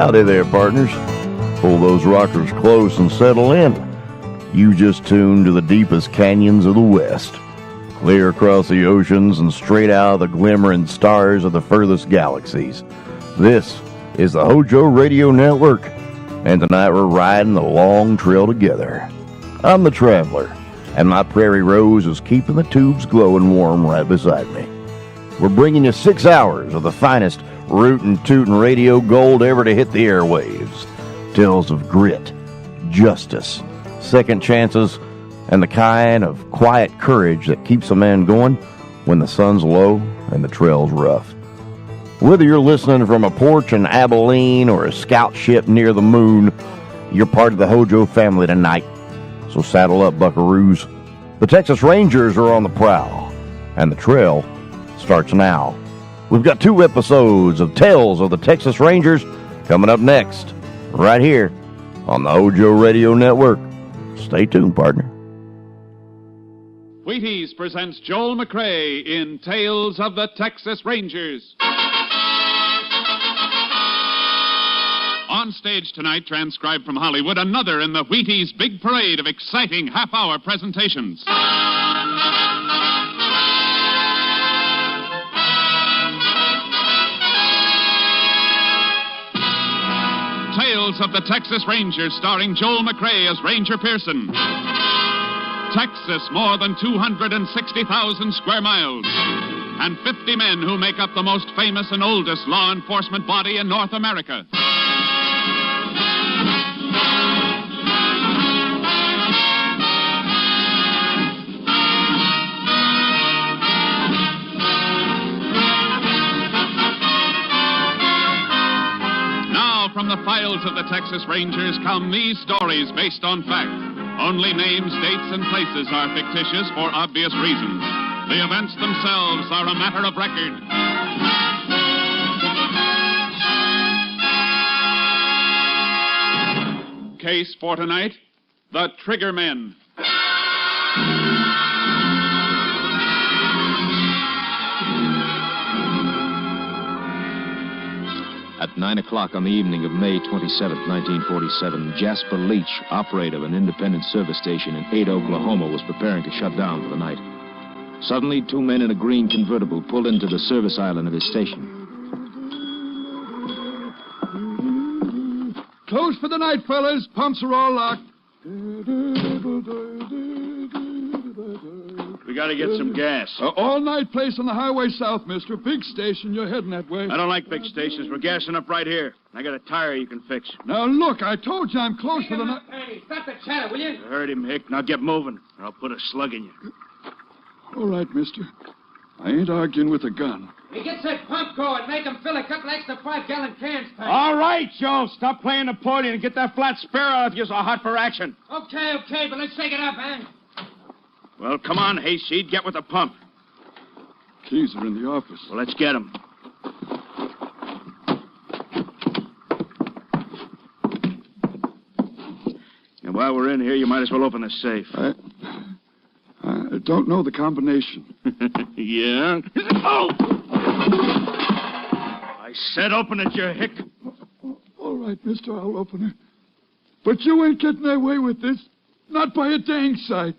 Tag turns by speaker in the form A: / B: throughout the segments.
A: Howdy there, partners. Pull those rockers close and settle in. You just tuned to the deepest canyons of the West. Clear across the oceans and straight out of the glimmering stars of the furthest galaxies. This is the HOJO Radio Network, and tonight we're riding the long trail together. I'm the Traveler, and my Prairie Rose is keeping the tubes glowing warm right beside me. We're bringing you 6 hours of the finest rootin' tootin' radio gold ever to hit the airwaves. Tales of grit, justice, second chances, and the kind of quiet courage that keeps a man going when the sun's low and the trail's rough. Whether you're listening from a porch in Abilene or a scout ship near the moon, you're part of the HOJO family tonight. So saddle up, buckaroos. The Texas Rangers are on the prowl, and the trail starts now. We've got 2 episodes of Tales of the Texas Rangers coming up next, right here on the HOJO Radio Network. Stay tuned, partner.
B: Wheaties presents Joel McRae in Tales of the Texas Rangers. On stage tonight, transcribed from Hollywood, another in the Wheaties big parade of exciting half-hour presentations. Tales of the Texas Rangers, starring Joel McRae as Ranger Pearson. Texas, more than 260,000 square miles, and 50 men who make up the most famous and oldest law enforcement body in North America. From the files of the Texas Rangers come these stories based on fact. Only names, dates, and places are fictitious for obvious reasons. The events themselves are a matter of record. Case for tonight, the Trigger Men.
C: At 9 o'clock on the evening of May 27, 1947, Jasper Leach, operator of an independent service station in Ada, Oklahoma, was preparing to shut down for the night. Suddenly, 2 men in a green convertible pulled into the service island of his station.
D: Close for the night, fellas. Pumps are all locked.
E: We gotta get some gas.
D: All-night place on the highway south, mister. Big station. You're heading that way.
E: I don't like big stations. We're gassing up right here. I got a tire you can fix.
D: Now, look, I told you I'm close for the night.
F: Hey, stop the chatter, will you?
E: You heard him, Hick. Now get moving, or I'll put a slug in you.
D: All right, mister. I ain't arguing with a gun.
F: He gets that pump going. Make him fill a couple extra 5-gallon cans, Pat.
E: All right, Joe. Stop playing the party and get that flat spare out if you're so hot for action.
F: Okay, but let's shake it up, eh?
E: Well, come on, Hayseed. Get with the pump.
D: Keys are in the office.
E: Well, let's get them. And while we're in here, you might as well open the safe.
D: I don't know the combination.
E: Yeah? Oh! I said open it, you hick.
D: All right, mister, I'll open it. But you ain't getting away with this. Not by a dang sight.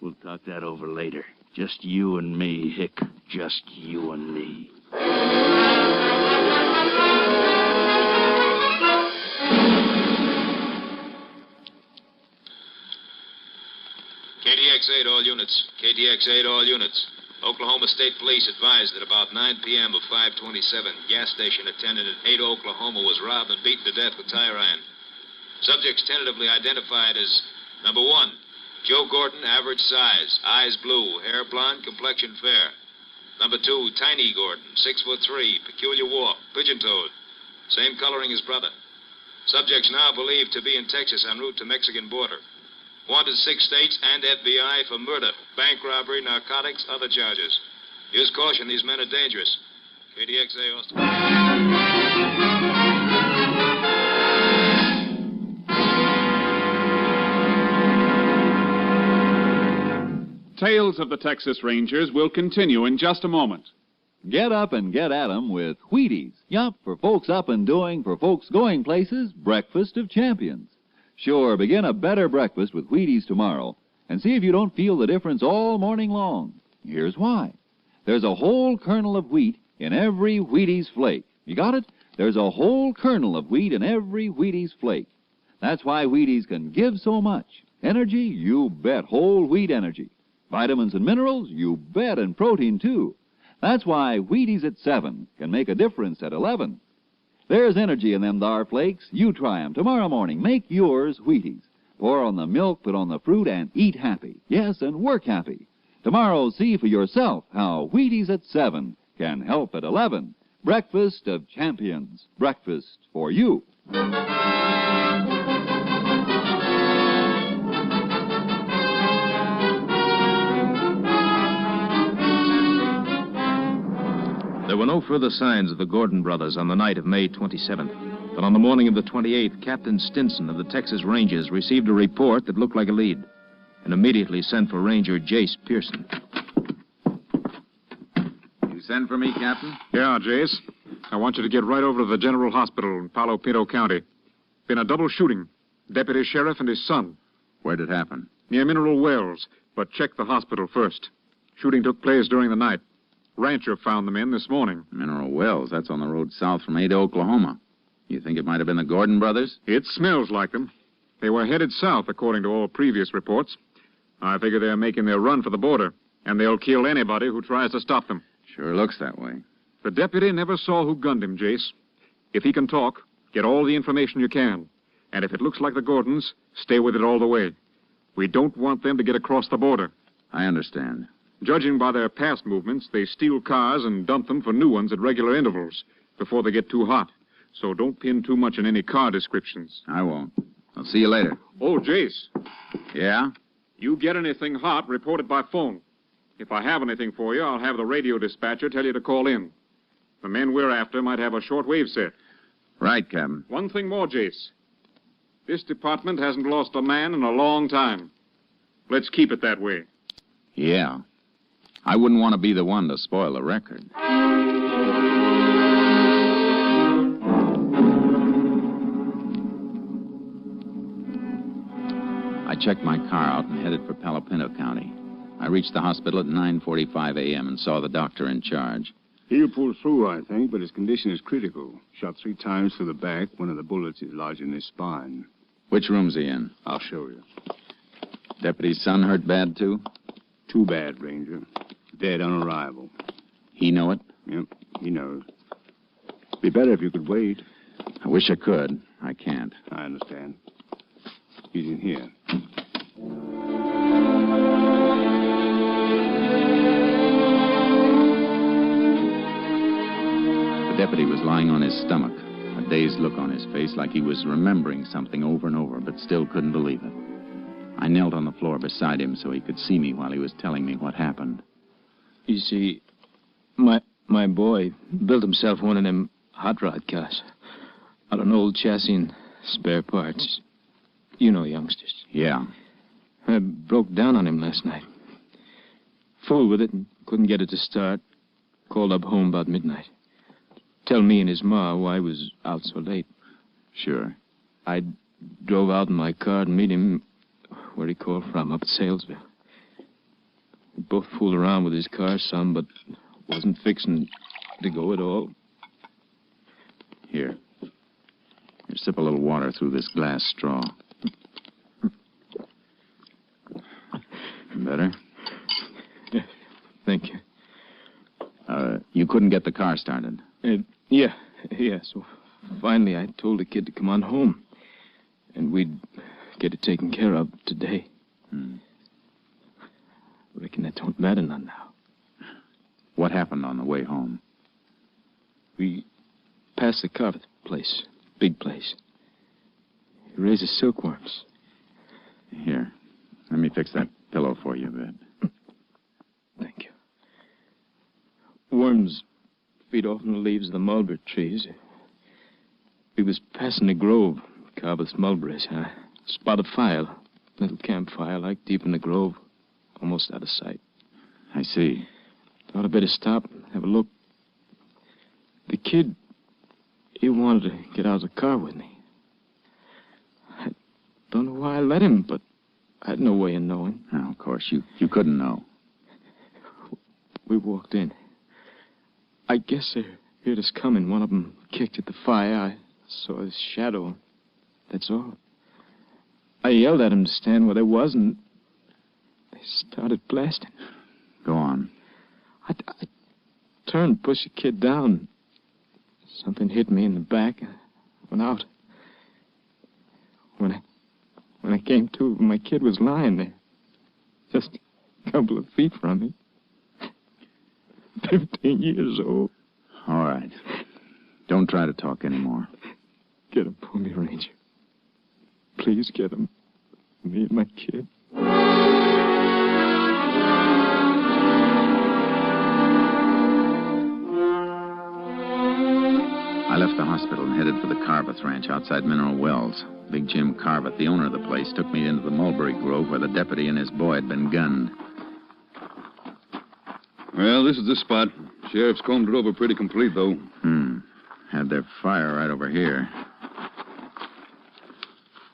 E: We'll talk that over later. Just you and me, Hick. Just you and me.
G: KTX-8, all units. KTX-8, all units. Oklahoma State Police advised that about 9 p.m. of 5/27, gas station attendant at Ada, Oklahoma was robbed and beaten to death with tire iron. Subjects tentatively identified as number 1, Joe Gordon, average size, eyes blue, hair blonde, complexion fair. Number 2, Tiny Gordon, 6'3", peculiar walk, pigeon-toed. Same coloring as brother. Subjects now believed to be in Texas en route to Mexican border. Wanted 6 states and FBI for murder, bank robbery, narcotics, other charges. Use caution, these men are dangerous. KDXA, Austin.
B: Tales of the Texas Rangers will continue in just a moment.
H: Get up and get at 'em with Wheaties. Yup, for folks up and doing, for folks going places, breakfast of champions. Sure, begin a better breakfast with Wheaties tomorrow and see if you don't feel the difference all morning long. Here's why. There's a whole kernel of wheat in every Wheaties flake. You got it? There's a whole kernel of wheat in every Wheaties flake. That's why Wheaties can give so much. Energy? You bet, whole wheat energy. Vitamins and minerals? You bet, and protein, too. That's why Wheaties at 7 can make a difference at 11. There's energy in them thar flakes. You try 'em tomorrow morning. Make yours Wheaties. Pour on the milk, put on the fruit, and eat happy. Yes, and work happy. Tomorrow, see for yourself how Wheaties at 7 can help at 11. Breakfast of champions. Breakfast for you.
C: There were no further signs of the Gordon brothers on the night of May 27th. But on the morning of the 28th, Captain Stinson of the Texas Rangers received a report that looked like a lead and immediately sent for Ranger Jace Pearson.
I: You send for me, Captain?
J: Yeah, Jace. I want you to get right over to the General Hospital in Palo Pinto County. Been a double shooting. Deputy Sheriff and his son.
I: Where'd it happen?
J: Near Mineral Wells, but check the hospital first. Shooting took place during the night. Rancher found the men this morning.
I: Mineral Wells. That's on the road south from Ada, Oklahoma. You think it might have been the Gordon brothers?
J: It smells like them. They were headed south, according to all previous reports. I figure they're making their run for the border, and they'll kill anybody who tries to stop them.
I: Sure looks that way.
J: The deputy never saw who gunned him, Jace. If he can talk, get all the information you can. And if it looks like the Gordons, stay with it all the way. We don't want them to get across the border.
I: I understand.
J: Judging by their past movements, they steal cars and dump them for new ones at regular intervals before they get too hot. So don't pin too much on any car descriptions.
I: I won't. I'll see you later.
J: Oh, Jace.
I: Yeah?
J: You get anything hot, report it by phone. If I have anything for you, I'll have the radio dispatcher tell you to call in. The men we're after might have a shortwave set.
I: Right, Captain.
J: One thing more, Jace. This department hasn't lost a man in a long time. Let's keep it that way.
I: Yeah. I wouldn't want to be the one to spoil the record. I checked my car out and headed for Palo Pinto County. I reached the hospital at 9:45 a.m. and saw the doctor in charge.
K: He'll pull through, I think, but his condition is critical. Shot 3 times through the back. One of the bullets is lodged in his spine.
I: Which room's he in?
K: I'll show you.
I: Deputy's son hurt bad, too?
K: Too bad, Ranger. Dead on arrival.
I: He know it?
K: Yep, he knows. Be better if you could wait.
I: I wish I could. I can't.
K: I understand. He's in here.
I: The deputy was lying on his stomach, a dazed look on his face like he was remembering something over and over, but still couldn't believe it. I knelt on the floor beside him so he could see me while he was telling me what happened.
C: You see, my boy built himself one of them hot rod cars out of an old chassis and spare parts. You know youngsters.
I: Yeah.
C: I broke down on him last night. Full with it and couldn't get it to start. Called up home about midnight. Tell me and his ma why I was out so late.
I: Sure.
C: I drove out in my car and meet him where he called from, up at Salesville. We both fooled around with his car some, but wasn't fixing to go at all.
I: Here. Here, sip a little water through this glass straw. Better?
C: Thank you.
I: You couldn't get the car started?
C: Yeah. So finally I told the kid to come on home. And we'd get it taken care of today. Reckon that don't matter none now.
I: What happened on the way home?
C: We passed the carpet place. Big place. He raises silkworms.
I: Here. Let me fix that pillow for you a bit.
C: Thank you. Worms feed off in the leaves of the mulberry trees. We was passing the grove, Carvel's mulberries. I spotted a fire, little campfire, like deep in the grove, almost out of sight.
I: I see.
C: Thought I'd better stop, have a look, The kid, he wanted to get out of the car with me. I don't know why I let him, but I had no way of knowing.
I: Oh, of course, you couldn't know.
C: We walked in. I guess they heard us coming. One of them kicked at the fire. I saw his shadow. That's all. I yelled at him to stand where they was, and they started blasting.
I: Go on.
C: I turned, pushed the kid down. Something hit me in the back. I went out. When I came to, my kid was lying there, just a couple of feet from me. 15 years old.
I: All right. Don't try to talk anymore.
C: Get him, Pony Ranger. Please get him. Me and my kid.
I: I left the hospital and headed for the Carveth Ranch outside Mineral Wells. Big Jim Carveth, the owner of the place, took me into the mulberry grove where the deputy and his boy had been gunned.
L: Well, this is the spot. Sheriff's combed it over pretty complete, though.
I: Had their fire right over here.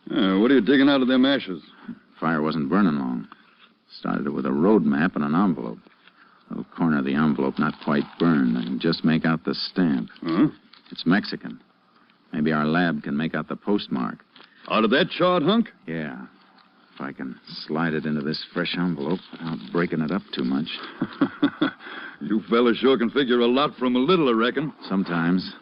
L: What are you digging out of them ashes?
I: Fire wasn't burning long. Started it with a road map and an envelope. A little corner of the envelope not quite burned. I can just make out the stamp.
L: Huh?
I: It's Mexican. Maybe our lab can make out the postmark.
L: Out of that charred hunk?
I: Yeah. If I can slide it into this fresh envelope without breaking it up too much.
L: You fellas sure can figure a lot from a little, I reckon.
I: Sometimes.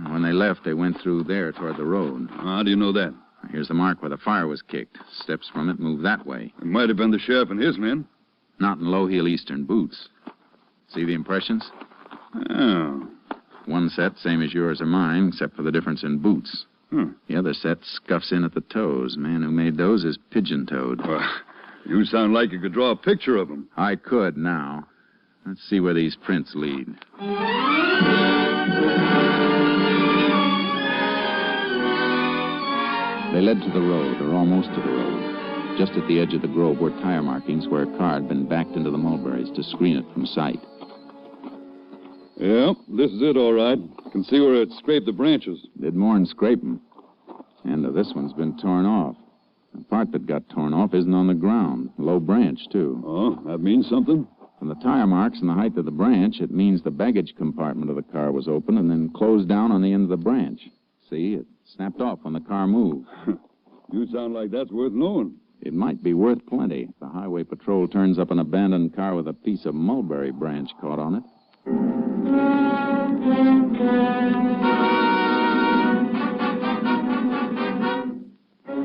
I: When they left, they went through there toward the road.
L: How do you know that?
I: Here's the mark where the fire was kicked. Steps from it move that way.
L: It might have been the sheriff and his men.
I: Not in low-heel Eastern boots. See the impressions?
L: Oh.
I: One set, same as yours or mine, except for the difference in boots. The other set scuffs in at the toes. Man who made those is pigeon-toed.
L: Well, you sound like you could draw a picture of them.
I: I could now. Let's see where these prints lead. They led to the road, or almost to the road. Just at the edge of the grove were tire markings where a car had been backed into the mulberries to screen it from sight.
L: Yeah, this is it, all right. Can see where it scraped the branches.
I: Did more than scrape them. End of this one's been torn off. The part that got torn off isn't on the ground. Low branch, too.
L: Oh, that means something?
I: From the tire marks and the height of the branch, it means the baggage compartment of the car was open and then closed down on the end of the branch. See, it snapped off when the car moved.
L: You sound like that's worth knowing.
I: It might be worth plenty if the highway patrol turns up an abandoned car with a piece of mulberry branch caught on it.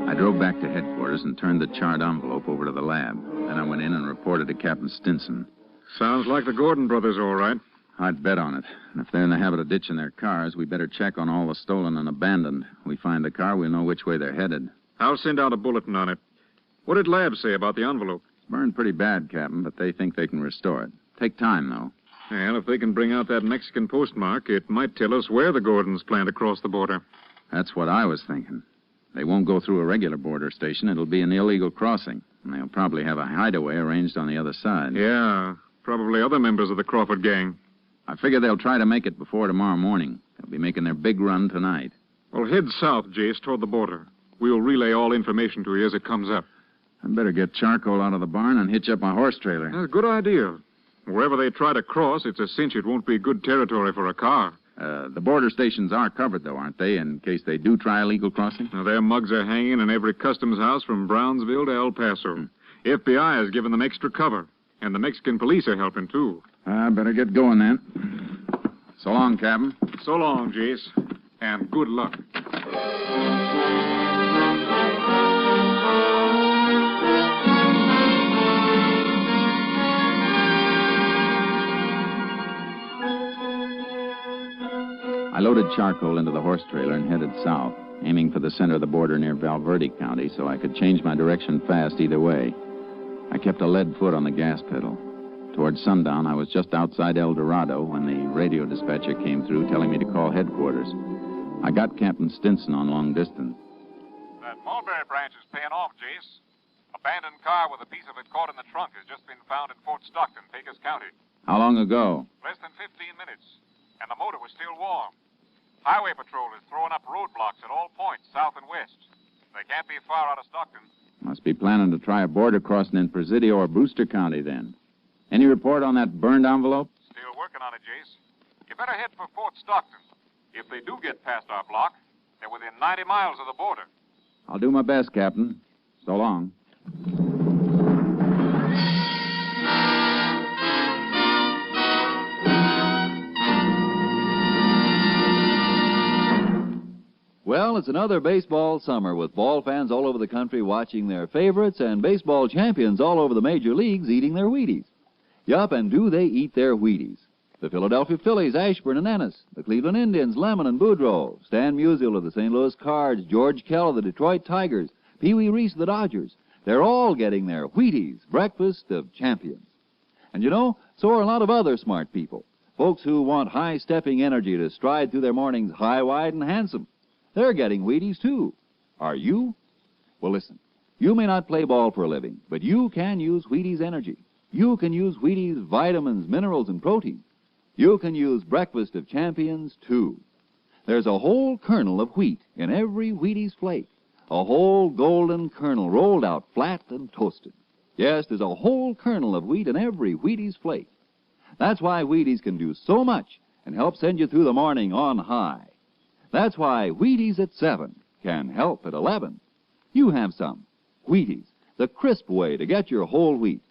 I: I drove back to headquarters and turned the charred envelope over to the lab. Then I went in and reported to Captain Stinson.
J: Sounds like the Gordon brothers, all right.
I: I'd bet on it. And if they're in the habit of ditching their cars, we better check on all the stolen and abandoned. We find the car, we'll know which way they're headed.
J: I'll send out a bulletin on it. What did Lab say about the envelope?
I: It's burned pretty bad, Captain, but they think they can restore it. Take time, though.
J: And if they can bring out that Mexican postmark, it might tell us where the Gordons plan to cross the border.
I: That's what I was thinking. They won't go through a regular border station. It'll be an illegal crossing. And they'll probably have a hideaway arranged on the other side.
J: Yeah, probably other members of the Crawford gang.
I: I figure they'll try to make it before tomorrow morning. They'll be making their big run tonight.
J: Well, head south, Jace, toward the border. We'll relay all information to you as it comes up.
I: I'd better get charcoal out of the barn and hitch up my horse trailer.
J: That's a good idea. Wherever they try to cross, it's a cinch it won't be good territory for a car.
I: The border stations are covered, though, aren't they, in case they do try illegal crossing?
J: Now, their mugs are hanging in every customs house from Brownsville to El Paso. FBI has given them extra cover, and the Mexican police are helping, too.
I: I better get going, then. So long, Captain.
J: So long, Jace, and good luck.
I: I loaded charcoal into the horse trailer and headed south, aiming for the center of the border near Valverde County so I could change my direction fast either way. I kept a lead foot on the gas pedal. Toward sundown, I was just outside El Dorado when the radio dispatcher came through telling me to call headquarters. I got Captain Stinson on long distance.
J: That mulberry branch is paying off, Jace. Abandoned car with a piece of it caught in the trunk has just been found in Fort Stockton, Pecos County.
I: How long ago?
J: Less than 15 minutes. and the motor was still warm. Highway Patrol is throwing up roadblocks at all points, south and west. They can't be far out of Stockton.
I: Must be planning to try a border crossing in Presidio or Brewster County, then. Any report on that burned envelope?
J: Still working on it, Jace. You better head for Fort Stockton. If they do get past our block, they're within 90 miles of the border.
I: I'll do my best, Captain. So long.
H: Well, it's another baseball summer with ball fans all over the country watching their favorites and baseball champions all over the major leagues eating their Wheaties. Yup, and do they eat their Wheaties? The Philadelphia Phillies, Ashburn and Ennis. The Cleveland Indians, Lemon and Boudreaux. Stan Musial of the St. Louis Cards. George Kell of the Detroit Tigers. Pee Wee Reese of the Dodgers. They're all getting their Wheaties, breakfast of champions. And you know, so are a lot of other smart people. Folks who want high-stepping energy to stride through their mornings high, wide, and handsome. They're getting Wheaties, too. Are you? Well, listen. You may not play ball for a living, but you can use Wheaties energy. You can use Wheaties vitamins, minerals, and protein. You can use breakfast of champions, too. There's a whole kernel of wheat in every Wheaties flake. A whole golden kernel rolled out flat and toasted. Yes, there's a whole kernel of wheat in every Wheaties flake. That's why Wheaties can do so much and help send you through the morning on high. That's why Wheaties at 7 can help at 11. You have some. Wheaties, the crisp way to get your whole wheat.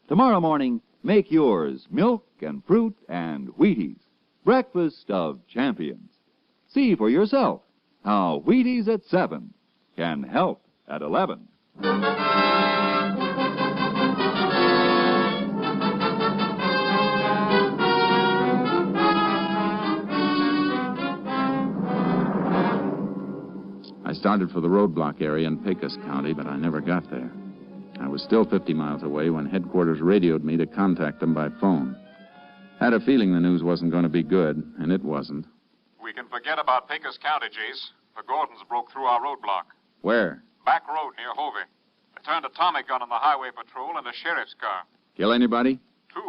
H: Tomorrow morning, make yours milk and fruit and Wheaties, breakfast of champions. See for yourself how Wheaties at 7 can help at 11.
I: I started for the roadblock area in Pecos County, but I never got there. I was still 50 miles away when headquarters radioed me to contact them by phone. Had a feeling the news wasn't going to be good, and it wasn't.
J: We can forget about Pecos County, Jace. The Gordons broke through our roadblock.
I: Where?
J: Back road near Hovey. They turned a Tommy gun on the highway patrol and a sheriff's car.
I: Kill anybody?
J: 2,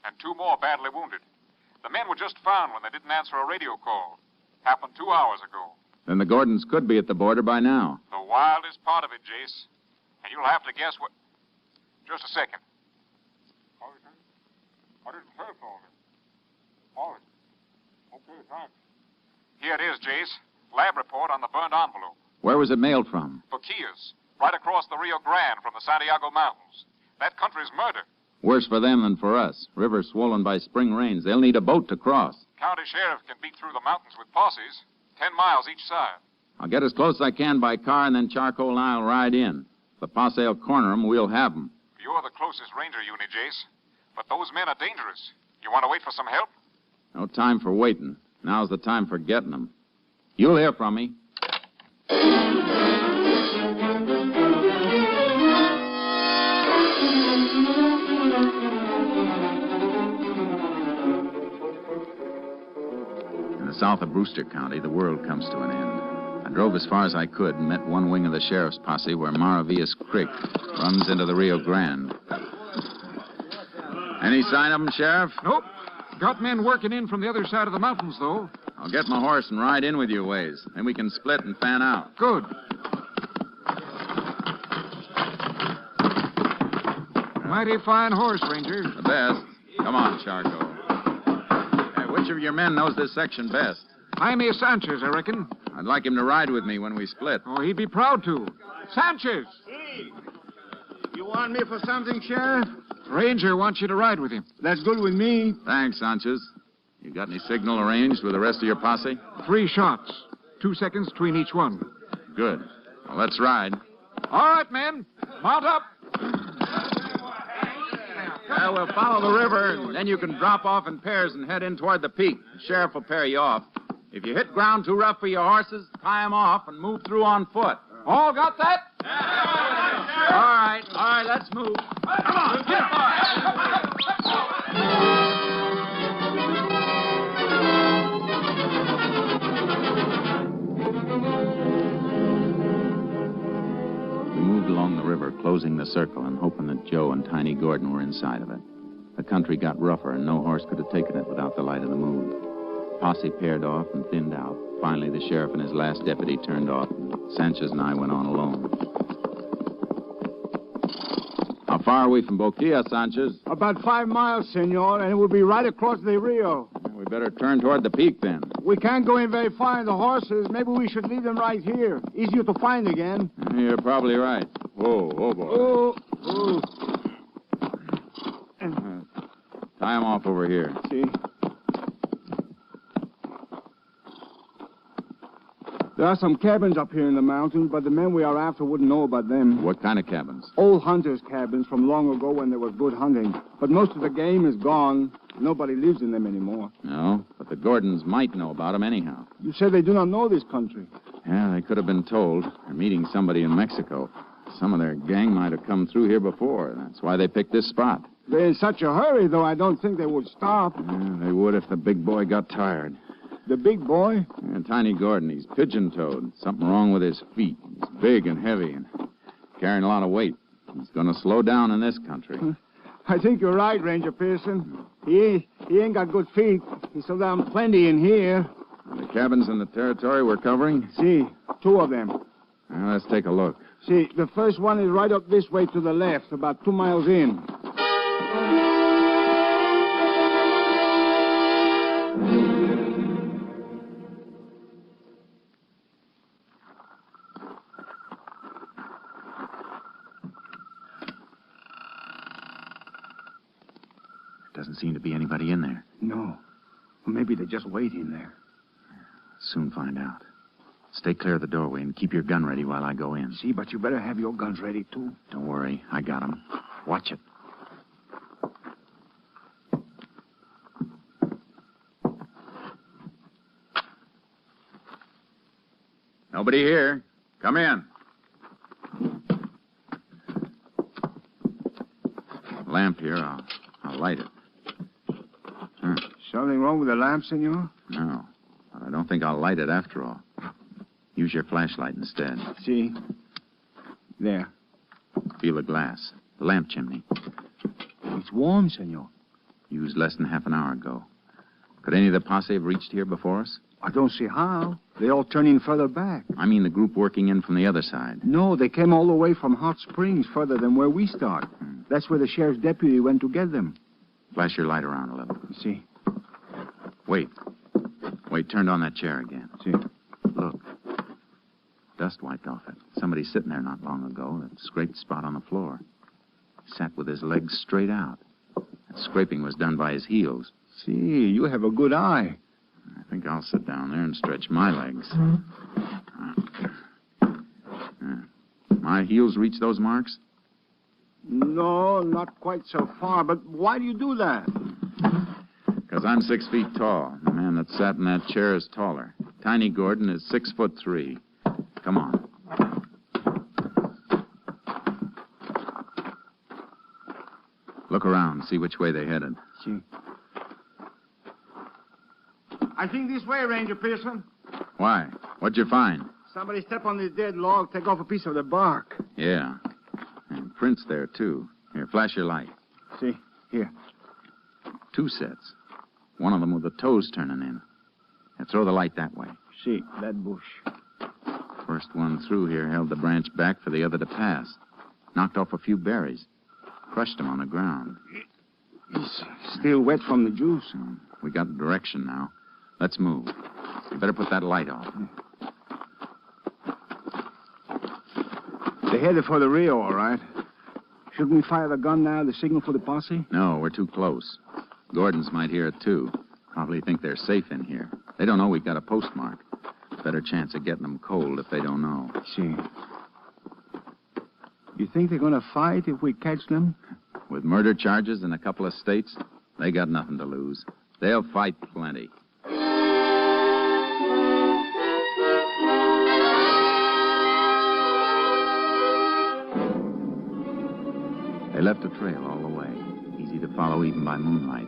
J: and 2 more badly wounded. The men were just found when they didn't answer a radio call. Happened 2 hours ago.
I: Then the Gordons could be at the border by now.
J: The wildest part of it, Jace. And you'll have to guess what... Just a second. I didn't say for it. All right. Okay, thanks. Here it is, Jace. Lab report on the burned envelope.
I: Where was it mailed from?
J: Baquias, right across the Rio Grande from the Santiago Mountains. That country's murder.
I: Worse for them than for us. River swollen by spring rains. They'll need a boat to cross.
J: County sheriff can beat through the mountains with posses. 10 miles each side.
I: I'll get as close as I can by car, and then Charcoal and I'll ride in. If the posse will corner them, we'll have them.
J: You're the closest ranger unit, Jace. But those men are dangerous. You want to wait for some help?
I: No time for waiting. Now's the time for getting them. You'll hear from me. In the south of Brewster County, the world comes to an end. I drove as far as I could and met one wing of the sheriff's posse where Maravillas Creek runs into the Rio Grande. Any sign of them, Sheriff?
J: Nope. Got men working in from the other side of the mountains, though.
I: I'll get my horse and ride in with you a ways. Then we can split and fan out.
J: Good. Mighty fine horse, Ranger.
I: The best. Come on, Charcoal. Hey, which of your men knows this section best?
J: Jaime Sanchez, I reckon.
I: I'd like him to ride with me when we split.
J: Oh, he'd be proud to. Sanchez!
K: Hey, you want me for something, Sheriff?
J: Ranger wants you to ride with him.
K: That's good with me.
I: Thanks, Sanchez. You got any signal arranged with the rest of your posse?
J: 3 shots. 2 seconds between each one.
I: Good. Well, let's ride.
J: All right, men. Mount up.
I: We'll follow the river, and then you can drop off in pairs and head in toward the peak. The sheriff will pair you off. If you hit ground too rough for your horses, tie them off and move through on foot.
J: All got that?
I: All right, let's move.
J: Come on, get
I: We moved along the river, closing the circle and hoping that Joe and Tiny Gordon were inside of it. The country got rougher, and no horse could have taken it without the light of the moon. posse paired off and thinned out. Finally, the sheriff and his last deputy turned off, and Sanchez and I went on alone. How far are we from Boquilla, Sanchez?
K: About 5 miles, senor, and it will be right across the Rio.
I: We better turn toward the peak, then.
K: We can't go in very far in the horses. Maybe we should leave them right here. Easier to find again.
I: You're probably right. Whoa, boy.
K: Oh.
I: Tie him off over here.
K: See? There are some cabins up here in the mountains, but the men we are after wouldn't know about them.
I: What kind of cabins?
K: Old hunters' cabins from long ago when there was good hunting. But most of the game is gone. Nobody lives in them anymore.
I: No, but the Gordons might know about them anyhow.
K: You said they do not know this country.
I: Yeah, they could have been told. They're meeting somebody in Mexico. Some of their gang might have come through here before. That's why they picked this spot.
K: They're in such a hurry, though, I don't think they would stop.
I: Yeah, they would if the big boy got tired.
K: The big boy?
I: Yeah, Tiny Gordon. He's pigeon-toed. Something wrong with his feet. He's big and heavy and carrying a lot of weight. He's going to slow down in this country.
K: I think you're right, Ranger Pearson. He ain't got good feet. He's so damn plenty in here.
I: The cabins in the territory we're covering?
K: See, 2 of them.
I: Well, let's take a look.
K: See, the first one is right up this way to the left, about 2 miles in.
I: Doesn't seem to be anybody in there.
K: No. Well, maybe they're just waiting there.
I: Soon find out. Stay clear of the doorway and keep your gun ready while I go in.
K: See, but you better have your guns ready, too.
I: Don't worry. I got them. Watch it. Nobody here. Come in. Lamp here. I'll light it.
K: Something wrong with the lamp, senor?
I: No. But I don't think I'll light it after all. Use your flashlight instead.
K: See? There.
I: Feel the glass. The lamp chimney.
K: It's warm, senor.
I: Used less than half an hour ago. Could any of the posse have reached here before us?
K: I don't see how. They all turn in further back.
I: I mean the group working in from the other side.
K: No, they came all the way from Hot Springs, further than where we start. That's where the sheriff's deputy went to get them.
I: Flash your light around a little.
K: See?
I: Wait, turned on that chair again.
K: See?
I: Look. Dust wiped off it. Somebody sitting there not long ago. That scraped spot on the floor. Sat with his legs straight out. That scraping was done by his heels.
K: See, you have a good eye.
I: I think I'll sit down there and stretch my legs. My heels reach those marks?
K: No, not quite so far. But why do you do that?
I: Because I'm 6 feet tall. The man that sat in that chair is taller. Tiny Gordon is 6'3". Come on. Look around, see which way they headed.
K: See. I think this way, Ranger Pearson.
I: Why? What'd you find?
K: Somebody step on this dead log, take off a piece of the bark.
I: Yeah. And prints there, too. Here, flash your light.
K: See? Here.
I: 2 sets. One of them with the toes turning in. And throw the light that way.
K: See, that bush.
I: First one through here held the branch back for the other to pass. Knocked off a few berries. Crushed them on the ground.
K: He's still wet from the juice.
I: We got direction now. Let's move. You better put that light on.
K: They're headed for the Rio, all right. Shouldn't we fire the gun now, the signal for the posse?
I: No, we're too close. Gordons might hear it, too. Probably think they're safe in here. They don't know we've got a postmark. Better chance of getting them cold if they don't know.
K: See. You think they're going to fight if we catch them?
I: With murder charges in a couple of states, they got nothing to lose. They'll fight plenty. They left a trail all the way, easy to follow even by moonlight.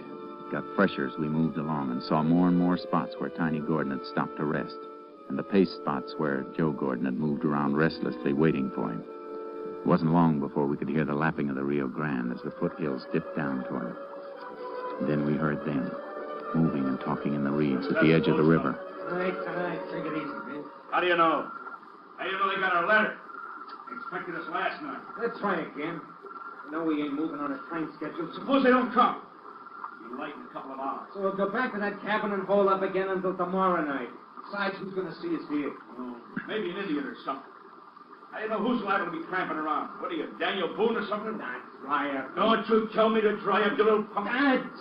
I: Got fresher as we moved along and saw more and more spots where Tiny Gordon had stopped to rest, and the pace spots where Joe Gordon had moved around restlessly waiting for him. It wasn't long before we could hear the lapping of the Rio Grande as the foothills dipped down toward it. And then we heard them. moving and talking in the reeds at the edge of the river.
F: All right. Take it easy, man.
E: How do you know? How do you know they got our letter? They expected us last night.
F: Let's try again. I know we ain't moving on a train schedule.
E: Suppose they don't come. Be late in a couple of hours.
F: So we'll go back to that cabin and hole up again until tomorrow night. Besides, who's going to see us here?
E: Oh, maybe an Indian or something. How do you know who's liable to be tramping around? What are you, Daniel Boone or something?
F: Not dry up.
E: Don't you tell me to dry up, you little punk.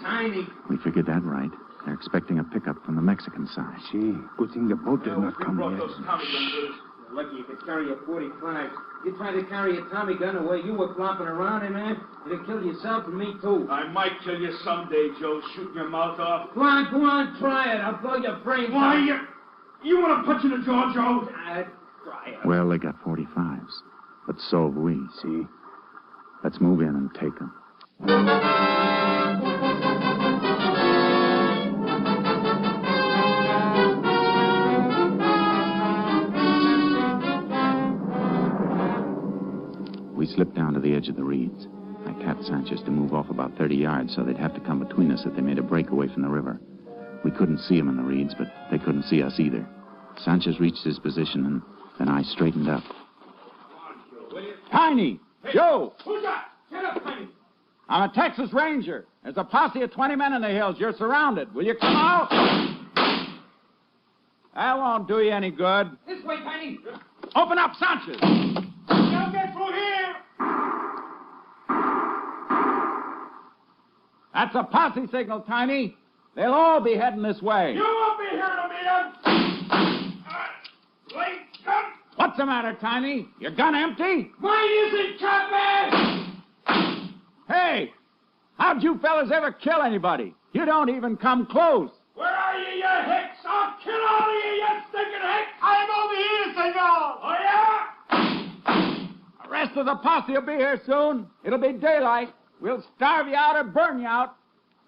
F: Tiny.
I: We figured that right. They're expecting a pickup from the Mexican side.
K: See, good thing the boat did not come
E: brought
K: yet.
E: those Tommy guns with us.
F: You're lucky you could carry a .45. You try to carry a Tommy gun the way you were flopping around in there, you'd kill yourself and me too.
E: I might kill you someday, Joe, shooting your mouth off.
F: Go on, try it. I'll blow your brains out.
E: Why, you want to punch in the jaw, Joe?
F: Try it.
I: Well, they got 45s. But so have we, see? Let's move in and take them. We slipped down to the edge of the reeds. I tapped Sanchez to move off about 30 yards so they'd have to come between us if they made a break away from the river. We couldn't see them in the reeds, but they couldn't see us either. Sanchez reached his position, and then I straightened up.
M: Tiny! Joe!
F: Who's that? Get up, Tiny.
M: I'm a Texas Ranger. There's a posse of 20 men in the hills. You're surrounded. Will you come out? That won't do you any good.
F: This way, Tiny.
M: Open up, Sanchez.
F: Don't get through here.
M: That's a posse signal, Tiny. They'll all be heading this way.
F: You won't be here to meet us. Wait, gun.
M: What's the matter, Tiny? Your gun empty?
F: Mine isn't, Captain!
M: Hey, how'd you fellas ever kill anybody? You don't even come close.
F: Where are you, you hicks? I'll kill all of you, you stinking hicks! I'm over here, senor! Oh, yeah?
M: The rest of the posse will be here soon. It'll be daylight. We'll starve you out or burn you out.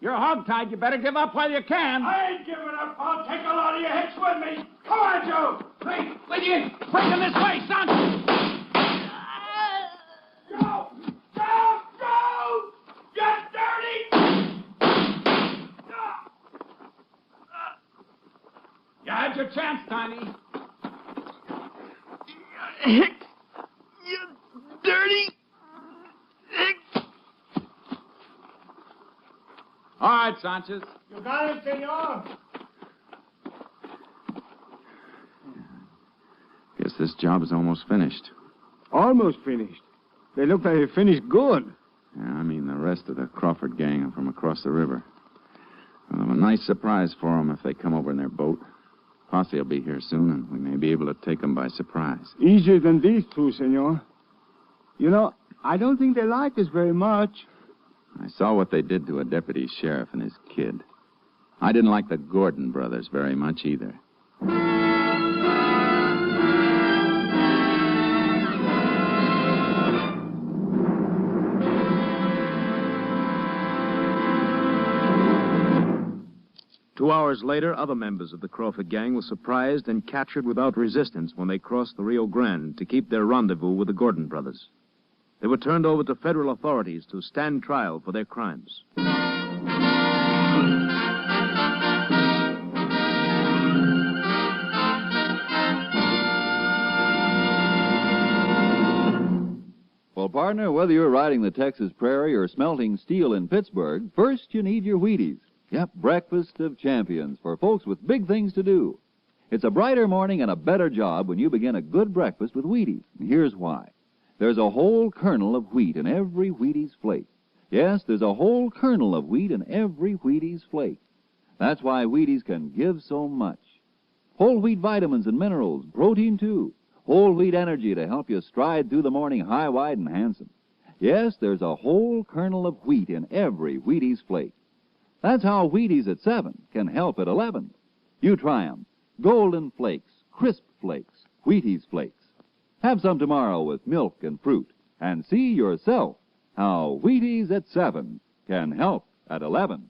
M: You're hogtied. You better give up while you can.
F: I ain't giving up. I'll take a lot of you hicks with me. Come on, Joe. Hey, with you.
M: Bring them this way, son.
F: Joe! Joe! Joe! You dirty!
M: You had your chance, Tiny.
E: You dirty hick.
M: All right, Sanchez.
F: You got it, senor.
I: Guess this job is almost finished.
K: Almost finished. They look like they finished good.
I: Yeah, I mean, the rest of the Crawford gang are from across the river. Well, a nice surprise for them if they come over in their boat. Posse will be here soon, and we may be able to take them by surprise.
K: Easier than these two, senor. You know, I don't think they like us very much.
I: I saw what they did to a deputy sheriff and his kid. I didn't like the Gordon brothers very much either.
C: 2 hours later, other members of the Crawford gang were surprised and captured without resistance when they crossed the Rio Grande to keep their rendezvous with the Gordon brothers. They were turned over to federal authorities to stand trial for their crimes.
H: Well, partner, whether you're riding the Texas prairie or smelting steel in Pittsburgh, first you need your Wheaties. Yep, breakfast of champions for folks with big things to do. It's a brighter morning and a better job when you begin a good breakfast with Wheaties. And here's why. There's a whole kernel of wheat in every Wheaties flake. Yes, there's a whole kernel of wheat in every Wheaties flake. That's why Wheaties can give so much. Whole wheat vitamins and minerals, protein too. Whole wheat energy to help you stride through the morning high, wide, and handsome. Yes, there's a whole kernel of wheat in every Wheaties flake. That's how Wheaties at 7 can help at 11. You try 'em. Golden Flakes, Crisp Flakes, Wheaties Flakes. Have some tomorrow with milk and fruit, and see yourself how Wheaties at 7 can help at 11.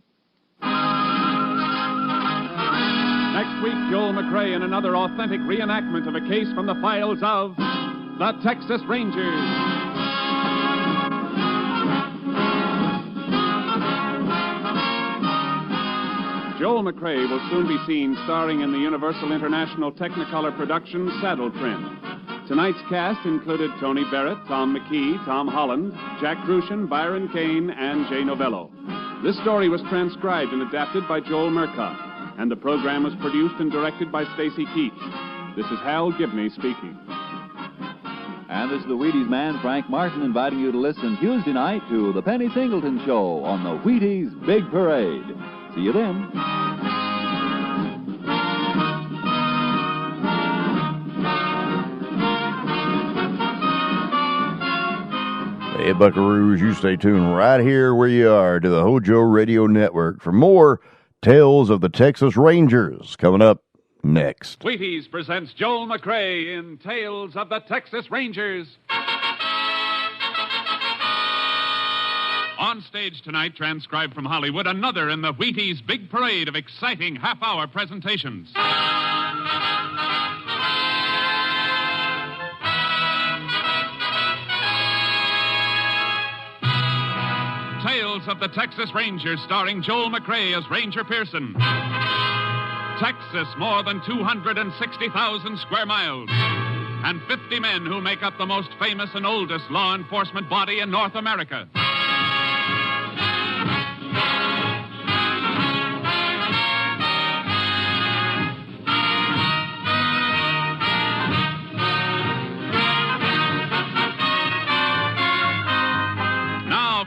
B: Next week, Joel McRae in another authentic reenactment of a case from the files of the Texas Rangers. Joel Joel McCrea will soon be seen starring in the Universal International Technicolor production Saddle Trim. Tonight's cast included Tony Barrett, Tom McKee, Tom Holland, Jack Crucian, Byron Kane, and Jay Novello. This story was transcribed and adapted by Joel Murcott, and the program was produced and directed by Stacy Keach. This is Hal Gibney speaking.
H: And this is the Wheaties man, Frank Martin, inviting you to listen Tuesday night to the Penny Singleton Show on the Wheaties Big Parade. See you then.
A: Hey, buckaroos, you stay tuned right here where you are to the HOJO Radio Network for more Tales of the Texas Rangers coming up next.
B: Wheaties presents Joel McCrea in Tales of the Texas Rangers. On stage tonight, transcribed from Hollywood, another in the Wheaties Big Parade of exciting half-hour presentations. Tales of the Texas Rangers, starring Joel McCrea as Ranger Pearson. Texas, more than 260,000 square miles, and 50 men who make up the most famous and oldest law enforcement body in North America.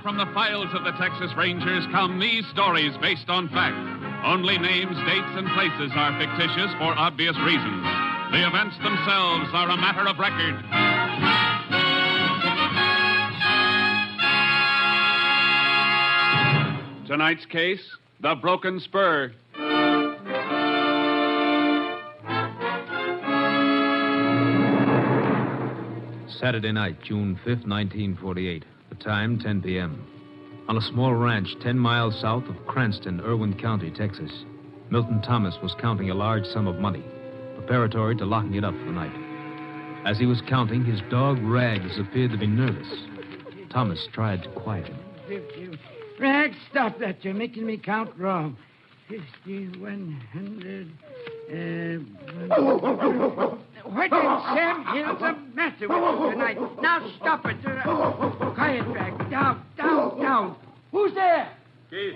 B: From the files of the Texas Rangers come these stories based on fact. Only names, dates, and places are fictitious for obvious reasons. The events themselves are a matter of record. Tonight's case, the broken spur.
N: Saturday night, June 5th, 1948. The time, 10 p.m. On a small ranch 10 miles south of Cranston, Irwin County, Texas, Milton Thomas was counting a large sum of money, preparatory to locking it up for the night. As he was counting, his dog Rags appeared to be nervous. Thomas tried to quiet him.
O: 50. Rags, stop that. You're making me count wrong. 50, 100... What in Sam Hill's the matter with you tonight? Now stop it. Quiet, Rags. Down. Who's there?
P: Casey.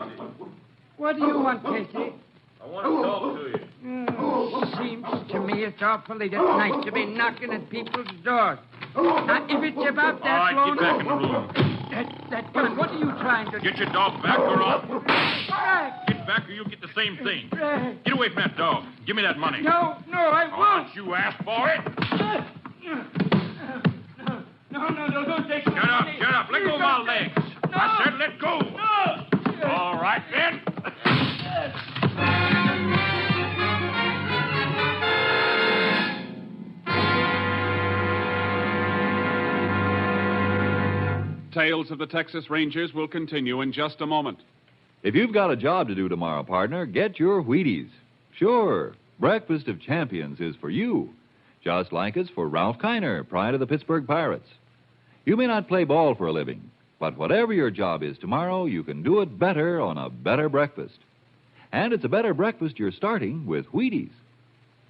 O: What do you want, Casey?
P: I want to talk to you.
O: Seems to me it's awful late at night to be knocking at people's doors. Now, if it's about that
P: All right,
O: long...
P: get back in the room.
O: That gun, what are you trying to do?
P: Get your dog back or I'll...
O: Rags!
P: Get back or you'll get the same thing.
O: Rags!
P: Get away from that dog. Give me that money.
O: No, I won't.
P: Don't you ask for it?
O: No, don't take it.
P: Shut up. Let go of my legs.
O: No.
P: I said let go.
O: No.
P: All right, then.
B: Tales of the Texas Rangers will continue in just a moment.
H: If you've got a job to do tomorrow, partner, get your Wheaties. Sure, Breakfast of Champions is for you, just like it's for Ralph Kiner, pride of the Pittsburgh Pirates. You may not play ball for a living, but whatever your job is tomorrow, you can do it better on a better breakfast. And it's a better breakfast you're starting with Wheaties.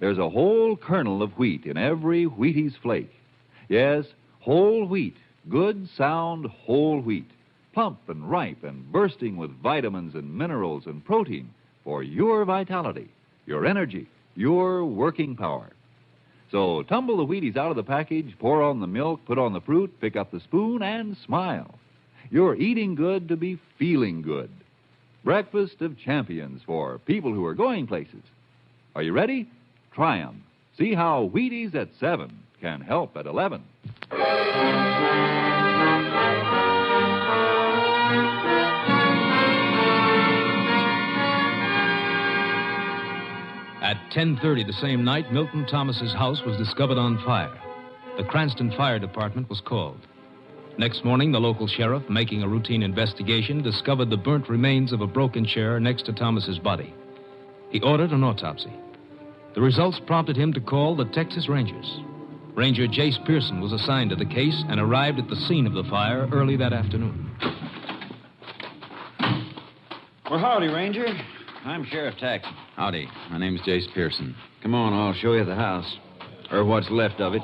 H: There's a whole kernel of wheat in every Wheaties flake. Yes, whole wheat, good, sound, whole wheat. Plump and ripe and bursting with vitamins and minerals and protein for your vitality, your energy, your working power. So tumble the Wheaties out of the package, pour on the milk, put on the fruit, pick up the spoon, and smile. You're eating good to be feeling good. Breakfast of Champions for people who are going places. Are you ready? Try 'em. See how Wheaties at 7 can help at 11.
N: At 10:30 the same night, Milton Thomas's house was discovered on fire. The Cranston Fire Department was called. Next morning, the local sheriff, making a routine investigation, discovered the burnt remains of a broken chair next to Thomas's body. He ordered an autopsy. The results prompted him to call the Texas Rangers. Ranger Jace Pearson was assigned to the case and arrived at the scene of the fire early that afternoon.
Q: Well, howdy, Ranger. I'm Sheriff Taxon.
I: Howdy. My name's Jace Pearson.
Q: Come on, I'll show you the house. Or what's left of it.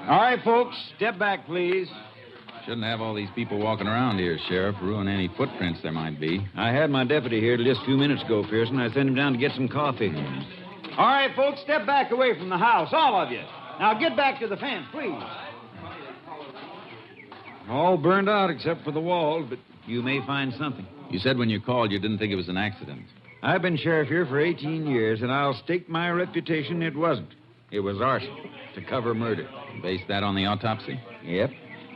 Q: All right, folks, step back, please.
I: Shouldn't have all these people walking around here, Sheriff. Ruin any footprints there might be.
Q: I had my deputy here just a few minutes ago, Pearson. I sent him down to get some coffee. All right, folks, step back away from the house, all of you. Now get back to the fence, please. All burned out except for the walls, but you may find something.
I: You said when you called you didn't think it was an accident.
Q: I've been sheriff here for 18 years, and I'll stake my reputation it wasn't. It was arson to cover murder.
I: Based that on the autopsy?
Q: Yep.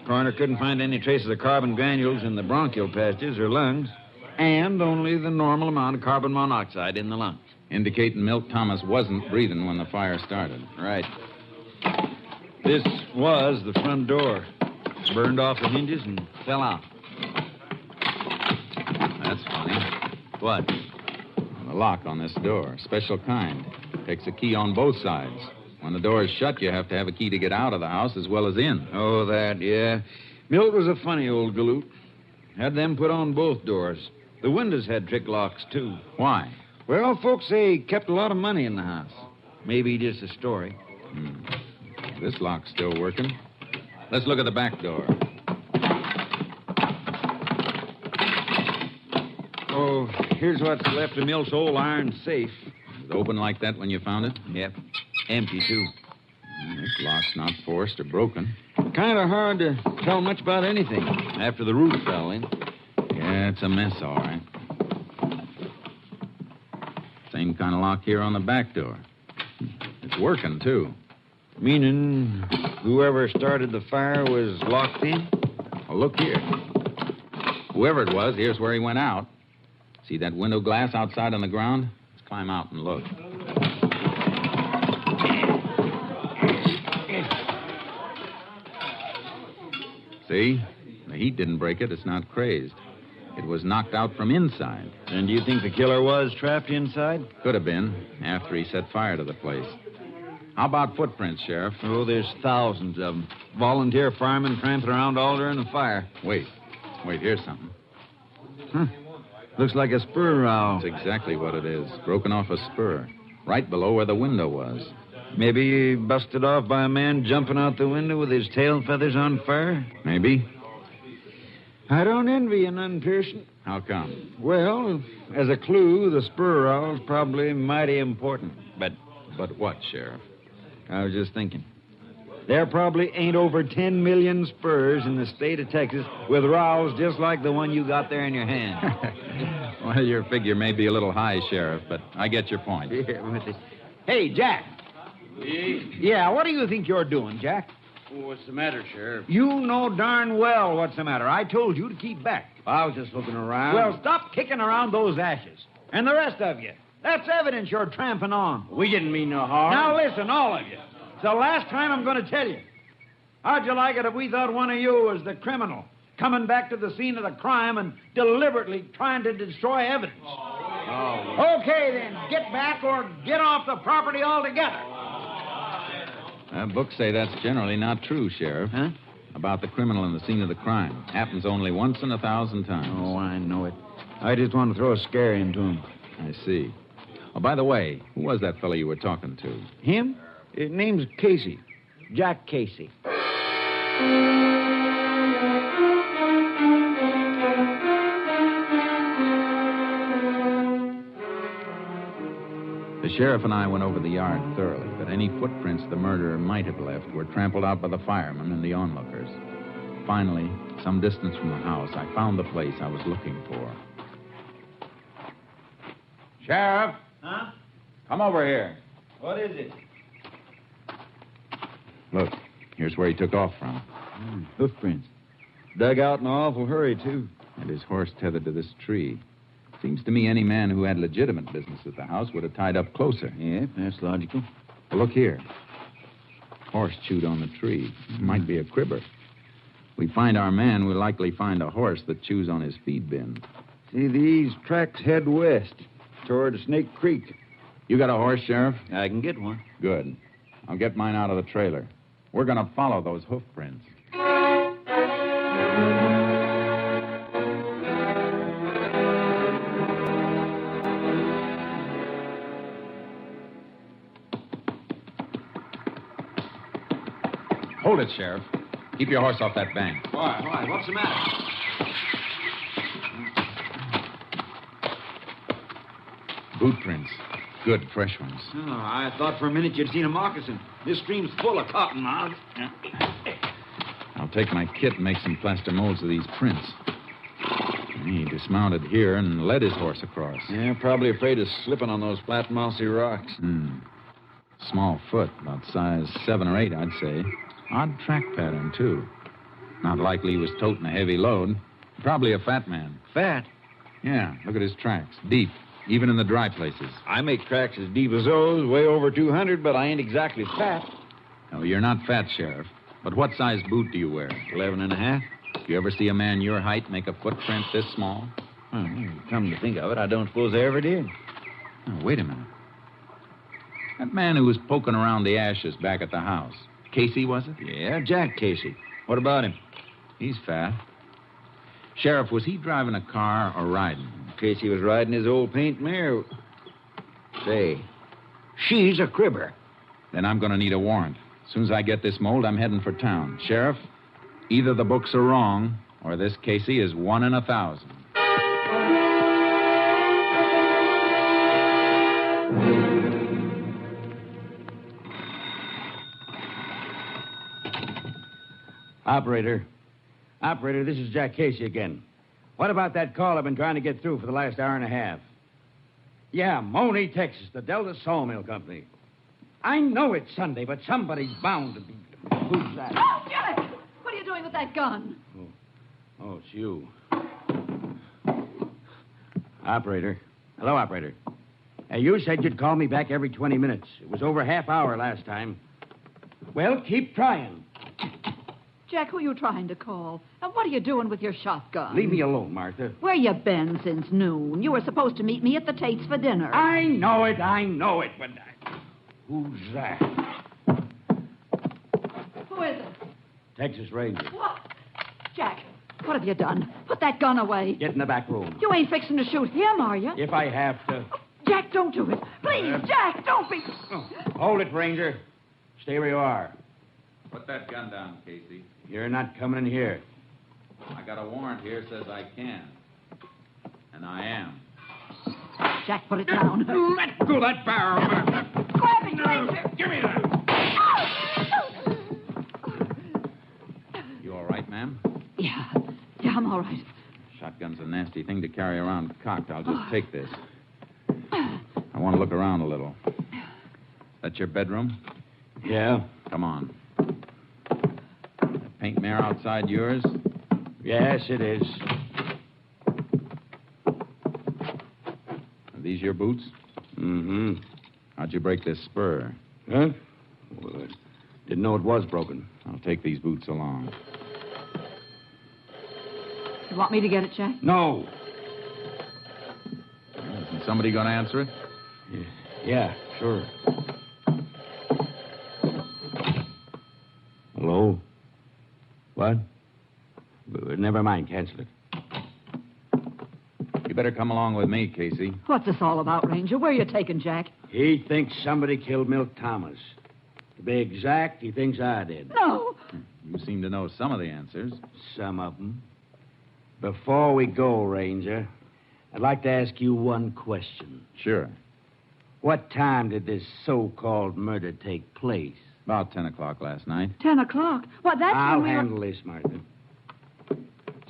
Q: Coroner couldn't find any traces of carbon granules in the bronchial passages or lungs, and only the normal amount of carbon monoxide in the lungs.
I: Indicating Milt Thomas wasn't breathing when the fire started.
Q: Right. This was the front door. Burned off the hinges and fell out.
I: That's funny.
Q: What?
I: The lock on this door. Special kind. Takes a key on both sides. When the door is shut, you have to have a key to get out of the house as well as in.
Q: Oh, that, yeah. Milt was a funny old galoot. Had them put on both doors. The windows had trick locks, too.
I: Why?
Q: Well, folks say he kept a lot of money in the house. Maybe just a story.
I: This lock's still working. Let's look at the back door.
Q: Oh, here's what's left of Milt's old iron safe.
I: Was it open like that when you found it?
Q: Yep. Empty, too.
I: This lock's not forced or broken.
Q: Kind of hard to tell much about anything after the roof fell in.
I: Yeah, it's a mess, all right. Same kind of lock here on the back door. It's working, too.
Q: Meaning whoever started the fire was locked in?
I: Well, look here. Whoever it was, here's where he went out. See that window glass outside on the ground? Let's climb out and look. See? The heat didn't break it. It's not crazed. It was knocked out from inside.
Q: And do you think the killer was trapped inside?
I: Could have been, after he set fire to the place. How about footprints, Sheriff?
Q: Oh, there's thousands of them. Volunteer firemen tramping around all during the fire.
I: Wait, here's something.
Q: Looks like a spur rowel.
I: That's exactly what it is. Broken off a spur. Right below where the window was.
Q: Maybe busted off by a man jumping out the window with his tail feathers on fire?
I: Maybe.
Q: I don't envy you none, Pearson.
I: How come?
Q: Well, as a clue, the spur rowel's probably mighty important.
I: But what, Sheriff?
Q: I was just thinking. There probably ain't over 10 million spurs in the state of Texas with rowels just like the one you got there in your hand.
I: Well, your figure may be a little high, Sheriff, but I get your point.
Q: Hey, Jack. Yeah, what do you think you're doing, Jack?
E: What's the matter, Sheriff?
Q: You know darn well what's the matter. I told you to keep back.
E: I was just looking around.
Q: Well, stop kicking around those ashes. And the rest of you. That's evidence you're tramping on.
E: We didn't mean no harm.
Q: Now listen, all of you. It's the last time I'm going to tell you. How'd you like it if we thought one of you was the criminal, coming back to the scene of the crime and deliberately trying to destroy evidence?
E: Oh.
Q: Okay, then. Get back or get off the property altogether.
I: Books say that's generally not true, Sheriff.
Q: Huh?
I: About the criminal in the scene of the crime. Happens only once in 1,000 times.
Q: Oh, I know it. I just want to throw a scare into him.
I: I see. Oh, by the way, who was that fellow you were talking to?
Q: Him? His name's Casey. Jack Casey.
I: The sheriff and I went over the yard thoroughly, but any footprints the murderer might have left were trampled out by the firemen and the onlookers. Finally, some distance from the house, I found the place I was looking for.
Q: Sheriff?
O: Huh?
Q: Come over here.
O: What is it?
I: Look, here's where he took off from.
Q: Hoofprints. Dug out in an awful hurry, too.
I: And his horse tethered to this tree. Seems to me any man who had legitimate business at the house would have tied up closer.
Q: Yeah, that's logical.
I: Well, look here. Horse chewed on the tree. Might be a cribber. We find our man, we'll likely find a horse that chews on his feed bin.
Q: See, these tracks head west toward Snake Creek.
I: You got a horse, Sheriff?
Q: I can get one.
I: Good. I'll get mine out of the trailer. We're going to follow those hoof prints. Hold it, Sheriff. Keep your horse off that bank.
Q: Why? What's the matter?
I: Boot prints. Good, fresh ones.
Q: Oh, I thought for a minute you'd seen a moccasin. This stream's full of cottonmouths.
I: I'll take my kit and make some plaster molds of these prints. He dismounted here and led his horse across.
Q: Yeah, probably afraid of slipping on those flat, mossy rocks.
I: Small foot, about size 7 or 8, I'd say. Odd track pattern, too. Not likely he was toting a heavy load. Probably a fat man.
Q: Fat?
I: Yeah, look at his tracks. Deep, even in the dry places.
Q: I make tracks as deep as those, way over 200, but I ain't exactly fat.
I: No, you're not fat, Sheriff. But what size boot do you wear?
Q: 11 and a half.
I: You ever see a man your height make a footprint this small?
Q: Come to think of it, I don't suppose I ever did.
I: Oh, wait a minute. That man who was poking around the ashes back at the house. Casey, was it?
Q: Yeah, Jack Casey. What about him?
I: He's fat. Sheriff, was he driving a car or riding?
Q: Casey was riding his old paint mare. Say, she's a cribber.
I: Then I'm going to need a warrant. As soon as I get this mold, I'm heading for town. Sheriff, either the books are wrong, or this Casey is 1 in 1,000.
Q: Operator, this is Jack Casey again. What about that call I've been trying to get through for the last hour and a half? Yeah, Money, Texas, the Delta Sawmill Company. I know it's Sunday, but somebody's bound to be. Who's that?
R: Oh, Jack! What are you doing with that gun?
Q: Oh, it's you. Operator. Hello, operator. You said you'd call me back every 20 minutes. It was over half hour last time. Well, keep trying.
R: Jack, who are you trying to call? And what are you doing with your shotgun?
Q: Leave me alone, Martha.
R: Where you been since noon? You were supposed to meet me at the Tate's for dinner.
Q: I know it, but... Who's that?
R: Who is it?
Q: Texas Ranger.
R: What? Jack, what have you done? Put that gun away.
Q: Get in the back room.
R: You ain't fixing to shoot him, are you?
Q: If I have to.
R: Jack, don't do it. Please, Jack, don't be...
Q: Hold it, Ranger. Stay where you are.
I: Put that gun down, Casey.
Q: You're not coming in here.
I: I got a warrant here says I can. And I am.
R: Jack, put it down.
Q: Let go that barrel.
R: Grab it, Ranger.
Q: Give me that.
I: You all right, ma'am?
R: Yeah, I'm all right.
I: Shotgun's a nasty thing to carry around cocked. I'll just take this. I want to look around a little. That's your bedroom?
Q: Yeah.
I: Come on. That paint mare outside yours?
Q: Yes, it is.
I: Are these your boots?
Q: Mm-hmm.
I: How'd you break this spur?
Q: Huh? Well, I didn't know it was broken.
I: I'll take these boots along.
R: You want me to get it, Jack?
Q: No.
I: Isn't somebody going to answer it?
Q: Yeah, sure. Hello? What? Never mind. Cancel it.
I: You better come along with me, Casey.
R: What's this all about, Ranger? Where are you taking Jack?
Q: He thinks somebody killed Milt Thomas. To be exact, he thinks I did.
R: No.
I: You seem to know some of the answers.
Q: Some of them. Before we go, Ranger, I'd like to ask you one question.
I: Sure.
Q: What time did this so-called murder take place?
I: About 10 o'clock last night.
R: 10 o'clock? Well, that's
Q: I'll
R: when we
Q: handle this, Martha.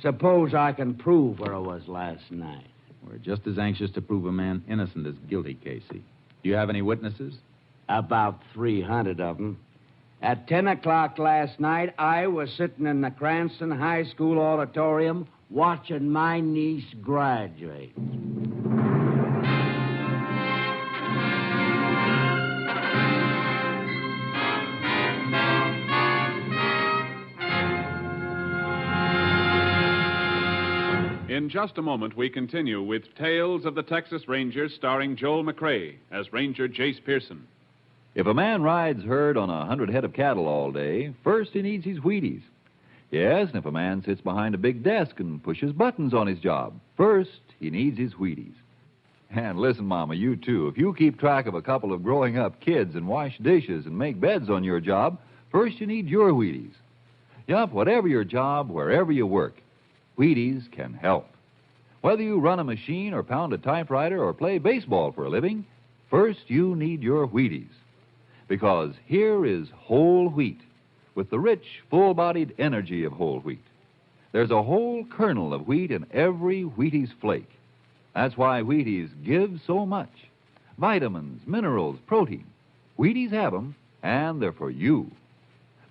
Q: Suppose I can prove where I was last night.
I: We're just as anxious to prove a man innocent as guilty, Casey. Do you have any witnesses?
Q: About 300 of them. At 10 o'clock last night, I was sitting in the Cranston High School auditorium watching my niece graduate.
B: In just a moment, we continue with Tales of the Texas Rangers starring Joel McCrae as Ranger Jace Pearson.
H: If a man rides herd on 100 head of cattle all day, first he needs his Wheaties. Yes, and if a man sits behind a big desk and pushes buttons on his job, first he needs his Wheaties. And listen, Mama, you too, if you keep track of a couple of growing up kids and wash dishes and make beds on your job, first you need your Wheaties. Yup, whatever your job, wherever you work, Wheaties can help. Whether you run a machine or pound a typewriter or play baseball for a living, first you need your Wheaties. Because here is whole wheat with the rich, full-bodied energy of whole wheat. There's a whole kernel of wheat in every Wheaties flake. That's why Wheaties give so much. Vitamins, minerals, protein. Wheaties have them, and they're for you.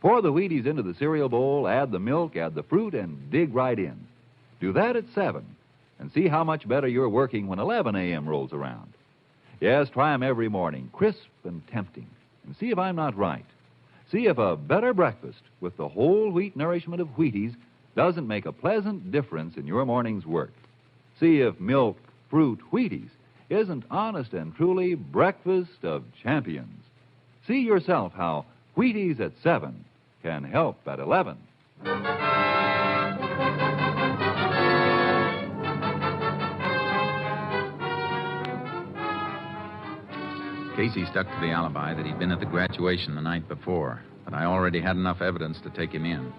H: Pour the Wheaties into the cereal bowl, add the milk, add the fruit, and dig right in. Do that at 7, and see how much better you're working when 11 a.m. rolls around. Yes, try them every morning, crisp and tempting, and see if I'm not right. See if a better breakfast with the whole wheat nourishment of Wheaties doesn't make a pleasant difference in your morning's work. See if milk, fruit, Wheaties isn't honest and truly breakfast of champions. See yourself how Wheaties at 7 can help at 11.
I: Casey stuck to the alibi that he'd been at the graduation the night before, but I already had enough evidence to take him in.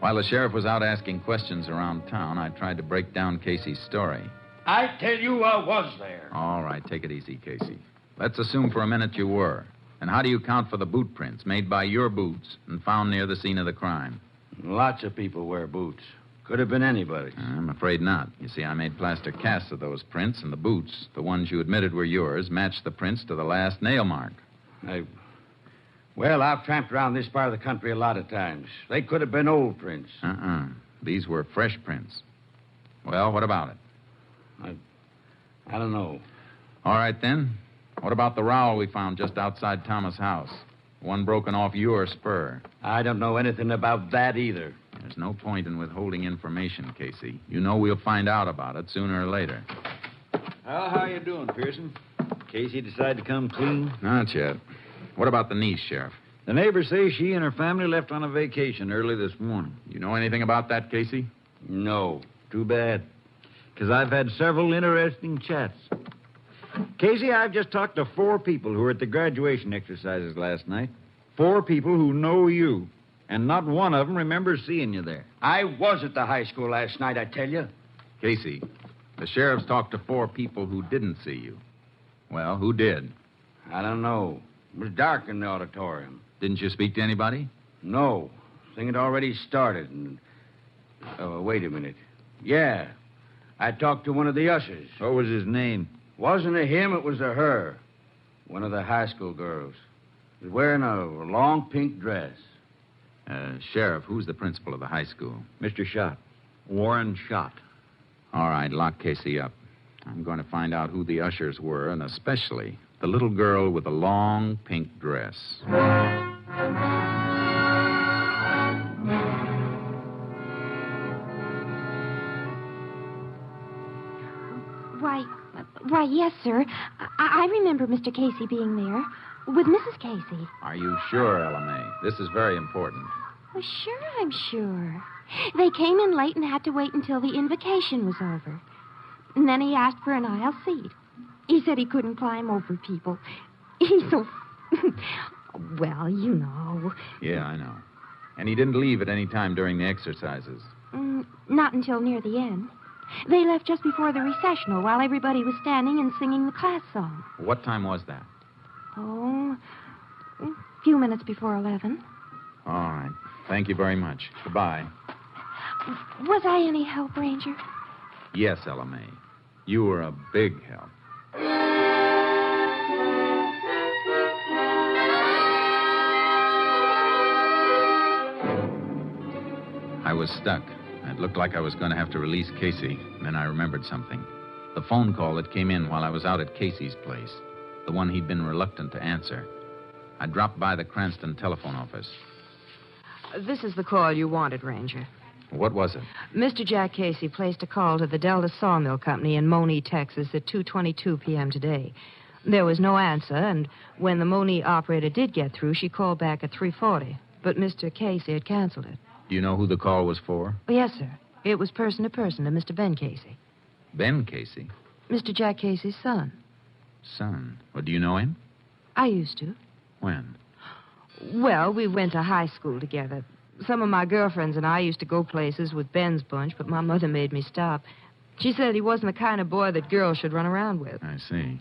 I: While the sheriff was out asking questions around town, I tried to break down Casey's story.
Q: I tell you I was there.
I: All right, take it easy, Casey. Let's assume for a minute you were. And how do you account for the boot prints made by your boots and found near the scene of the crime?
Q: Lots of people wear boots. Could have been anybody.
I: I'm afraid not. You see, I made plaster casts of those prints, and the boots, the ones you admitted were yours, matched the prints to the last nail mark.
Q: Well, I've tramped around this part of the country a lot of times. They could have been old prints.
I: These were fresh prints. Well, what about it?
Q: I don't know.
I: All right, then. What about the rowel we found just outside Thomas' house? One broken off your spur.
Q: I don't know anything about that either.
I: There's no point in withholding information, Casey. You know we'll find out about it sooner or later.
S: Well, how you doing, Pearson? Casey decided to come clean?
I: Not yet. What about the niece, Sheriff?
S: The neighbors say she and her family left on a vacation early this morning.
I: You know anything about that, Casey?
S: No. Too bad. Because I've had several interesting chats. Casey, I've just talked to 4 people who were at the graduation exercises last night. 4 people who know you. And not one of them remembers seeing you there.
Q: I was at the high school last night, I tell you.
I: Casey, the sheriff's talked to 4 people who didn't see you. Well, who did?
Q: I don't know. It was dark in the auditorium.
I: Didn't you speak to anybody?
Q: No. Thing had already started. And... wait a minute. Yeah. I talked to one of the ushers.
S: What was his name?
Q: Wasn't a him, it was a her. One of the high school girls. She was wearing a long pink dress.
I: Sheriff, who's the principal of the high school?
S: Mr. Schott. Warren Schott.
I: All right, lock Casey up. I'm going to find out who the ushers were, and especially the little girl with the long pink dress.
T: Why, yes, sir. I remember Mr. Casey being there with Mrs. Casey.
I: Are you sure, Ella May? This is very important.
T: Well, sure, I'm sure. They came in late and had to wait until the invocation was over. And then he asked for an aisle seat. He said he couldn't climb over people. He's so... well, you know.
I: Yeah, I know. And he didn't leave at any time during the exercises?
T: Not until near the end. They left just before the recessional while everybody was standing and singing the class song.
I: What time was that?
T: Oh, a few minutes before 11.
I: All right. Thank you very much. Goodbye.
T: Was I any help, Ranger?
I: Yes, Ella May. You were a big help. I was stuck. It looked like I was going to have to release Casey. Then I remembered something. The phone call that came in while I was out at Casey's place. The one he'd been reluctant to answer. I dropped by the Cranston telephone office.
U: This is the call you wanted, Ranger.
I: What was it?
U: Mr. Jack Casey placed a call to the Delta Sawmill Company in Monee, Texas at 2:22 p.m. today. There was no answer, and when the Monee operator did get through, she called back at 3:40. But Mr. Casey had canceled it.
I: Do you know who the call was for?
U: Yes, sir. It was person to person to Mr. Ben Casey.
I: Ben Casey?
U: Mr. Jack Casey's son.
I: Son? Well, do you know him?
U: I used to.
I: When?
U: Well, we went to high school together. Some of my girlfriends and I used to go places with Ben's bunch, but my mother made me stop. She said he wasn't the kind of boy that girls should run around with.
I: I see.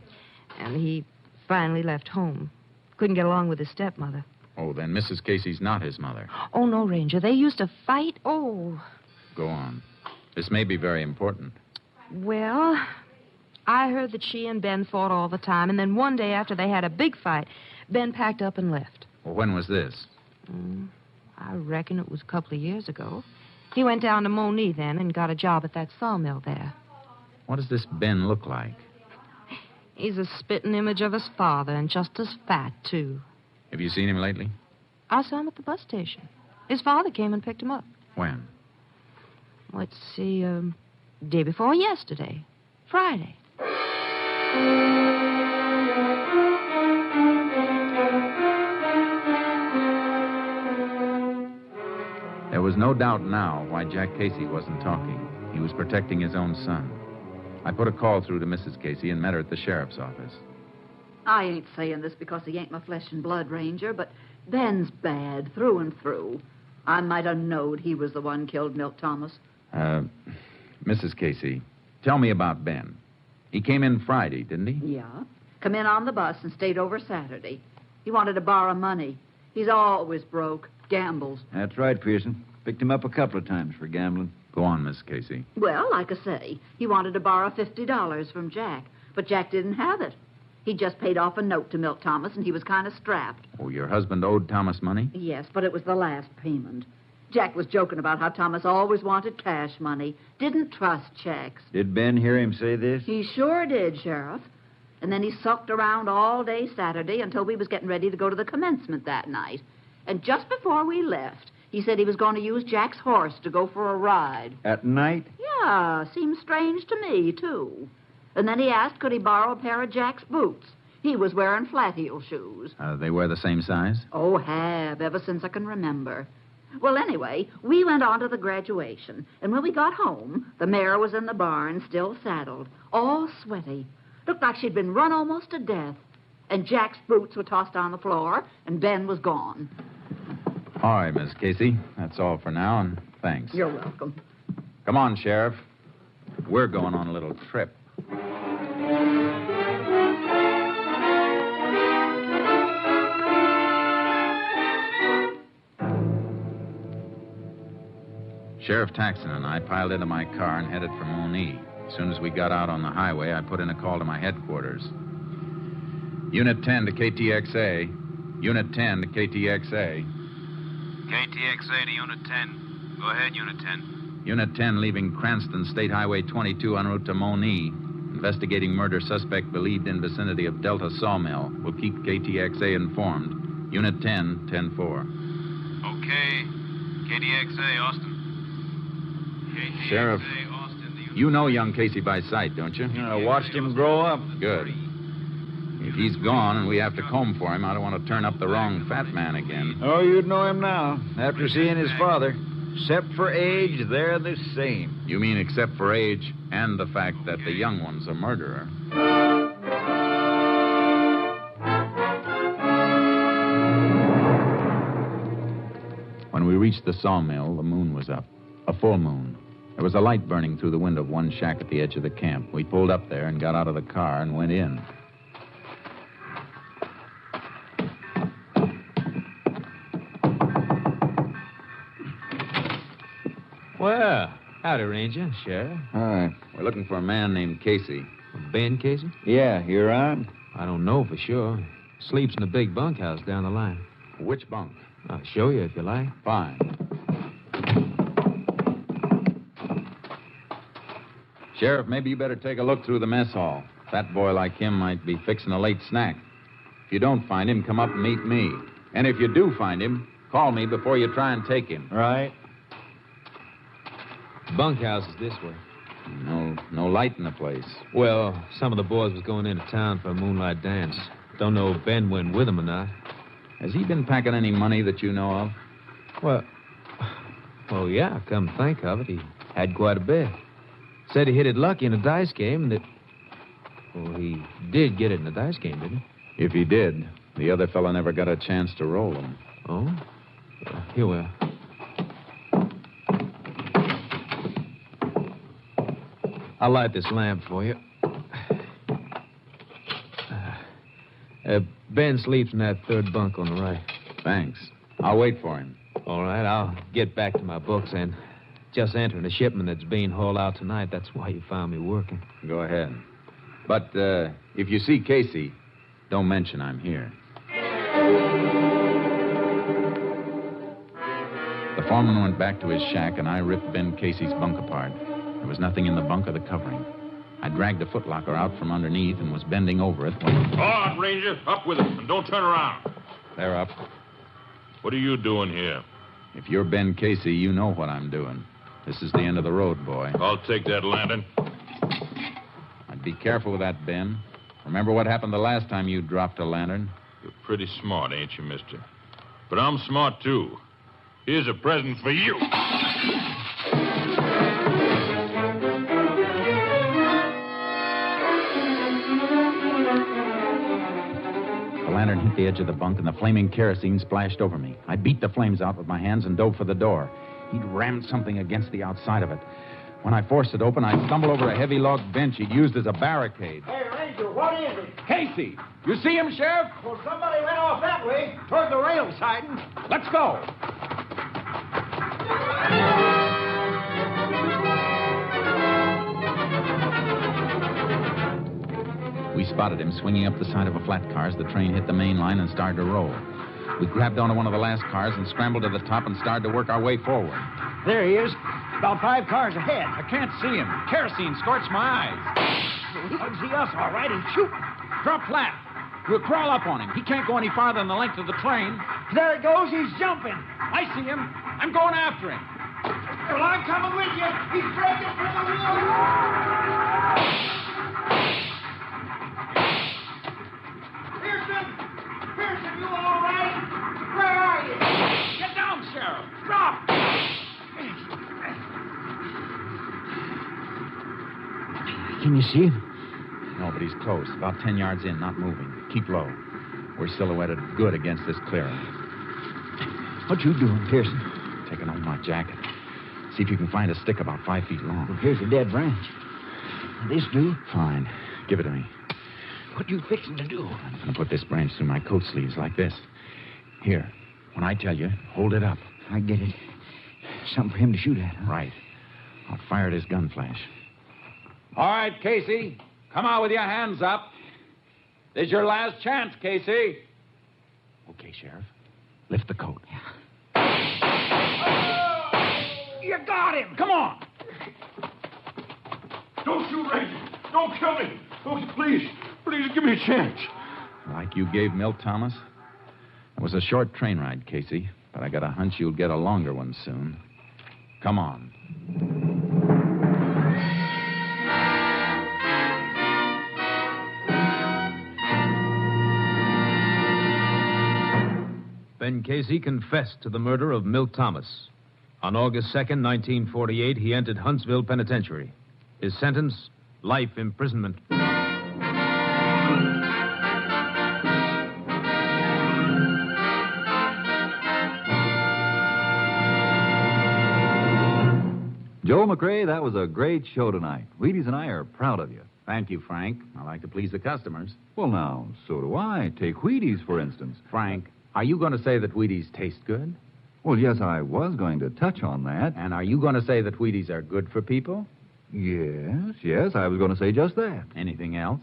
U: And he finally left home. Couldn't get along with his stepmother.
I: Oh, then Mrs. Casey's not his mother.
U: Oh, no, Ranger. They used to fight. Oh.
I: Go on. This may be very important.
U: Well, I heard that she and Ben fought all the time, and then one day after they had a big fight, Ben packed up and left.
I: Well, when was this?
U: I reckon it was a couple of years ago. He went down to Moni then and got a job at that sawmill there.
I: What does this Ben look like?
U: He's a spitting image of his father and just as fat, too.
I: Have you seen him lately?
U: I saw him at the bus station. His father came and picked him up.
I: When?
U: Let's see, day before yesterday. Friday.
I: There was no doubt now why Jack Casey wasn't talking. He was protecting his own son. I put a call through to Mrs. Casey and met her at the sheriff's office.
R: I ain't saying this because he ain't my flesh and blood, Ranger, but Ben's bad through and through. I might have knowed he was the one killed Milt Thomas.
I: Mrs. Casey, tell me about Ben. He came in Friday, didn't he?
R: Yeah. Come in on the bus and stayed over Saturday. He wanted to borrow money. He's always broke. Gambles.
S: That's right, Pearson. Picked him up a couple of times for gambling.
I: Go on, Miss Casey.
R: Well, like I say, he wanted to borrow $50 from Jack, but Jack didn't have it. He just paid off a note to Milt Thomas, and he was kind of strapped.
I: Oh, your husband owed Thomas money?
R: Yes, but it was the last payment. Jack was joking about how Thomas always wanted cash money, didn't trust checks.
S: Did Ben hear him say this?
R: He sure did, Sheriff. And then he sulked around all day Saturday until we was getting ready to go to the commencement that night. And just before we left, he said he was going to use Jack's horse to go for a ride.
S: At night?
R: Yeah, seems strange to me, too. And then he asked could he borrow a pair of Jack's boots. He was wearing flat-heel shoes.
I: They wear the same size?
R: Oh, have, ever since I can remember. Well, anyway, we went on to the graduation, and when we got home, the mare was in the barn, still saddled, all sweaty. Looked like she'd been run almost to death. And Jack's boots were tossed on the floor, and Ben was gone.
I: All right, Miss Casey. That's all for now, and thanks.
R: You're welcome.
I: Come on, Sheriff. We're going on a little trip. Sheriff Taxon and I piled into my car and headed for Moni. As soon as we got out on the highway, I put in a call to my headquarters. Unit 10 to KTXA. Unit 10 to KTXA.
G: KTXA to Unit 10. Go ahead, Unit 10.
I: Unit 10 leaving Cranston State Highway 22 en route to Moni. Investigating murder suspect believed in vicinity of Delta Sawmill. Will keep KTXA informed. Unit 10, 10-4.
G: Okay. KTXA, Austin. KTXA,
I: Sheriff,
G: Austin,
I: you know young Casey by sight, don't you?
S: I watched him grow up.
I: Good. If he's gone and we have to comb for him, I don't want to turn up the wrong fat man again.
S: Oh, you'd know him now, after seeing his father. Except for age, they're the same.
I: You mean except for age and the fact that the young one's a murderer? When we reached the sawmill, the moon was up. A full moon. There was a light burning through the window of one shack at the edge of the camp. We pulled up there and got out of the car and went in.
N: Well, howdy, Ranger, Sheriff.
S: Hi.
I: We're looking for a man named Casey.
N: Ben Casey?
S: Yeah, you're on?
N: I don't know for sure. Sleeps in the big bunkhouse down the line.
I: Which bunk?
N: I'll show you if you like.
I: Fine. Sheriff, maybe you better take a look through the mess hall. A fat boy like him might be fixing a late snack. If you don't find him, come up and meet me. And if you do find him, call me before you try and take him.
S: Right.
N: Bunkhouse is this way.
I: No light in the place.
N: Well, some of the boys was going into town for a moonlight dance. Don't know if Ben went with them or not.
I: Has he been packing any money that you know of?
N: Well, yeah, come to think of it, he had quite a bit. Said he hit it lucky in a dice game and that... Well, he did get it in a dice game, didn't he?
I: If he did, The other fella never got a chance to roll them.
N: Oh? Here we are. I'll light this lamp for you. Ben sleeps in that third bunk on the right.
I: Thanks. I'll wait for him.
N: All right, I'll get back to my books and just entering a shipment that's being hauled out tonight. That's why you found me working.
I: Go ahead. But if you see Casey, don't mention I'm here. The foreman went back to his shack, and I ripped Ben Casey's bunk apart. There was nothing in the bunk or the covering. I dragged a footlocker out from underneath and was bending over it when...
P: Go on, Ranger. Up with it, and don't turn around.
I: They're up.
P: What are you doing here?
I: If you're Ben Casey, you know what I'm doing. This is the end of the road, boy.
P: I'll take that lantern.
I: I'd be careful with that, Ben. Remember what happened the last time you dropped a lantern?
P: You're pretty smart, ain't you, mister? But I'm smart, too. Here's a present for you.
I: The lantern hit the edge of the bunk, and the flaming kerosene splashed over me. I beat the flames out with my hands and dove for the door. He'd rammed something against the outside of it. When I forced it open, I stumbled over a heavy log bench he'd used as a barricade.
F: Hey, Ranger, what is it?
M: Casey, you see him, Sheriff?
F: Well, somebody went off that way, toward the rail siding.
M: Let's go.
I: We spotted him swinging up the side of a flat car as the train hit the main line and started to roll. We grabbed onto one of the last cars and scrambled to the top and started to work our way forward.
M: There he is. About 5 cars ahead. I can't see him. Kerosene scorched my eyes. He can see us, all right, and shoot. Drop flat. We'll crawl up on him. He can't go any farther than the length of the train.
F: There he goes. He's jumping.
M: I see him. I'm going after him.
F: Well, I'm coming with you. He's breaking from the wheel. Pearson, you all right? Where are you?
M: Get down, Sheriff. Drop.
I: Can you see him? No, but he's close. About 10 yards in, not moving. Keep low. We're silhouetted good against this clearing.
Q: What you doing, Pearson?
I: Taking off my jacket. See if you can find a stick about 5 feet long.
Q: Well, here's a dead branch. This do?
I: Fine. Give it to me.
Q: What you fixing to do?
I: I'm going to put this branch through my coat sleeves like this. Here. When I tell you, hold it up.
Q: I get it. Something for him to shoot at, huh?
I: Right. I'll fire at his gun flash.
M: All right, Casey. Come out with your hands up. This is your last chance, Casey.
I: Okay, Sheriff. Lift the coat.
M: You got him. Come on.
P: Don't shoot, Ranger. Don't kill me. Oh, please give me a chance.
I: Like you gave Milt Thomas? It was a short train ride, Casey, but I got a hunch you'll get a longer one soon. Come on.
N: Ben Casey confessed to the murder of Milt Thomas. On August 2nd, 1948, he entered Huntsville Penitentiary. His sentence, life imprisonment.
H: Joe McRae, that was a great show tonight. Wheaties and I are proud of you.
I: Thank you, Frank. I like to please the customers.
H: Well, now, so do I. Take Wheaties, for instance.
I: Frank, are you going to say that Wheaties taste good?
H: Well, yes, I was going to touch on that.
I: And are you going to say that Wheaties are good for people?
H: Yes, I was going to say just that.
I: Anything else?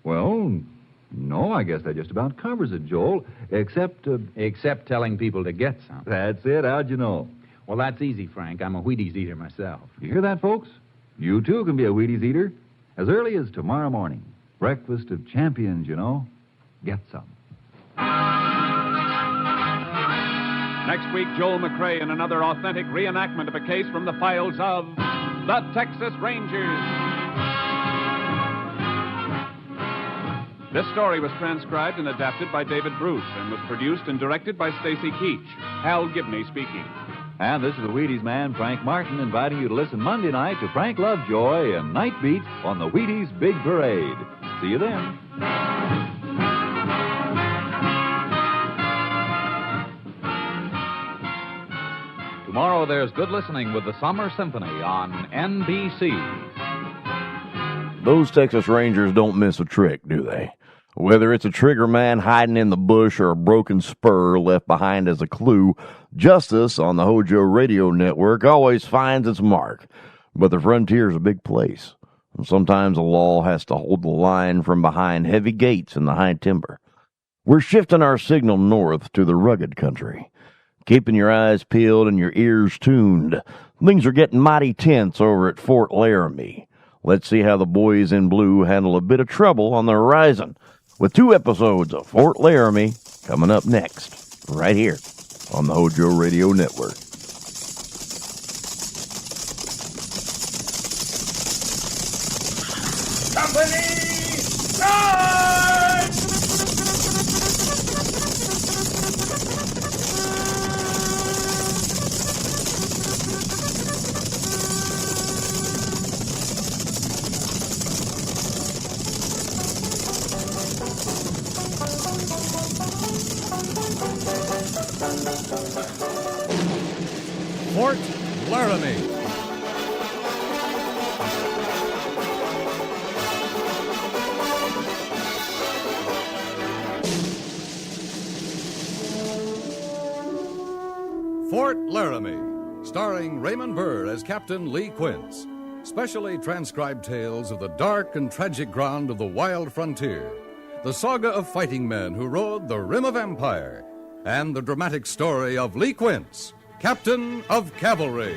H: Well, no, I guess that just about covers it, Joel, except...
I: Except telling people to get some.
H: That's it. How'd you know?
I: Well, that's easy, Frank. I'm a Wheaties eater myself.
H: You hear that, folks? You, too, can be a Wheaties eater. As early as tomorrow morning. Breakfast of champions, you know. Get some.
M: Next week, Joel McRae in another authentic reenactment of a case from the files of the Texas Rangers. This story was transcribed and adapted by David Bruce and was produced and directed by Stacy Keach. Hal Gibney speaking.
H: And this is the Wheaties man, Frank Martin, inviting you to listen Monday night to Frank Lovejoy and Night Beat on the Wheaties Big Parade. See you then.
D: Tomorrow there's good listening with the Summer Symphony on NBC.
A: Those Texas Rangers don't miss a trick, do they? Whether it's a trigger man hiding in the bush or a broken spur left behind as a clue, justice on the HOJO Radio Network always finds its mark. But the frontier's a big place, and sometimes the law has to hold the line from behind heavy gates in the high timber. We're shifting our signal north to the rugged country, keeping your eyes peeled and your ears tuned. Things are getting mighty tense over at Fort Laramie. Let's see how the boys in blue handle a bit of trouble on the horizon, with 2 episodes of Fort Laramie coming up next, right here on the HOJO Radio Network.
F: Company, charge!
V: Fort Laramie. Fort Laramie, starring Raymond Burr as Captain Lee Quince. Specially transcribed tales of the dark and tragic ground of the wild frontier. The saga of fighting men who rode the rim of empire. And the dramatic story of Lee Quince, Captain of Cavalry.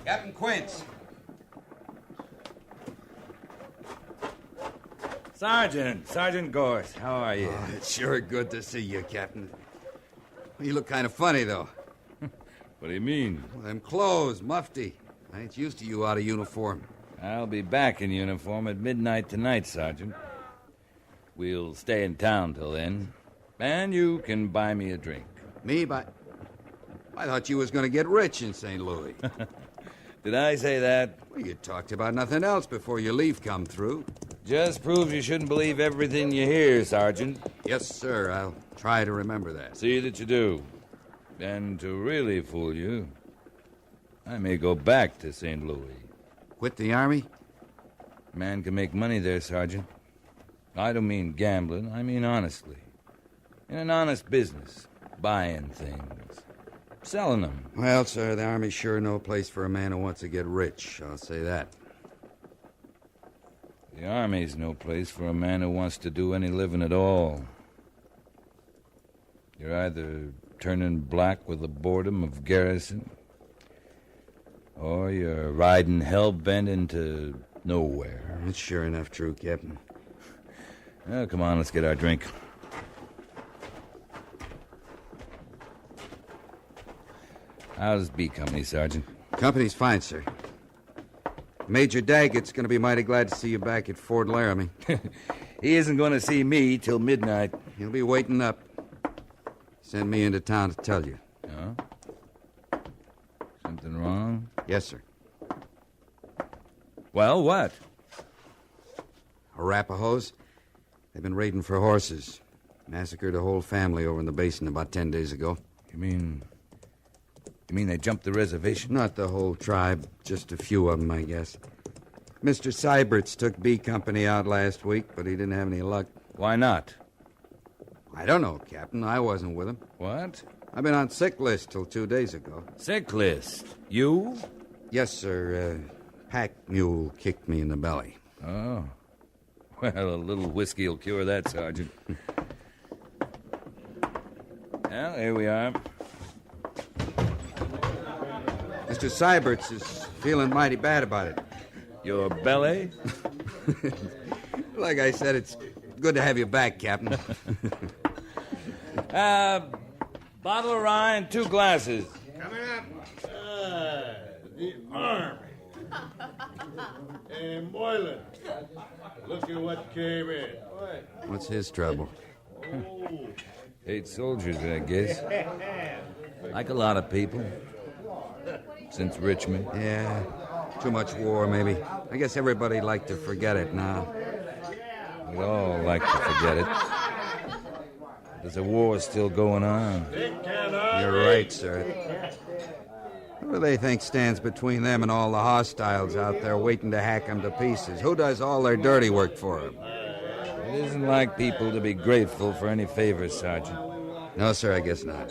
W: Captain Quince. Sergeant Gorse, how are you?
X: Oh, it's sure good to see you, Captain. You look kind of funny, though.
W: What do you mean?
X: Well, them clothes, mufti. I ain't used to you out of uniform.
W: I'll be back in uniform at midnight tonight, Sergeant. We'll stay in town till then. And you can buy me a drink.
X: Me? I thought you was going to get rich in St. Louis.
W: Did I say that?
X: Well, you talked about nothing else before your leave come through.
W: Just proves you shouldn't believe everything you hear, Sergeant.
X: Yes, sir. I'll try to remember that.
W: See that you do. And to really fool you, I may go back to St. Louis.
X: Quit the Army?
W: Man can make money there, Sergeant. I don't mean gambling. I mean honestly. In an honest business. Buying things. Selling them.
X: Well, sir, the Army's sure no place for a man who wants to get rich. I'll say that.
W: The Army's no place for a man who wants to do any living at all. You're either turning black with the boredom of garrison, or you're riding hell-bent into nowhere.
X: That's sure enough true, Captain.
W: Well, come on, let's get our drink. How's B Company, Sergeant?
X: Company's fine, sir. Major Daggett's going to be mighty glad to see you back at Fort Laramie.
W: He isn't going to see me till midnight.
X: He'll be waiting up. Send me into town to tell you.
W: Oh? Something wrong?
X: Yes, sir.
W: Well, what?
X: Arapahoes. They've been raiding for horses. Massacred a whole family over in the basin about 10 days ago.
W: You mean they jumped the reservation?
X: Not the whole tribe. Just a few of them, I guess. Mr. Seibert's took B Company out last week, but he didn't have any luck.
W: Why not?
X: I don't know, Captain. I wasn't with him.
W: What?
X: I've been on sick list till 2 days ago.
W: Sick list? You?
X: Yes, sir. Pack mule kicked me in the belly.
W: Oh. Well, a little whiskey will cure that, Sergeant. Well, here we are.
X: Mr. Seibert's is feeling mighty bad about it.
W: Your belly?
X: Like I said, it's good to have you back, Captain.
W: Bottle of rye and 2 glasses.
F: Coming up. The Army. Hey, Moylan, look at what came in.
X: What's his trouble?
W: 8 soldiers, I guess. Like a lot of people. Since Richmond.
X: Yeah, too much war, maybe. I guess everybody'd like to forget it now.
W: We'd all like to forget it. There's a war still going on.
X: You're right, sir. Who do they think stands between them and all the hostiles out there waiting to hack them to pieces? Who does all their dirty work for them?
W: It isn't like people to be grateful for any favors, Sergeant.
X: No, sir, I guess not.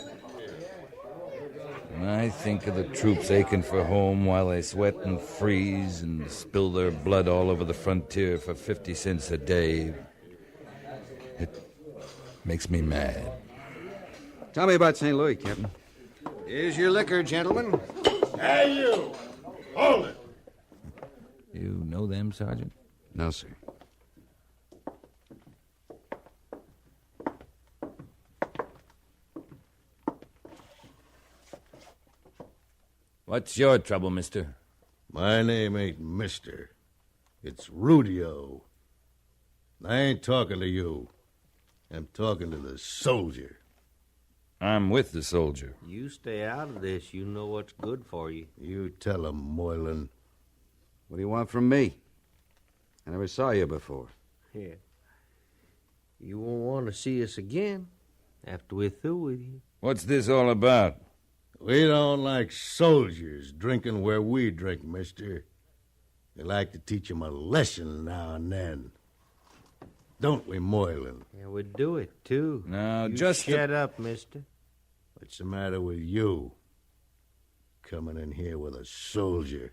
W: When I think of the troops aching for home while they sweat and freeze and spill their blood all over the frontier for 50 cents a day, it makes me mad.
X: Tell me about St. Louis, Captain.
F: Here's your liquor, gentlemen. Hey, you! Hold it!
W: You know them, Sergeant?
X: No, sir.
W: What's your trouble, mister?
F: My name ain't Mister. It's Rudio. I ain't talking to you. I'm talking to the soldier.
W: I'm with the soldier.
C: You stay out of this. You know what's good for you.
F: You tell him, Moylan.
X: What do you want from me? I never saw you before.
C: Yeah. You won't want to see us again after we're through with you.
W: What's this all about?
F: We don't like soldiers drinking where we drink, mister. We like to teach 'em a lesson now and then. Don't we, Moylan?
C: Yeah, we do it, too.
W: Now,
C: you
W: just
C: shut up, mister.
F: What's the matter with you? Coming in here with a soldier.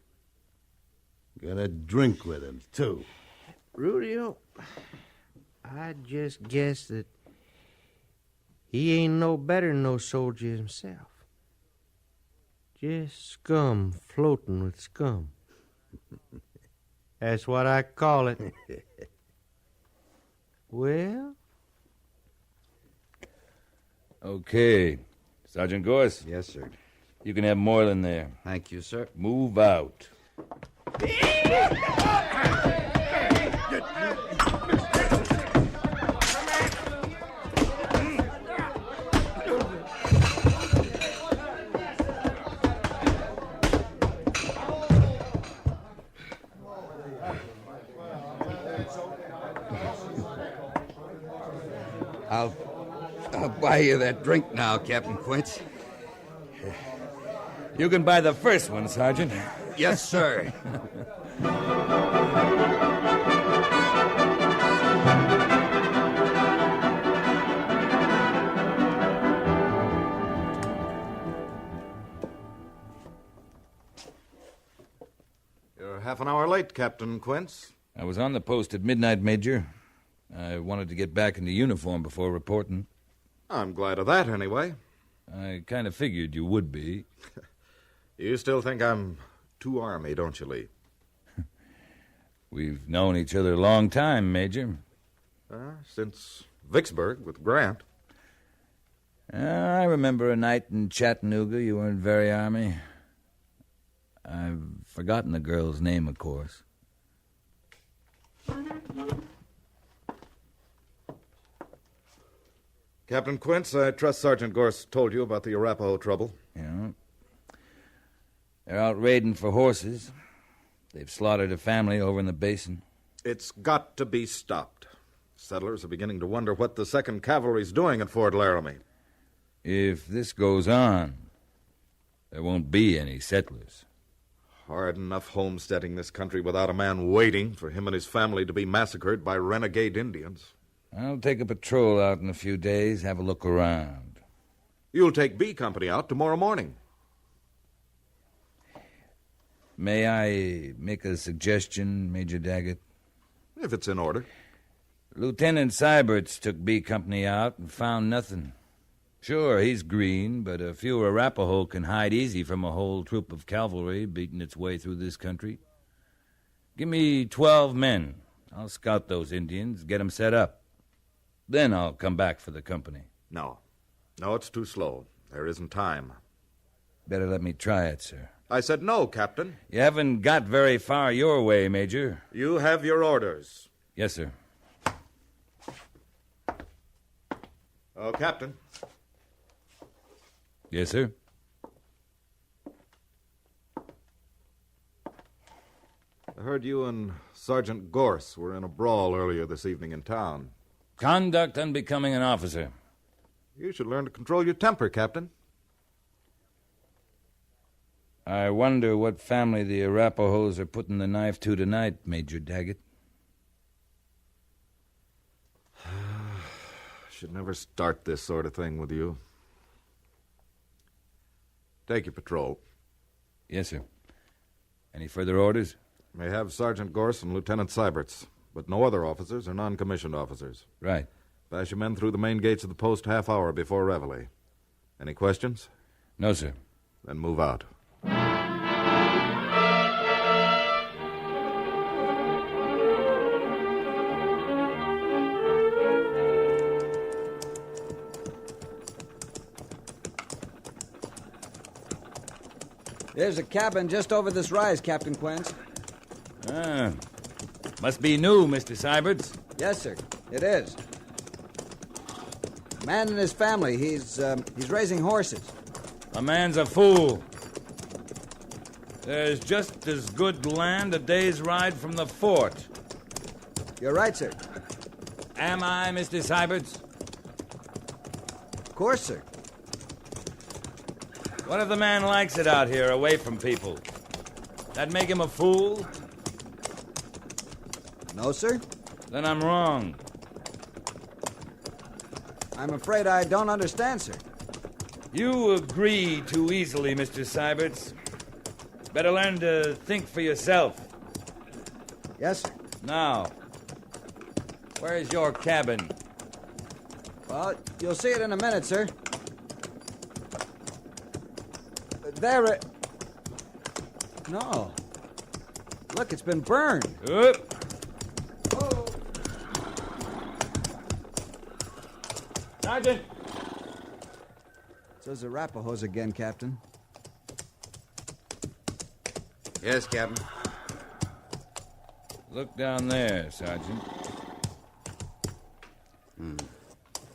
F: Gonna drink with him, too.
C: Rudio, I just guess that he ain't no better than no soldier himself. Just scum floating with scum. That's what I call it. Well?
W: Okay. Sergeant Gorse?
X: Yes, sir.
W: You can have Moylan there.
X: Thank you, sir.
W: Move out.
X: I'll buy you that drink now, Captain Quince.
W: You can buy the first one, Sergeant.
X: Yes, sir.
J: You're half an hour late, Captain Quince.
W: I was on the post at midnight, Major. I wanted to get back into uniform before reporting.
J: I'm glad of that, anyway.
W: I kind of figured you would be.
J: You still think I'm too Army, don't you, Lee?
W: We've known each other a long time, Major.
J: Since Vicksburg with Grant.
W: I remember a night in Chattanooga. You weren't very Army. I've forgotten the girl's name, of course.
J: Captain Quince, I trust Sergeant Gorse told you about the Arapaho trouble.
W: Yeah. They're out raiding for horses. They've slaughtered a family over in the basin.
J: It's got to be stopped. Settlers are beginning to wonder what the 2nd Cavalry's doing at Fort Laramie.
W: If this goes on, there won't be any settlers.
J: Hard enough homesteading this country without a man waiting for him and his family to be massacred by renegade Indians.
W: I'll take a patrol out in a few days, have a look around.
J: You'll take B Company out tomorrow morning.
W: May I make a suggestion, Major Daggett?
J: If it's in order.
W: Lieutenant Seiberts took B Company out and found nothing. Sure, he's green, but a few Arapaho can hide easy from a whole troop of cavalry beating its way through this country. Give me 12 men, I'll scout those Indians, get 'em set up. Then I'll come back for the company.
J: No. No, it's too slow. There isn't time.
W: Better let me try it, sir.
J: I said no, Captain.
W: You haven't got very far your way, Major.
J: You have your orders.
W: Yes, sir.
J: Oh, Captain.
W: Yes, sir.
J: I heard you and Sergeant Gorse were in a brawl earlier this evening in town.
W: Conduct unbecoming an officer.
J: You should learn to control your temper, Captain.
W: I wonder what family the Arapahoes are putting the knife to tonight, Major Daggett.
J: Should never start this sort of thing with you. Take your patrol.
W: Yes, sir. Any further orders?
J: May have Sergeant Gorse and Lieutenant Seiberts, but no other officers or non-commissioned officers.
W: Right.
J: Pass your men through the main gates of the post half hour before reveille. Any questions?
W: No, sir.
J: Then move out.
E: There's a cabin just over this rise, Captain Quince.
W: Ah. Must be new, Mr. Seiberts.
E: Yes, sir. It is. Man and his family. He's raising horses.
W: A man's a fool. There's just as good land a day's ride from the fort.
E: You're right, sir.
W: Am I, Mr. Seiberts?
E: Of course, sir.
W: What if the man likes it out here, away from people? That make him a fool?
E: No, sir.
W: Then I'm wrong.
E: I'm afraid I don't understand, sir.
W: You agree too easily, Mr. Seiberts. Better learn to think for yourself.
E: Yes, sir.
W: Now, where's your cabin?
E: Well, you'll see it in a minute, sir. There it... No. Look, it's been burned.
W: Oop.
E: Oh.
W: Sergeant!
E: It's those Arapahoes again, Captain.
X: Yes, Captain.
W: Look down there, Sergeant.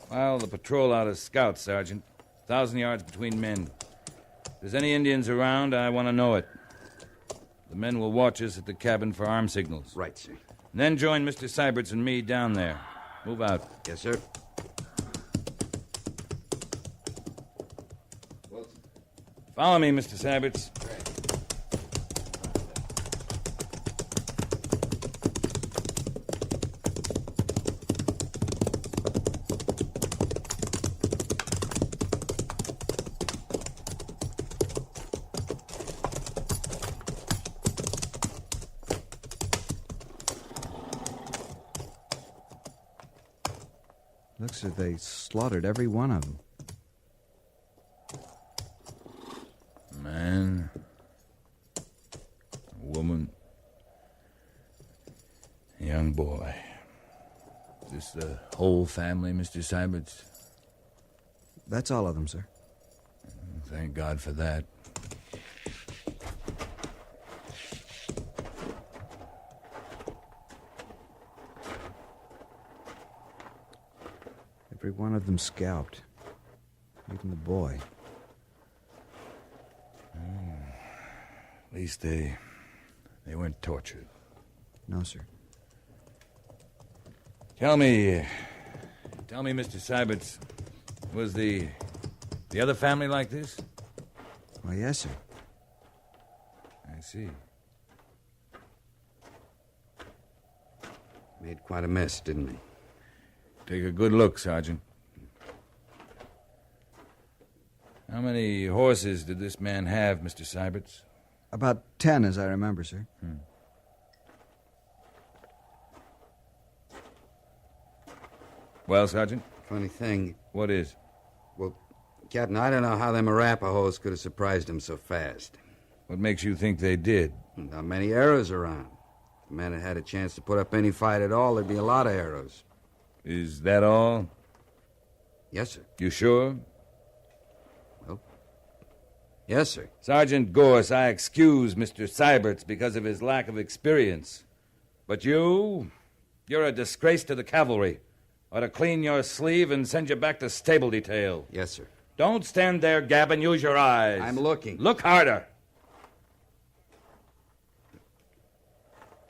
W: File the patrol out as scouts, Sergeant. 1,000 yards between men. If there's any Indians around, I want to know it. The men will watch us at the cabin for arm signals.
X: Right, sir.
W: And then join Mr. Seiberts and me down there. Move out.
X: Yes, sir.
W: Follow me, Mr. Seiberts.
E: Looks as if they slaughtered every one of them.
W: Man, woman, young boy. Is this the whole family, Mr. Seiberts?
E: That's all of them, sir.
W: Thank God for that.
E: Every one of them scalped. Even the boy.
W: At least they weren't tortured.
E: No, sir.
W: Tell me, Mr. Seiberts, was the other family like this?
E: Why, yes, sir.
W: I see.
X: Made quite a mess, didn't he?
W: Take a good look, Sergeant. How many horses did this man have, Mr. Seiberts?
E: About 10, as I remember, sir.
W: Well, Sergeant?
X: Funny thing.
W: What is?
X: Well, Captain, I don't know how them Arapahoes could have surprised him so fast.
W: What makes you think they did?
X: Not many arrows around. the men had a chance to put up any fight at all, there'd be a lot of arrows.
W: Is that all?
X: Yes, sir.
W: You sure?
X: Well, yes, sir.
W: Sergeant Gorse, I excuse Mr. Syberts because of his lack of experience. But you're a disgrace to the cavalry. Ought to clean your sleeve and send you back to stable detail.
X: Yes, sir.
W: Don't stand there, Gabbin. Use your eyes.
X: I'm looking.
W: Look harder.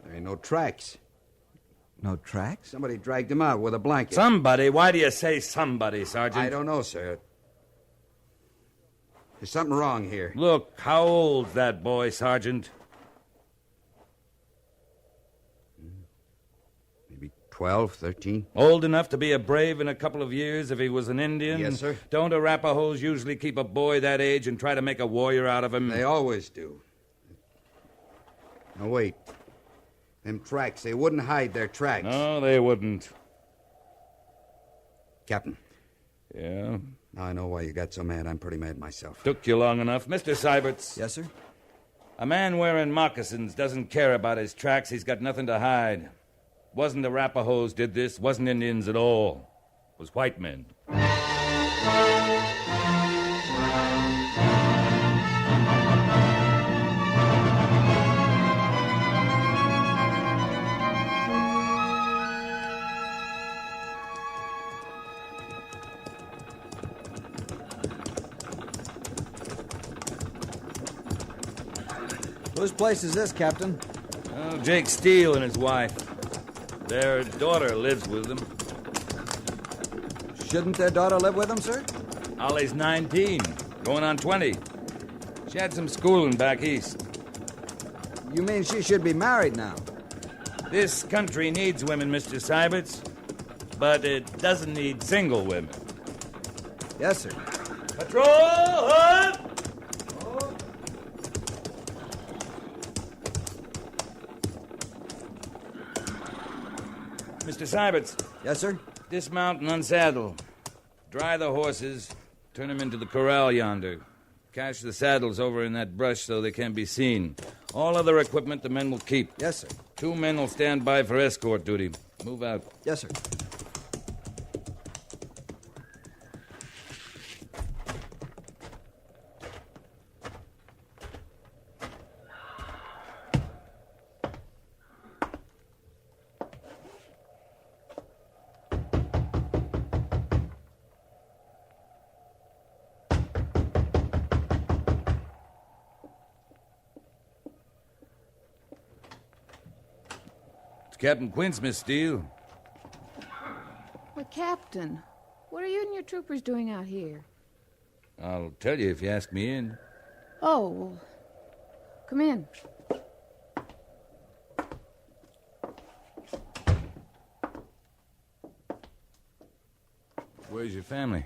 X: There ain't no tracks.
E: No tracks?
X: Somebody dragged him out with a blanket.
W: Somebody? Why do you say somebody, Sergeant?
X: I don't know, sir. There's something wrong here.
W: Look, how old's that boy, Sergeant?
X: Maybe 12, 13.
W: Old enough to be a brave in a couple of years if he was an Indian?
X: Yes, sir.
W: Don't Arapahoes usually keep a boy that age and try to make a warrior out of him?
X: They always do. Now, wait. Them tracks, they wouldn't hide their tracks.
W: No, they wouldn't.
X: Captain.
W: Yeah?
X: Now I know why you got so mad. I'm pretty mad myself.
W: Took you long enough. Mr. Syberts.
E: Yes, sir?
W: A man wearing moccasins doesn't care about his tracks. He's got nothing to hide. Wasn't Arapahoes did this. Wasn't Indians at all. It was white men.
E: Whose place is this, Captain?
W: Oh, Jake Steele and his wife. Their daughter lives with them.
E: Shouldn't their daughter live with them, sir?
W: Ollie's 19, going on 20. She had some schooling back east.
E: You mean she should be married now?
W: This country needs women, Mr. Syberts, but it doesn't need single women.
E: Yes, sir.
W: Patrol! Up! Mr. Syberts.
E: Yes, sir?
W: Dismount and unsaddle. Dry the horses. Turn them into the corral yonder. Cache the saddles over in that brush so they can't be seen. All other equipment the men will keep.
E: Yes, sir.
W: 2 men will stand by for escort duty. Move out.
E: Yes, sir.
W: Captain Quince, Miss Steele.
B: Well, Captain, what are you and your troopers doing out here?
W: I'll tell you if you ask me in.
B: Oh, well, come in.
W: Where's your family?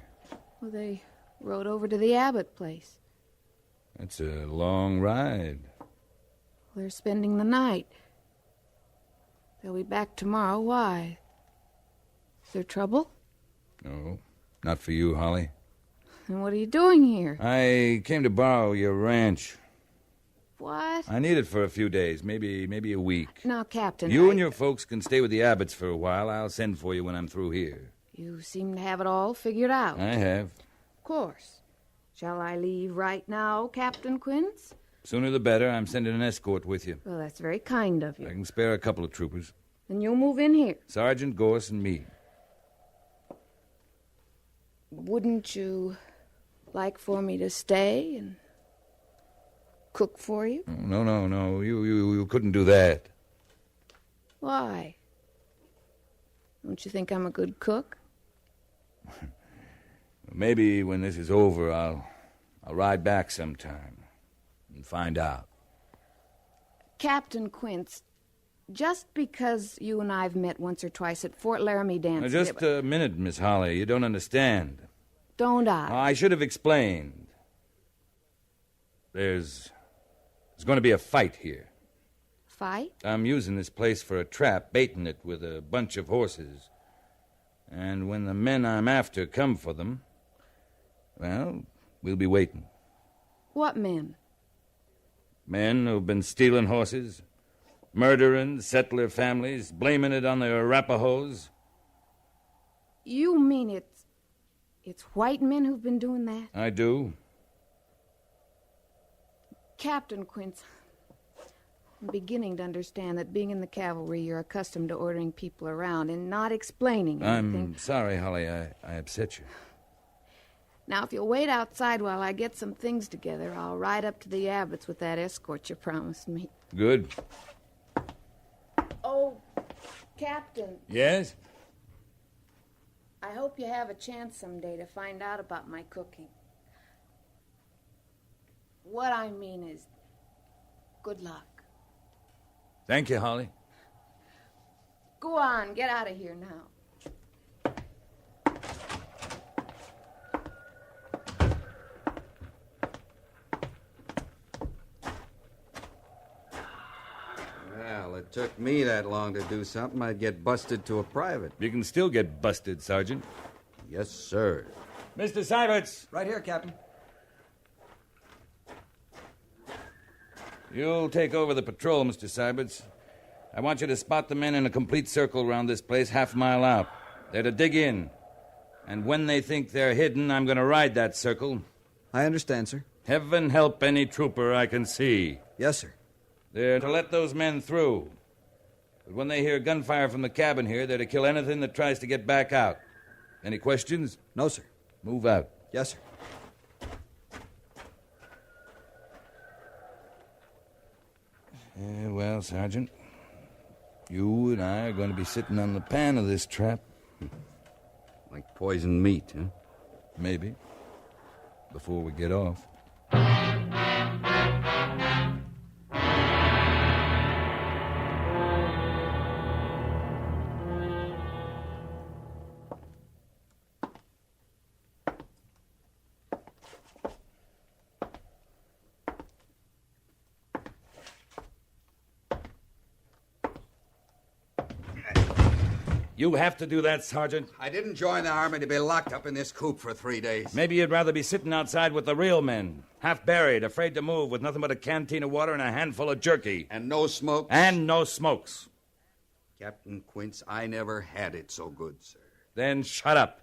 B: Well, they rode over to the Abbott place.
W: That's a long ride.
B: They're spending the night. They'll be back tomorrow. Why? Is there trouble?
W: No, not for you, Holly.
B: And what are you doing here?
W: I came to borrow your ranch.
B: What?
W: I need it for a few days, maybe a week.
B: Now, Captain,
W: You and your folks can stay with the Abbotts for a while. I'll send for you when I'm through here.
B: You seem to have it all figured out.
W: I have.
B: Of course. Shall I leave right now, Captain Quince?
W: Sooner the better. I'm sending an escort with you.
B: Well, that's very kind of you.
W: I can spare a couple of troopers.
B: Then you'll move in here.
W: Sergeant Gorse and me.
B: Wouldn't you like for me to stay and cook for you?
W: No. You couldn't do that.
B: Why? Don't you think I'm a good cook?
W: Maybe when this is over, I'll ride back sometime and find out.
B: Captain Quince, just because you and I've met once or twice at Fort Laramie
W: Now,
B: dancing...
W: just a minute, Miss Holly. You don't understand.
B: Don't I?
W: I should have explained. There's going to be a fight here.
B: Fight?
W: I'm using this place for a trap, baiting it with a bunch of horses. And when the men I'm after come for them, well, we'll be waiting.
B: What men?
W: Men who've been stealing horses, Murdering settler families, blaming it on the Arapahoes.
B: You mean it's white men who've been doing that?
W: I do.
B: Captain Quince, I'm beginning to understand that being in the cavalry, you're accustomed to ordering people around and not explaining anything.
W: I'm sorry, Holly. I upset you.
B: Now, if you'll wait outside while I get some things together, I'll ride up to the Abbotts with that escort you promised me.
W: Good.
B: Oh, Captain.
W: Yes?
B: I hope you have a chance someday to find out about my cooking. What I mean is, good luck.
W: Thank you, Holly.
B: Go on, get out of here now.
X: Well, it took me that long to do something. I'd get busted to a private.
W: You can still get busted, Sergeant.
X: Yes, sir.
W: Mr. Seiberts.
E: Right here, Captain.
W: You'll take over the patrol, Mr. Seiberts. I want you to spot the men in a complete circle around this place, half a mile out. They're to dig in. And when they think they're hidden, I'm going to ride that circle.
E: I understand, sir.
W: Heaven help any trooper I can see.
E: Yes, sir.
W: They're to let those men through. But when they hear gunfire from the cabin here, they're to kill anything that tries to get back out. Any questions?
E: No, sir.
W: Move out.
E: Yes, sir.
W: Well, Sergeant, you and I are going to be sitting on the pan of this trap.
X: Like poisoned meat, huh?
W: Maybe. Before we get off. You have to do that, Sergeant.
X: I didn't join the army to be locked up in this coop for 3 days.
W: Maybe you'd rather be sitting outside with the real men, half buried, afraid to move, with nothing but a canteen of water and a handful of jerky.
X: And no smokes?
W: And no smokes.
X: Captain Quince, I never had it so good, sir.
W: Then shut up.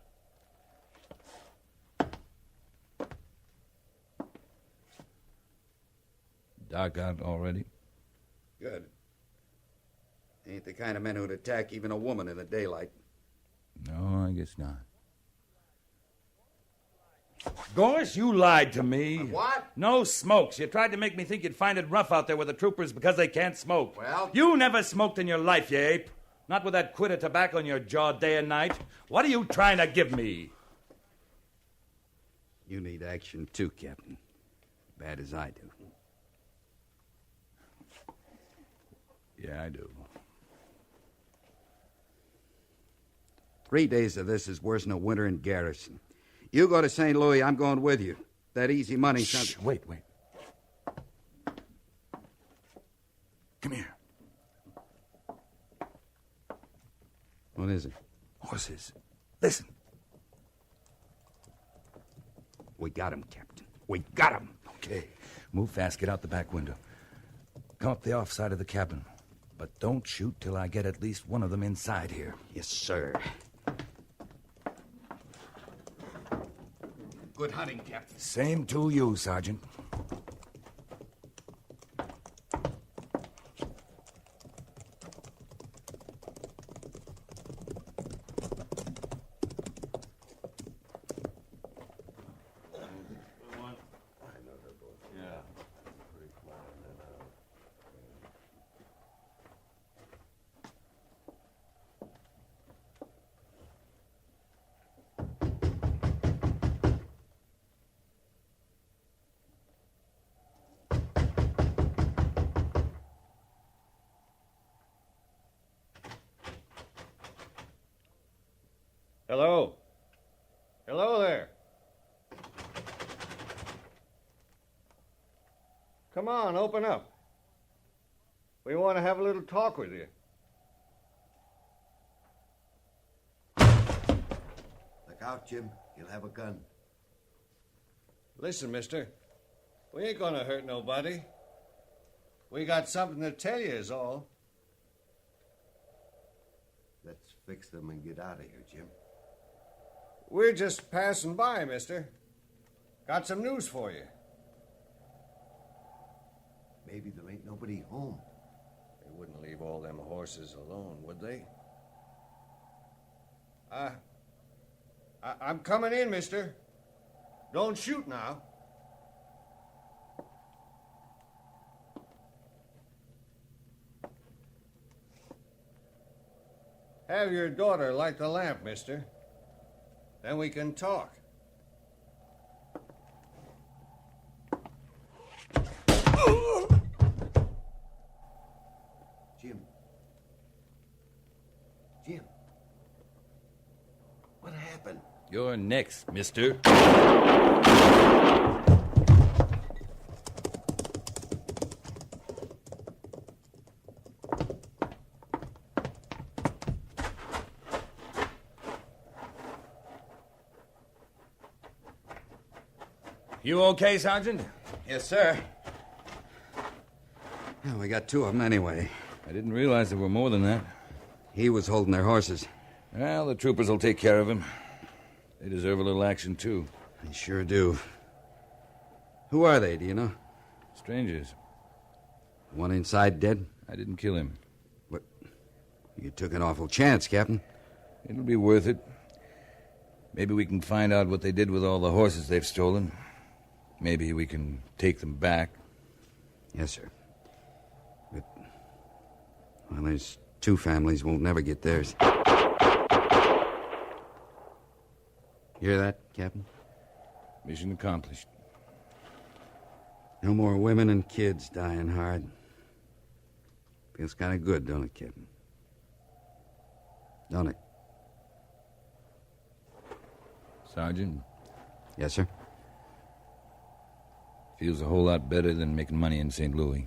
W: Dark out already?
X: Good. Ain't the kind of men who'd attack even a woman in the daylight.
W: No, I guess not. Gosh, you lied to me.
X: What?
W: No smokes. You tried to make me think you'd find it rough out there with the troopers because they can't smoke.
X: Well...
W: You never smoked in your life, you ape. Not with that quid of tobacco in your jaw day and night. What are you trying to give me?
X: You need action too, Captain. Bad as I do.
W: Yeah, I do.
X: 3 days of this is worse than a winter in garrison. You go to St. Louis, I'm going with you. That easy money...
W: Shh, wait. Come here.
X: What is it?
W: Horses. Listen.
X: We got him, Captain. We got him.
W: Okay. Move fast. Get out the back window. Come up the off side of the cabin. But don't shoot till I get at least one of them inside here.
X: Yes, sir. Good hunting, Captain.
W: Same to you, Sergeant.
C: Hello? Hello there. Come on, open up. We want to have a little talk with you.
X: Look out, Jim. You'll have a gun.
C: Listen, mister. We ain't gonna hurt nobody. We got something to tell you is all.
K: fix them and get out of here, Jim.
L: We're just passing by, mister. Got some news for you.
K: Maybe there ain't nobody home.
L: They wouldn't leave all them horses alone, would they? I'm coming in, mister. Don't shoot now. Have your daughter light the lamp, mister. Then we can talk.
K: Jim. What happened?
W: You're next, mister.
C: You okay, Sergeant?
X: Yes, sir. Well, we got two of them anyway.
W: I didn't realize there were more than that.
X: He was holding their horses.
W: Well, the troopers will take care of him. They deserve a little action, too.
X: They sure do. Who are they, do you know?
W: Strangers.
X: One inside dead?
W: I didn't kill him.
X: What? You took an awful chance, Captain.
W: It'll be worth it. Maybe we can find out what they did with all the horses they've stolen. Maybe we can take them back.
X: Yes, sir. But, well, there's two families won't never get theirs. Hear that, Captain?
W: Mission accomplished.
X: No more women and kids dying hard. Feels kind of good, don't it, Captain? Don't it?
W: Sergeant?
X: Yes, sir?
W: Feels a whole lot better than making money in St. Louis.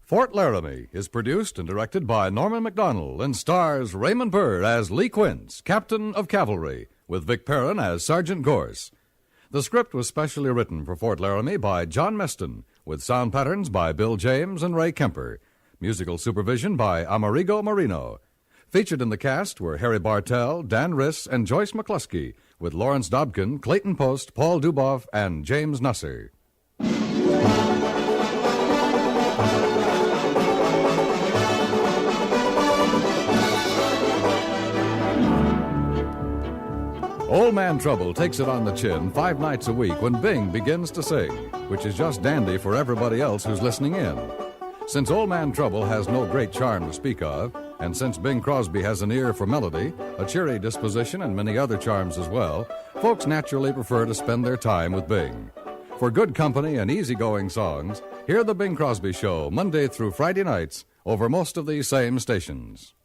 V: Fort Laramie is produced and directed by Norman MacDonald and stars Raymond Burr as Lee Quince, Captain of Cavalry, with Vic Perrin as Sergeant Gorse. The script was specially written for Fort Laramie by John Meston, with sound patterns by Bill James and Ray Kemper. Musical supervision by Amerigo Marino. Featured in the cast were Harry Bartell, Dan Riss, and Joyce McCluskey, with Lawrence Dobkin, Clayton Post, Paul Duboff, and James Nusser. Old Man Trouble takes it on the chin 5 nights a week when Bing begins to sing, which is just dandy for everybody else who's listening in. Since Old Man Trouble has no great charm to speak of, and since Bing Crosby has an ear for melody, a cheery disposition, and many other charms as well, folks naturally prefer to spend their time with Bing. For good company and easygoing songs, hear The Bing Crosby Show Monday through Friday nights over most of these same stations.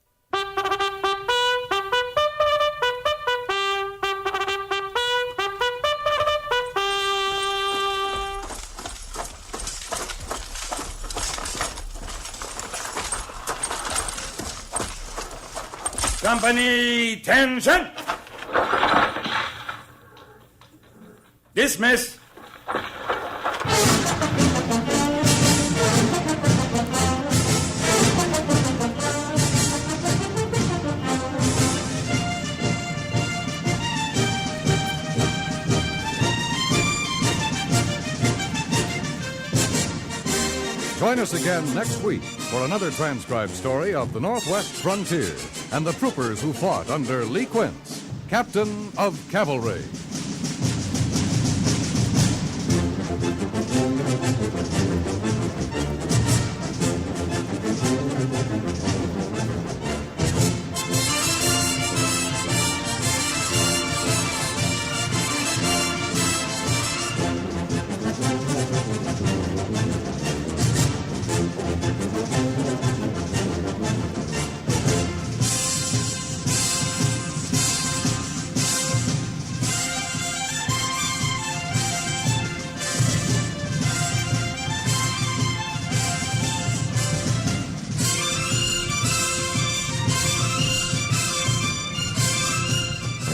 O: Company, tension! Dismiss!
V: Join us again next week for another transcribed story of the Northwest frontier and the troopers who fought under Lee Quince, Captain of Cavalry.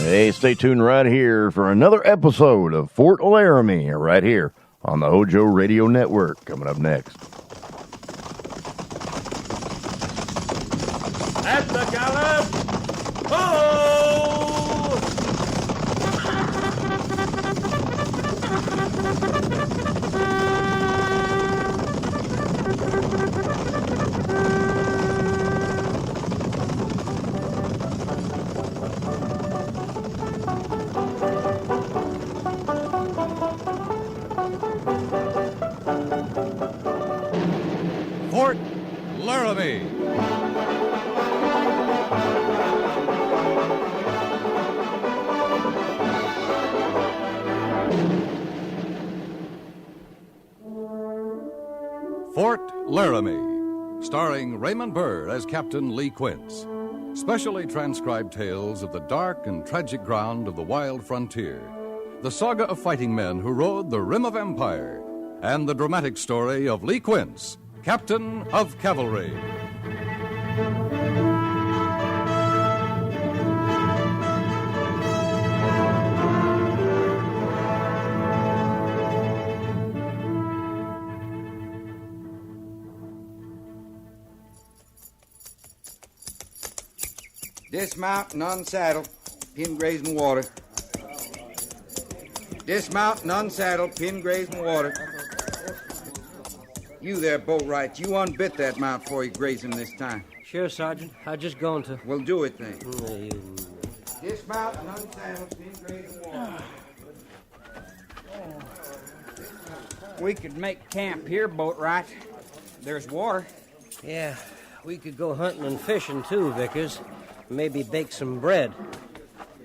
A: Hey, stay tuned right here for another episode of Fort Laramie, right here on the HOJO Radio Network. Coming up next.
O: At the gallop! Ho!
V: Fort Laramie. Fort Laramie, starring Raymond Burr as Captain Lee Quince. Specially transcribed tales of the dark and tragic ground of the wild frontier, the saga of fighting men who rode the rim of empire, and the dramatic story of Lee Quince, Captain of Cavalry.
X: Dismount and unsaddle. Pin grazing water. Dismount and unsaddle. Pin grazing water. You there, Boatwright. You unbit that mount before you graze him this time.
C: Sure, Sergeant. I was just going to.
X: Well, do it then.
C: You...
X: Dismount and unsaddle. Pin grazing water.
M: We could make camp here, Boatwright. There's water.
C: Yeah, we could go hunting and fishing, too, Vickers. Maybe bake some bread.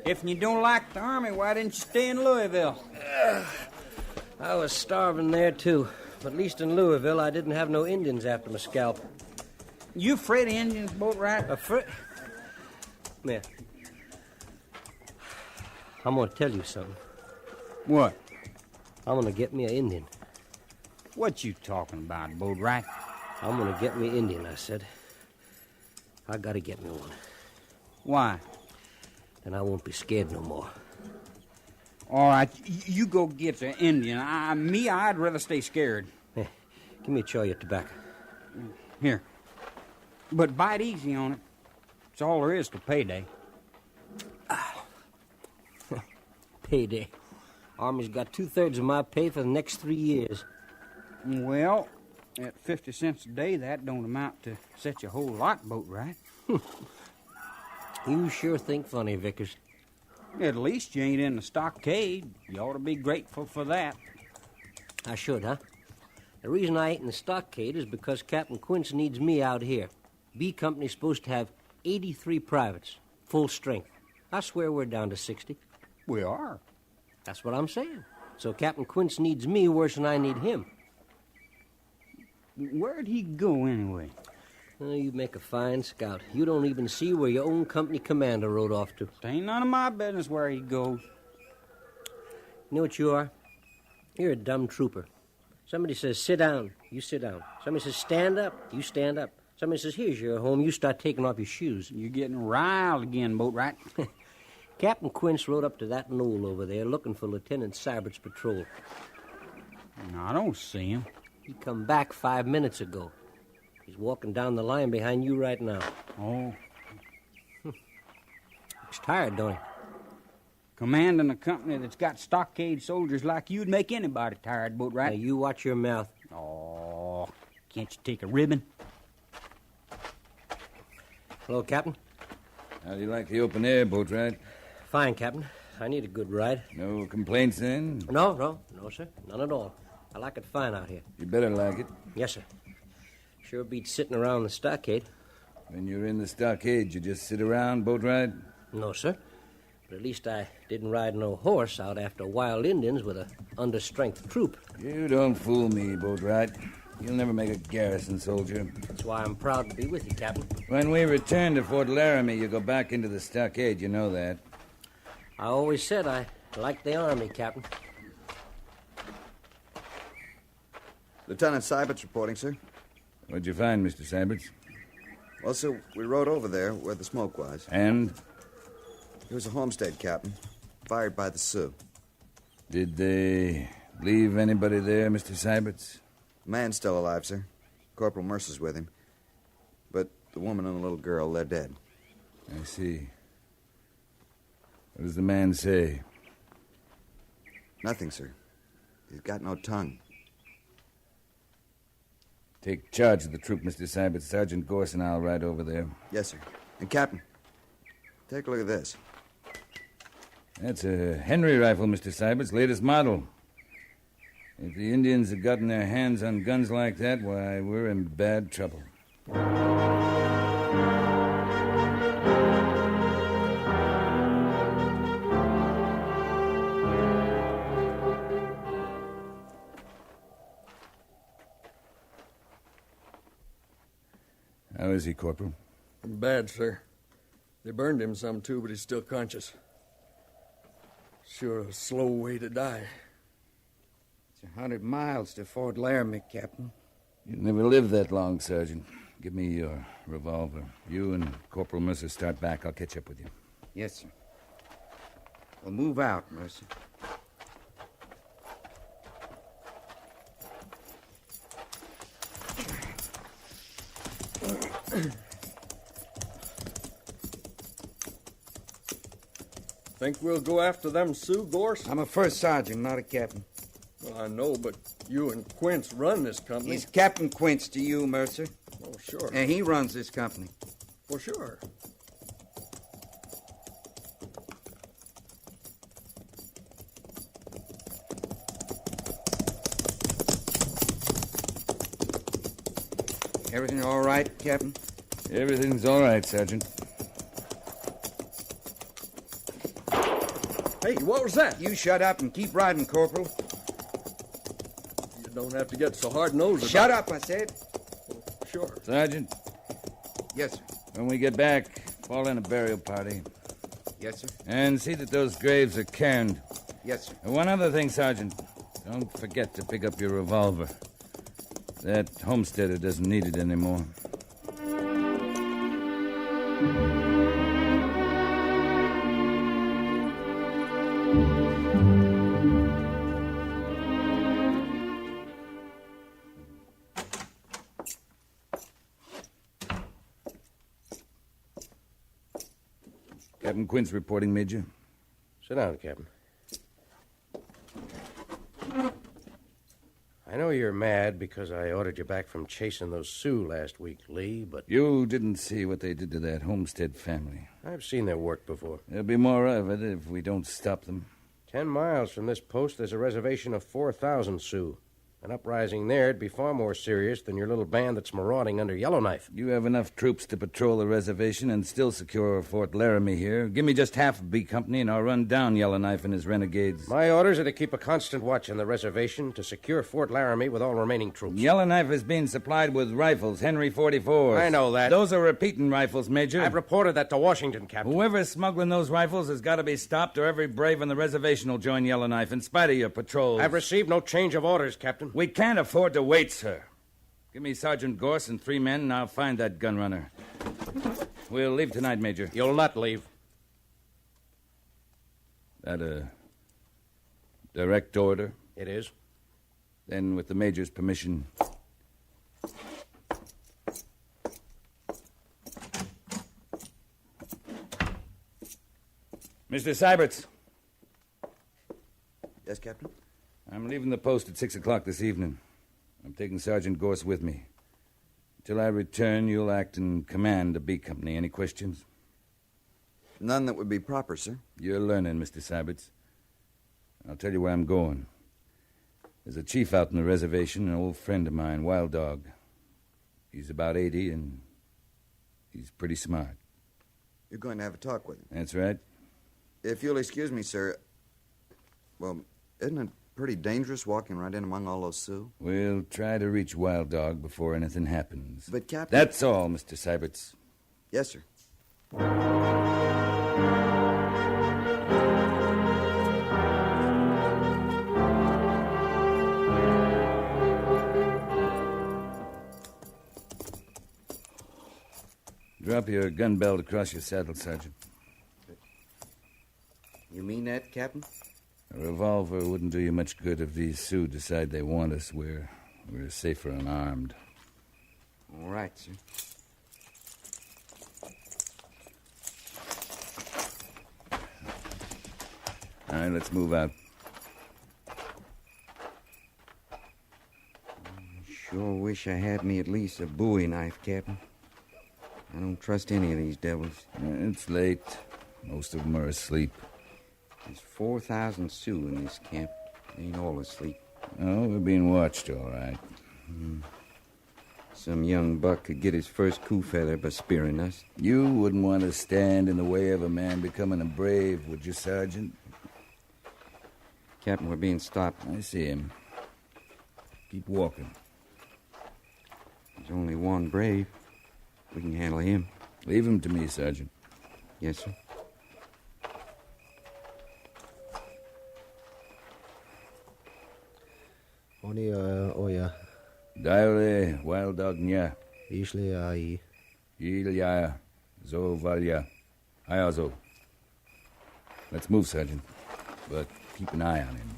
M: If you don't like the Army, why didn't you stay in Louisville?
C: I was starving there, too. But at least in Louisville, I didn't have no Indians after my scalp.
M: You afraid of Indians, Boatwright?
C: Afraid? Come here. I'm going to tell you something.
M: What?
C: I'm going to get me an Indian.
M: What you talking about, Boatwright?
C: I'm going to get me an Indian, I said. I got to get me one.
M: Why?
C: Then I won't be scared no more.
M: All right, you go get the Indian. I'd rather stay scared.
C: Hey, give me a chaw of your tobacco.
M: Here. But bite easy on it. It's all there is to payday.
C: Payday. Army's got 2/3 of my pay for the next 3 years.
M: Well, at 50 cents a day, that don't amount to such a whole lot, Boatwright.
C: You sure think funny, Vickers.
M: At least you ain't in the stockade. You ought to be grateful for that.
C: I should, huh? The reason I ain't in the stockade is because Captain Quince needs me out here. B Company's supposed to have 83 privates, full strength. I swear we're down to 60.
M: We are.
C: That's what I'm saying. So Captain Quince needs me worse than I need him.
M: Where'd he go, anyway?
C: Oh, you make a fine scout. You don't even see where your own company commander rode off to.
M: It ain't none of my business where he goes.
C: You know what you are? You're a dumb trooper. Somebody says, sit down, you sit down. Somebody says, stand up, you stand up. Somebody says, here's your home, you start taking off your shoes.
M: You're getting riled again, Boatwright.
C: Captain Quince rode up to that knoll over there looking for Lieutenant Sybert's patrol.
M: I don't see him.
C: He come back 5 minutes ago. He's walking down the line behind you right now.
M: Oh.
C: Looks tired, don't he?
M: Commanding a company that's got stockade soldiers like you'd make anybody tired, Boatwright.
C: Now, you watch your mouth.
M: Oh, can't you take a ribbon?
C: Hello, Captain.
W: How do you like the open air, Boatwright?
C: Fine, Captain. I need a good ride.
W: No complaints, then?
C: No, sir. None at all. I like it fine out here.
W: You better like it.
C: Yes, sir. Sure beats sitting around the stockade.
W: When you're in the stockade, you just sit around, Boatwright?
C: No, sir. But at least I didn't ride no horse out after wild Indians with a understrength troop.
W: You don't fool me, Boatwright. You'll never make a garrison soldier.
C: That's why I'm proud to be with you, Captain.
W: When we return to Fort Laramie, you go back into the stockade. You know that.
C: I always said I liked the Army, Captain.
G: Lieutenant Sybert's reporting, sir.
W: What'd you find, Mr. Syberts?
G: Well, sir, we rode over there where the smoke was.
W: And?
G: It was a homestead, Captain. Fired by the Sioux.
W: Did they leave anybody there, Mr. Syberts?
G: Man's still alive, sir. Corporal Mercer's with him. But the woman and the little girl, they're dead.
W: I see. What does the man say?
G: Nothing, sir. He's got no tongue.
W: Take charge of the troop, Mr. Syberts. Sergeant Gorse and I'll ride over there.
G: Yes, sir. And, Captain, take a look at this.
W: That's a Henry rifle, Mr. Syberts, latest model. If the Indians had gotten their hands on guns like that, why, we're in bad trouble. How is he, Corporal?
R: Bad, sir. They burned him some, too, but he's still conscious. Sure a slow way to die.
X: It's 100 miles to Fort Laramie, Captain.
W: You never lived that long, Sergeant. Give me your revolver. You and Corporal Mercer start back. I'll catch up with you.
X: Yes, sir. We'll move out, Mercer.
R: Think we'll go after them Sioux, Gorse?
X: I'm a first sergeant, not a captain.
R: Well, I know, but you and Quince run this company.
X: He's Captain Quince to you, Mercer.
R: Oh, sure.
X: And he runs this company.
R: For sure.
X: Everything all right, Captain?
W: Everything's all right, Sergeant.
R: Hey, what was that?
X: You shut up and keep riding, Corporal.
R: You don't have to get so hard-nosed about it.
X: Shut up, I said.
R: Sure.
W: Sergeant?
X: Yes, sir.
W: When we get back, fall in a burial party.
X: Yes, sir.
W: And see that those graves are cairned.
X: Yes, sir.
W: And one other thing, Sergeant. Don't forget to pick up your revolver. That homesteader doesn't need it anymore. Captain Quince reporting, Major.
S: Sit down, Captain. I know you're mad because I ordered you back from chasing those Sioux last week, Lee, but...
W: You didn't see what they did to that Homestead family.
S: I've seen their work before.
W: There'll be more of it if we don't stop them.
S: 10 miles from this post, there's a reservation of 4,000 Sioux. An uprising there'd be far more serious than your little band that's marauding under Yellowknife.
W: You have enough troops to patrol the reservation and still secure Fort Laramie here. Give me just half of B Company and I'll run down Yellowknife and his renegades.
S: My orders are to keep a constant watch on the reservation to secure Fort Laramie with all remaining troops.
W: Yellowknife is being supplied with rifles, Henry 44s.
S: I know that.
W: Those are repeating rifles, Major.
S: I've reported that to Washington, Captain.
W: Whoever's smuggling those rifles has got to be stopped or every brave on the reservation will join Yellowknife in spite of your patrols.
S: I've received no change of orders, Captain.
W: We can't afford to wait, sir. Give me Sergeant Gorse and 3 men, and I'll find that gun runner. We'll leave tonight, Major.
S: You'll not leave.
W: That a direct order?
S: It is.
W: Then, with the Major's permission... Mr. Syberts.
G: Yes, Captain?
W: I'm leaving the post at 6 o'clock this evening. I'm taking Sergeant Gorse with me. Until I return, you'll act in command of B Company. Any questions?
G: None that would be proper, sir.
W: You're learning, Mr. Syberts. I'll tell you where I'm going. There's a chief out on the reservation, an old friend of mine, Wild Dog. He's about 80, and he's pretty smart.
G: You're going to have a talk with him?
W: That's right.
G: If you'll excuse me, sir. Well, isn't it pretty dangerous walking right in among all those Sioux?
W: We'll try to reach Wild Dog before anything happens.
G: But, Captain...
W: That's all, Mr. Syberts.
G: Yes, sir.
W: Drop your gun belt across your saddle, Sergeant.
X: You mean that, Captain?
W: A revolver wouldn't do you much good if these Sioux decide they want us. We're safer unarmed.
X: All right, sir.
W: All right, let's move out.
X: Sure wish I had me at least a bowie knife, Captain. I don't trust any of these devils.
W: It's late. Most of them are asleep.
X: There's 4,000 Sioux in this camp. They ain't all asleep.
W: Oh, we're being watched, all right.
X: Some young buck could get his first coup feather by spearing us.
W: You wouldn't want to stand in the way of a man becoming a brave, would you, Sergeant?
X: Captain, we're being stopped.
W: I see him. Keep walking.
X: There's only one brave. We can handle him.
W: Leave him to me, Sergeant.
X: Yes, sir.
P: Oni oya.
W: Diale, wild dog nya.
P: Ishle ai.
W: Ilya, zo valya. Hayazo. Let's move, Sergeant. But keep an eye on him.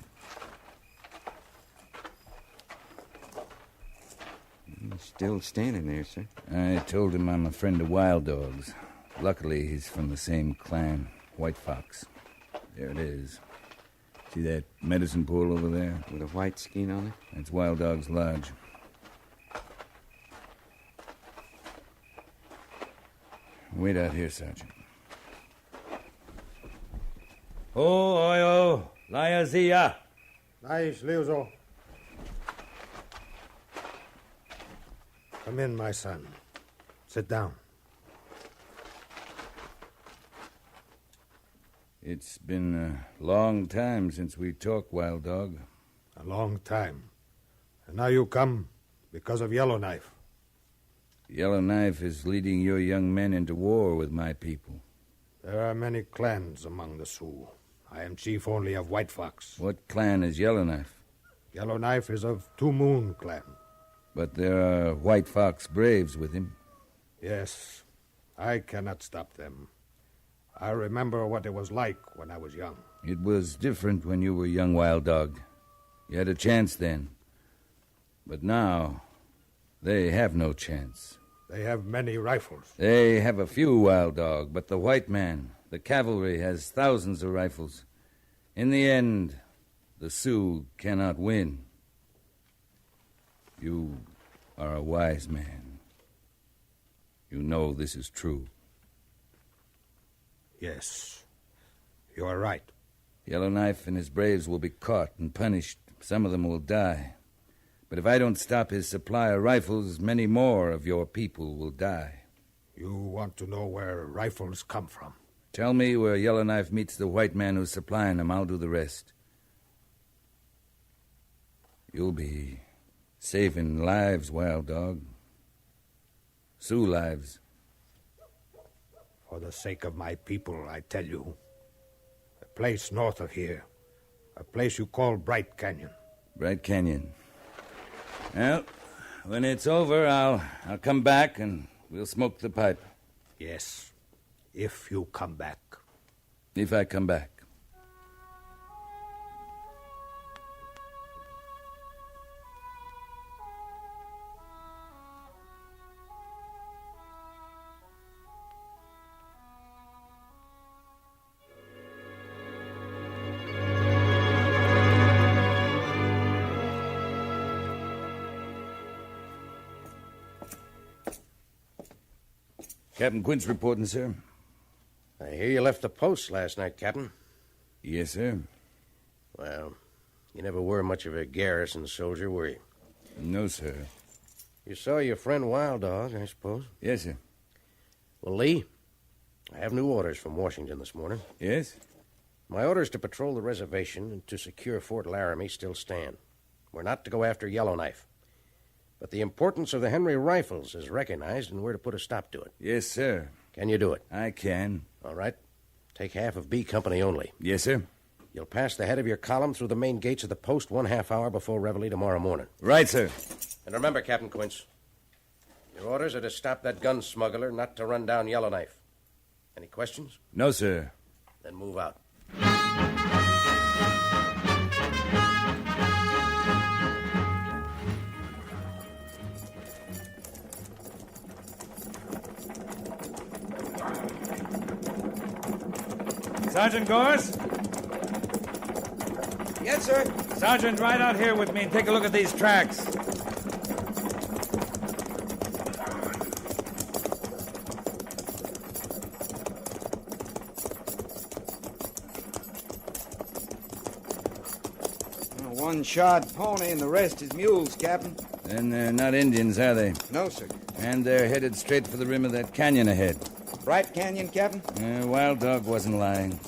X: He's still standing there, sir.
W: I told him I'm a friend of Wild Dog's. Luckily, he's from the same clan, White Fox. There it is. See that medicine pool over there?
X: With a white skin on it?
W: That's Wild Dog's lodge. Wait out here, Sergeant.
O: Oh, oyo, Layazia.
L: Nice, Leozo. Come in, my son. Sit down.
W: It's been a long time since we talked, Wild Dog.
L: A long time. And now you come because of Yellowknife.
W: Yellowknife is leading your young men into war with my people.
L: There are many clans among the Sioux. I am chief only of White Fox.
W: What clan is Yellowknife?
L: Yellowknife is of Two Moon clan.
W: But there are White Fox braves with him.
L: Yes, I cannot stop them. I remember what it was like when I was young.
W: It was different when you were young, Wild Dog. You had a chance then. But now, they have no chance.
L: They have many rifles.
W: They have a few, Wild Dog, but the white man, the cavalry, has thousands of rifles. In the end, the Sioux cannot win. You are a wise man. You know this is true.
L: Yes, you are right.
W: Yellowknife and his braves will be caught and punished. Some of them will die. But if I don't stop his supply of rifles, many more of your people will die.
L: You want to know where rifles come from?
W: Tell me where Yellowknife meets the white man who's supplying them. I'll do the rest. You'll be saving lives, Wild Dog. Sioux lives.
L: For the sake of my people, I tell you. A place north of here. A place you call Bright Canyon.
W: Bright Canyon. Well, when it's over, I'll come back and we'll smoke the pipe.
L: Yes, if you come back.
W: If I come back. Captain Quint's reporting, sir.
S: I hear you left the post last night, Captain.
W: Yes, sir.
S: Well, you never were much of a garrison soldier, were you?
W: No, sir.
S: You saw your friend Wild Dog, I suppose?
W: Yes, sir.
S: Well, Lee, I have new orders from Washington this morning.
W: Yes?
S: My orders to patrol the reservation and to secure Fort Laramie still stand. We're not to go after Yellowknife. But the importance of the Henry rifles is recognized, and we're to put a stop to it.
W: Yes, sir.
S: Can you do it?
W: I can.
S: All right. Take half of B Company only.
W: Yes, sir.
S: You'll pass the head of your column through the main gates of the post 1/2 hour before reveille tomorrow morning.
W: Right, sir.
S: And remember, Captain Quince, your orders are to stop that gun smuggler, not to run down Yellowknife. Any questions?
W: No, sir.
S: Then move out.
O: Sergeant Gorse?
E: Yes, sir.
O: Sergeant, ride out here with me and take a look at these tracks.
X: One-shod pony and the rest is mules, Captain.
W: Then they're not Indians, are they?
X: No, sir.
W: And they're headed straight for the rim of that canyon ahead.
X: Bright Canyon, Captain?
W: Wild Dog wasn't lying.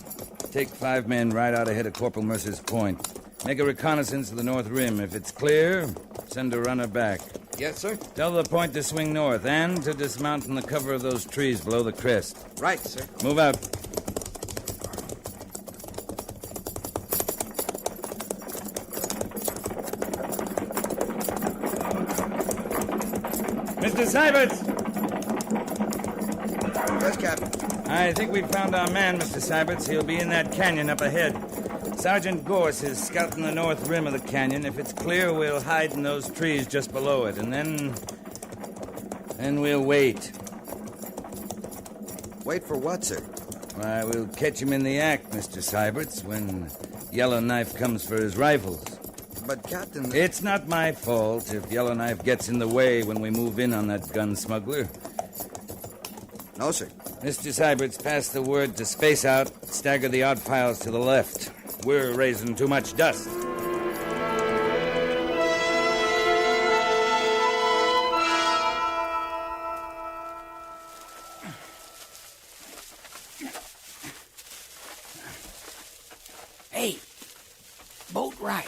W: Take 5 men right out ahead of Corporal Mercer's point. Make a reconnaissance of the north rim. If it's clear, send a runner back.
X: Yes, sir.
W: Tell the point to swing north and to dismount in the cover of those trees below the crest.
X: Right, sir.
W: Move out. Mr. Syberts!
X: Yes, Captain.
W: I think we've found our man, Mr. Syberts. He'll be in that canyon up ahead. Sergeant Gorse is scouting the north rim of the canyon. If it's clear, we'll hide in those trees just below it, and then we'll wait.
G: Wait for what, sir?
W: Why, we'll catch him in the act, Mr. Syberts, when Yellowknife comes for his rifles.
G: But, Captain...
W: It's not my fault if Yellowknife gets in the way when we move in on that gun smuggler.
G: No, sir.
W: Mr. Syberts, pass the word to space out, stagger the odd files to the left. We're raising too much dust.
N: Hey, boat right.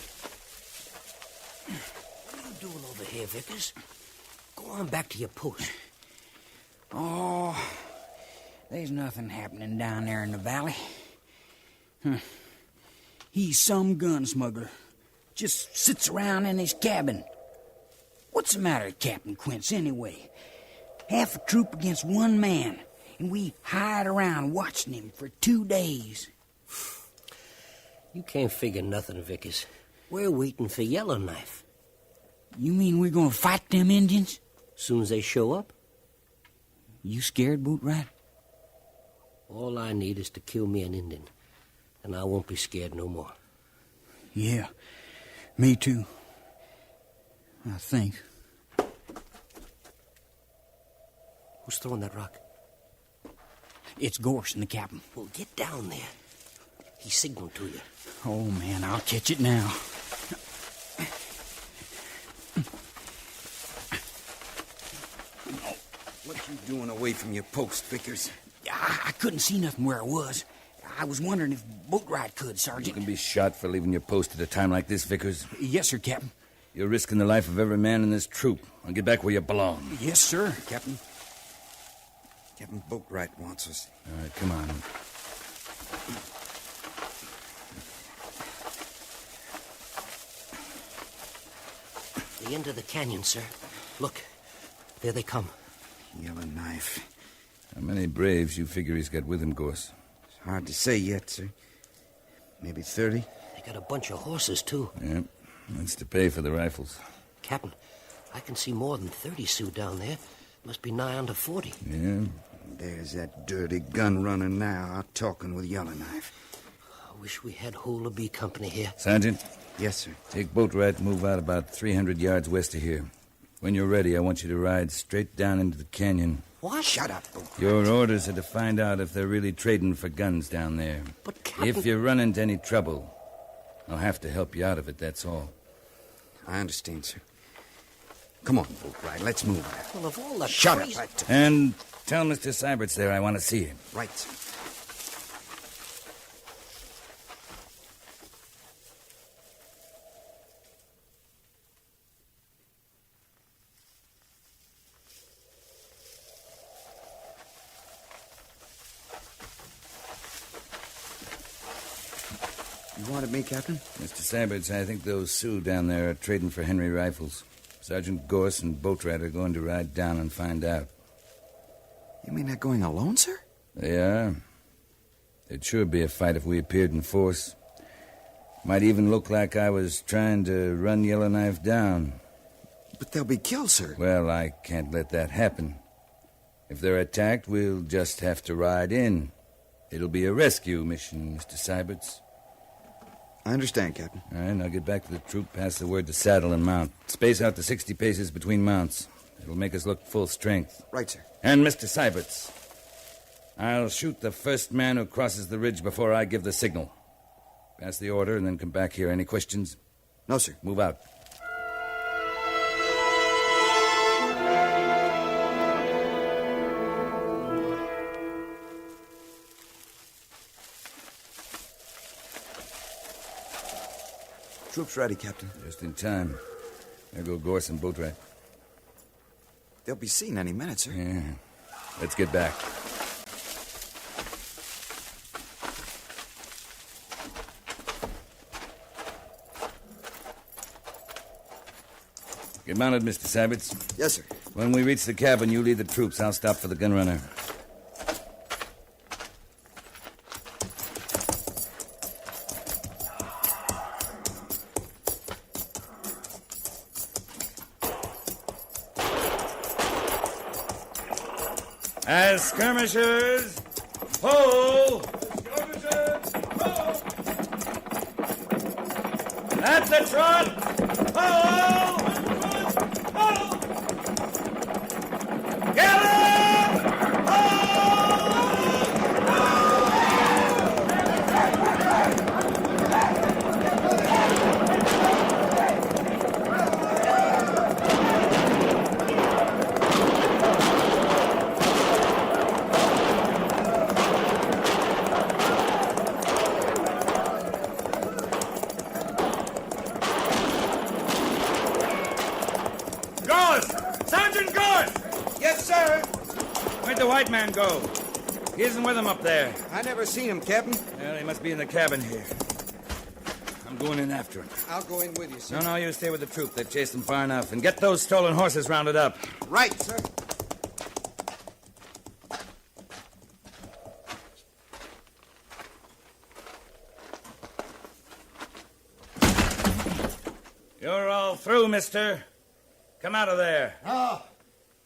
N: What are you doing over here, Vickers? Go on back to your post.
Q: Oh, there's nothing happening down there in the valley. He's some gun smuggler. Just sits around in his cabin. What's the matter, Captain Quince, anyway? Half a troop against one man, and we hide around watching him for 2 days.
N: You can't figure nothing, Vickers. We're waiting for Yellowknife.
Q: You mean we're gonna fight them Indians?
N: Soon as they show up?
Q: You scared, Bootrat?
N: All I need is to kill me an Indian, and I won't be scared no more.
Q: Yeah, me too. I think.
N: Who's throwing that rock?
Q: It's Gorse and the captain.
N: Well, get down there. He signaled to you.
Q: Oh, man, I'll catch it now.
X: What you doing away from your post, Vickers?
Q: I couldn't see nothing where I was. I was wondering if Boatwright could, Sergeant.
W: You can be shot for leaving your post at a time like this, Vickers.
Q: Yes, sir, Captain.
W: You're risking the life of every man in this troop. I'll get back where you belong.
Q: Yes, sir.
X: Captain. Captain Boatwright wants us.
W: All right, come on.
N: The end of the canyon, sir. Look, there they come.
X: Yellowknife.
W: How many braves you figure he's got with him, Gorse?
X: It's hard to say yet, sir. Maybe 30.
N: They got a bunch of horses, too.
W: Yep. That's to pay for the rifles.
N: Captain, I can see more than 30 Sioux down there. Must be nigh under 40.
W: Yeah.
X: There's that dirty gun runner now out talking with Yellowknife.
N: I wish we had whole of B Company here.
W: Sergeant?
X: Yes, sir.
W: Take Boatwright and move out about 300 yards west of here. When you're ready, I want you to ride straight down into the canyon.
N: What?
X: Shut up, Boatwright.
W: Your orders are to find out if they're really trading for guns down there.
N: But, Captain...
W: If you run into any trouble, I'll have to help you out of it, that's all.
X: I understand, sir. Come on, Boatwright, let's move.
N: Well, of all the
X: Shut
N: crazy...
X: up.
W: And tell Mr. Syberts there I want to see him.
X: Right, sir. You wanted me, Captain?
W: Mr. Syberts, I think those Sioux down there are trading for Henry rifles. Sergeant Gorse and Boatwright are going to ride down and find out.
G: You mean they're going alone, sir?
W: They are. It'd sure be a fight if we appeared in force. Might even look like I was trying to run Yellowknife down.
G: But they'll be killed, sir.
W: Well, I can't let that happen. If they're attacked, we'll just have to ride in. It'll be a rescue mission, Mr. Syberts.
G: I understand, Captain.
W: All right, now get back to the troop, pass the word to saddle and mount. Space out to 60 paces between mounts. It'll make us look full strength.
G: Right, sir.
W: And Mr. Syberts, I'll shoot the first man who crosses the ridge before I give the signal. Pass the order and then come back here. Any questions?
G: No, sir.
W: Move out.
G: Troops ready, Captain.
W: Just in time. There go Gorse and Boatwright.
G: They'll be seen any minute, sir.
W: Yeah. Let's get back. Get mounted, Mr. Syberts.
G: Yes, sir.
W: When we reach the cabin, you lead the troops. I'll stop for the gun runner.
O: As skirmishers, pull! Skirmishers, pull! At the trot, pull! Pull! Gallop! Where'd the white man go? He isn't with him up there.
E: I never seen him, Captain.
O: Well, he must be in the cabin here. I'm going in after him.
E: I'll go in with you, sir.
O: No, you stay with the troop. They've chased him far enough. And get those stolen horses rounded up.
E: Right, sir.
O: You're all through, mister. Come out of there.
K: No,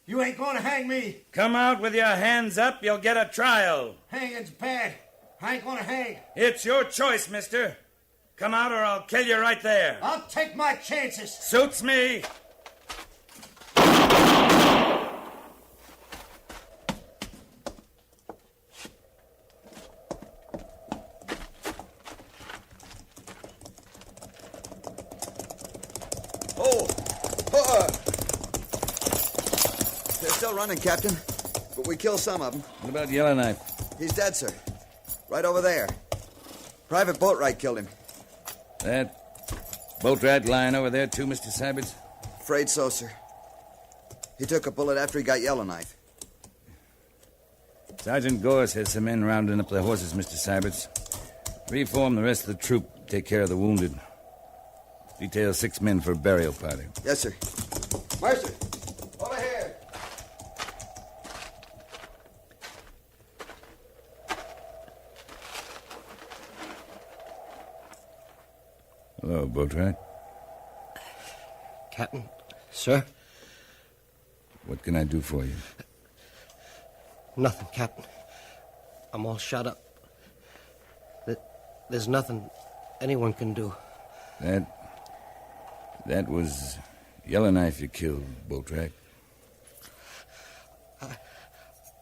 K: you ain't gonna hang me.
O: Come out with your hands up. You'll get a trial.
K: Hanging's bad. I ain't gonna hang.
O: It's your choice, mister. Come out or I'll kill you right there.
K: I'll take my chances.
O: Suits me.
G: They're still running, Captain. But we killed some of them.
W: What about Yellowknife?
G: He's dead, sir. Right over there. Private Boatwright killed him.
W: That Boatwright lying over there, too, Mr. Syberts?
G: Afraid so, sir. He took a bullet after he got Yellowknife.
W: Sergeant Gorse has some men rounding up the horses, Mr. Syberts. Reform the rest of the troop. Take care of the wounded. Detail 6 men for a burial party.
G: Yes, sir.
K: Mercer, over here.
W: Hello, Boatwright.
N: Captain, sir?
W: What can I do for you?
N: Nothing, Captain. I'm all shot up. There's nothing anyone can do.
W: That was Yellowknife you killed, Boatwright.
N: I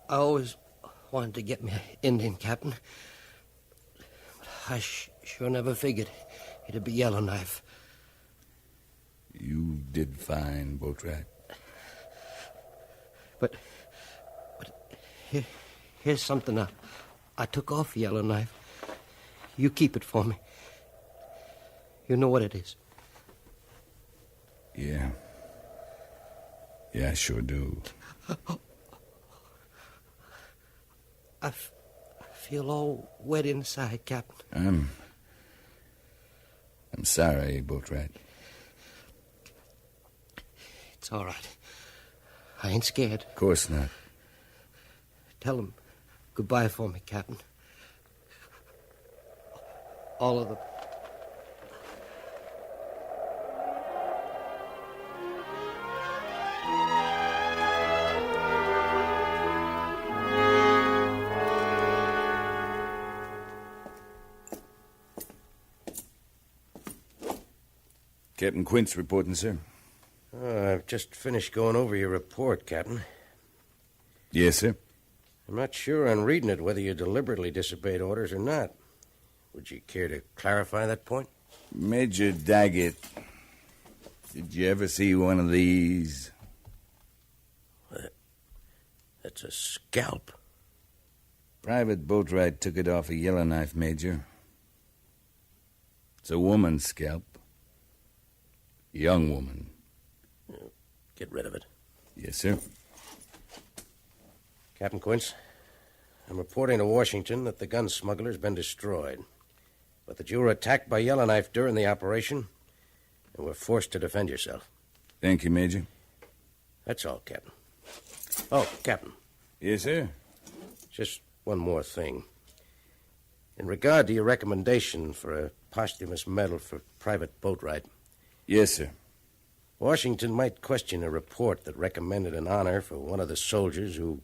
N: always wanted to get me an Indian, Captain. But I sure never figured it'd be Yellowknife.
W: You did fine, Boatwright.
N: But here's something I took off Yellowknife. You keep it for me. You know what it is.
W: Yeah. Yeah, I sure do.
N: I feel all wet inside, Captain.
W: I'm sorry, Boatwright.
N: It's all right. I ain't scared.
W: Of course not.
N: Tell him goodbye for me, Captain. All of them.
W: Captain Quince reporting, sir.
S: I've just finished going over your report, Captain.
W: Yes, sir.
S: I'm not sure on reading it whether you deliberately disobeyed orders or not. Would you care to clarify that point?
W: Major Daggett, did you ever see one of these?
S: That's a scalp.
W: Private Boatwright took it off a Yellowknife, Major. It's a woman's scalp. Young woman.
S: Get rid of it.
W: Yes, sir.
S: Captain Quince, I'm reporting to Washington that the gun smuggler's been destroyed, but that you were attacked by Yellowknife during the operation and were forced to defend yourself.
W: Thank you, Major.
S: That's all, Captain. Oh, Captain.
W: Yes, sir?
S: Just one more thing. In regard to your recommendation for a posthumous medal for Private Boatwright.
W: Yes, sir.
S: Washington might question a report that recommended an honor for one of the soldiers who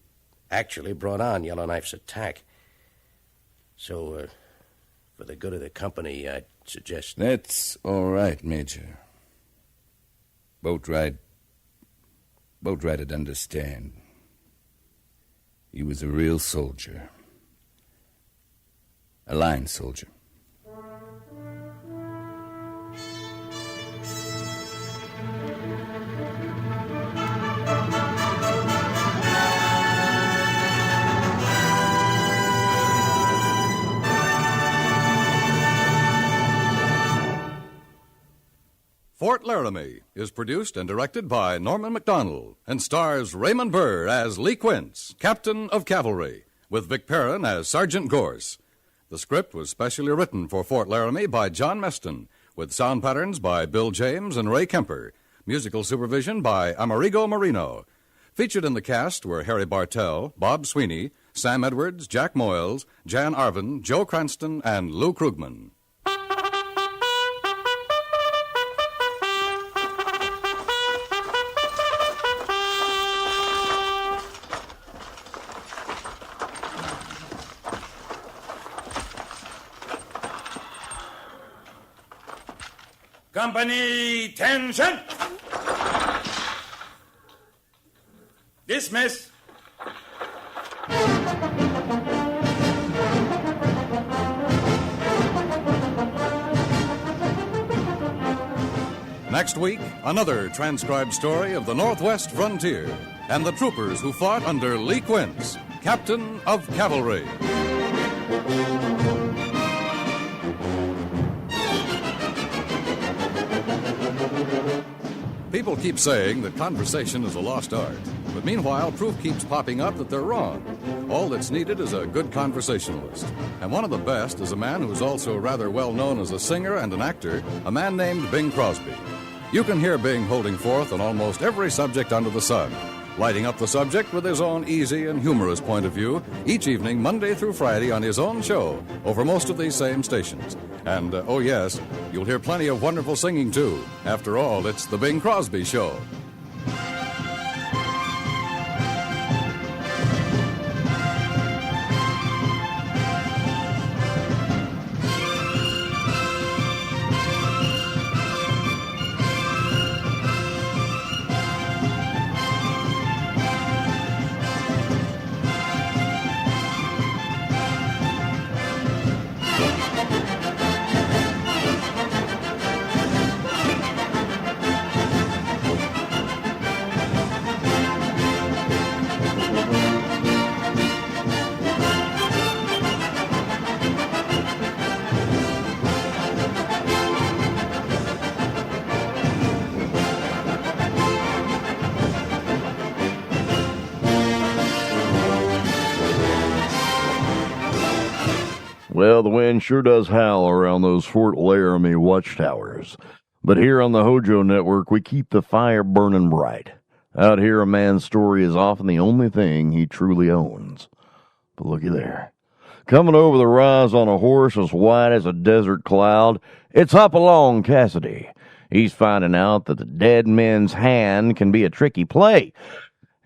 S: actually brought on Yellowknife's attack. So, for the good of the company, I'd suggest...
W: That's all right, Major. Boatwright'd understand. He was a real soldier. A line soldier.
V: Fort Laramie is produced and directed by Norman MacDonald and stars Raymond Burr as Lee Quince, Captain of Cavalry, with Vic Perrin as Sergeant Gorse. The script was specially written for Fort Laramie by John Meston, with sound patterns by Bill James and Ray Kemper, musical supervision by Amerigo Marino. Featured in the cast were Harry Bartell, Bob Sweeney, Sam Edwards, Jack Moyles, Jan Arvin, Joe Cranston, and Lou Krugman.
O: Company, tension! Dismiss.
V: Next week, another transcribed story of the Northwest frontier and the troopers who fought under Lee Quince, Captain of Cavalry. People keep saying that conversation is a lost art, but meanwhile, proof keeps popping up that they're wrong. All that's needed is a good conversationalist. And one of the best is a man who's also rather well known as a singer and an actor, a man named Bing Crosby. You can hear Bing holding forth on almost every subject under the sun, lighting up the subject with his own easy and humorous point of view each evening, Monday through Friday, on his own show over most of these same stations. And, oh yes, you'll hear plenty of wonderful singing, too. After all, it's the Bing Crosby Show.
A: Well, the wind sure does howl around those Fort Laramie watchtowers. But here on the HOJO Network, we keep the fire burning bright. Out here, a man's story is often the only thing he truly owns. But looky there. Coming over the rise on a horse as white as a desert cloud, it's Hopalong Cassidy. He's finding out that the dead man's hand can be a tricky play.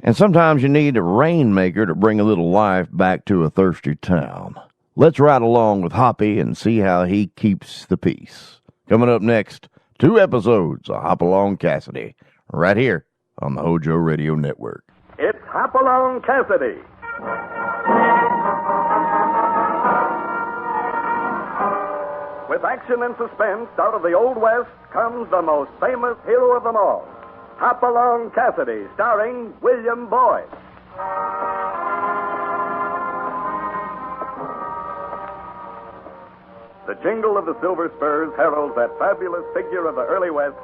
A: And sometimes you need a rainmaker to bring a little life back to a thirsty town. Let's ride along with Hoppy and see how he keeps the peace. Coming up next, 2 episodes of Hopalong Cassidy, right here on the HOJO Radio Network.
H: It's Hopalong Cassidy. With action and suspense out of the Old West comes the most famous hero of them all, Hopalong Cassidy, starring William Boyd. The jingle of the silver spurs heralds that fabulous figure of the early West,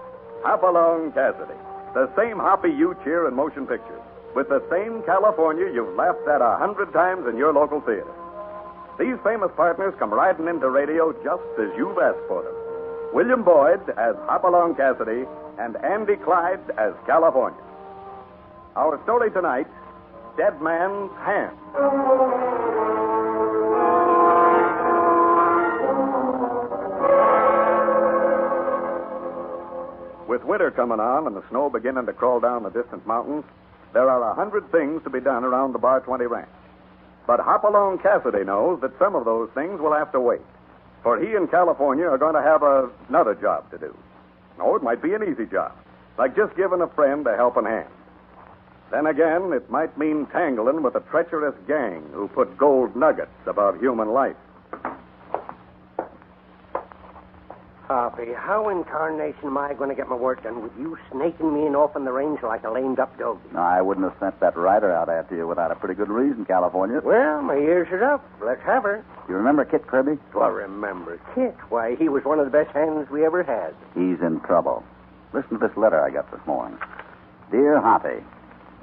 H: Hopalong Cassidy. The same Hoppy you cheer in motion pictures, with the same California you've laughed at 100 times in your local theater. These famous partners come riding into radio just as you've asked for them. William Boyd as Hopalong Cassidy and Andy Clyde as California. Our story tonight, Dead Man's Hand. With winter coming on and the snow beginning to crawl down the distant mountains, there are 100 things to be done around the Bar 20 ranch. But Hopalong Cassidy knows that some of those things will have to wait, for he and California are going to have another job to do. Or it might be an easy job, like just giving a friend a helping hand. Then again, it might mean tangling with a treacherous gang who put gold nuggets about human life.
C: Hoppy, how in tarnation am I going to get my work done with you snaking me in off on the range like a lamed-up dog?
I: No, I wouldn't have sent that rider out after you without a pretty good reason, California.
C: Well, my ears are up. Let's have her.
I: You remember Kit Kirby?
C: Well, remember Kit. Why, he was one of the best hands we ever had.
I: He's in trouble. Listen to this letter I got this morning. Dear Hoppy,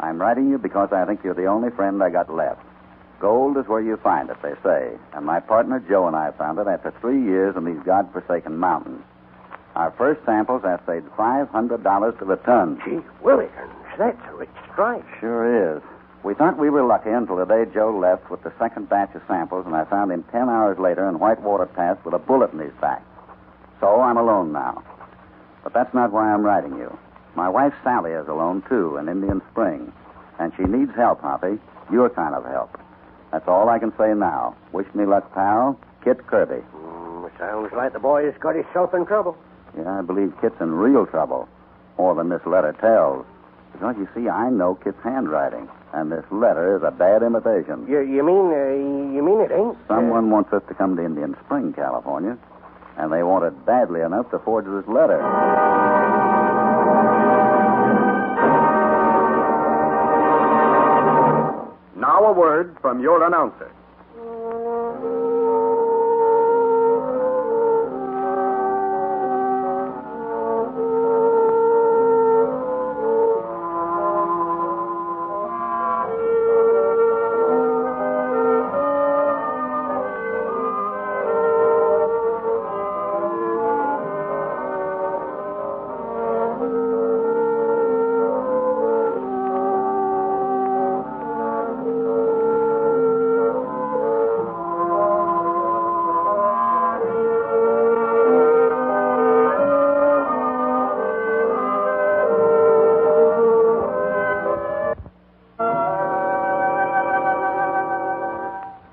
I: I'm writing you because I think you're the only friend I got left. Gold is where you find it, they say, and my partner Joe and I found it after 3 years in these godforsaken mountains. Our first samples assayed $500 to the ton.
C: Gee, Willikins, that's a rich strike.
I: Sure is. We thought we were lucky until the day Joe left with the second batch of samples, and I found him 10 hours later in Whitewater Pass with a bullet in his back. So I'm alone now. But that's not why I'm writing you. My wife Sally is alone, too, in Indian Spring, and she needs help, Hoppy. Your kind of help. That's all I can say now. Wish me luck, pal. Kit Kirby.
C: Sounds like the boy has got himself in trouble.
I: Yeah, I believe Kit's in real trouble. More than this letter tells. Because, you see, I know Kit's handwriting. And this letter is a bad imitation.
C: You mean it ain't?
I: Someone wants us to come to Indian Spring, California. And they want it badly enough to forge this letter.
H: Now a word from your announcer.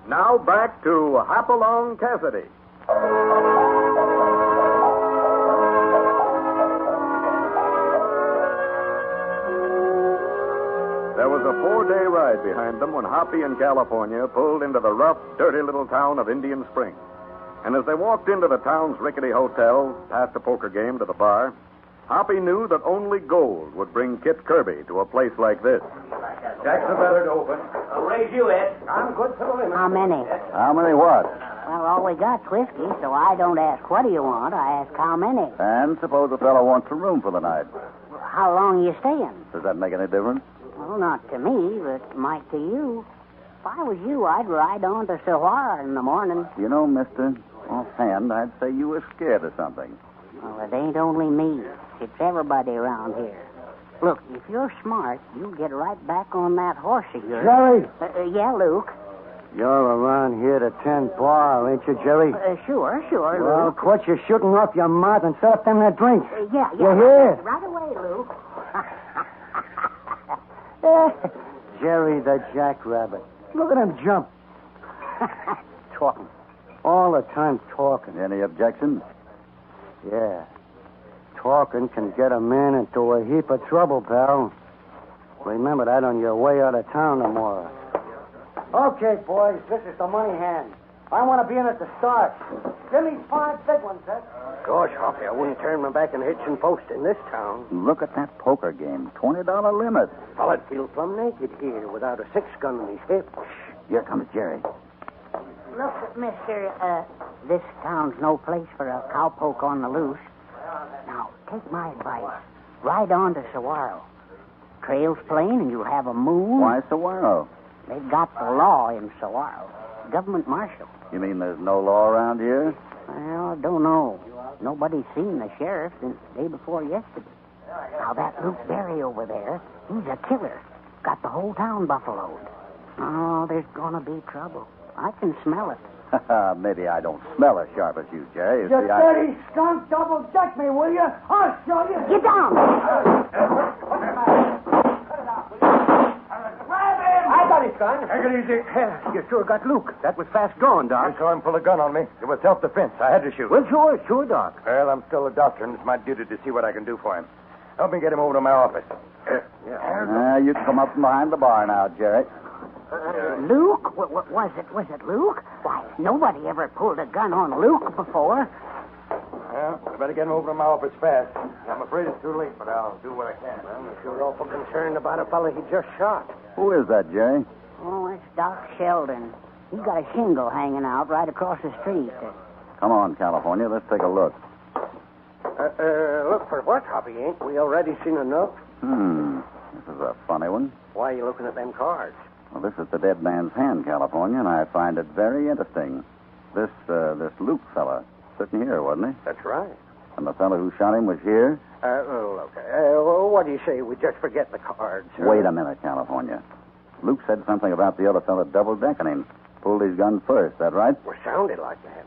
H: Now back to Hopalong Cassidy. There was a 4-day ride behind them when Hoppy and California pulled into the rough, dirty little town of Indian Spring. And as they walked into the town's rickety hotel, past a poker game to the bar, Hoppy knew that only gold would bring Kit Kirby to a place like this.
O: Jack's the better to open.
C: I'll raise you, Ed. I'm good for the limit.
T: How many?
I: How many what?
T: Well, all we got's whiskey, so I don't ask what do you want. I ask how many.
I: And suppose a fellow wants a room for the night.
T: How long are you staying?
I: Does that make any difference?
T: Well, not to me, but it might to you. If I was you, I'd ride on to Sahara in the morning.
I: You know, mister, offhand, I'd say you were scared of something.
T: Well, it ain't only me. It's everybody around here. Look, if you're smart, you'll get right back on that horse of yours.
U: Jerry!
T: Yeah, Luke.
U: You're around here to tend bar, ain't you, Jerry?
T: Sure,
U: Well,
T: Luke.
U: quit your shooting off your mouth and set up them there drinks.
T: Yeah.
U: You hear?
T: Right away, Luke.
U: Jerry the jackrabbit. Look at him jump.
T: Talking.
U: All the time talking.
I: Any objections?
U: Yeah. Talking can get a man into a heap of trouble, pal. Remember that on your way out of town tomorrow. Okay, boys, this is the money hand. I want to be in at the start. Give me 5 big ones, Ed.
N: Gosh, Hoppy, I wouldn't turn my back and hitch and post in this town.
I: Look at that poker game. $20 limit.
N: Fella'd feel plumb naked here without a 6-gun on his hip.
I: Here comes Jerry.
T: Look, mister, this town's no place for a cowpoke on the loose. Now, take my advice. Ride on to Saguaro. Trail's plain and you'll have a moon.
I: Why Saguaro?
T: They've got the law in Saguaro. Government marshal.
I: You mean there's no law around here?
T: Well, I don't know. Nobody's seen the sheriff since the day before yesterday. Now, that Luke Berry over there, he's a killer. Got the whole town buffaloed. Oh, there's gonna be trouble. I can smell it.
I: Maybe I don't smell as sharp as you, Jerry.
U: You dirty skunk, double-deck me, will you? I'll show you.
T: Get down!
U: I got his gun. Take it easy. You sure got Luke. That was fast going, Doc.
B: I saw him pull a gun on me. It was self-defense. I had to shoot.
U: Well, sure, Doc.
B: Well, I'm still a doctor, and it's my duty to see what I can do for him. Help me get him over to my office.
I: You can come up from behind the bar now, Jerry.
T: Luke? Was it Luke? Why, nobody ever pulled a gun on Luke before.
B: Well, I better get him over to my office fast. I'm afraid it's too late, but I'll do what I can.
N: I'm sure awful concerned about a fella he just shot.
I: Who is that, Jerry?
T: Oh, it's Doc Sheldon. He's got a shingle hanging out right across the street.
I: Come on, California. Let's take a look.
N: Look for what, Hoppy? Ain't we already seen enough?
I: This is a funny one.
N: Why are you looking at them cards?
I: Well, this is the dead man's hand, California, and I find it very interesting. This Luke fella sitting here, wasn't he?
N: That's right.
I: And the fellow who shot him was here?
N: What do you say we just forget the cards?
I: Wait a minute, California. Luke said something about the other fella double-decking him. Pulled his gun first, that right?
N: Well, sounded like that.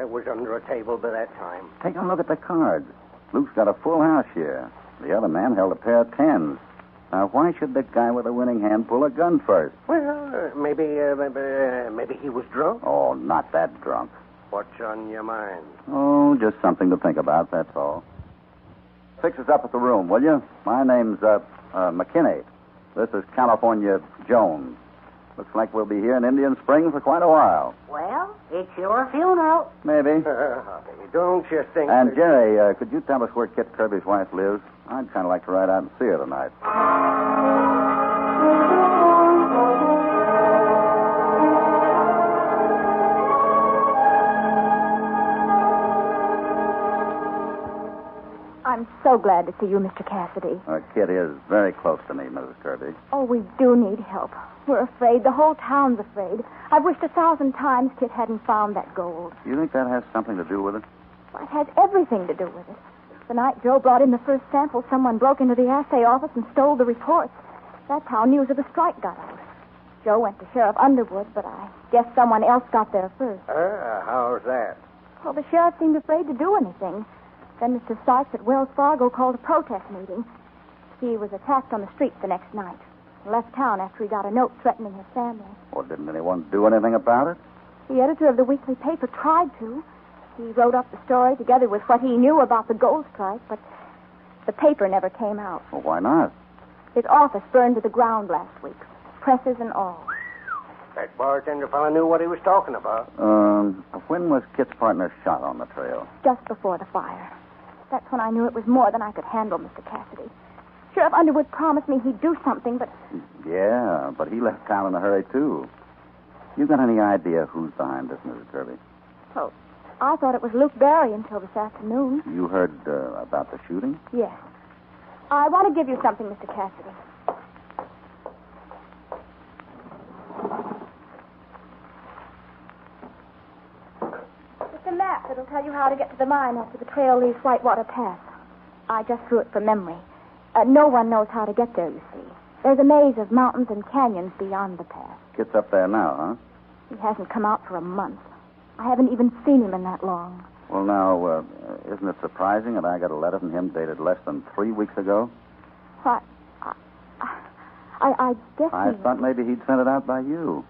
N: It was under a table by that time.
I: Take a look at the cards. Luke's got a full house here. The other man held a pair of 10s. Now, why should the guy with the winning hand pull a gun first?
N: Well, maybe he was drunk.
I: Oh, not that drunk.
N: What's on your mind?
I: Oh, just something to think about, that's all. Fix us up at the room, will you? My name's, McKinney. This is California Jones. Looks like we'll be here in Indian Springs for quite a while.
T: Well, it's your funeral.
I: Maybe.
N: Don't you think...
I: And, Jerry, could you tell us where Kit Kirby's wife lives? I'd kind of like to ride out and see her tonight.
D: I'm so glad to see you, Mr. Cassidy.
I: Kit is very close to me, Mrs. Kirby.
D: Oh, we do need help. We're afraid. The whole town's afraid. I've wished 1,000 times Kit hadn't found that gold.
I: Do you think that has something to do with it?
D: Well, it has everything to do with it. The night Joe brought in the first sample, someone broke into the assay office and stole the reports. That's how news of the strike got out. Joe went to Sheriff Underwood, but I guess someone else got there first.
N: How's that?
D: Well, the sheriff seemed afraid to do anything. Then Mr. Sykes at Wells Fargo called a protest meeting. He was attacked on the street the next night. He left town after he got a note threatening his family.
I: Well, didn't anyone do anything about it?
D: The editor of the weekly paper tried to. He wrote up the story together with what he knew about the gold strike, but the paper never came out.
I: Well, why not?
D: His office burned to the ground last week, presses and all.
N: That bartender fella knew what he was talking about.
I: When was Kit's partner shot on the trail?
D: Just before the fire. That's when I knew it was more than I could handle, Mr. Cassidy. Sheriff Underwood promised me he'd do something, but...
I: Yeah, but he left town in a hurry, too. You got any idea who's behind this, Mrs. Kirby?
D: Oh, I thought it was Luke Berry until this afternoon.
I: You heard about the shooting?
D: Yes. I want to give you something, Mr. Cassidy. It's a map that'll tell you how to get to the mine after the trail leaves Whitewater Pass. I just drew it from memory. No one knows how to get there, you see. There's a maze of mountains and canyons beyond the pass.
I: Kit's up there now, huh?
D: He hasn't come out for a month. I haven't even seen him in that long.
I: Well, now, isn't it surprising that I got a letter from him dated less than 3 weeks ago?
D: What? I guess
I: I thought maybe he'd sent it out by you.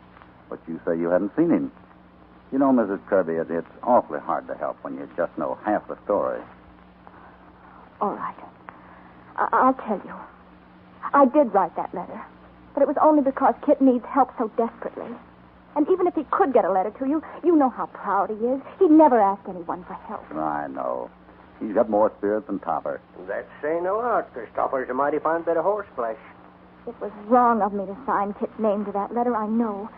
I: But you say you hadn't seen him. You know, Mrs. Kirby, it's awfully hard to help when you just know half the story.
D: All right. I'll tell you. I did write that letter, but it was only because Kit needs help so desperately. And even if he could get a letter to you, you know how proud he is. He'd never ask anyone for help.
I: I know. He's got more spirit than Topper.
F: That's saying a lot, because Topper's a mighty fine bit of horseflesh.
D: It was wrong of me to sign Kit's name to that letter, I know.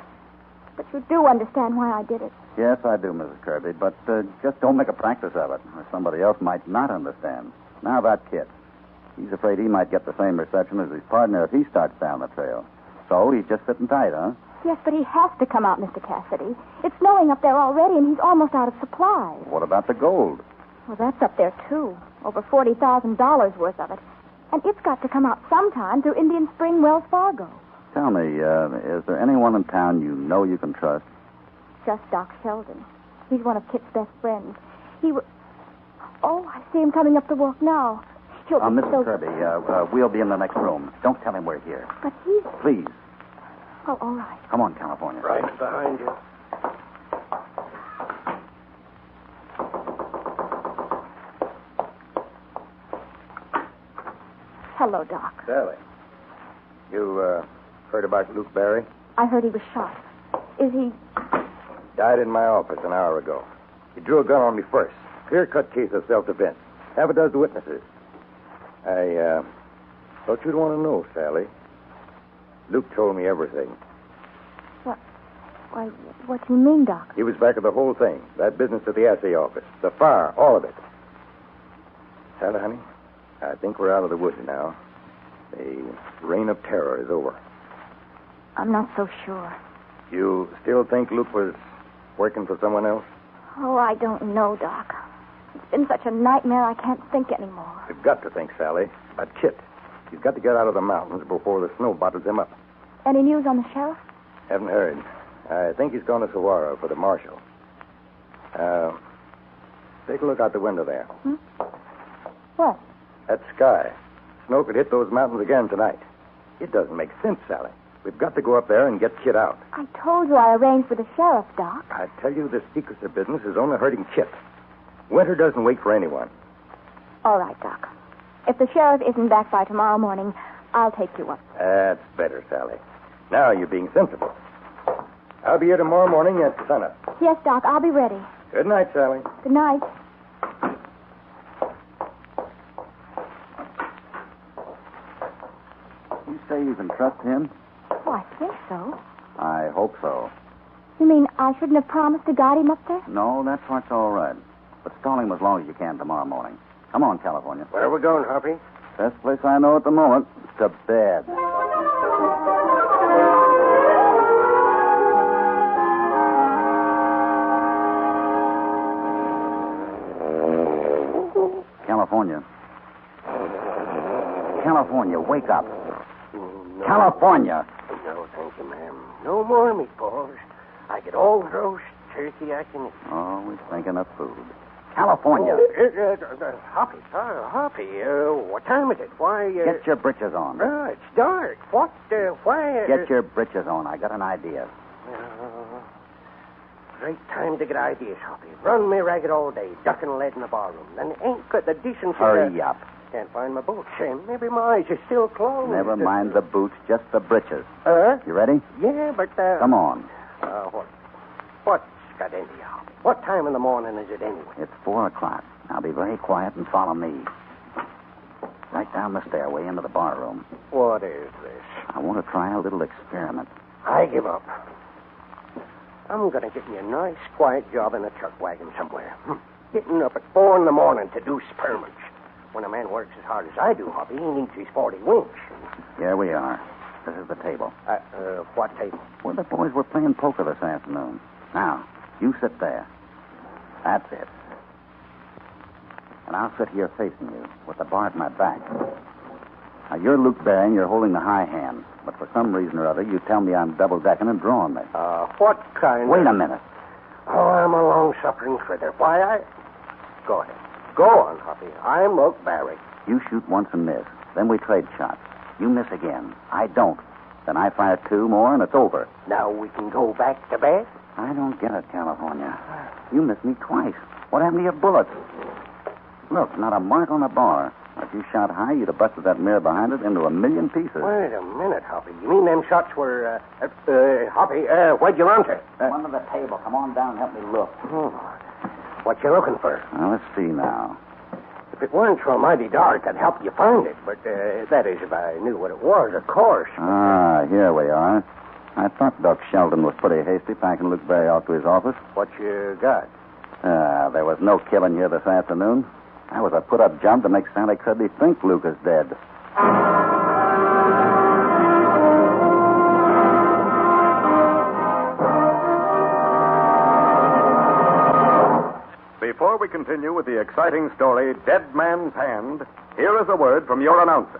D: But you do understand why I did it.
I: Yes, I do, Mrs. Kirby, but just don't make a practice of it, or somebody else might not understand. Now about Kit. He's afraid he might get the same reception as his partner if he starts down the trail. So he's just sitting tight, huh?
D: Yes, but he has to come out, Mr. Cassidy. It's snowing up there already, and he's almost out of supplies.
I: What about the gold?
D: Well, that's up there, too. Over $40,000 worth of it. And it's got to come out sometime through Indian Spring, Wells Fargo.
I: Tell me, is there anyone in town you know you can trust?
D: Just Doc Sheldon. He's one of Kit's best friends. Oh, I see him coming up the walk now.
I: Mrs. Kirby, we'll be in the next room. Don't tell him we're here.
D: But he's...
I: Please.
D: Oh, all right.
I: Come on, California.
F: Right behind you.
D: Hello, Doc.
B: Sally, you heard about Luke Barry?
D: I heard he was shot. Is he...
B: Died in my office an hour ago. He drew a gun on me first. Clear-cut case of self-defense. Half a dozen witnesses. I thought you'd want to know, Sally. Luke told me everything.
D: What do you mean, Doc?
B: He was back of the whole thing. That business at the assay office. The fire, all of it. Sally, honey, I think we're out of the woods now. The reign of terror is over.
D: I'm not so sure.
B: You still think Luke was working for someone else?
D: Oh, I don't know, Doc. It's been such a nightmare I can't think anymore.
B: You've got to think, Sally. About Kit. He's got to get out of the mountains before the snow bottles him up.
D: Any news on the sheriff?
B: Haven't heard. I think he's gone to Saguaro for the marshal. Take a look out the window there.
D: What?
B: That sky. Snow could hit those mountains again tonight. It doesn't make sense, Sally. We've got to go up there and get Kit out.
D: I told you I arranged with the sheriff, Doc.
B: I tell you, this secrecy business is only hurting Kit. Winter doesn't wait for anyone.
D: All right, Doc. If the sheriff isn't back by tomorrow morning, I'll take you up.
B: That's better, Sally. Now you're being sensible. I'll be here tomorrow morning at sunup.
D: Yes, Doc, I'll be ready.
B: Good night, Sally.
D: Good night.
I: You say you can trust him?
D: Oh, I think so.
I: I hope so.
D: You mean I shouldn't have promised to guide him up there?
I: No, that's what's all right. But stall him as long as you can tomorrow morning. Come on, California.
F: Where are we going, Hoppy?
I: Best place I know at the moment. To bed. California. California, wake up.
F: No.
I: California.
F: No, thank you, ma'am. No more meatballs. I get all the roast turkey I can eat.
I: Always thinking of food. California.
F: Hoppy, Hoppy, what time is it? Why,
I: Get your britches on.
F: It's dark. What, why...
I: Get your britches on. I got an idea.
F: Great time to get ideas, Hoppy. Run me ragged all day, ducking lead in the barroom. Then ain't got the decency
I: Hurry up.
F: Can't find my boots. Maybe my eyes are still closed.
I: Never mind the boots, just the britches. You ready?
F: Yeah, but,
I: Come on.
F: What's got into you, Hoppy? What time in the morning is it anyway?
I: It's 4 o'clock. Now be very quiet and follow me. Right down the stairway into the barroom.
F: What is this?
I: I want to try a little experiment.
F: I give up. I'm going to get me a nice, quiet job in a chuck wagon somewhere. Getting up at 4 in the morning to do spearments. When a man works as hard as I do, Hoppy, he needs his 40 winks.
I: Here we are. This is the table.
F: What table?
I: Well, the boys were playing poker this afternoon. Now, you sit there. That's it. And I'll sit here facing you with the bar at my back. Now, you're Luke Barry and you're holding the high hand. But for some reason or other, you tell me I'm double-decking and drawing me.
F: What kind
I: Wait a minute.
F: Oh, I'm a long-suffering critter. Why, Go ahead. Go on, Hoppy. I'm Luke Barry.
I: You shoot once and miss. Then we trade shots. You miss again. I don't. Then I fire 2 more and it's over.
F: Now we can go back to bed?
I: I don't get it, California. You missed me twice. What happened to your bullets? Look, not a mark on the bar. If you shot high, you'd have busted that mirror behind it into a million pieces.
F: Wait a minute, Hoppy. You mean them shots were, Hoppy, where'd you run to?
I: Under the table. Come on down and help me look.
F: Oh, what you looking for?
I: Now, let's see now.
F: If it weren't so mighty dark, I'd help you find it. But, that is, if I knew what it was, of course.
I: Ah, here we are. I thought Doc Sheldon was pretty hasty packing Luke Berry off to his office.
F: What you got?
I: There was no killing here this afternoon. That was a put-up jump to make Sally Kirby think Luke is dead.
H: Before we continue with the exciting story, Dead Man's Hand, here is a word from your announcer.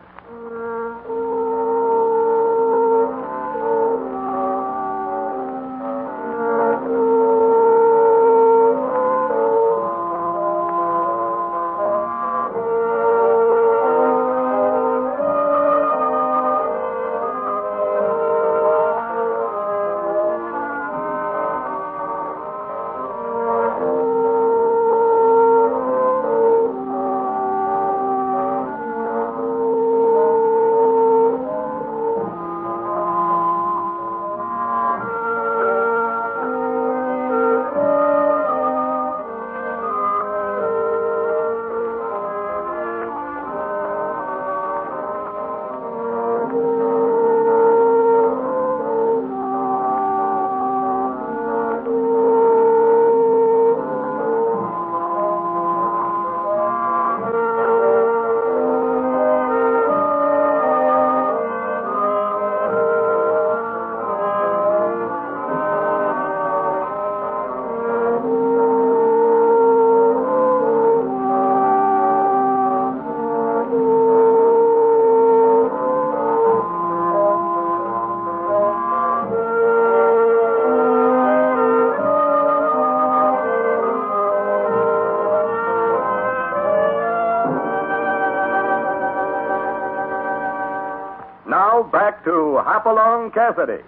H: Now back to Hopalong Cassidy.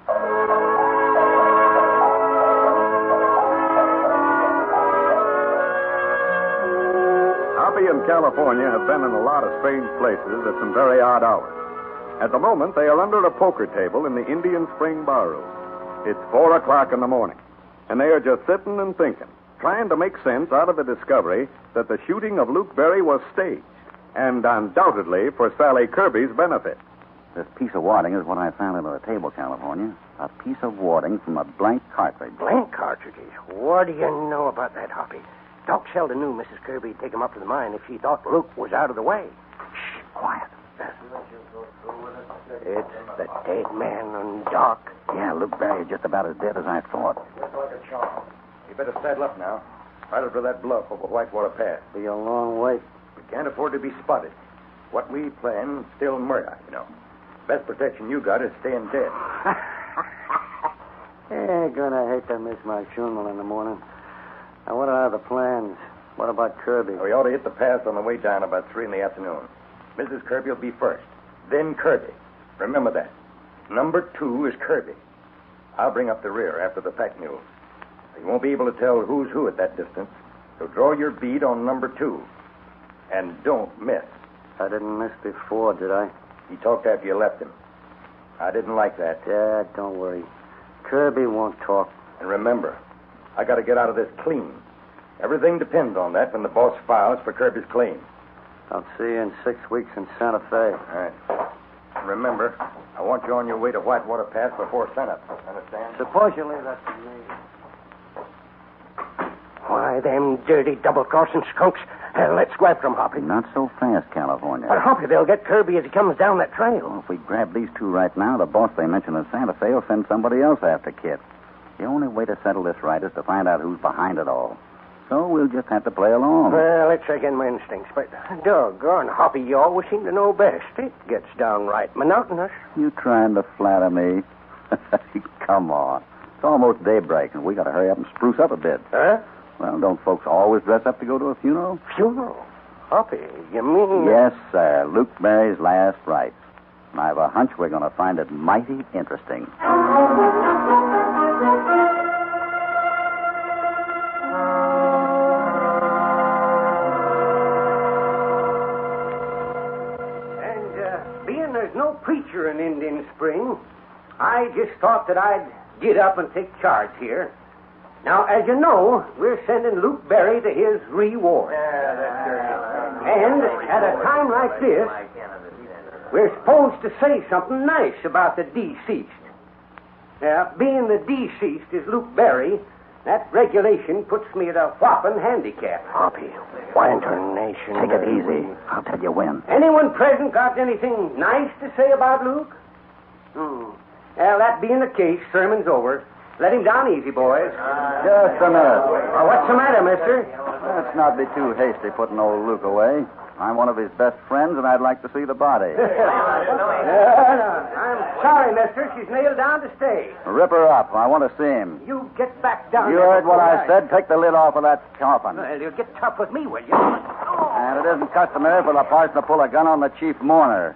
H: Hoppy and California have been in a lot of strange places at some very odd hours. At the moment, they are under a poker table in the Indian Spring Barroom. It's 4 o'clock in the morning, and they are just sitting and thinking, trying to make sense out of the discovery that the shooting of Luke Berry was staged, and undoubtedly for Sally Kirby's benefit.
I: This piece of wadding is what I found under the table, California. A piece of wadding from a blank cartridge.
F: Blank cartridges? What do you know about that, Hoppy? Doc Sheldon knew Mrs. Kirby'd take him up to the mine if she thought Luke was out of the way.
I: Shh, quiet.
F: It's the dead man and Doc.
I: Yeah, Luke Berry is just about as dead as I thought.
B: Looks like a charm. You better saddle up now. Right up to that bluff over Whitewater Pass.
U: Be a long wait.
B: We can't afford to be spotted. What we plan, still murder, you know. Best protection you got is staying dead.
U: Gonna hate to miss my funeral in the morning. Now, what are the plans? What about Kirby?
B: We ought to hit the pass on the way down about 3 in the afternoon. Mrs. Kirby will be first, then Kirby. Remember that. Number 2 is Kirby. I'll bring up the rear after the pack mules. You won't be able to tell who's who at that distance, so draw your bead on number 2. And don't miss.
U: I didn't miss before, did I?
B: He talked after you left him. I didn't like that.
U: Dad, don't worry. Kirby won't talk.
B: And remember, I got to get out of this clean. Everything depends on that when the boss files for Kirby's claim.
U: I'll see you in 6 weeks in Santa Fe.
B: All right. And remember, I want you on your way to Whitewater Pass before sunup. Understand?
U: Suppose you leave that to me.
F: Why, them dirty double-crossing skunks. Let's go after them, Hoppy.
I: Not so fast, California.
F: But, Hoppy, they'll get Kirby as he comes down that trail.
I: Well, if we grab these two right now, the boss they mentioned in Santa Fe will send somebody else after Kit. The only way to settle this right is to find out who's behind it all. So we'll just have to play along.
F: Well, let's check in my instincts, but doggone, Hoppy, you always seem to know best. It gets downright monotonous.
I: You trying to flatter me? Come on. It's almost daybreak, and we got to hurry up and spruce up a bit.
F: Huh?
I: Well, don't folks always dress up to go to a funeral?
F: Funeral? Hoppy, you mean...
I: Yes, sir. Luke Berry's last rites. And I've a hunch we're going to find it mighty interesting.
F: no preacher in Indian Spring. I just thought that I'd get up and take charge here. Now, as you know, we're sending Luke Berry to his reward. And at a time like this, we're supposed to say something nice about the deceased. Being the deceased is Luke Berry, that regulation puts me at a whopping handicap. Hoppy, why in tarnation?
I: Take it easy. I'll tell you when.
F: Anyone present got anything nice to say about Luke? Well, that being the case, sermon's over. Let him down easy, boys.
I: Just a minute.
F: What's the matter, mister?
I: Let's not be too hasty putting old Luke away. I'm one of his best friends, and I'd like to see the body.
F: I'm sorry, mister. She's nailed down to stay.
I: Rip her up. I want to see him.
F: You get back down
I: You
F: there
I: heard what
F: before
I: I said. Take the lid off of that coffin.
F: Well, you'll get tough with me, will you?
I: And it isn't customary for the parson to pull a gun on the chief mourner.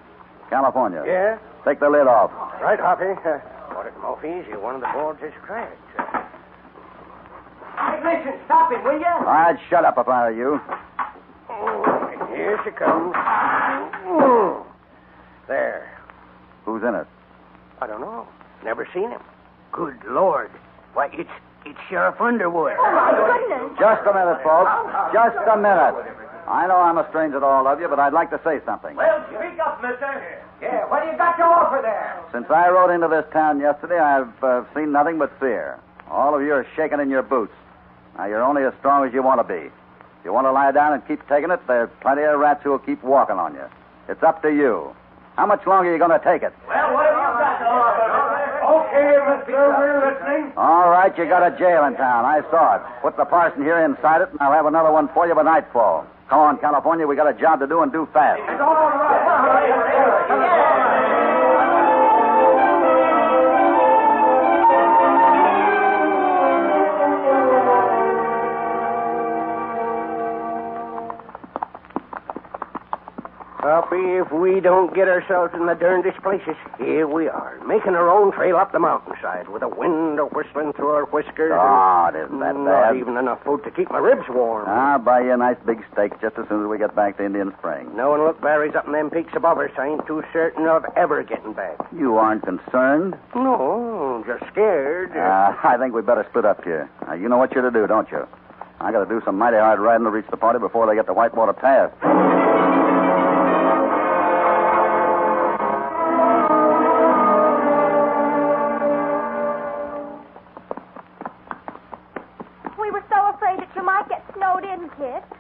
I: California.
F: Yeah?
I: Take the lid off.
F: Right, Hoppy. Put it awful easy. One of the boards is cracked. Hey, listen, stop him, will you?
I: I'd shut up if I were you.
F: Here she comes. There.
I: Who's in it?
F: I don't know. Never seen him. Good Lord. Why, it's Sheriff Underwood.
D: Oh, my goodness.
I: Just a minute, folks. Just a minute. I know I'm a stranger to all of you, but I'd like to say something.
F: Well, speak up, mister. Yeah, what do you got to offer there?
I: Since I rode into this town yesterday, I've seen nothing but fear. All of you are shaking in your boots. Now, you're only as strong as you want to be. If you want to lie down and keep taking it, there's plenty of rats who will keep walking on you. It's up to you. How much longer are you going to take it?
F: Well, what have you got to offer? Okay, mister, we're listening.
I: All right, you got a jail in town. I saw it. Put the parson here inside it, and I'll have another one for you by nightfall. Come on, California. We got a job to do and do fast.
F: It's all right. Hoppy, if we don't get ourselves in the darndest places, here we are, making our own trail up the mountainside with the wind whistling through our whiskers.
I: God, isn't that
F: Not
I: bad?
F: even enough food to keep my ribs warm.
I: I'll buy you a nice big steak just as soon as we get back to Indian Spring.
F: Knowing Luke Barry's up in them peaks above us, I ain't too certain of ever getting back.
I: You aren't concerned?
F: No, just scared.
I: I think we'd better split up here. You know what you're to do, don't you? I got to do some mighty hard riding to reach the party before they get to Whitewater Pass.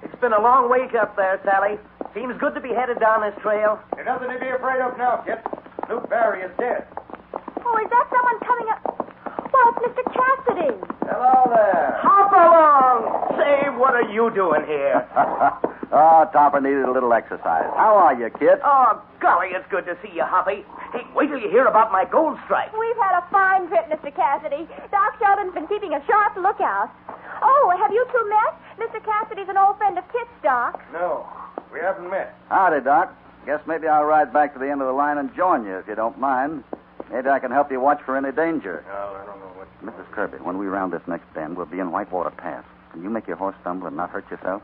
J: It's been a long week up there, Sally. Seems good to be headed down this trail.
B: There's nothing to be afraid of now, Kit. Luke Barry is dead.
D: Oh, is that someone coming up? Well, it's Mr. Cassidy.
B: Hello there.
J: Hop along! Say, what are you doing here?
I: Oh, Topper needed a little exercise. How are you, kid?
J: Oh, golly, it's good to see you, Hoppy. Hey, wait till you hear about my gold strike.
D: We've had a fine trip, Mr. Cassidy. Doc Sheldon's been keeping a sharp lookout. Oh, have you two met? Mr. Cassidy's an old friend of Kit's, Doc.
B: No, we haven't met.
I: Howdy, Doc. Guess maybe I'll ride back to the end of the line and join you, if you don't mind. Maybe I can help you watch for any danger.
B: No, I don't know what...
I: Mrs. Kirby, when we round this next bend, we'll be in Whitewater Pass. Can you make your horse stumble and not hurt yourself?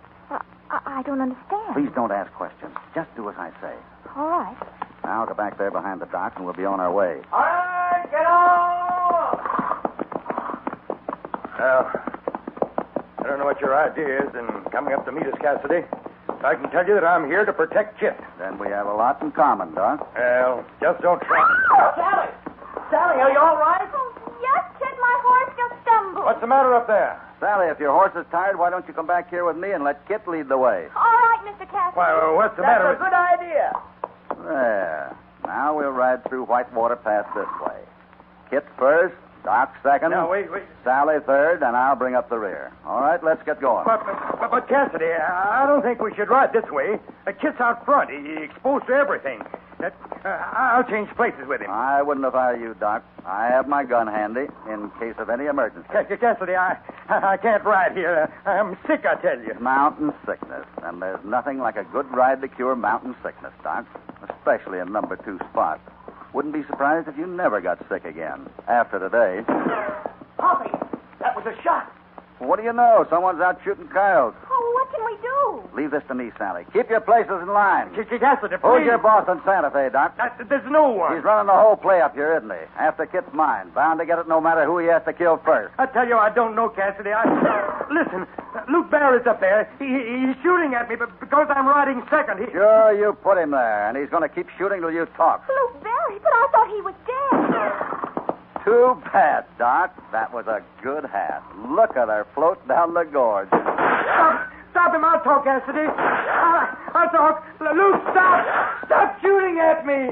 D: I don't understand.
I: Please don't ask questions. Just do as I say.
D: All right.
I: Now I'll go back there behind the dock, and we'll be on our way.
F: All right, get on!
B: Well, I don't know what your idea is in coming up to meet us, Cassidy. I can tell you that I'm here to protect Kit.
I: Then we have a lot in common, Doc.
B: Well, just don't try.
J: Sally! Sally, are you all right?
D: Oh, yes, Kit, my horse just stumbled.
B: What's the matter up there?
I: Sally, if your horse is tired, why don't you come back here with me and let Kit lead the way?
D: All right, Mr. Cassidy.
B: Well, what's the matter?
J: That's a good idea.
I: There. Now we'll ride through Whitewater Pass this way. Kit first, Doc second.
B: Now, wait.
I: Sally third, and I'll bring up the rear. All right, let's get going.
B: But Cassidy, I don't think we should ride this way. Kit's out front. He's exposed to everything. I'll change places with him.
I: I wouldn't if I were you, Doc. I have my gun handy in case of any emergency.
B: Cassidy, I can't ride here. I'm sick, I tell you.
I: Mountain sickness. And there's nothing like a good ride to cure mountain sickness, Doc. Especially in number 2 spot. Wouldn't be surprised if you never got sick again. After today.
J: Hoppy, that was a shot.
I: What do you know? Someone's out shooting coyotes.
D: Oh, what can we do? move.
I: Leave this to me, Sally. Keep your places in line.
J: Cassidy, please.
I: Who's your boss in Santa Fe, Doc?
J: There's no one.
I: He's running the whole play up here, isn't he? After Kit's mine. Bound to get it no matter who he has to kill first.
J: I tell you, I don't know, Cassidy. Listen, Luke Barrett's up there. He's shooting at me, but because I'm riding second,
I: Sure, you put him there, and he's going to keep shooting till you talk.
D: Luke Barry, but I thought he was dead.
I: Too bad, Doc. That was a good hat. Look at her float down the gorge.
J: Stop him. I'll talk, Cassidy. I'll talk. Luke, stop. Stop shooting at me.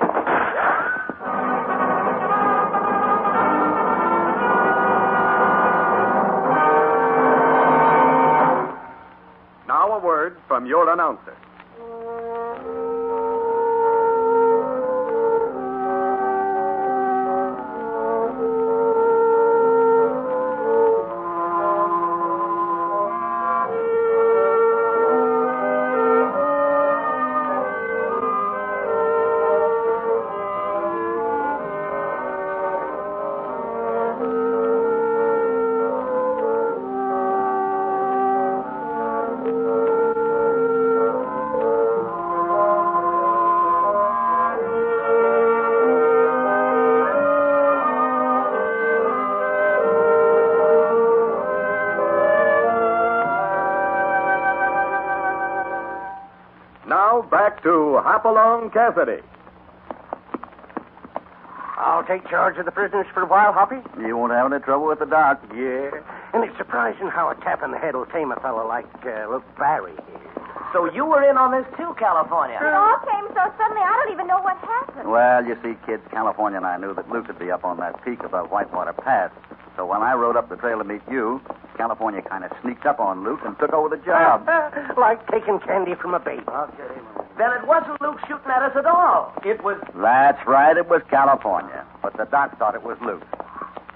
H: Now a word from your announcer. Now back to Hopalong Cassidy.
F: I'll take charge of the prisoners for a while, Hoppy.
I: You won't have any trouble with the Doc.
F: Yeah. And it's surprising how a tap in the head will tame a fellow like Luke Barry here.
J: So you were in on this too, California.
D: It all came so suddenly, I don't even know what happened.
I: Well, you see, kids, California and I knew that Luke would be up on that peak above Whitewater Pass. So when I rode up the trail to meet you, California kind of sneaked up on Luke and took over the job.
F: Like taking candy from a baby.
J: Then it wasn't Luke shooting at us at all. It was...
I: That's right, it was California. But the Doc thought it was Luke.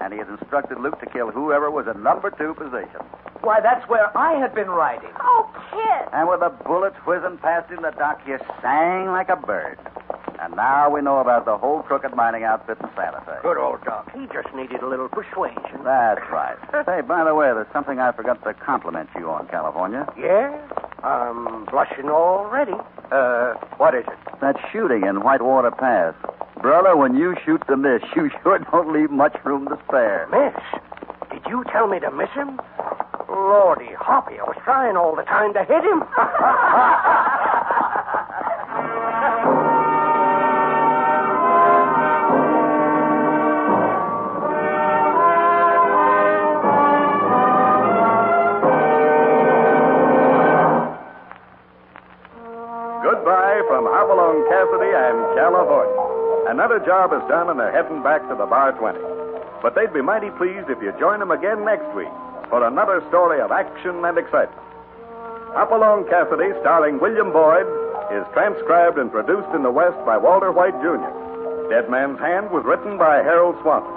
I: And he has instructed Luke to kill whoever was in number 2 position.
J: Why, that's where I had been riding.
D: Oh, Kit.
I: And with the bullets whizzing past him, the Doc just sang like a bird. And now we know about the whole crooked mining outfit in Santa Fe.
F: Good old Doc. He just needed a little persuasion.
I: That's right. Say, by the way, there's something I forgot to compliment you on, California.
F: Yeah? I'm blushing already. What is it?
I: That shooting in Whitewater Pass. Brother, when you shoot to miss, you sure don't leave much room to spare.
F: Miss? Did you tell me to miss him? Lordy, Hoppy, I was trying all the time to hit him.
H: Goodbye from Hopalong Cassidy and California. Another job is done and they're heading back to the Bar 20. But they'd be mighty pleased if you join them again next week for another story of action and excitement. Hopalong Cassidy, starring William Boyd, is transcribed and produced in the West by Walter White, Jr. Dead Man's Hand was written by Harold Swanton.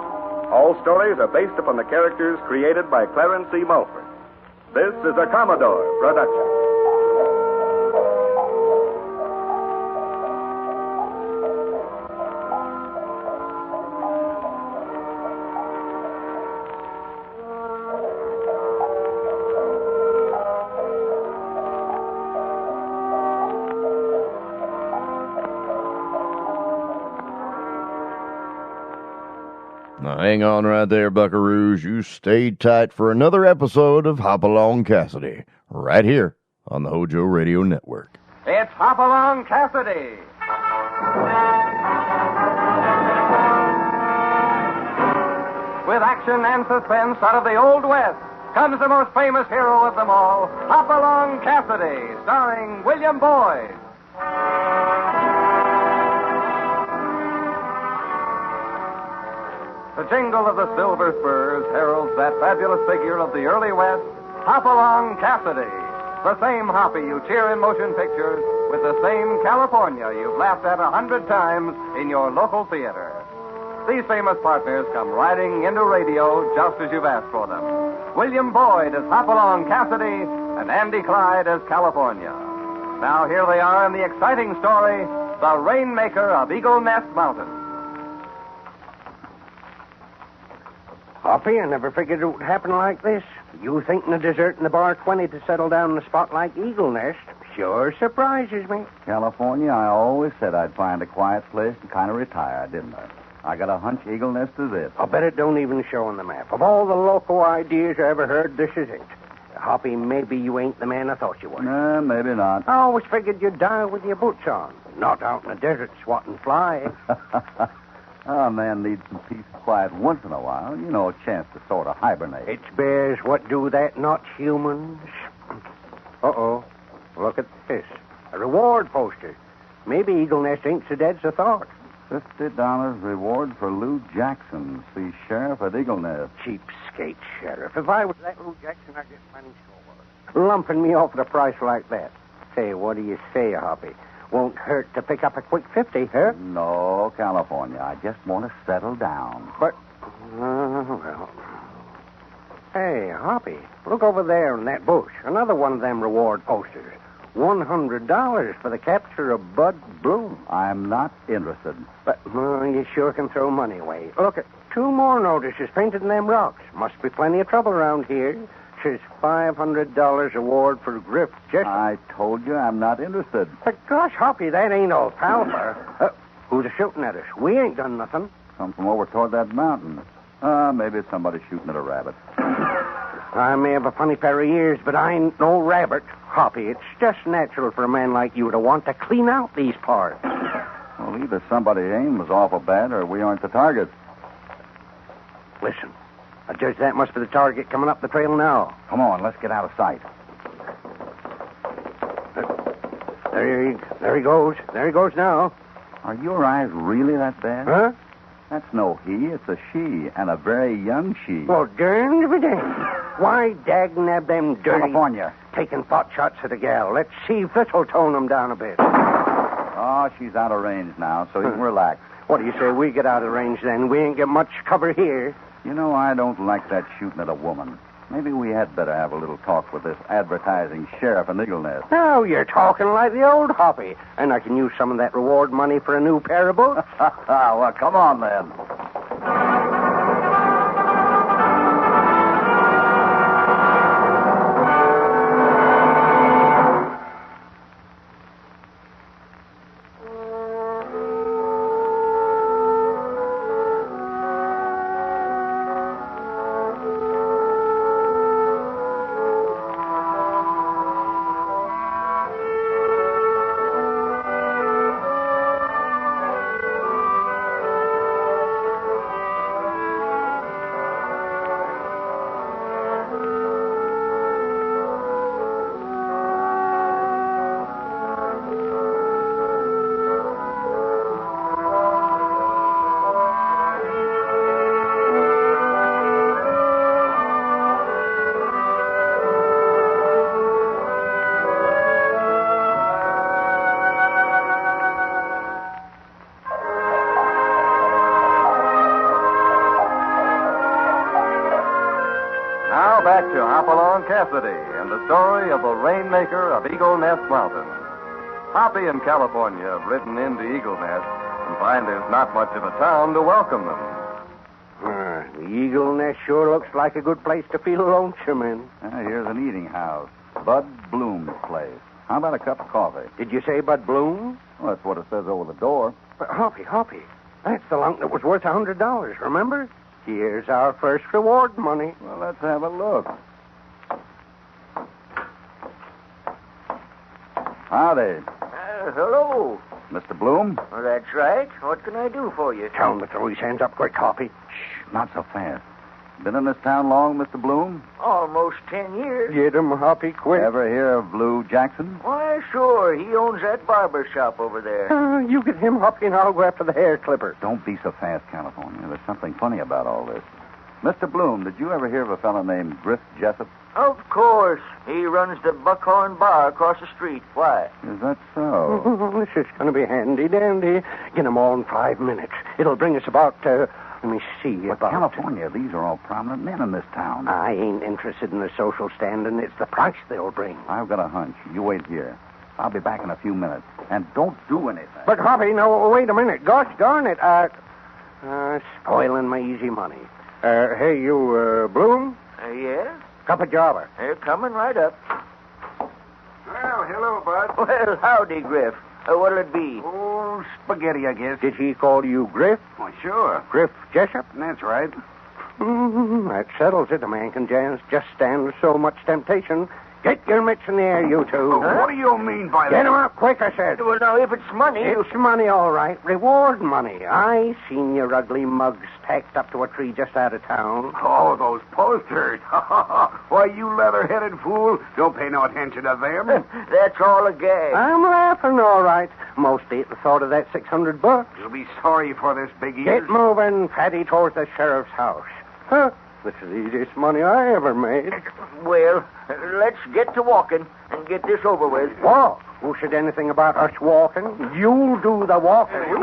H: All stories are based upon the characters created by Clarence C. Mulford. This is a Commodore production.
A: Now, hang on right there, buckaroos. You stay tight for another episode of Hopalong Cassidy, right here on the HOJO Radio Network.
L: It's Hopalong Cassidy. With action and suspense out of the Old West comes the most famous hero of them all, Hopalong Cassidy, starring William Boyd. The jingle of the silver spurs heralds that fabulous figure of the early West, Hopalong Cassidy. The same Hoppy you cheer in motion pictures with the same California you've laughed at 100 times in your local theater. These famous partners come riding into radio just as you've asked for them. William Boyd as Hopalong Cassidy and Andy Clyde as California. Now here they are in the exciting story, The Rainmaker of Eagle Nest Mountain.
F: Hoppy, I never figured it would happen like this. You thinking of deserting the bar 20 to settle down in a spot like Eagle Nest sure surprises me.
I: California, I always said I'd find a quiet place and kind of retire, didn't I? I got a hunch Eagle Nest is it.
F: I'll bet it don't even show on the map. Of all the local ideas I ever heard, this is it. Hoppy, maybe you ain't the man I thought you were.
I: Nah, maybe not.
F: I always figured you'd die with your boots on, not out in the desert swatting flies.
I: A man needs some peace and quiet once in a while. You know, a chance to sort of hibernate.
F: It's bears what do that, not humans. Uh-oh. Look at this. A reward poster. Maybe Eagle Nest ain't so dead as I thought.
I: $50 reward for Lou Jackson. See sheriff at Eagle Nest.
F: Cheapskate sheriff. If I was that Lou Jackson, I'd get plenty sore. Lumping me off at a price like that. Say, what do you say, Hoppy? Won't hurt to pick up a quick 50, huh?
I: No, California. I just want to settle down.
F: But, well. Hey, Hoppy, look over there in that bush. Another one of them reward posters. $100 for the capture of Bud Bloom.
I: I'm not interested.
F: But you sure can throw money away. Look at 2 more notices painted in them rocks. Must be plenty of trouble around here. Says $500 reward for Griff Jessup.
I: I told you I'm not interested.
F: But gosh, Hoppy, that ain't all palper. Who's shooting at us? We ain't done nothing.
I: Come from over toward that mountain. Maybe it's somebody shooting at a rabbit.
F: I may have a funny pair of ears, but I ain't no rabbit. Hoppy, it's just natural for a man like you to want to clean out these parts.
I: Well, either somebody aim was awful bad or we aren't the target.
F: Listen, I judge that must be the target coming up the trail now.
I: Come on, let's get out of sight.
F: There he goes. There he goes now.
I: Are your eyes really that bad?
F: Huh?
I: That's no he, it's a she, and a very young she.
F: Well, darn to be damned. Why dagnab them dirty...
I: California.
F: Taking pot shots at a gal. Let's see if this'll tone them down a bit.
I: Oh, she's out of range now, so you can relax.
F: What do you say we get out of range then? We ain't get much cover here.
I: You know, I don't like that shooting at a woman. Maybe we had better have a little talk with this advertising sheriff in Eagle Nest.
F: Now you're talking like the old Hoppy. And I can use some of that reward money for a new pair of boots.
I: Well, come on then.
L: Back to Hopalong Cassidy and the story of the rainmaker of Eagle Nest Mountain. Hoppy and California have ridden into Eagle Nest and find there's not much of a town to welcome them.
F: The Eagle Nest sure looks like a good place to feel lonesome in.
I: Here's an eating house. Bud Bloom's place. How about a cup of coffee?
F: Did you say Bud Bloom?
I: Well, that's what it says over the door.
F: But Hoppy, that's the lunk that was worth $100, remember? Here's our first reward money.
I: Well, let's have a look. Howdy.
M: Hello.
I: Mr. Bloom?
M: Well, that's right. What can I do for you?
F: Tell him to throw his hands up quick, Hoppy.
I: Shh, not so fast. Been in this town long, Mr. Bloom?
M: Almost 10 years.
F: Get him, Hoppy, quick.
I: Ever hear of Lou Jackson?
M: Why, sure. He owns that barber shop over there.
F: You get him, Hoppy, and I'll go after the hair clipper.
I: Don't be so fast, California. There's something funny about all this. Mr. Bloom, did you ever hear of a fellow named Griff Jessup?
M: Of course. He runs the Buckhorn Bar across the street. Why?
I: Is that so?
F: This is going to be handy-dandy. Get them all in 5 minutes. It'll bring us about, let me see,
I: But California, these are all prominent men in this town.
F: I ain't interested in the social standing. It's the price they'll bring.
I: I've got a hunch. You wait here. I'll be back in a few minutes. And don't do anything.
F: But, Hoppy, no, wait a minute. Gosh darn it. Spoiling my easy money.
U: Hey, you, Bloom?
M: Yes?
U: Cup of jobber.
M: They're coming right up.
U: Well, hello, Bud.
M: Well, howdy, Griff. What'll it be?
U: Oh, spaghetti, I guess. Did he call you Griff?
P: Well, sure.
U: Griff Jessup?
P: That's right.
U: That settles it. A man can just stand so much temptation. Get your mitts in the air, you two.
P: What do you mean by that?
U: Get 'em out quick, I said.
M: Well, now, if it's money...
U: It's money, all right. Reward money. I seen your ugly mugs tacked up to a tree just out of town.
P: Oh, those posters. Why, you leather-headed fool. Don't pay no attention to them.
M: That's all a gag.
U: I'm laughing, all right. Mostly at the thought of that $600.
P: You'll be sorry for this, Big Ears.
U: Get moving, Fatty, towards the sheriff's house. Huh? This is the easiest money I ever made.
M: Well, let's get to walking and get this over with.
U: Walk? Who said anything about us walking? You do the walking. Get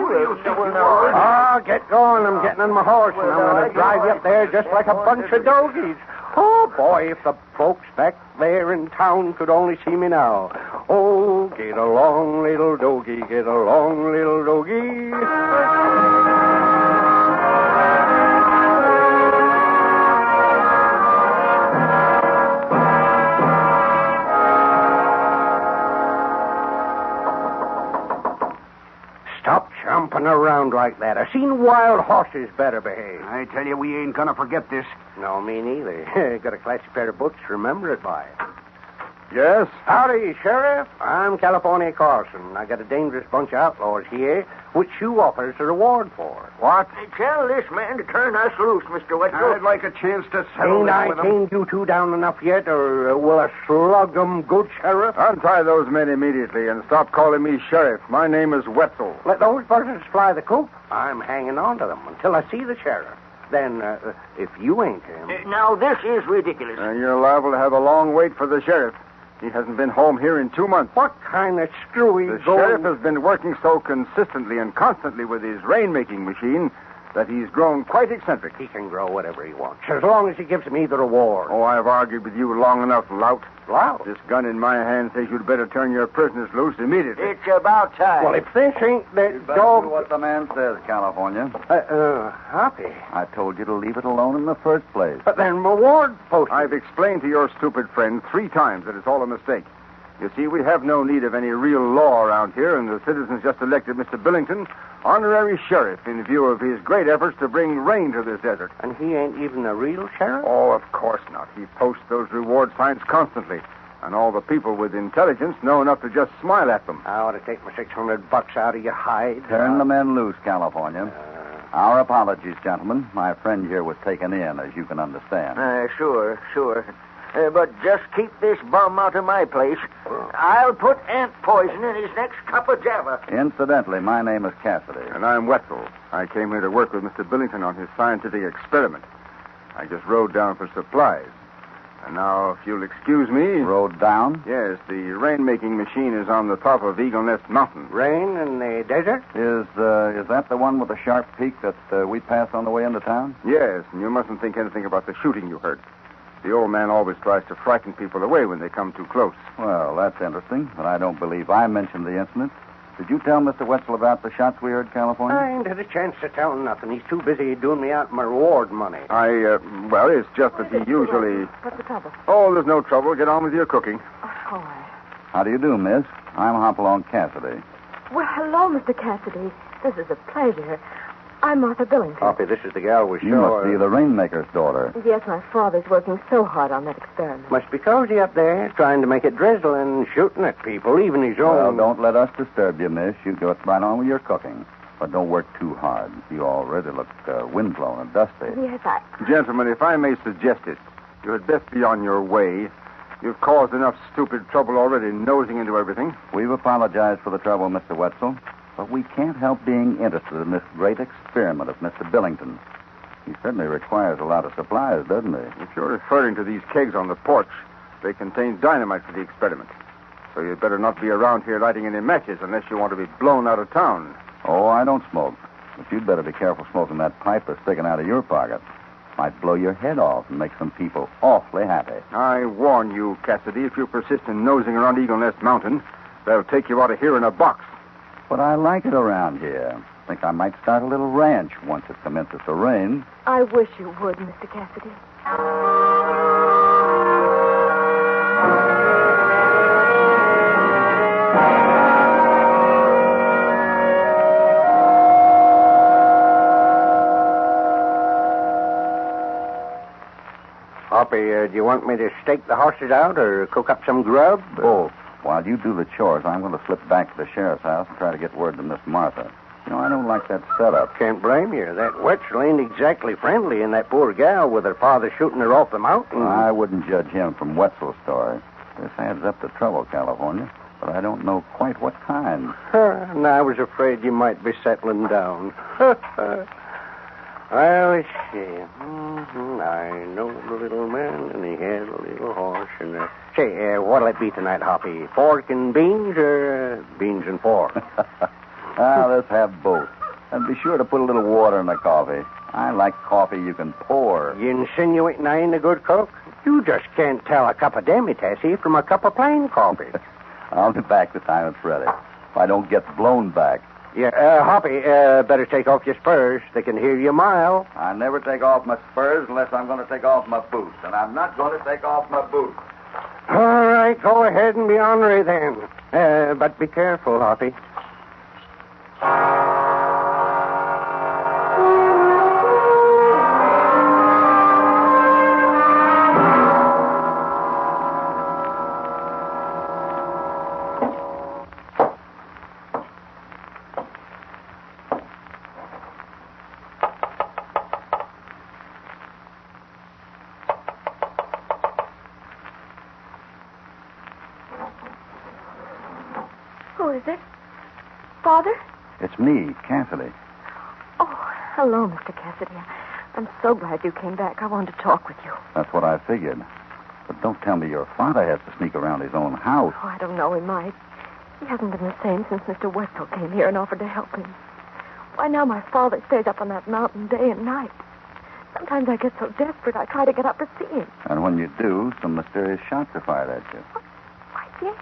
U: going. I'm getting on my horse, and I'm going to drive you up there just like a bunch of dogies. Oh, boy, if the folks back there in town could only see me now. Oh, get along, little doggie, get along, little doggie. Stop jumping around like that. I've seen wild horses better behave.
P: I tell you, we ain't gonna forget this.
U: No, me neither. Got a classy pair of boots to remember it by.
B: Yes?
U: Howdy, Sheriff. I'm California Carson. I got a dangerous bunch of outlaws here, which you offers a reward for.
P: What?
M: Tell this man to turn us loose, Mr. Wetzel.
P: I'd like a chance to settle
U: Ain't
P: this
U: I
P: with him.
U: caned you two down enough yet, or will I slug 'em good, Sheriff?
B: Untie those men immediately and stop calling me sheriff. My name is Wetzel.
U: Let those buzzards fly the coop. I'm hanging on to them until I see the sheriff. Then, if you ain't him...
M: Now, this is ridiculous.
B: You're liable to have a long wait for the sheriff. He hasn't been home here in 2 months.
U: What kind of screwy
B: The sheriff has been working so consistently and constantly with his rain-making machine that he's grown quite eccentric.
U: He can grow whatever he wants, as long as he gives me the reward.
B: Oh, I've argued with you long enough, lout.
U: Lout?
B: This gun in my hand says you'd better turn your prisoners loose immediately.
M: It's about time.
U: Well, if this ain't that
I: That's
U: dog...
I: what the man says, California.
U: Hoppy.
I: I told you to leave it alone in the first place.
U: But then reward post.
B: I've explained to your stupid friend 3 times that it's all a mistake. You see, we have no need of any real law around here, and the citizens just elected Mr. Billington honorary sheriff in view of his great efforts to bring rain to this desert.
U: And he ain't even a real sheriff?
B: Oh, of course not. He posts those reward signs constantly, and all the people with intelligence know enough to just smile at them.
U: I ought to take my $600 out of your hide.
I: Turn the men loose, California. Our apologies, gentlemen. My friend here was taken in, as you can understand.
M: Sure. But just keep this bum out of my place. I'll put ant poison in his next cup of java.
I: Incidentally, my name is Cassidy.
B: And I'm Wetzel. I came here to work with Mr. Billington on his scientific experiment. I just rode down for supplies. And now, if you'll excuse me...
I: Rode down?
B: Yes, the rain-making machine is on the top of Eagle Nest Mountain.
U: Rain in the desert?
I: Is that the one with the sharp peak that we passed on the way into town?
B: Yes, and you mustn't think anything about the shooting you heard. The old man always tries to frighten people away when they come too close.
I: Well, that's interesting, but I don't believe I mentioned the incident. Did you tell Mr. Wetzel about the shots we heard, California?
U: I ain't had a chance to tell him nothing. He's too busy doing me out my reward money.
B: Well, it's just that he usually...
D: What's the trouble?
B: Oh, there's no trouble. Get on with your cooking.
D: All right.
I: How do you do, miss? I'm Hopalong Cassidy.
D: Well, hello, Mr. Cassidy. This is a pleasure. I'm Martha Billington.
U: Hoppy, this is the gal we
I: You must be the rainmaker's daughter.
D: Yes, my father's working so hard on that experiment.
U: Must be cozy up there, trying to make it drizzle and shooting at people, even his own.
I: Well, don't let us disturb you, miss. You go right on with your cooking. But don't work too hard. You already look windblown and dusty.
D: Yes,
B: Gentlemen, if I may suggest it, you had best be on your way. You've caused enough stupid trouble already nosing into everything.
I: We've apologized for the trouble, Mr. Wetzel. But we can't help being interested in this great experiment of Mr. Billington. He certainly requires a lot of supplies, doesn't he?
B: If you're referring to these kegs on the porch, they contain dynamite for the experiment. So you'd better not be around here lighting any matches unless you want to be blown out of town.
I: Oh, I don't smoke. But you'd better be careful smoking that pipe that's sticking out of your pocket. Might blow your head off and make some people awfully happy.
B: I warn you, Cassidy, if you persist in nosing around Eagle Nest Mountain, they'll take you out of here in a box.
I: But I like it around here. Think I might start a little ranch once it commences to rain.
D: I wish you would, Mr. Cassidy.
F: Hoppy, do you want me to stake the horses out or cook up some grub?
I: Both. While you do the chores, I'm going to slip back to the sheriff's house and try to get word to Miss Martha. You know, I don't like that setup.
F: Can't blame you. That Wetzel ain't exactly friendly, and that poor gal with her father shooting her off the mountain.
I: I wouldn't judge him from Wetzel's story. This adds up to trouble, California, but I don't know quite what kind.
F: And I was afraid you might be settling down. Well, let's see. I know the little man, and he has a little horse. And say, what'll it be tonight, Hoppy? Pork and beans, or beans and pork?
I: Let's have both. And be sure to put a little water in the coffee. I like coffee you can pour.
F: You insinuating I ain't a good cook? You just can't tell a cup of demi-tasse from a cup of plain coffee.
I: I'll be back the time it's ready. If I don't get blown back.
F: Yeah, Hoppy, better take off your spurs. They can hear you a mile.
I: I never take off my spurs unless I'm going to take off my boots. And I'm not going to take off my boots.
F: All right, go ahead and be ornery then. But be careful, Hoppy.
D: Who is it? Father?
I: It's me, Cassidy.
D: Oh, hello, Mr. Cassidy. I'm so glad you came back. I wanted to talk with you.
I: That's what I figured. But don't tell me your father has to sneak around his own house.
D: Oh, I don't know. He might. He hasn't been the same since Mr. Wetzel came here and offered to help him. Why, now my father stays up on that mountain day and night. Sometimes I get so desperate I try to get up to see him.
I: And when you do, some mysterious shots are fired at you.
D: Why, yes.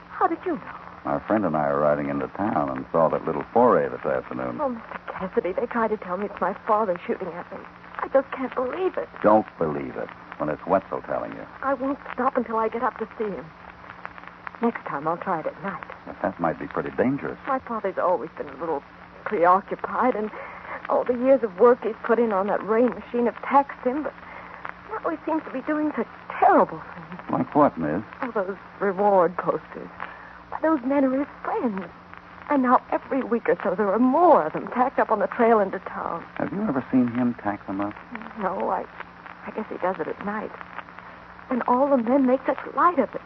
D: How did you know?
I: My friend and I are riding into town and saw that little foray this afternoon.
D: Oh, Mr. Cassidy, they tried to tell me it's my father shooting at me. I just can't believe it.
I: Don't believe it when it's Wetzel telling you.
D: I won't stop until I get up to see him. Next time I'll try it at night.
I: But that might be pretty dangerous.
D: My father's always been a little preoccupied, and all the years of work he's put in on that rain machine have taxed him, but now he seems to be doing such terrible things.
I: Like what, miss?
D: Oh, those reward posters. Why, those men are his friends. And now every week or so there are more of them tacked up on the trail into town.
I: Have you ever seen him tack them up?
D: No, I guess he does it at night. And all the men make such light of it.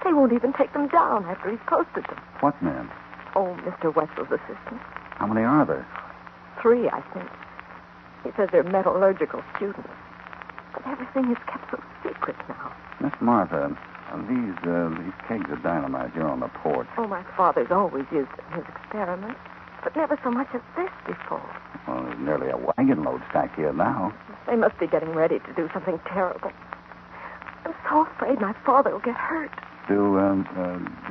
D: They won't even take them down after he's posted them.
I: What men?
D: Oh, Mr. Wetzel's assistant.
I: How many are there?
D: 3, I think. He says they're metallurgical students. But everything is kept so secret now.
I: Miss Martha, these kegs of dynamite here on the porch.
D: Oh, my father's always used it in his experiments, but never so much as this before.
I: Well, there's nearly a wagon load stacked here now.
D: They must be getting ready to do something terrible. I'm so afraid my father will get hurt.
I: Do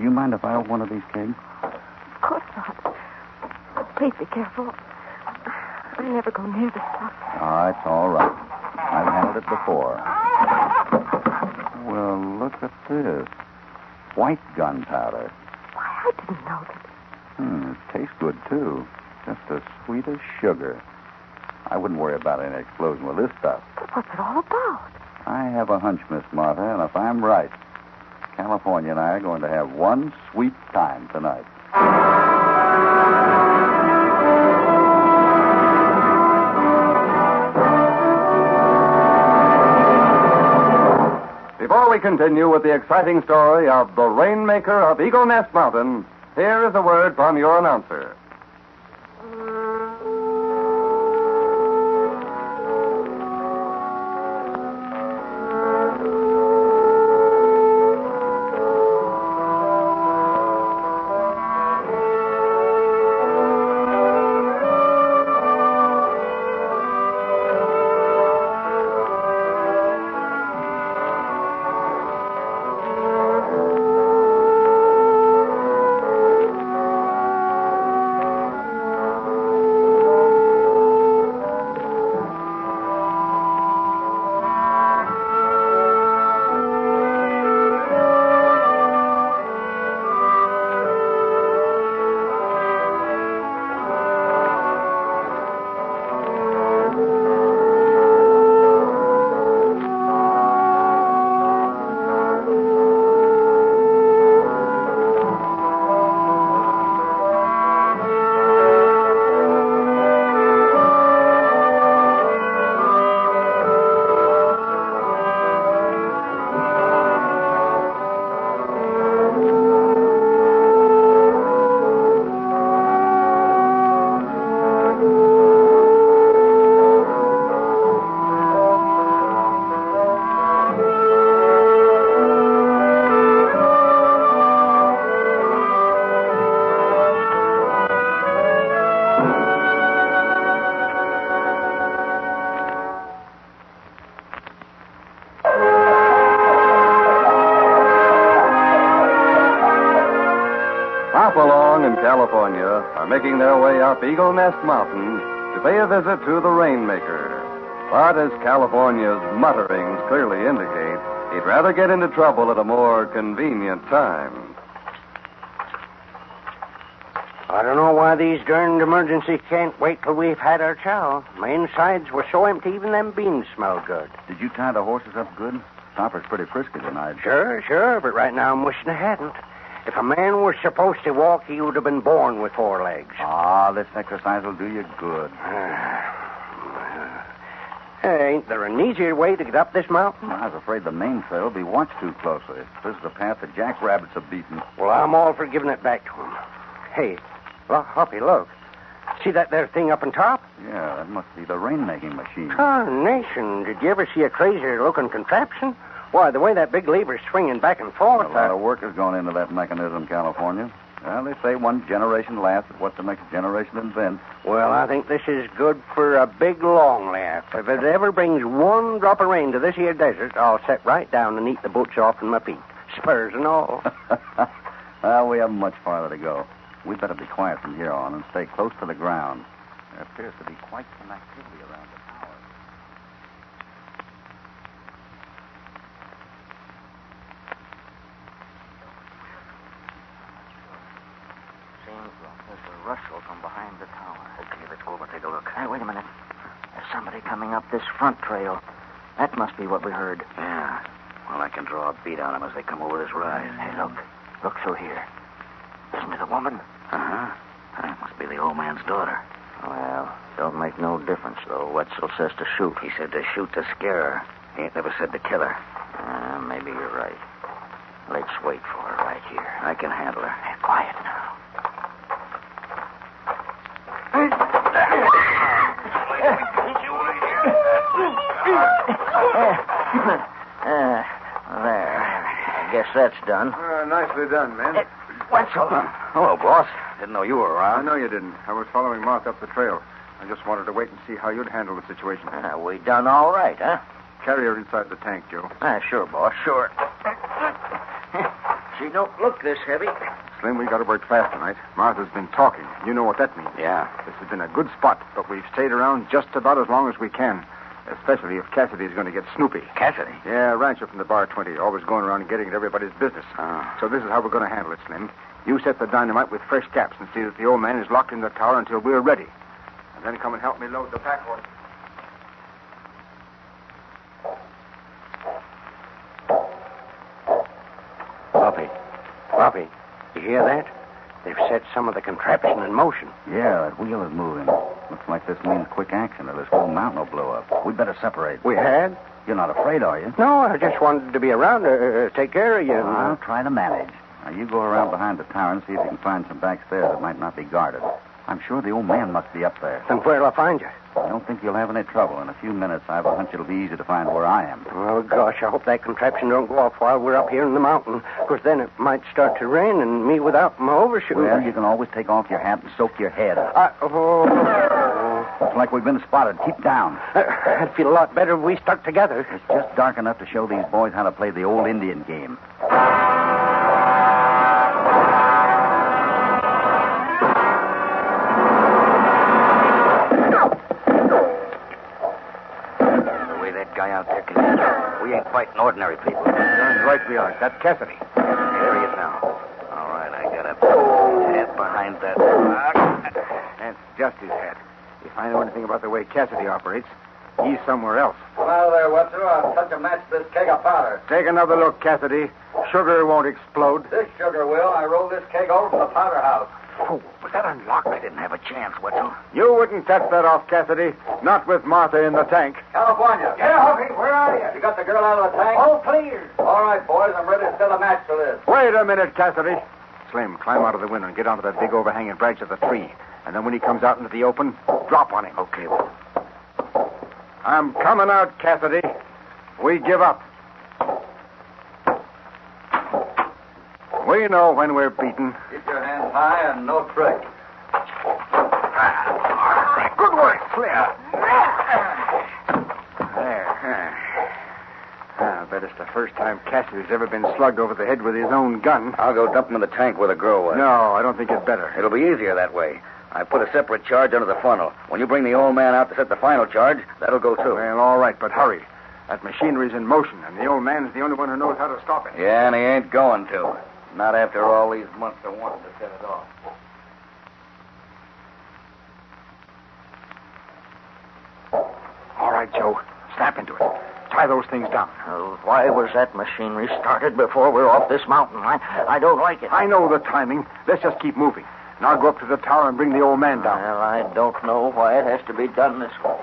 I: you mind if I open one of these kegs?
D: Of course not. But please be careful. I never go near this stuff.
I: Oh, it's all right. I've handled it before. Well, look at this. White gunpowder.
D: Why, I didn't know that.
I: It tastes good, too. Just as sweet as sugar. I wouldn't worry about any explosion with this stuff.
D: But what's it all about?
I: I have a hunch, Miss Martha, and if I'm right, California and I are going to have one sweet time tonight.
L: Before we continue with the exciting story of the Rainmaker of Eagle Nest Mountain, here is a word from your announcer. Hopalong and California are making their way up Eagle Nest Mountain to pay a visit to the Rainmaker. But as California's mutterings clearly indicate, he'd rather get into trouble at a more convenient time.
F: I don't know why these darned emergencies can't wait till we've had our chow. My insides were so empty, even them beans smell good.
I: Did you tie the horses up good? Topper's pretty frisky tonight.
F: Sure, but right now I'm wishing I hadn't. If a man were supposed to walk, he would have been born with 4 legs.
I: This exercise will do you good.
F: Ain't there an easier way to get up this mountain?
I: I was afraid the main trail will be watched too closely. This is the path the jackrabbits have beaten.
F: Well, I'm all for giving it back to him. Hey, Hoppy, look. See that there thing up on top?
I: Yeah, that must be the rain-making machine.
F: Carnation, did you ever see a crazier-looking contraption? Why, the way that big lever's swinging back and forth...
I: A lot of work has gone into that mechanism, California. Well, they say one generation laughs at what the next generation invents.
F: Well, I think this is good for a big, long laugh. If it ever brings one drop of rain to this here desert, I'll sit right down and eat the boots off in my feet. Spurs and all.
I: Well, we haven't much farther to go. We'd better be quiet from here on and stay close to the ground. There appears to be quite some activity around the tower.
T: Seems there's a rustle from behind the tower. Okay, let's go over and take a look. Hey, wait a minute. There's somebody coming up this front trail. That must be what we heard.
M: Yeah. Well, I can draw a beat on them as they come over this rise.
T: Hey, look. Look through here. Isn't it a woman?
M: Uh-huh. That must be the old man's daughter.
T: Well, don't make no difference, though. Wetzel says to shoot.
M: He said to shoot to scare her. He ain't never said to kill her.
T: Maybe you're right. Let's wait for her right here.
M: I can handle her.
T: Hey, quiet now. There. I guess that's done.
P: Nicely done, man.
T: Wetzel.
M: Hello, boss. Didn't know you were around.
P: I know you didn't. I was following Martha up the trail. I just wanted to wait and see how you'd handle the situation.
T: We done all right, huh?
P: Carry her inside the tank, Joe.
T: Sure, boss, sure. She don't look this heavy.
P: Slim, we got to work fast tonight. Martha's been talking. You know what that means.
M: Yeah.
P: This has been a good spot, but we've stayed around just about as long as we can. Especially if Cassidy's going to get snoopy.
M: Cassidy?
P: Yeah, rancher from the Bar 20. Always going around and getting at everybody's business. So this is how we're going to handle it, Slim. You set the dynamite with fresh caps and see that the old man is locked in the tower until we're ready. And then come and help me load the pack horse.
F: Hoppy, you hear that? They've set some of the contraption in motion.
I: Yeah, that wheel is moving. Looks like this means quick action or this whole mountain will blow up. We'd better separate.
F: We had?
I: You're not afraid, are you?
F: No, I just wanted to be around to take care of you.
I: I'll try to manage. Now, you go around behind the tower and see if you can find some back stairs that might not be guarded. I'm sure the old man must be up there.
F: Then where'll I find you?
I: I don't think you'll have any trouble. In a few minutes, I have a hunch it'll be easy to find where I am.
F: Oh, gosh, I hope that contraption don't go off while we're up here in the mountain. Because then it might start to rain and me without my overshoes.
I: Well, you can always take off your hat and soak your head. Looks like we've been spotted. Keep down.
F: I'd feel a lot better if we stuck together.
I: It's just dark enough to show these boys how to play the old Indian game.
M: Guy out there, we ain't fighting ordinary people.
P: Darn right we are. That's Cassidy.
M: There he is now. All right, I got a head behind that rock.
P: That's just his head. If I know anything about the way Cassidy operates, he's somewhere else.
I: Well, there, Wetzel. I'll touch a match to this keg of powder.
P: Take another look, Cassidy. Sugar won't explode.
I: This sugar will. I rolled this keg over from the powder house.
M: Oh, was that unlocked? I didn't have a chance, Wetzel.
P: You wouldn't touch that off, Cassidy. Not with Martha in the tank.
I: California.
J: Yeah, Hoppy, where are you?
I: You got the girl out of the tank?
J: All clear.
I: All right, boys. I'm ready to set a match to this.
P: Wait a minute, Cassidy. Slim, climb out of the window and get onto that big overhanging branch of the tree. And then when he comes out into the open, drop on him.
M: Okay, well.
P: I'm coming out, Cassidy. We give up. We know when we're beaten.
I: Keep your hands high and no trick.
P: Good work, Slim. There. Better the first time Cassidy's ever been slugged over the head with his own gun.
E: I'll go dump him in the tank where the girl was.
P: No, I don't think it's better.
E: It'll be easier that way. I put a separate charge under the funnel. When you bring the old man out to set the final charge, that'll go through.
P: Well, all right, but hurry. That machinery's in motion, and the old man's the only one who knows how to stop it.
E: Yeah, and he ain't going to. Not after all these months of wanting to set it off.
P: All right, Joe. Snap into it. Tie those things down.
M: Why was that machinery started before we're off this mountain? I don't like it.
P: I know the timing. Let's just keep moving. And I'll go up to the tower and bring the old man down.
M: Well, I don't know why it has to be done this way.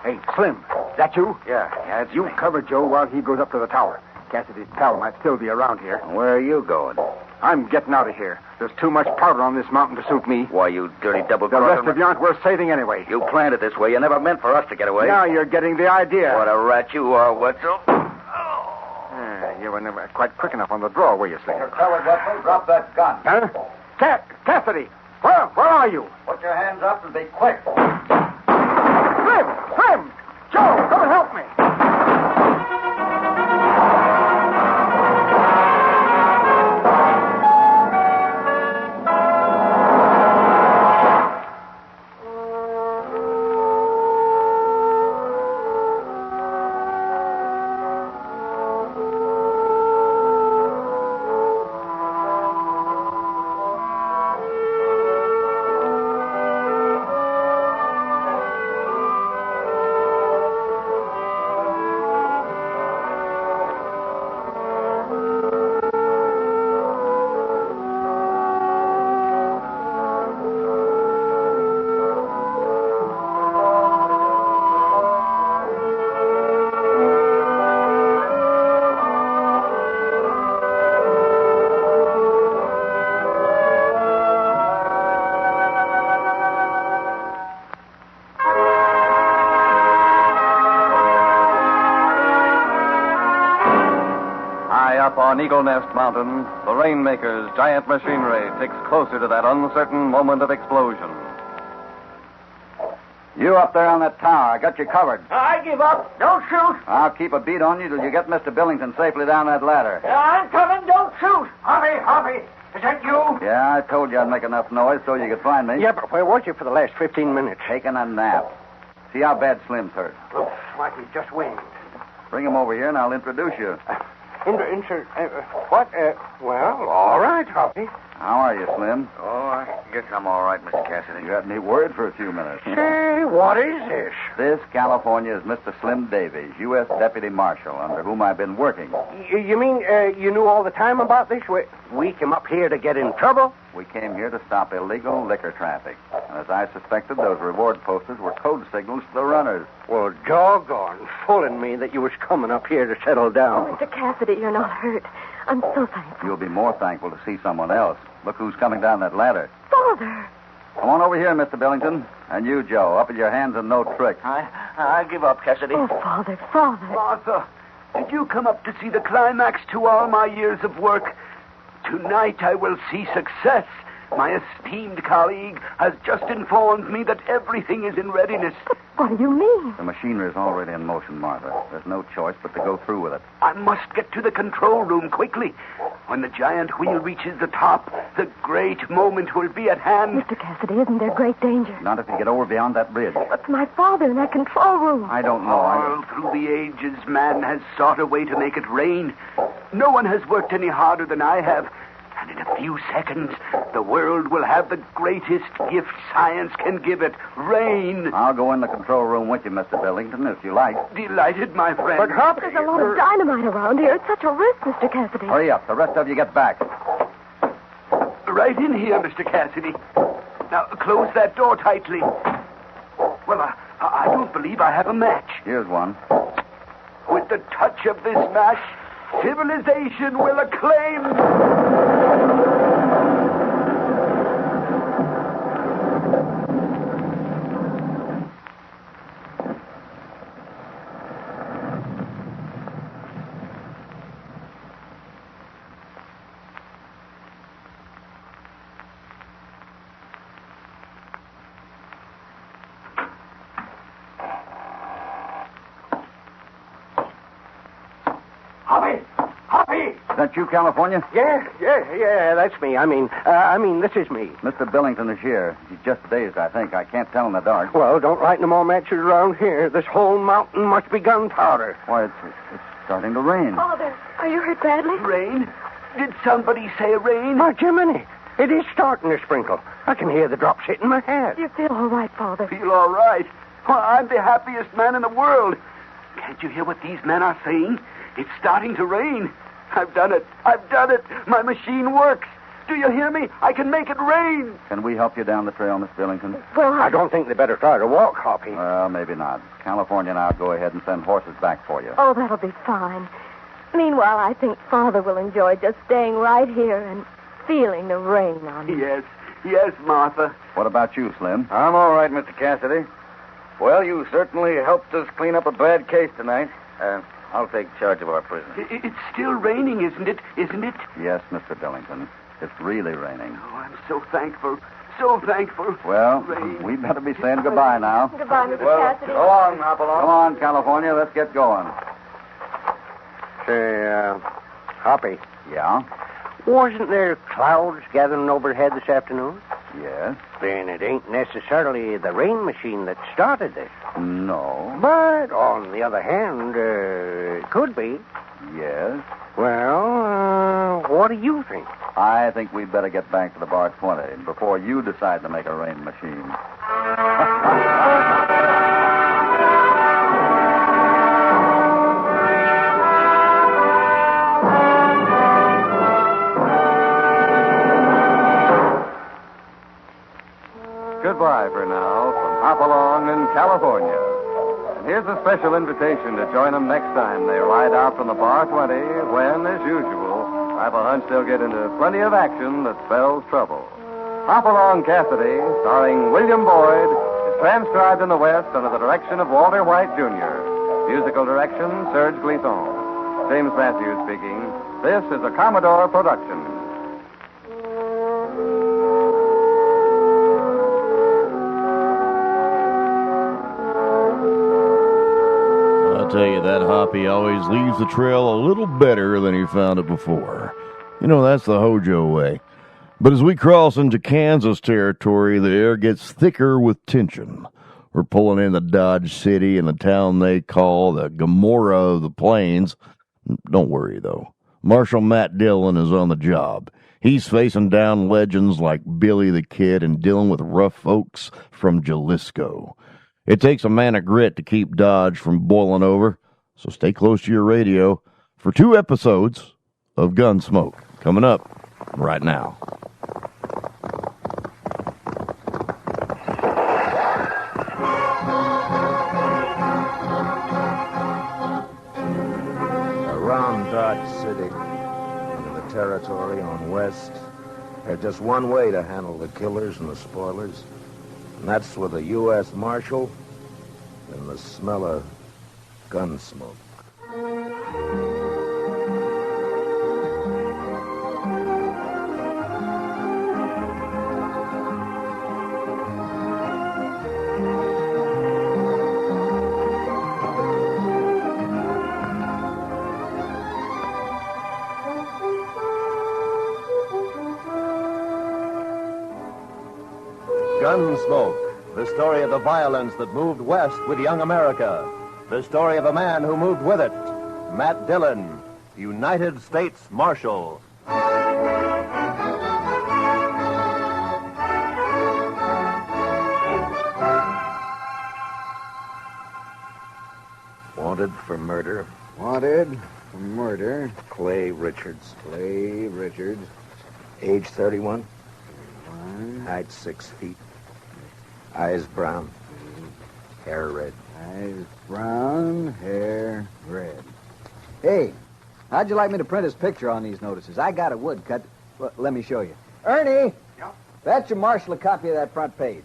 P: Hey, Slim, is that you?
E: Yeah, it's
P: you
E: me.
P: cover Joe while he goes up to the tower. Cassidy's pal might still be around here.
E: Where are you going?
P: I'm getting out of here. There's too much powder on this mountain to suit me.
E: Why, you dirty double
P: The rest of you aren't worth saving anyway.
E: You planned it this way. You never meant for us to get away.
P: Now you're getting the idea.
E: What a rat you are, Wetzel.
P: You were never quite quick enough on the draw, were you, Slim?
I: Coward, Wetzel, drop that gun.
P: Huh? Cassidy, where are you?
I: Put your hands up and be quick.
P: Slim! Joe, come and help me.
L: Up on Eagle Nest Mountain, the Rainmaker's giant machinery ticks closer to that uncertain moment of explosion.
I: You up there on that tower. I got you covered.
M: I give up. Don't shoot.
I: I'll keep a beat on you till you get Mr. Billington safely down that ladder.
M: I'm coming. Don't shoot. Hobby. Is that you?
I: Yeah, I told you I'd make enough noise so you could find me.
F: Yeah, but where was you for the last 15 minutes?
I: Taking a nap. See how bad Slim's hurt.
F: Looks like he's just winged.
I: Bring him over here and I'll introduce you.
F: What? Well, all right, Hoppy.
I: How are you, Slim?
E: Oh, I guess I'm all right, Mr. Cassidy.
I: You had me worried for a few minutes.
F: Hey, what is this?
I: This, California, is Mr. Slim Davies, U.S. Deputy Marshal, under whom I've been working.
F: You mean you knew all the time about this? We came up here to get in trouble?
I: We came here to stop illegal liquor traffic. And as I suspected, those reward posters were code signals to the runners.
F: Well, doggone, fooling me that you was coming up here to settle down.
D: Oh, Mr. Cassidy, you're not hurt. I'm so thankful.
I: You'll be more thankful to see someone else. Look who's coming down that ladder.
D: Father!
I: Come on over here, Mr. Billington. And you, Joe, up at your hands and no trick.
M: I give up, Cassidy.
D: Oh, Father.
Q: Martha, did you come up to see the climax to all my years of work? Tonight I will see success. My esteemed colleague has just informed me that everything is in readiness.
D: What do you mean?
I: The machinery is already in motion, Martha. There's no choice but to go through with it.
Q: I must get to the control room quickly. When the giant wheel reaches the top, the great moment will be at hand.
D: Mr. Cassidy, isn't there great danger?
I: Not if you get over beyond that bridge.
D: What's my father in that control room?
I: I don't know.
Q: All through the ages, man has sought a way to make it rain. No one has worked any harder than I have. And in a few seconds, the world will have the greatest gift science can give it, rain.
I: I'll go in the control room with you, Mr. Billington, if you like.
Q: Delighted, my friend.
F: But, Hop,
D: there's a lot of dynamite around here. It's such a risk, Mr. Cassidy.
I: Hurry up. The rest of you get back.
Q: Right in here, Mr. Cassidy. Now, close that door tightly. Well, I don't believe I have a match.
I: Here's one.
Q: With the touch of this match, civilization will acclaim...
I: that you, California?
F: Yeah, that's me. I mean, this is me.
I: Mr. Billington is here. He's just dazed, I think. I can't tell in the dark.
F: Well, don't light no more matches around here. This whole mountain must be gunpowder.
I: Why, it's starting to rain.
D: Father, are you hurt badly?
Q: Rain? Did somebody say rain?
F: My Jiminy, it is starting to sprinkle. I can hear the drops hitting my head.
D: Do you feel all right, Father?
Q: Feel all right? Well, I'm the happiest man in the world. Can't you hear what these men are saying? It's starting to rain. I've done it. My machine works. Do you hear me? I can make it rain.
I: Can we help you down the trail, Miss Billington?
F: Well, I don't think they better try to walk, Hoppy.
I: Well, maybe not. California and I'll go ahead and send horses back for you.
D: Oh, that'll be fine. Meanwhile, I think Father will enjoy just staying right here and feeling the rain on him.
Q: Yes, Martha.
I: What about you, Slim?
E: I'm all right, Mr. Cassidy. Well, you certainly helped us clean up a bad case tonight. I'll take charge of our prisoner.
Q: It's still raining, isn't it?
I: Yes, Mr. Billington. It's really raining.
Q: Oh, I'm so thankful. So thankful.
I: Well,
Q: Rain.
I: we better be saying goodbye now.
D: Goodbye, Mr. Cassidy.
E: Go on, Hopalong.
I: Come on, California. Let's get going.
F: Say, Hoppy.
I: Yeah?
F: Wasn't there clouds gathering overhead this afternoon?
I: Yes.
F: Then it ain't necessarily the rain machine that started this.
I: No.
F: But, on the other hand, it could be.
I: Yes.
F: Well, what do you think?
I: I think we'd better get back to the Bar 20 before you decide to make a rain machine.
L: Goodbye for now from Hopalong in California. And here's a special invitation to join them next time they ride out from the Bar 20 when, as usual, I have a hunch they'll get into plenty of action that spells trouble. Hopalong Cassidy, starring William Boyd, is transcribed in the West under the direction of Walter White, Jr. Musical direction, Serge Glisson. James Matthews speaking. This is a Commodore production.
A: Tell you, that Hoppy always leaves the trail a little better than he found it before. You know, that's the HOJO way. But as we cross into Kansas territory, the air gets thicker with tension. We're pulling into Dodge City in the town they call the Gomorrah of the Plains. Don't worry, though. Marshal Matt Dillon is on the job. He's facing down legends like Billy the Kid and dealing with rough folks from Jalisco. It takes a man of grit to keep Dodge from boiling over, so stay close to your radio for 2 episodes of Gunsmoke coming up right now.
G: Around Dodge City, in the territory on west, there's just one way to handle the killers and the spoilers. And that's with a U.S. Marshal and the smell of gun smoke.
K: Gunsmoke, the story of the violence that moved west with young America. The story of a man who moved with it. Matt Dillon, United States Marshal. Wanted for murder.
G: Wanted for murder.
K: Clay Richards.
G: Clay Richards.
K: Age 31. Height 6 feet. Eyes brown. Hair red.
G: Eyes brown, hair red. Hey, how'd you like me to print his picture on these notices? I got a woodcut. Well, let me show you. Ernie! Yeah? Fetch your marshal a copy of that front page.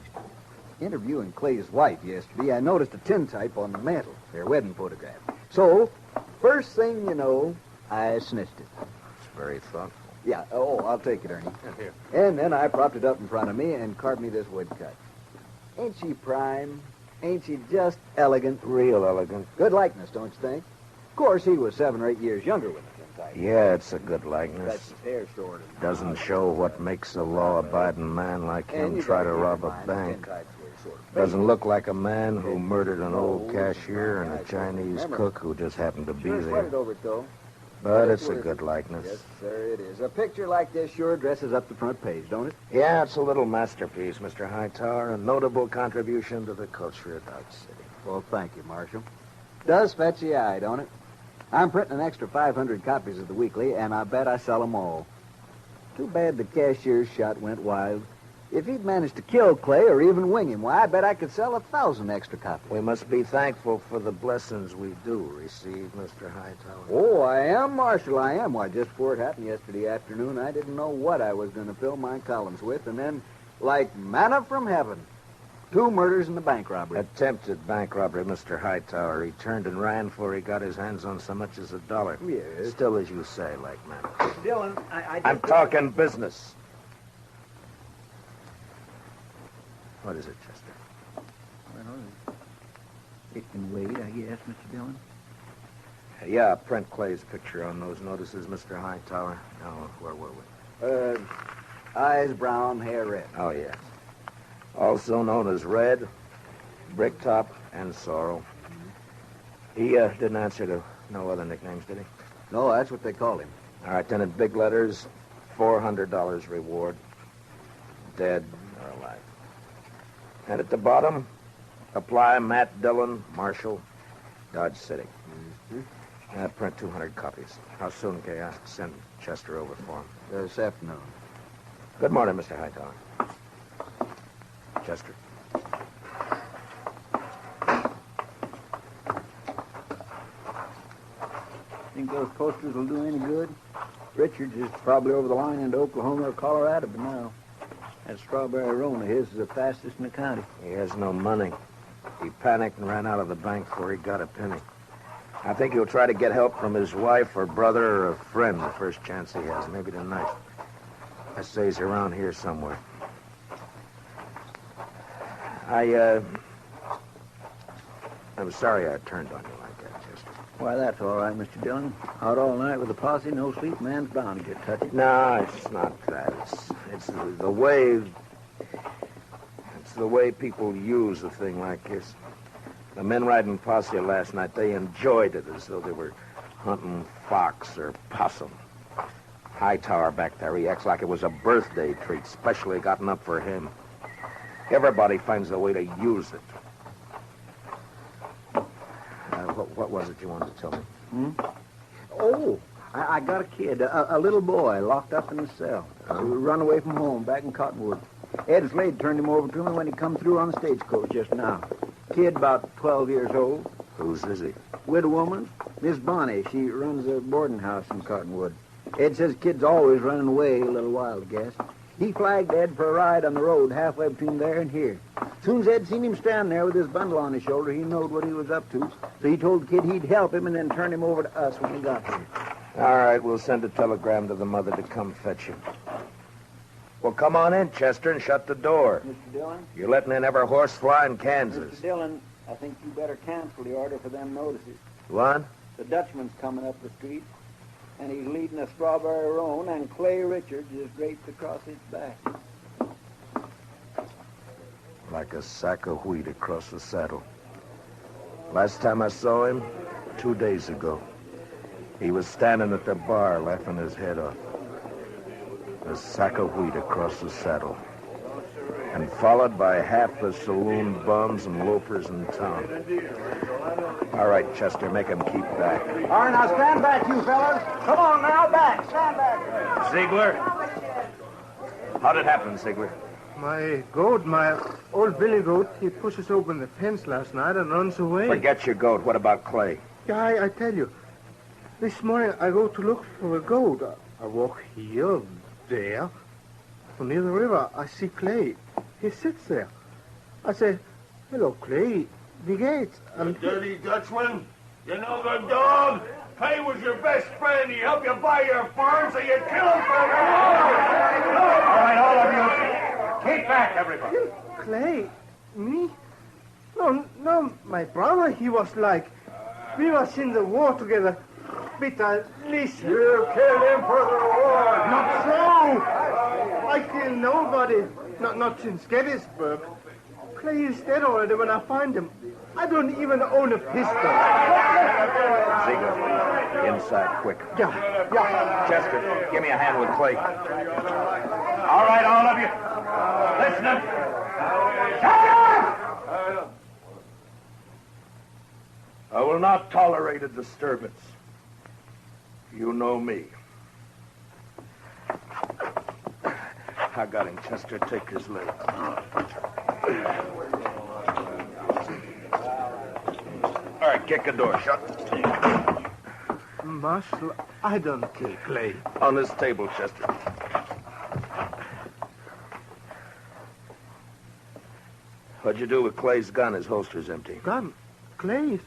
G: Interviewing Clay's wife yesterday, I noticed a tintype on the mantel, their wedding photograph. So, first thing you know, I snitched it.
K: It's very thoughtful.
G: Yeah, I'll take it, Ernie. Here. And then I propped it up in front of me and carved me this woodcut. Ain't she prime? Ain't she just elegant?
K: Real elegant.
G: Good likeness, don't you think? Of course, he was 7 or 8 years younger with her.
U: type.
R: Yeah, it's a good likeness.
U: That's his hair sort of.
R: Doesn't show what makes a law-abiding man like him try to rob a bank. Doesn't look like a man who murdered an old cashier and a Chinese cook who just happened to be
G: Sure sweated
R: there.
G: over it, though.
R: But it's a good likeness.
G: Yes, sir, it is. A picture like this sure dresses up the front page, don't it?
R: Yeah, it's a little masterpiece, Mr. Hightower. A notable contribution to the culture of Dodge City.
G: Well, thank you, Marshal. Does fetch the eye, don't it? I'm printing an extra 500 copies of the weekly, and I bet I sell them all. Too bad the cashier's shot went wild. If he'd managed to kill Clay or even wing him, why, I bet I could sell 1,000 extra copies.
R: We must be thankful for the blessings we do receive, Mr. Hightower.
G: Oh, I am, Marshal, I am. Why, just before it happened yesterday afternoon, I didn't know what I was going to fill my columns with, and then, like manna from heaven, 2 murders and a bank robbery.
R: Attempted bank robbery, Mr. Hightower. He turned and ran before he got his hands on so much as $1.
G: Yes.
R: Still, as you say, like manna.
G: Dylan,
R: I'm talking business. What is it, Chester?
S: Well, it can wait, I guess, Mr. Dillon.
R: Yeah, print Clay's picture on those notices, Mr. Hightower. Now, where were we?
G: Eyes brown, hair red.
R: Oh, yes. Also known as Red, Bricktop, and Sorrel. He didn't answer to no other nicknames, did he?
G: No, that's what they call him.
R: All right, then in big letters, $400 reward. Dead or alive. And at the bottom, apply Matt Dillon, Marshal, Dodge City. Print 200 copies. How soon can I send Chester over for him?
G: This afternoon.
R: Good morning, Mr. Hightower. Chester.
S: Think those posters will do any good? Richards is probably over the line into Oklahoma or Colorado by now. That strawberry roan of his is the fastest in the county.
R: He has no money. He panicked and ran out of the bank before he got a penny. I think he'll try to get help from his wife or brother or a friend the first chance he has, maybe tonight. I say he's around here somewhere. I'm sorry I turned on you like that, Chester.
S: Why, that's all right, Mr. Dillon. Out all night with a posse, no sleep, man's bound to get touchy.
R: No, it's not that. It's the way... It's the way people use a thing like this. The men riding posse last night, they enjoyed it as though they were hunting fox or possum. Hightower back there, he acts like it was a birthday treat, specially gotten up for him. Everybody finds a way to use it. What was it you wanted to tell me?
S: Oh, I got a kid, a little boy, locked up in the cell. Run away from home back in Cottonwood. Ed Slade turned him over to me when he come through on the stagecoach just now. Kid about 12 years old.
R: Whose is he?
S: Widow woman, Miss Bonnie. She runs a boarding house in Cottonwood. Ed says kid's always running away a little while, I guess. He flagged Ed for a ride on the road halfway between there and here. Soon as Ed seen him stand there with his bundle on his shoulder, he knowed what he was up to. So he told the kid he'd help him and then turn him over to us when he got here.
R: All right, we'll send a telegram to the mother to come fetch him. Well, come on in, Chester, and shut the door.
S: Mr. Dillon?
R: You're letting in every horse fly in Kansas.
S: Mr. Dillon, I think you better cancel the order for them notices.
R: What?
S: The Dutchman's coming up the street, and he's leading a strawberry roan, and Clay Richards is draped across his back.
R: Like a sack of wheat across the saddle. Last time I saw him, 2 days ago, he was standing at the bar laughing his head off. A sack of wheat across the saddle. And followed by half the saloon bums and loafers in town. All right, Chester, make him keep back.
U: All right, now stand back, you fellas. Come on now, back. Stand back.
R: Ziegler? How'd it happen, Ziegler?
J: My goat, my old billy goat, he pushes open the fence last night and runs away.
R: Forget your goat. What about Clay?
J: Yeah, I tell you. This morning I go to look for a goat. I walk here, there. From near the river, I see Clay. He sits there. I say, hello, Clay. Wie geht's?
W: Dirty Dutchman. You know the dog? Clay was your best friend. He helped you buy your farm, so you killed him for him.
R: All right, all of you. Keep back, everybody.
J: Clay? Me? No, my brother, he was like... We was in the war together. Bitter, listen.
W: You killed him for the reward.
J: Not so. I kill nobody. Not since Gettysburg. Clay is dead already when I find him. I don't even own a pistol.
R: Ziegler, inside, quick.
J: Yeah.
R: Chester, give me a hand with Clay.
W: All right, all of you. Listening. Shut up!
R: I will not tolerate a disturbance. You know me. I got him, Chester. Take his leg. All right, kick the door shut.
J: Marshal, I don't kill Clay.
R: On this table, Chester. What'd you do with Clay's gun? His holster's empty.
J: Gun? Clay's?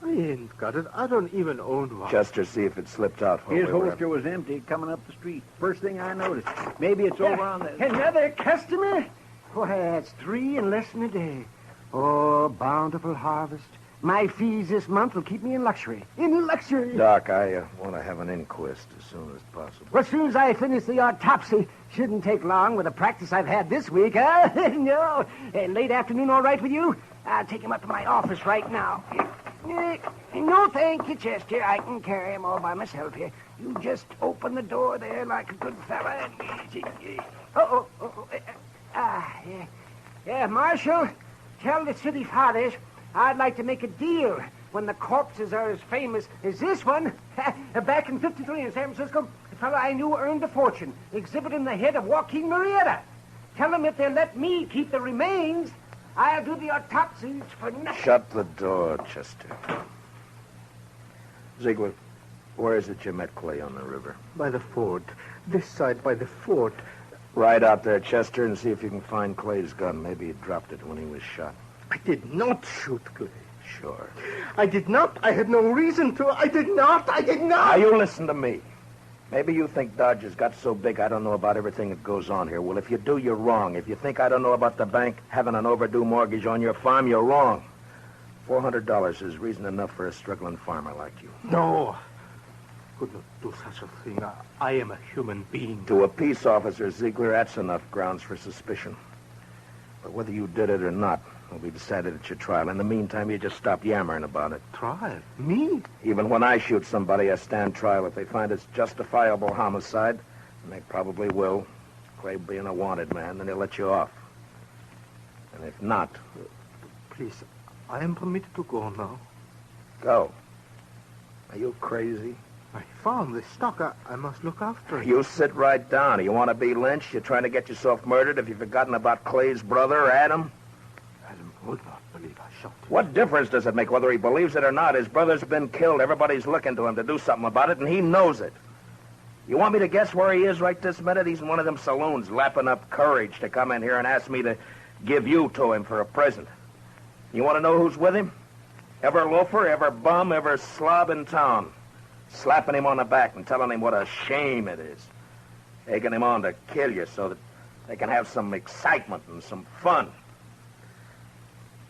J: I ain't got it. I don't even own one.
R: Chester, see if it slipped out.
S: His holster was empty coming up the street. First thing I noticed. Maybe it's over on the...
F: Another customer? Why, that's 3 in less than a day. Oh, bountiful harvest. My fees this month will keep me in luxury. In luxury.
R: Doc, I want to have an inquest as soon as possible.
F: Well, as soon as I finish the autopsy, shouldn't take long with the practice I've had this week, huh? No. Late afternoon all right with you? I'll take him up to my office right now. No, thank you, Chester. I can carry him all by myself here. You just open the door there like a good fella and... Yeah, Marshal, tell the city fathers I'd like to make a deal when the corpses are as famous as this one. Back in 53 in San Francisco, a fellow I knew earned a fortune exhibiting the head of Joaquin Murrieta. Tell them if they'll let me keep the remains, I'll do the autopsies for nothing.
R: Shut the door, Chester. Ziegler, where is it you met Clay on the river?
J: By the fort. This side by the fort.
R: Ride out there, Chester, and see if you can find Clay's gun. Maybe he dropped it when he was shot.
J: I did not shoot Clay.
R: Sure.
J: I did not. I had no reason to. I did not.
R: Now, you listen to me. Maybe you think Dodge has got so big I don't know about everything that goes on here. Well, if you do, you're wrong. If you think I don't know about the bank having an overdue mortgage on your farm, you're wrong. $400 is reason enough for a struggling farmer like you.
J: No. Could not do such a thing. I am a human being.
R: To a peace officer, Ziegler, that's enough grounds for suspicion. But whether you did it or not will be decided at your trial. In the meantime, you just stop yammering about it.
J: Trial? Me?
R: Even when I shoot somebody, I stand trial. If they find it's justifiable homicide, and they probably will, Clay being a wanted man, then they'll let you off. And if not...
J: Please, I am permitted to go now.
R: Go. Are you crazy?
J: I found this stock. I must look after it.
R: You sit right down. You want to be lynched? You're trying to get yourself murdered? Have you forgotten about Clay's brother, Adam?
J: Adam would not believe I shot him.
R: What difference does it make whether he believes it or not? His brother's been killed. Everybody's looking to him to do something about it, and he knows it. You want me to guess where he is right this minute? He's in one of them saloons lapping up courage to come in here and ask me to give you to him for a present. You want to know who's with him? Ever loafer, ever bum, ever slob in town. Slapping him on the back and telling him what a shame it is. Egging him on to kill you so that they can have some excitement and some fun.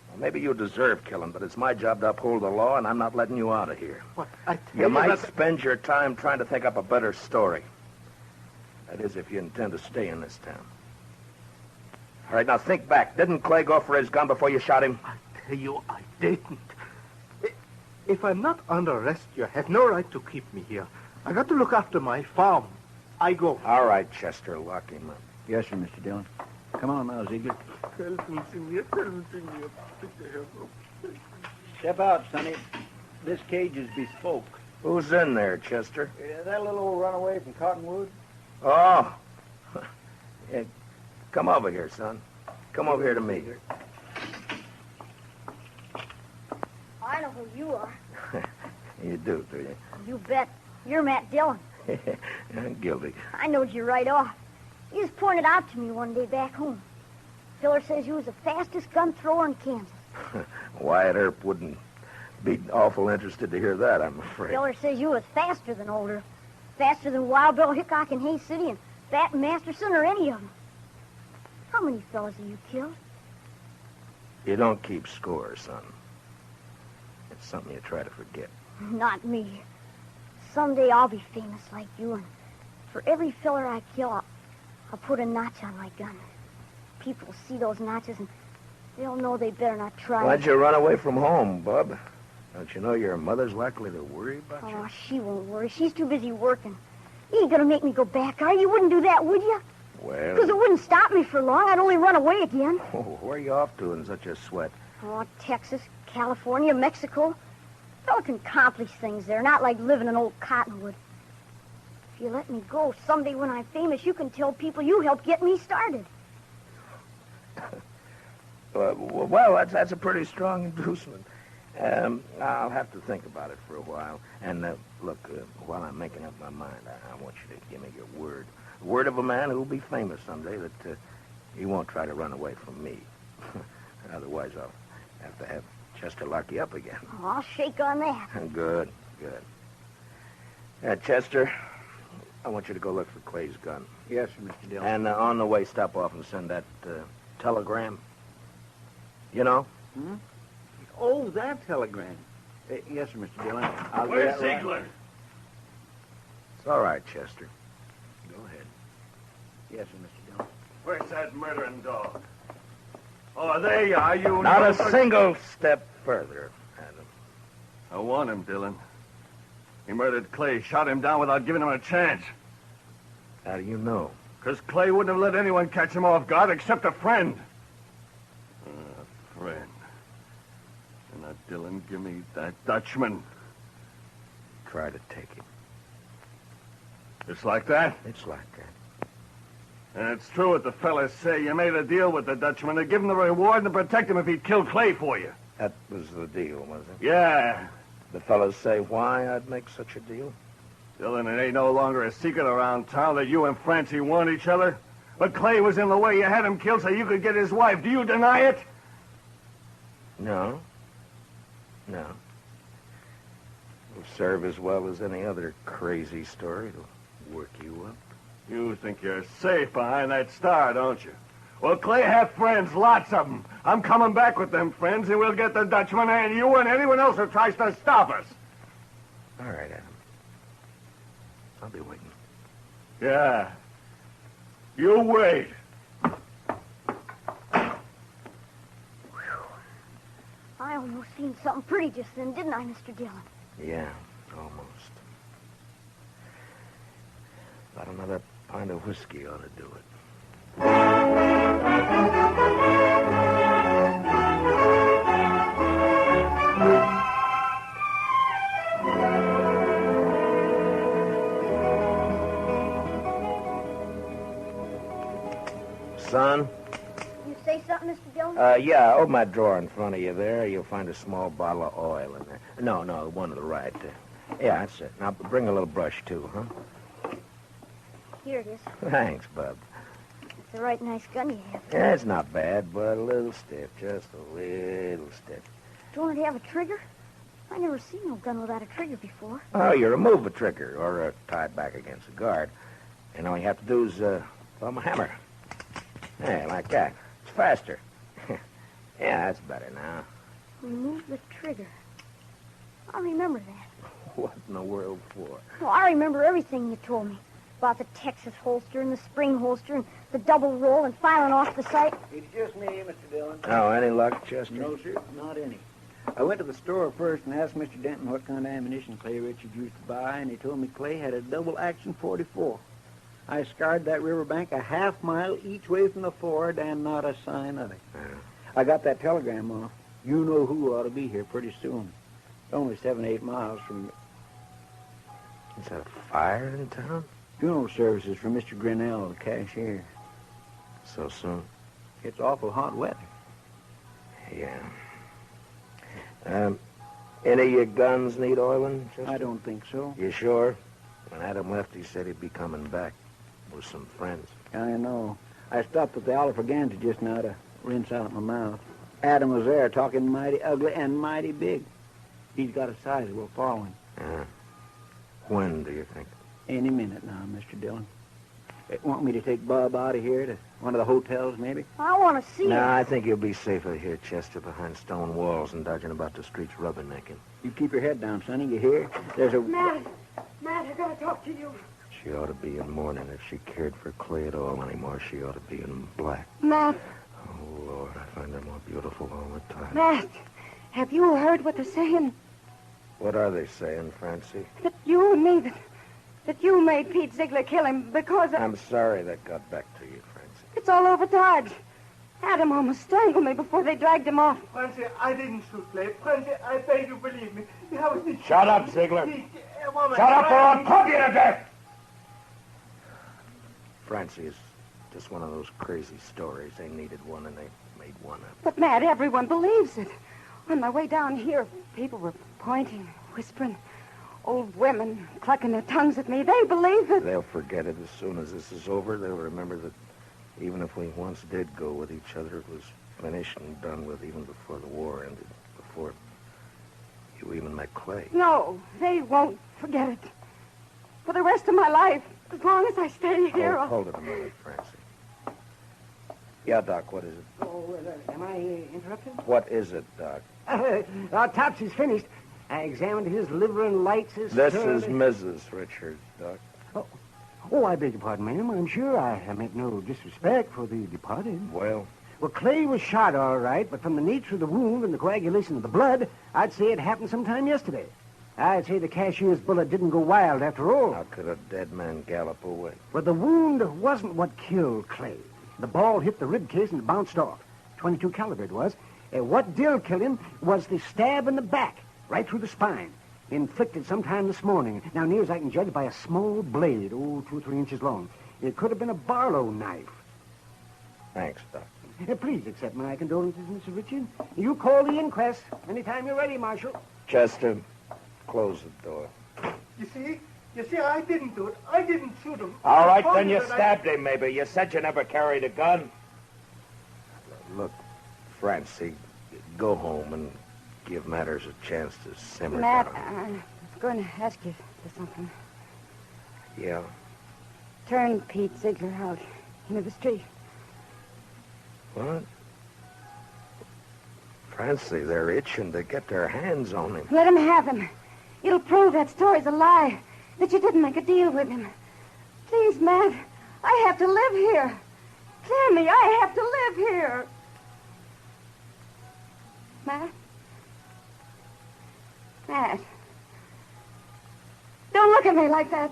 R: Well, maybe you deserve killing, but it's my job to uphold the law, and I'm not letting you out of here.
J: What? I tell
R: You might
J: that...
R: spend your time trying to think up a better story. That is, if you intend to stay in this town. All right, now think back. Didn't Clay go for his gun before you shot him?
J: I tell you, I didn't. If I'm not under arrest, you have no right to keep me here. I got to look after my farm. I go.
R: All right, Chester, lock him up.
S: Yes, sir, Mr. Dillon. Come on now, Ziegler. Step out, Sonny. This cage is bespoke.
R: Who's in there, Chester?
S: That little old runaway from Cottonwood?
R: Oh. Yeah, come over here, son. Come over here to me.
D: I know who you are.
R: You do you?
D: You bet. You're Matt Dillon.
R: I'm guilty.
D: I knowed you right off. You just pointed out to me one day back home. Filler says you was the fastest gun thrower in Kansas.
R: Wyatt Earp wouldn't be awful interested to hear that, I'm afraid.
D: Filler says you was faster than Older. Faster than Wild Bill Hickok in Hayes City and Bat Masterson or any of them. How many fellas have you killed?
R: You don't keep score, son. It's something you try to forget.
D: Not me. someday I'll be famous like you, and for every filler I kill, I'll put a notch on my gun. People will see those notches, and they'll know they better not try.
R: Why'd you run away from home, Bub? Don't you know your mother's likely to worry about you?
D: Oh, she won't worry. She's too busy working. You ain't gonna make me go back, are you? You wouldn't do that, would you?
R: Well...
D: Because it wouldn't stop me for long. I'd only run away again.
R: Oh, where are you off to in such a sweat?
D: Oh, Texas, California, Mexico. Fellow can accomplish things there, not like living in old Cottonwood. If you let me go, someday when I'm famous, you can tell people you helped get me started.
R: Well, that's a pretty strong inducement. I'll have to think about it for a while. And, look, while I'm making up my mind, I want you to give me your word. The word of a man who'll be famous someday that he won't try to run away from me. Otherwise, I'll have to have Chester lock you up again.
D: Oh, I'll shake on that.
R: Good. Chester, I want you to go look for Clay's gun.
G: Yes, sir, Mr. Dillon.
R: And on the way, stop off and send that telegram. You know?
G: Hmm? Oh, that telegram. Yes, sir, Mr. Dillon.
W: Where's Ziegler?
R: It's all right, Chester. Go ahead.
G: Yes, sir, Mr. Dillon.
W: Where's that murdering dog? Oh, there you are. You
R: Not a single step further, Adam.
W: I want him, Dillon. He murdered Clay, shot him down without giving him a chance.
R: How do you know?
W: Because Clay wouldn't have let anyone catch him off guard except a friend. A friend. And now, Dillon, give me that Dutchman.
R: Try to take him.
W: It's like that?
R: It's like that.
W: And it's true what the fellas say. You made a deal with the Dutchman to give him the reward and to protect him if he'd killed Clay for you.
R: That was the deal, was it?
W: Yeah.
R: The fellas say why I'd make such a deal?
W: Dillon, it ain't no longer a secret around town that you and Francie want each other. But Clay was in the way. You had him killed so you could get his wife. Do you deny it?
R: No. It'll serve as well as any other crazy story. It'll work you up.
W: You think you're safe behind that star, don't you? Well, Clay had friends, lots of them. I'm coming back with them friends, and we'll get the Dutchman and you and anyone else who tries to stop us.
R: All right, Adam. I'll be waiting.
W: Yeah. You wait.
D: I almost seen something pretty just then, didn't I, Mr. Dillon?
R: Yeah, almost. About another pint of whiskey ought to do it. Son?
D: You say something, Mr. Dillon?
R: Yeah, open that drawer in front of you there. You'll find a small bottle of oil in there. No, one to the right. Yeah, that's it. Now, bring a little brush, too, huh?
D: Here it is.
R: Thanks, Bub.
D: It's a right nice gun you have.
R: Yeah, it's not bad, but a little stiff. Just a little stiff.
D: Don't it have a trigger? I never seen no gun without a trigger before.
R: Oh, you remove a trigger or tie it back against the guard. And all you have to do is thumb a hammer. Yeah, like that. It's faster. Yeah, that's better now.
D: Remove the trigger. I remember that.
R: What in the world for?
D: Well, I remember everything you told me. About the Texas holster and the spring holster and the double roll and filing off the sight.
G: It's just me, Mr. Dillon.
R: Oh, any luck, Chester?
G: No, sir, not any. I went to the store first and asked Mr. Denton what kind of ammunition Clay Richards used to buy, and he told me Clay had a double-action .44. I scoured that riverbank a half-mile each way from the ford, and not a sign of it. I got that telegram off. You know who ought to be here pretty soon. It's only 7 or 8 miles from...
R: Is that a fire in town?
G: Funeral services for Mr. Grinnell, the cashier.
R: So soon?
G: It's awful hot weather.
R: Yeah. Any of your guns need oiling, Chester?
G: I don't think so.
R: You sure? When Adam left, he said he'd be coming back with some friends.
G: I know. I stopped at the Oliver Gantry just now to rinse out my mouth. Adam was there talking mighty ugly and mighty big. He's got a sizable following.
R: When do you think?
G: Any minute now, Mr. Dillon. Want me to take Bob out of here to one of the hotels, maybe?
D: I want to see
R: No,
D: it.
R: I think you'll be safer here, Chester, behind stone walls and dodging about the streets rubbernecking.
G: You keep your head down, sonny. You hear? There's a...
D: Matt,
C: Matt, I gotta talk to you.
R: She ought to be in mourning. If she cared for Clay at all anymore, she ought to be in black.
C: Matt.
R: Oh, Lord, I find her more beautiful all the time.
C: Matt, have you heard what they're saying?
R: What are they saying, Francie?
C: That you and me, that you made Pete Ziegler kill him because of...
R: I'm sorry that got back to you, Francie.
C: It's all over Dodge. Adam almost strangled me before they dragged him off.
J: Francie, I didn't shoot Clay. Francie, I beg you believe me.
W: Shut up, Ziegler. Shut up or I'll club you to death.
R: Francie is just one of those crazy stories. They needed one and they made one up.
C: But, Matt, everyone believes it. On my way down here, people were pointing, whispering. Old women clucking their tongues at me. They believe it.
R: They'll forget it as soon as this is over. They'll remember that even if we once did go with each other, it was finished and done with even before the war ended, before you even met Clay.
C: No, they won't forget it. For the rest of my life, as long as I stay here.
R: Hold it a minute, Francie. Yeah, Doc, what is it?
F: Oh, am I interrupted?
R: What is it, Doc?
F: Topsy's finished. I examined his liver and lights his...
R: This is Mrs. Richards, Doc.
F: Oh, I beg your pardon, ma'am. I'm sure I meant no disrespect for the departed.
R: Well,
F: Clay was shot all right, but from the nature of the wound and the coagulation of the blood, I'd say it happened sometime yesterday. I'd say the cashier's bullet didn't go wild after all.
R: How could a dead man gallop away?
F: But the wound wasn't what killed Clay. The ball hit the rib case and it bounced off. 22 caliber it was. What did kill him was the stab in the back, right through the spine, inflicted sometime this morning. Now, near as I can judge, by a small blade, 2 or 3 inches long. It could have been a Barlow knife.
R: Thanks, Doc.
F: Please accept my condolences, Mr. Richard. You call the inquest anytime you're ready, Marshal.
R: Chester, close the door.
J: You see, I didn't do it. I didn't shoot him.
W: All right, then you stabbed him, maybe. You said you never carried a gun.
R: Look, Francie, go home and give matters a chance to simmer
C: Matt,
R: down.
C: I was going to ask you for something.
R: Yeah?
C: Turn Pete Ziegler out into the street.
R: What? Francie, they're itching to get their hands on him.
C: Let him have him. It'll prove that story's a lie, that you didn't make a deal with him. Please, Matt, I have to live here. Clear me, I have to live here. Matt? Matt. Don't look at me like that.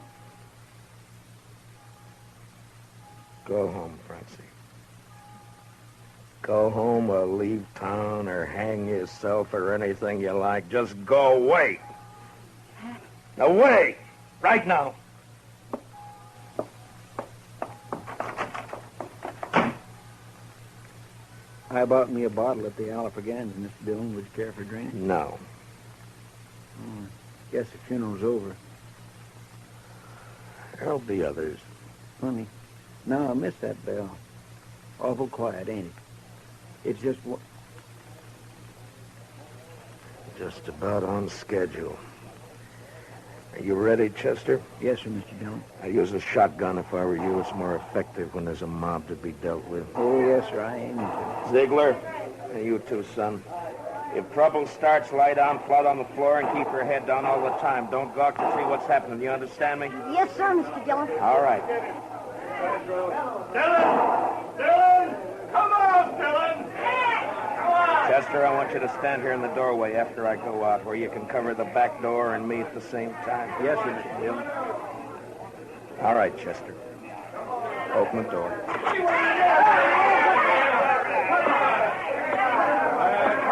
R: Go home, Francie. Go home or leave town or hang yourself or anything you like. Just go away. Away! Right now.
S: I bought me a bottle at the Alafragans, Mr. Dillon. Would you care for a drink?
R: No.
S: Guess the funeral's over.
R: There'll be others.
S: Funny. No, I missed that bell. Awful quiet, ain't it? It's just
R: Just about on schedule. Are you ready, Chester?
S: Yes, sir, Mr. Dillon.
R: I use a shotgun if I were you. It's more effective when there's a mob to be dealt with.
S: Oh, yes, sir, I aim to.
R: Ziegler, and you too, son. If trouble starts, lie down flat on the floor and keep your head down all the time. Don't gawk to see what's happening. You understand me?
C: Yes, sir, Mr. Dillon.
R: All right.
W: Dillon! Come on, Dillon!
R: Chester, I want you to stand here in the doorway after I go out, where you can cover the back door and me at the same time.
S: Yes, sir, Mr. Dillon.
R: All right, Chester. Open the door.
W: Come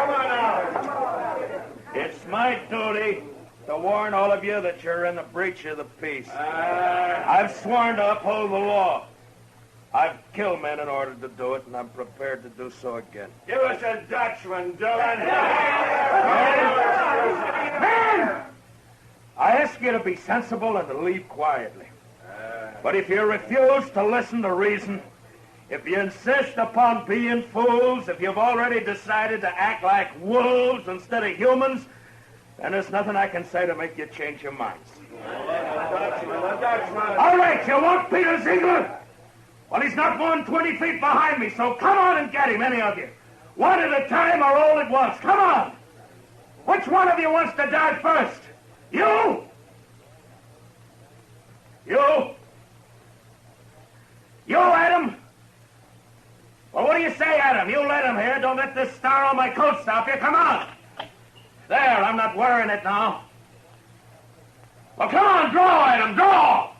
W: on now. It's my duty to warn all of you that you're in the breach of the peace. I've sworn to uphold the law. I've killed men in order to do it, and I'm prepared to do so again. Give us a Dutchman, Dillon. Men! I ask you to be sensible and to leave quietly. But if you refuse to listen to reason, if you insist upon being fools, if you've already decided to act like wolves instead of humans, then there's nothing I can say to make you change your minds. All right, you want Peter Ziegler? Well, he's not more than 20 feet behind me, so come on and get him, any of you. One at a time or all at once. Come on. Which one of you wants to die first? You? You? You, Adam? Well, what do you say, Adam? You let him here. Don't let this star on my coat stop you. Come on. There, I'm not wearing it now. Well, come on, draw, Adam, draw!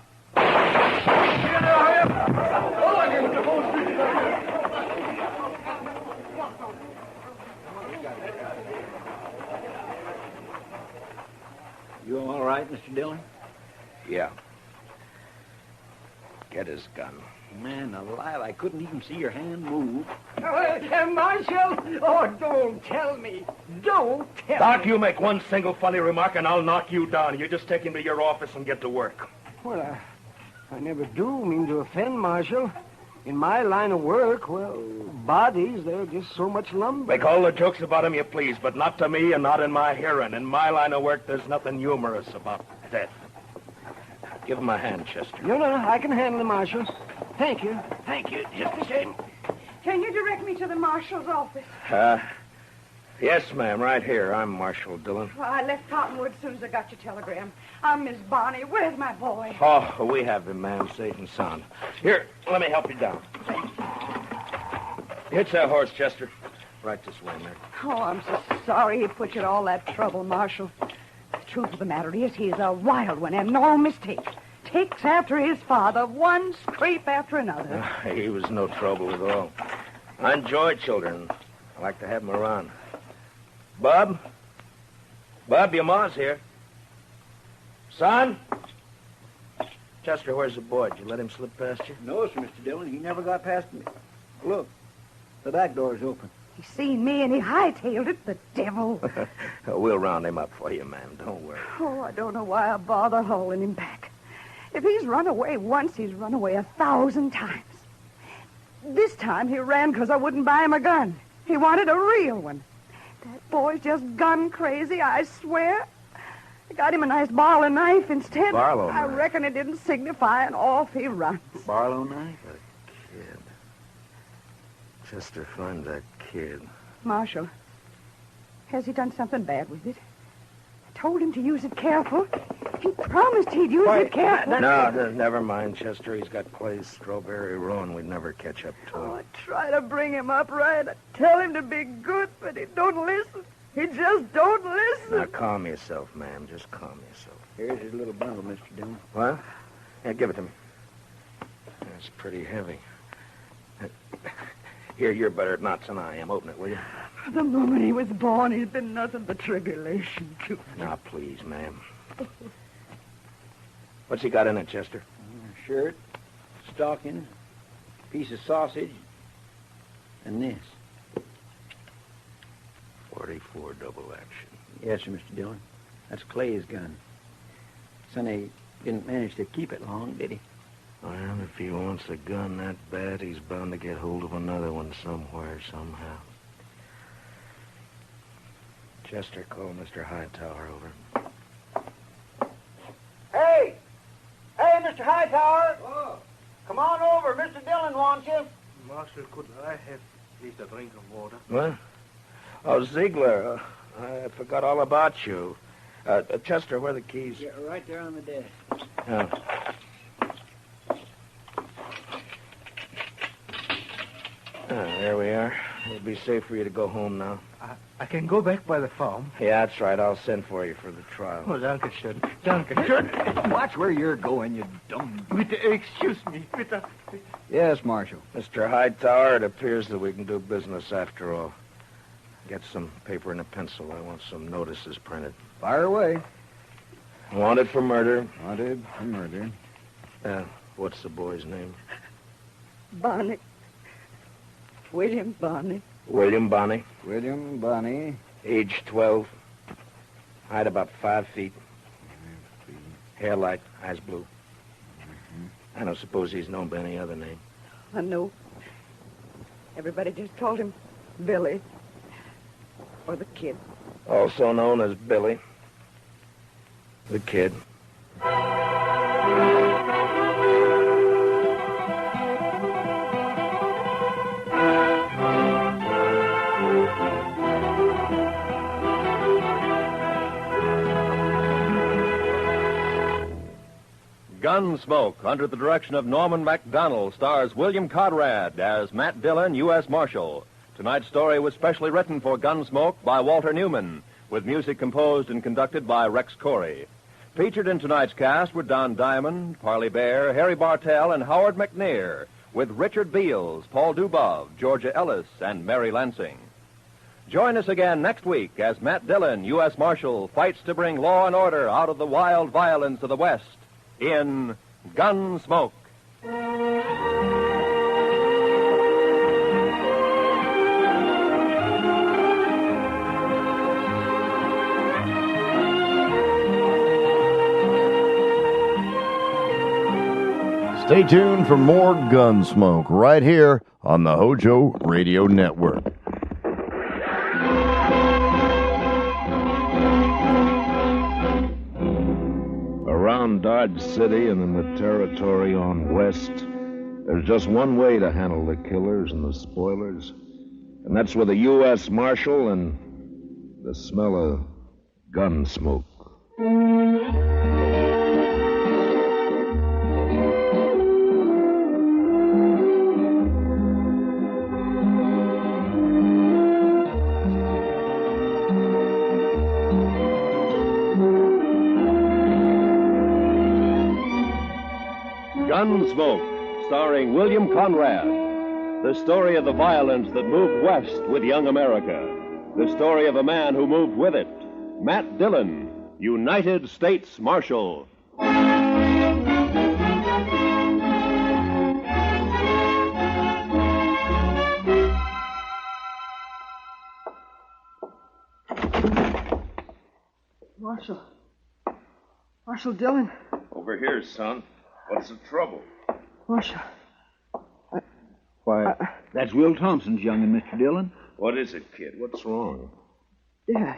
S: You all right, Mr. Dillon?
R: Yeah. Get his gun.
S: Man alive, I couldn't even see your hand move.
U: Marshal! Oh, don't tell me. Don't tell
W: Doc,
U: me.
W: you make one single funny remark and I'll knock you down. You just take him to your office and get to work.
U: Well, I never do mean to offend, Marshal. In my line of work, well, bodies, they're just so much lumber.
W: Make all the jokes about him you please, but not to me and not in my hearing. In my line of work, there's nothing humorous about death. Give him a hand, Chester.
U: No, I can handle it, Marshal. Thank you. Just the same.
C: Can you direct me to the marshal's office?
W: Yes, ma'am, right here. I'm Marshal Dillon.
C: Well, I left Cottonwood as soon as I got your telegram. I'm Miss Bonnie. Where's my boy?
W: Oh, we have him, ma'am, safe and sound. Here, let me help you down. Hitch that horse, Chester. Right this way, ma'am.
C: Oh, I'm so sorry he put you to all that trouble, Marshal. The truth of the matter is he's a wild one and no mistake. Takes after his father, one scrape after another.
W: He was no trouble at all. I enjoy children. I like to have them around. Bob, your ma's here. Son? Chester, where's the boy? Did you let him slip past you?
S: No, sir, Mr. Dillon. He never got past me. Look, the back door's open.
C: He seen me and he hightailed it, the devil.
W: We'll round him up for you, ma'am. Don't worry.
C: Oh, I don't know why I bother hauling him back. If he's run away once, he's run away 1,000 times. This time he ran because I wouldn't buy him a gun. He wanted a real one. That boy's just gun crazy, I swear. I got him a nice Barlow knife instead.
W: Barlow
C: I
W: knife?
C: reckon it didn't signify, and off he runs.
W: Barlow knife? A kid. Chester, find that kid.
C: Marshal, has he done something bad with it? I told him to use it careful. He promised he'd use it careful.
W: No, never mind, Chester. He's got Clay's strawberry row, and we'd never catch up to him.
C: I try to bring him up right. I tell him to be good, but he don't listen. He just don't listen.
W: Now, calm yourself, ma'am. Just calm yourself.
S: Here's his little bundle, Mr. Dillon.
W: What? Yeah, give it to me. That's pretty heavy. Here, you're better at knots than I am. Open it, will you?
C: The moment he was born, he's been nothing but tribulation to me.
W: Now, please, ma'am. What's he got in it, Chester?
S: Shirt, stockings, piece of sausage, and this.
W: 44 double action.
S: Yes, sir, Mr. Dillon. That's Clay's gun. Sonny didn't manage to keep it long, did he?
W: Well, if he wants a gun that bad, he's bound to get hold of another one somewhere, somehow. Chester, call Mr. Hightower over.
U: Hey, Mr. Hightower. Oh. Come on over. Mr. Dillon wants you.
J: Marshal, could I have at least a drink of water?
W: What? Oh, Ziegler, I forgot all about you. Chester, where are the keys?
S: Yeah, right there on the desk.
W: Oh. There we are. It'll be safe for you to go home now.
J: I can go back by the farm.
W: Yeah, that's right. I'll send for you for the trial.
J: Oh, danke schön. Danke schön.
S: Watch where you're going, you dumb...
J: Excuse me.
S: Yes, Marshal.
W: Mr. Hightower, it appears that we can do business after all. Get some paper and a pencil. I want some notices printed.
S: Fire away.
W: Wanted for murder.
S: Wanted for murder.
W: What's the boy's name?
C: Bonnie. William Bonnie.
W: William Bonnie.
S: William Bonnie.
W: Age 12. Height about 5 feet. Hair light, eyes blue. I don't suppose he's known by any other name.
C: I know. Everybody just called him Billy. Or the Kid.
W: Also known as Billy. The Kid.
K: Gunsmoke, under the direction of Norman MacDonald, stars William Conrad as Matt Dillon, U.S. Marshal. Tonight's story was specially written for Gunsmoke by Walter Newman, with music composed and conducted by Rex Corey. Featured in tonight's cast were Don Diamond, Parley Bear, Harry Bartell, and Howard McNear, with Richard Beals, Paul Dubov, Georgia Ellis, and Mary Lansing. Join us again next week as Matt Dillon, U.S. Marshal, fights to bring law and order out of the wild violence of the West in Gunsmoke.
A: Stay tuned for more Gunsmoke right here on the HOJO Radio Network.
R: Around Dodge City and in the territory on west, there's just one way to handle the killers and the spoilers, and that's with a U.S. Marshal and the smell of gun smoke.
K: Gunsmoke, starring William Conrad. The story of the violence that moved west with young America. The story of a man who moved with it. Matt Dillon, United States Marshal.
J: Marshal Dillon.
R: Over here, son. What's the trouble?
J: Marshal.
N: Why, that's Will Thompson's young'un, Mr. Dillon.
R: What is it, kid? What's wrong?
J: Dad.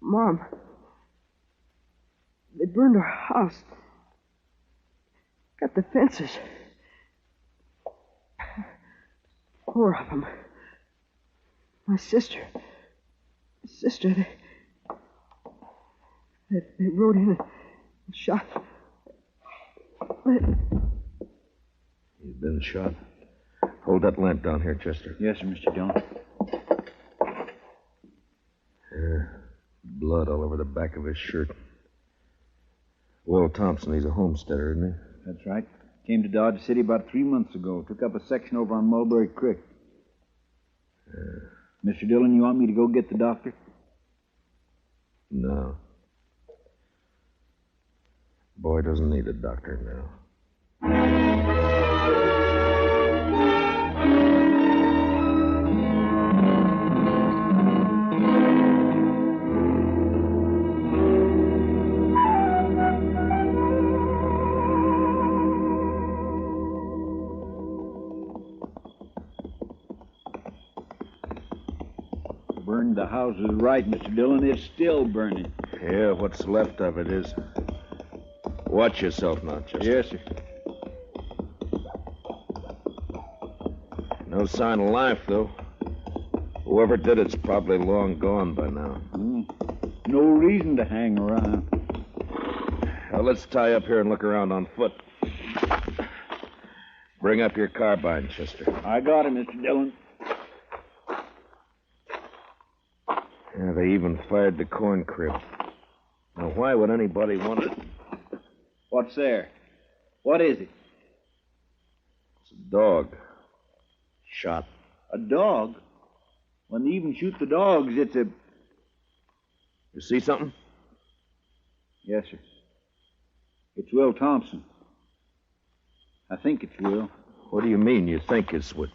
J: Mom. They burned our house. Got the fences. 4 of them. My sister. They rode in and shot.
R: You've been shot. Hold that lamp down here, Chester.
N: Yes, sir, Mr. Dillon.
R: Blood all over the back of his shirt. Will Thompson, he's a homesteader, isn't he?
N: That's right. Came to Dodge City about 3 months ago. Took up a section over on Mulberry Creek. Mr. Dillon, you want me to go get the doctor?
R: No. Boy doesn't need a doctor now.
N: Burned the houses right, Mr. Dillon. It's still burning.
R: Yeah, what's left of it is. Watch yourself now, Chester.
N: Yes, sir.
R: No sign of life, though. Whoever did it's probably long gone by now.
N: No reason to hang around.
R: Now, let's tie up here and look around on foot. Bring up your carbine, Chester.
N: I got it, Mr. Dillon.
R: Yeah, they even fired the corn crib. Now, why would anybody want to...
N: What's there? What is it?
R: It's a dog. Shot.
N: A dog? When they even shoot the dogs, it's a...
R: You see something?
N: Yes, sir. It's Will Thompson. I think it's Will.
R: What do you mean you think it's Will?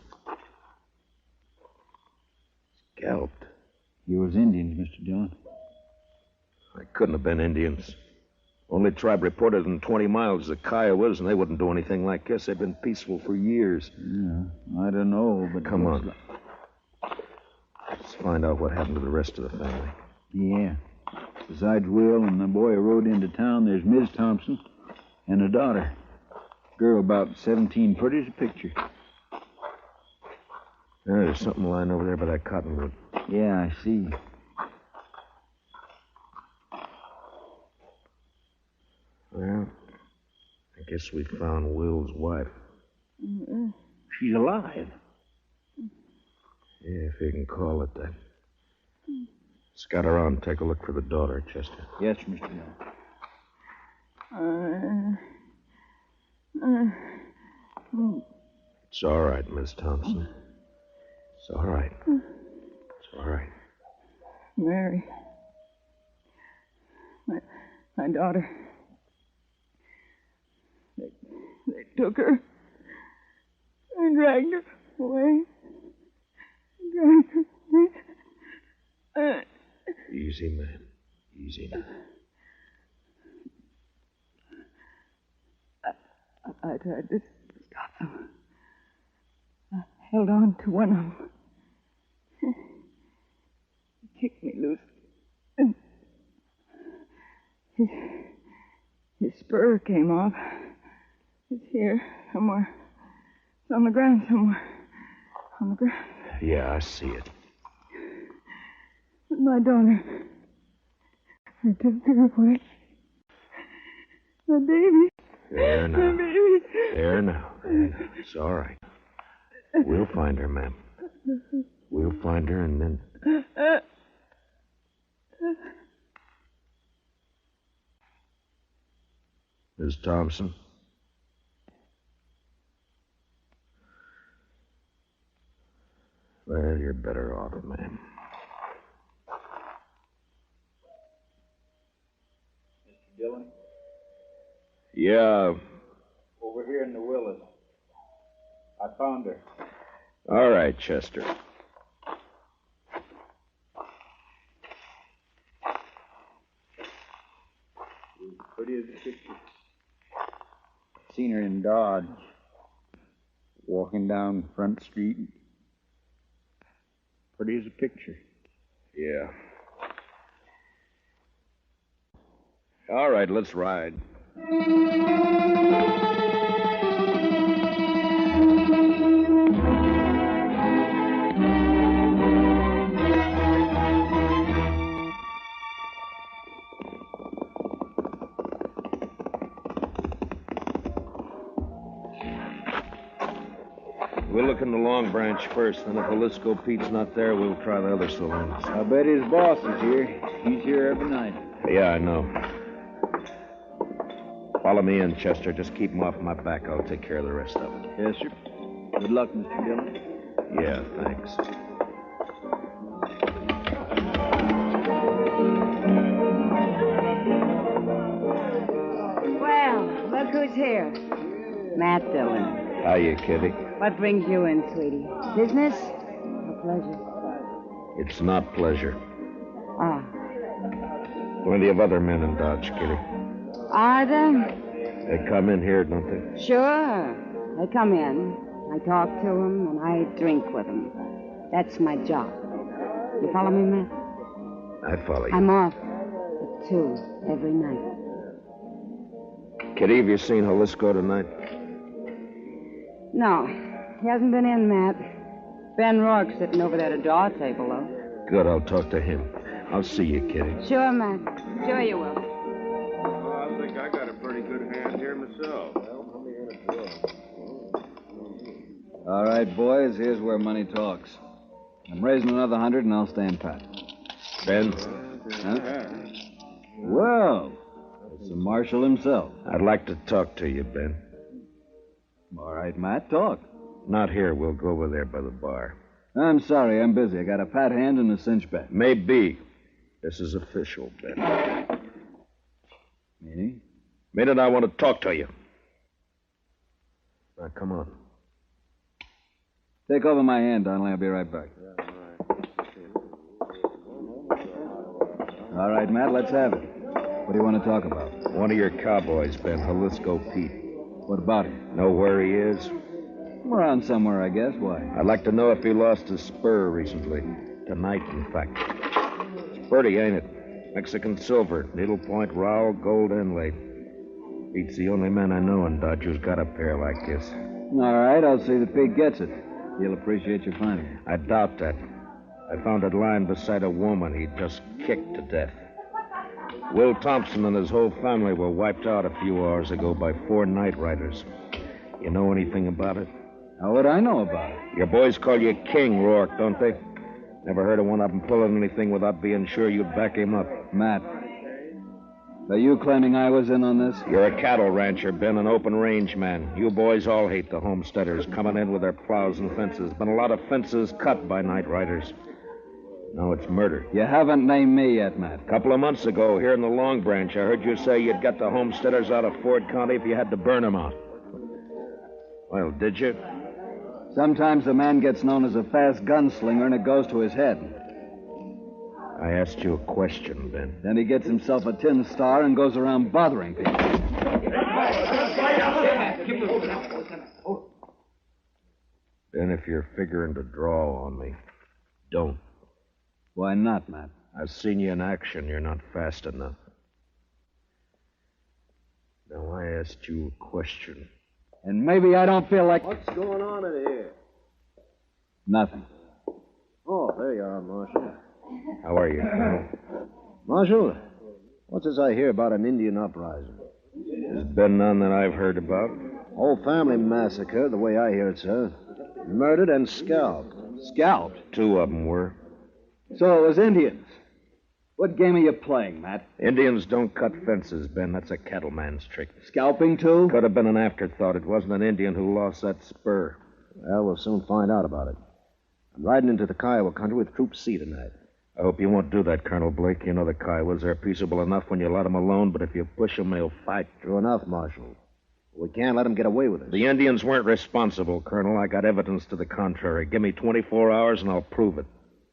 R: Scalped.
N: You was Indians, Mr. Dillon.
R: I couldn't have been Indians. Only tribe reported in 20 miles is the Kiowas, and they wouldn't do anything like this. They've been peaceful for years.
N: Yeah, I don't know, but...
R: Come on. Let's find out what happened to the rest of the family.
N: Yeah. Besides Will and the boy who rode into town, there's Ms. Thompson and a daughter. Girl about 17, pretty as a picture.
R: There's something lying over there by that cottonwood.
N: Yeah, I see.
R: Well, Guess we found Will's wife.
N: She's alive.
R: Yeah, if you can call it that. Scout around, take a look for the daughter, Chester.
N: Yes, Mr. Dillon.
R: It's all right, Miss Thompson. It's all right. It's all right.
C: Mary. My daughter. They took her and dragged her away.
R: Easy, man. Easy now.
C: I tried to stop them. I held on to one of them. He kicked me loose. And his spur came off. It's here somewhere. It's on the ground somewhere. On the ground.
R: Yeah, I see it.
C: My daughter. They took her away. My baby.
R: There now.
C: My baby.
R: There now. It's all right. We'll find her, ma'am. We'll find her and then... Miss Thompson? Well, you're better off, ma'am.
N: Mr. Dillon?
R: Yeah.
N: Over here in the Willis. I found her.
R: All right, Chester.
N: Pretty as a picture. Seen her in Dodge. Walking down Front Street. Pretty as a picture.
R: Yeah. All right, let's ride. We'll look in the Long Branch first, then if Jalisco Pete's not there, we'll try the other saloons.
N: I bet his boss is here. He's here every night.
R: Yeah, I know. Follow me in, Chester. Just keep him off my back. I'll take care of the rest of it.
N: Yes, sir. Good luck, Mr. Dillon.
R: Yeah, thanks.
H: Well, look who's here. Matt Dillon.
R: Hiya, Kitty.
H: What brings you in, sweetie? Business or pleasure?
R: It's not pleasure.
H: Ah.
R: Plenty of other men in Dodge, Kitty.
H: Are there?
R: They come in here, don't they?
H: Sure. They come in. I talk to them, and I drink with them. That's my job. You follow me, Matt?
R: I follow you.
H: I'm off at 2 every night.
R: Kitty, have you seen Jalisco tonight?
H: No, he hasn't been in, Matt. Ben Rourke's sitting over there at a draw table, though.
R: Good, I'll talk to him. I'll see you, Kitty.
H: Sure, Matt. Sure you will.
O: I think I got a pretty good hand here myself.
G: All right, boys, here's where money talks. I'm raising another 100 and I'll stand pat.
R: Ben?
G: Huh? Well, it's the marshal himself.
R: I'd like to talk to you, Ben.
G: All right, Matt, talk.
R: Not here. We'll go over there by the bar.
G: I'm sorry, I'm busy. I got a pat hand and a cinch bet.
R: Maybe. This is official, Ben.
G: Meaning?
R: Meaning I want to talk to you. Now, come on.
G: Take over my hand, Donnelly. I'll be right back. All right, Matt, let's have it. What do you want to talk about?
R: One of your cowboys, Ben, Jalisco Pete.
G: What about him?
R: Know where he is?
G: Around somewhere, I guess. Why?
R: I'd like to know if he lost his spur recently. Tonight, in fact. It's pretty, ain't it? Mexican silver, needlepoint, rowel, gold inlay. Pete's the only man I know in Dodge who's got a pair like this.
G: All right, I'll see that Pete gets it. He'll appreciate you finding it.
R: I doubt that. I found it lying beside a woman he'd just kicked to death.
B: Will Thompson and his whole family were wiped out a few hours ago by 4 night riders. You know anything about it?
N: How would I know about it?
B: Your boys call you King, Rourke, don't they? Never heard of one of them pulling anything without being sure you'd back him up.
N: Matt, are you claiming I was in on this?
B: You're a cattle rancher, Ben, an open range man. You boys all hate the homesteaders coming in with their plows and fences. Been a lot of fences cut by night riders. Now it's murder.
N: You haven't named me yet, Matt.
B: A couple of months ago, here in the Long Branch, I heard you say you'd get the homesteaders out of Ford County if you had to burn them out. Well, did you?
N: Sometimes a man gets known as a fast gunslinger and it goes to his head.
B: I asked you a question, Ben.
N: Then he gets himself a tin star and goes around bothering people.
B: Ben, if you're figuring to draw on me, don't.
N: Why not, Matt?
B: I've seen you in action. You're not fast enough. Now, I asked you a question.
N: And maybe I don't feel like...
T: What's going on in here?
N: Nothing.
T: Oh, there you are, Marshal.
B: How are you, Colonel?
T: Marshal, what's this I hear about an Indian uprising?
B: There's been none that I've heard about.
T: Whole family massacre, the way I hear it, sir. Murdered and scalped.
N: Scalped?
B: 2 of them were.
N: So it was Indians. What game are you playing, Matt?
B: Indians don't cut fences, Ben. That's a cattleman's trick.
N: Scalping, too?
B: Could have been an afterthought. It wasn't an Indian who lost that spur.
T: Well, we'll soon find out about it. I'm riding into the Kiowa country with Troop C tonight.
B: I hope you won't do that, Colonel Blake. You know the Kiowas are peaceable enough when you let them alone, but if you push them, they'll fight.
T: True enough, Marshal. We can't let them get away with it.
B: The Indians weren't responsible, Colonel. I got evidence to the contrary. Give me 24 hours and I'll prove it.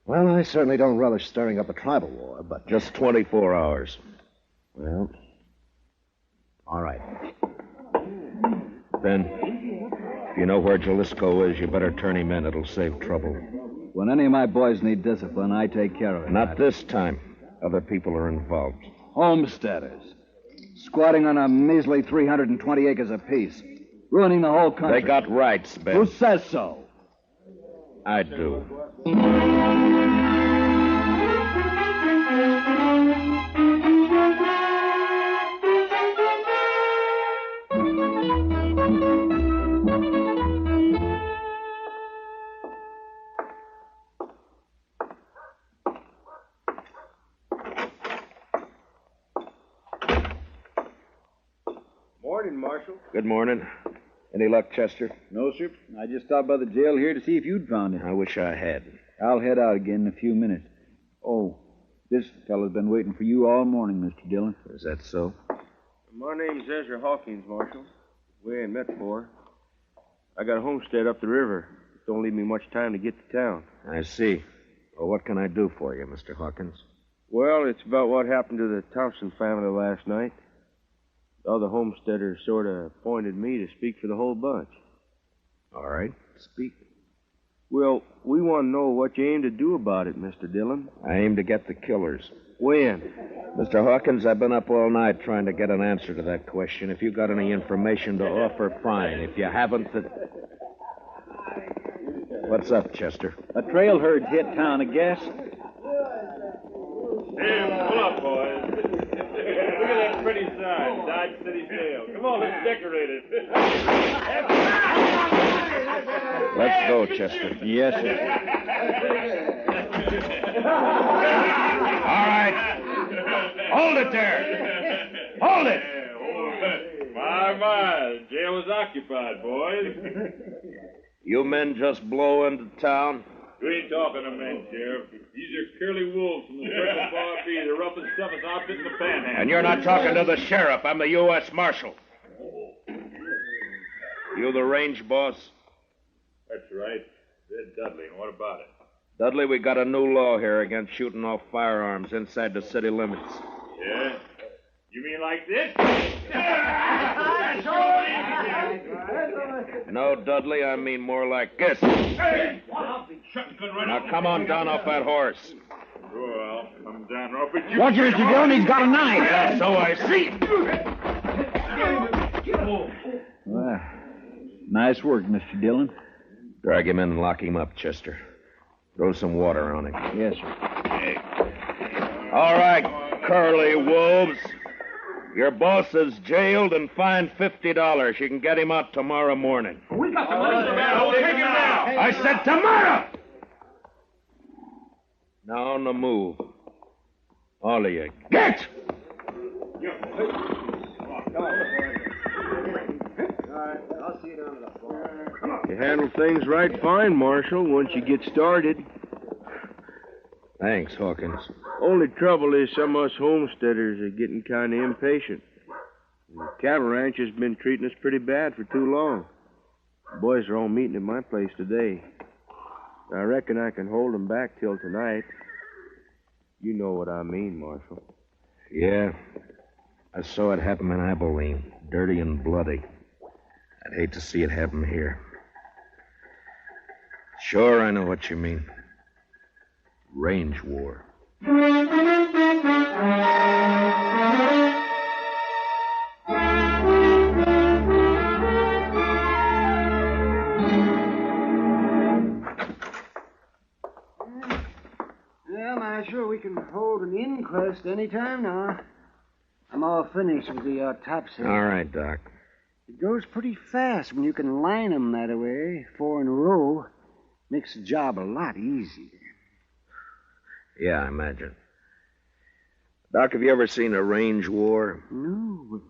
T: Well, I certainly don't relish stirring up a tribal war, but...
B: Just 24 hours.
T: Well, all right.
B: Ben, if you know where Jalisco is, you better turn him in. It'll save trouble.
N: When any of my boys need discipline, I take care of it.
B: Not this time. Other people are involved.
N: Homesteaders. Squatting on a measly 320 acres apiece. Ruining the whole country.
B: They got rights, Ben.
N: Who says so?
B: I do.
O: Morning, Marshal.
B: Good morning. Any luck, Chester?
N: No, sir. I just stopped by the jail here to see if you'd found it.
B: I wish I had.
N: I'll head out again in a few minutes. Oh, this fellow's been waiting for you all morning, Mr. Dillon.
B: Is that so?
O: My name's Ezra Hawkins, Marshal. We ain't met before. I got a homestead up the river. Don't leave me much time to get to town.
B: I see. Well, what can I do for you, Mr. Hawkins?
O: Well, it's about what happened to the Thompson family last night. The other homesteaders sort of appointed me to speak for the whole bunch.
B: All right, speak.
O: Well, we want to know what you aim to do about it, Mr. Dillon.
B: I aim to get the killers.
O: When?
B: Mr. Hawkins, I've been up all night trying to get an answer to that question. If you got any information to offer, fine. If you haven't, then... What's up, Chester?
N: A trail herd hit town, I guess.
V: Hey, pull up, boys. Look at that pretty sign, Dodge City Jail. Come on, let's decorate it.
B: Let's go, Chester.
N: Yes, sir.
W: All right. Hold it there. Hold it.
V: My, the jail is occupied, boys.
B: You men just blow into town?
V: We ain't talking to men, Sheriff. These are curly wolves from the Circle Bar B, the roughest, toughest outfit in the Panhandle.
B: And you're not talking to the sheriff. I'm the U.S. Marshal. You the range boss?
V: That's right. Ed Dudley. And what about it?
B: Dudley, we got a new law here against shooting off firearms inside the city limits.
V: Yeah? You mean like this?
B: No, Dudley, I mean more like this.
V: Hey!
B: Now come on down off that horse.
V: Sure, I'll come down off it.
N: Watch it, Mr. Dillon. He's got a knife.
B: Yeah, so I see.
N: Well, nice work, Mr. Dillon.
B: Drag him in and lock him up, Chester. Throw some water on him.
N: Yes, sir.
B: All right, curly wolves. Your boss is jailed and fined $50. You can get him out tomorrow morning.
V: We got the money. We'll take him now.
B: I said tomorrow! Now on the move. All of you. Get!
O: You handle things right fine, Marshal, once you get started.
B: Thanks, Hawkins.
O: Only trouble is some of us homesteaders are getting kind of impatient. The cattle ranch has been treating us pretty bad for too long. The boys are all meeting at my place today. I reckon I can hold them back till tonight. You know what I mean, Marshal.
B: Yeah. I saw it happen in Abilene. Dirty and bloody. I'd hate to see it happen here. Sure, I know what you mean. Range war.
U: Yeah, Marshal, we can hold an inquest any time now. I'm all finished with the autopsy.
B: All right, Doc.
U: It goes pretty fast when you can line them that way, 4 in a row. Makes the job a lot easier.
B: Yeah, I imagine. Doc, have you ever seen a range war?
U: No.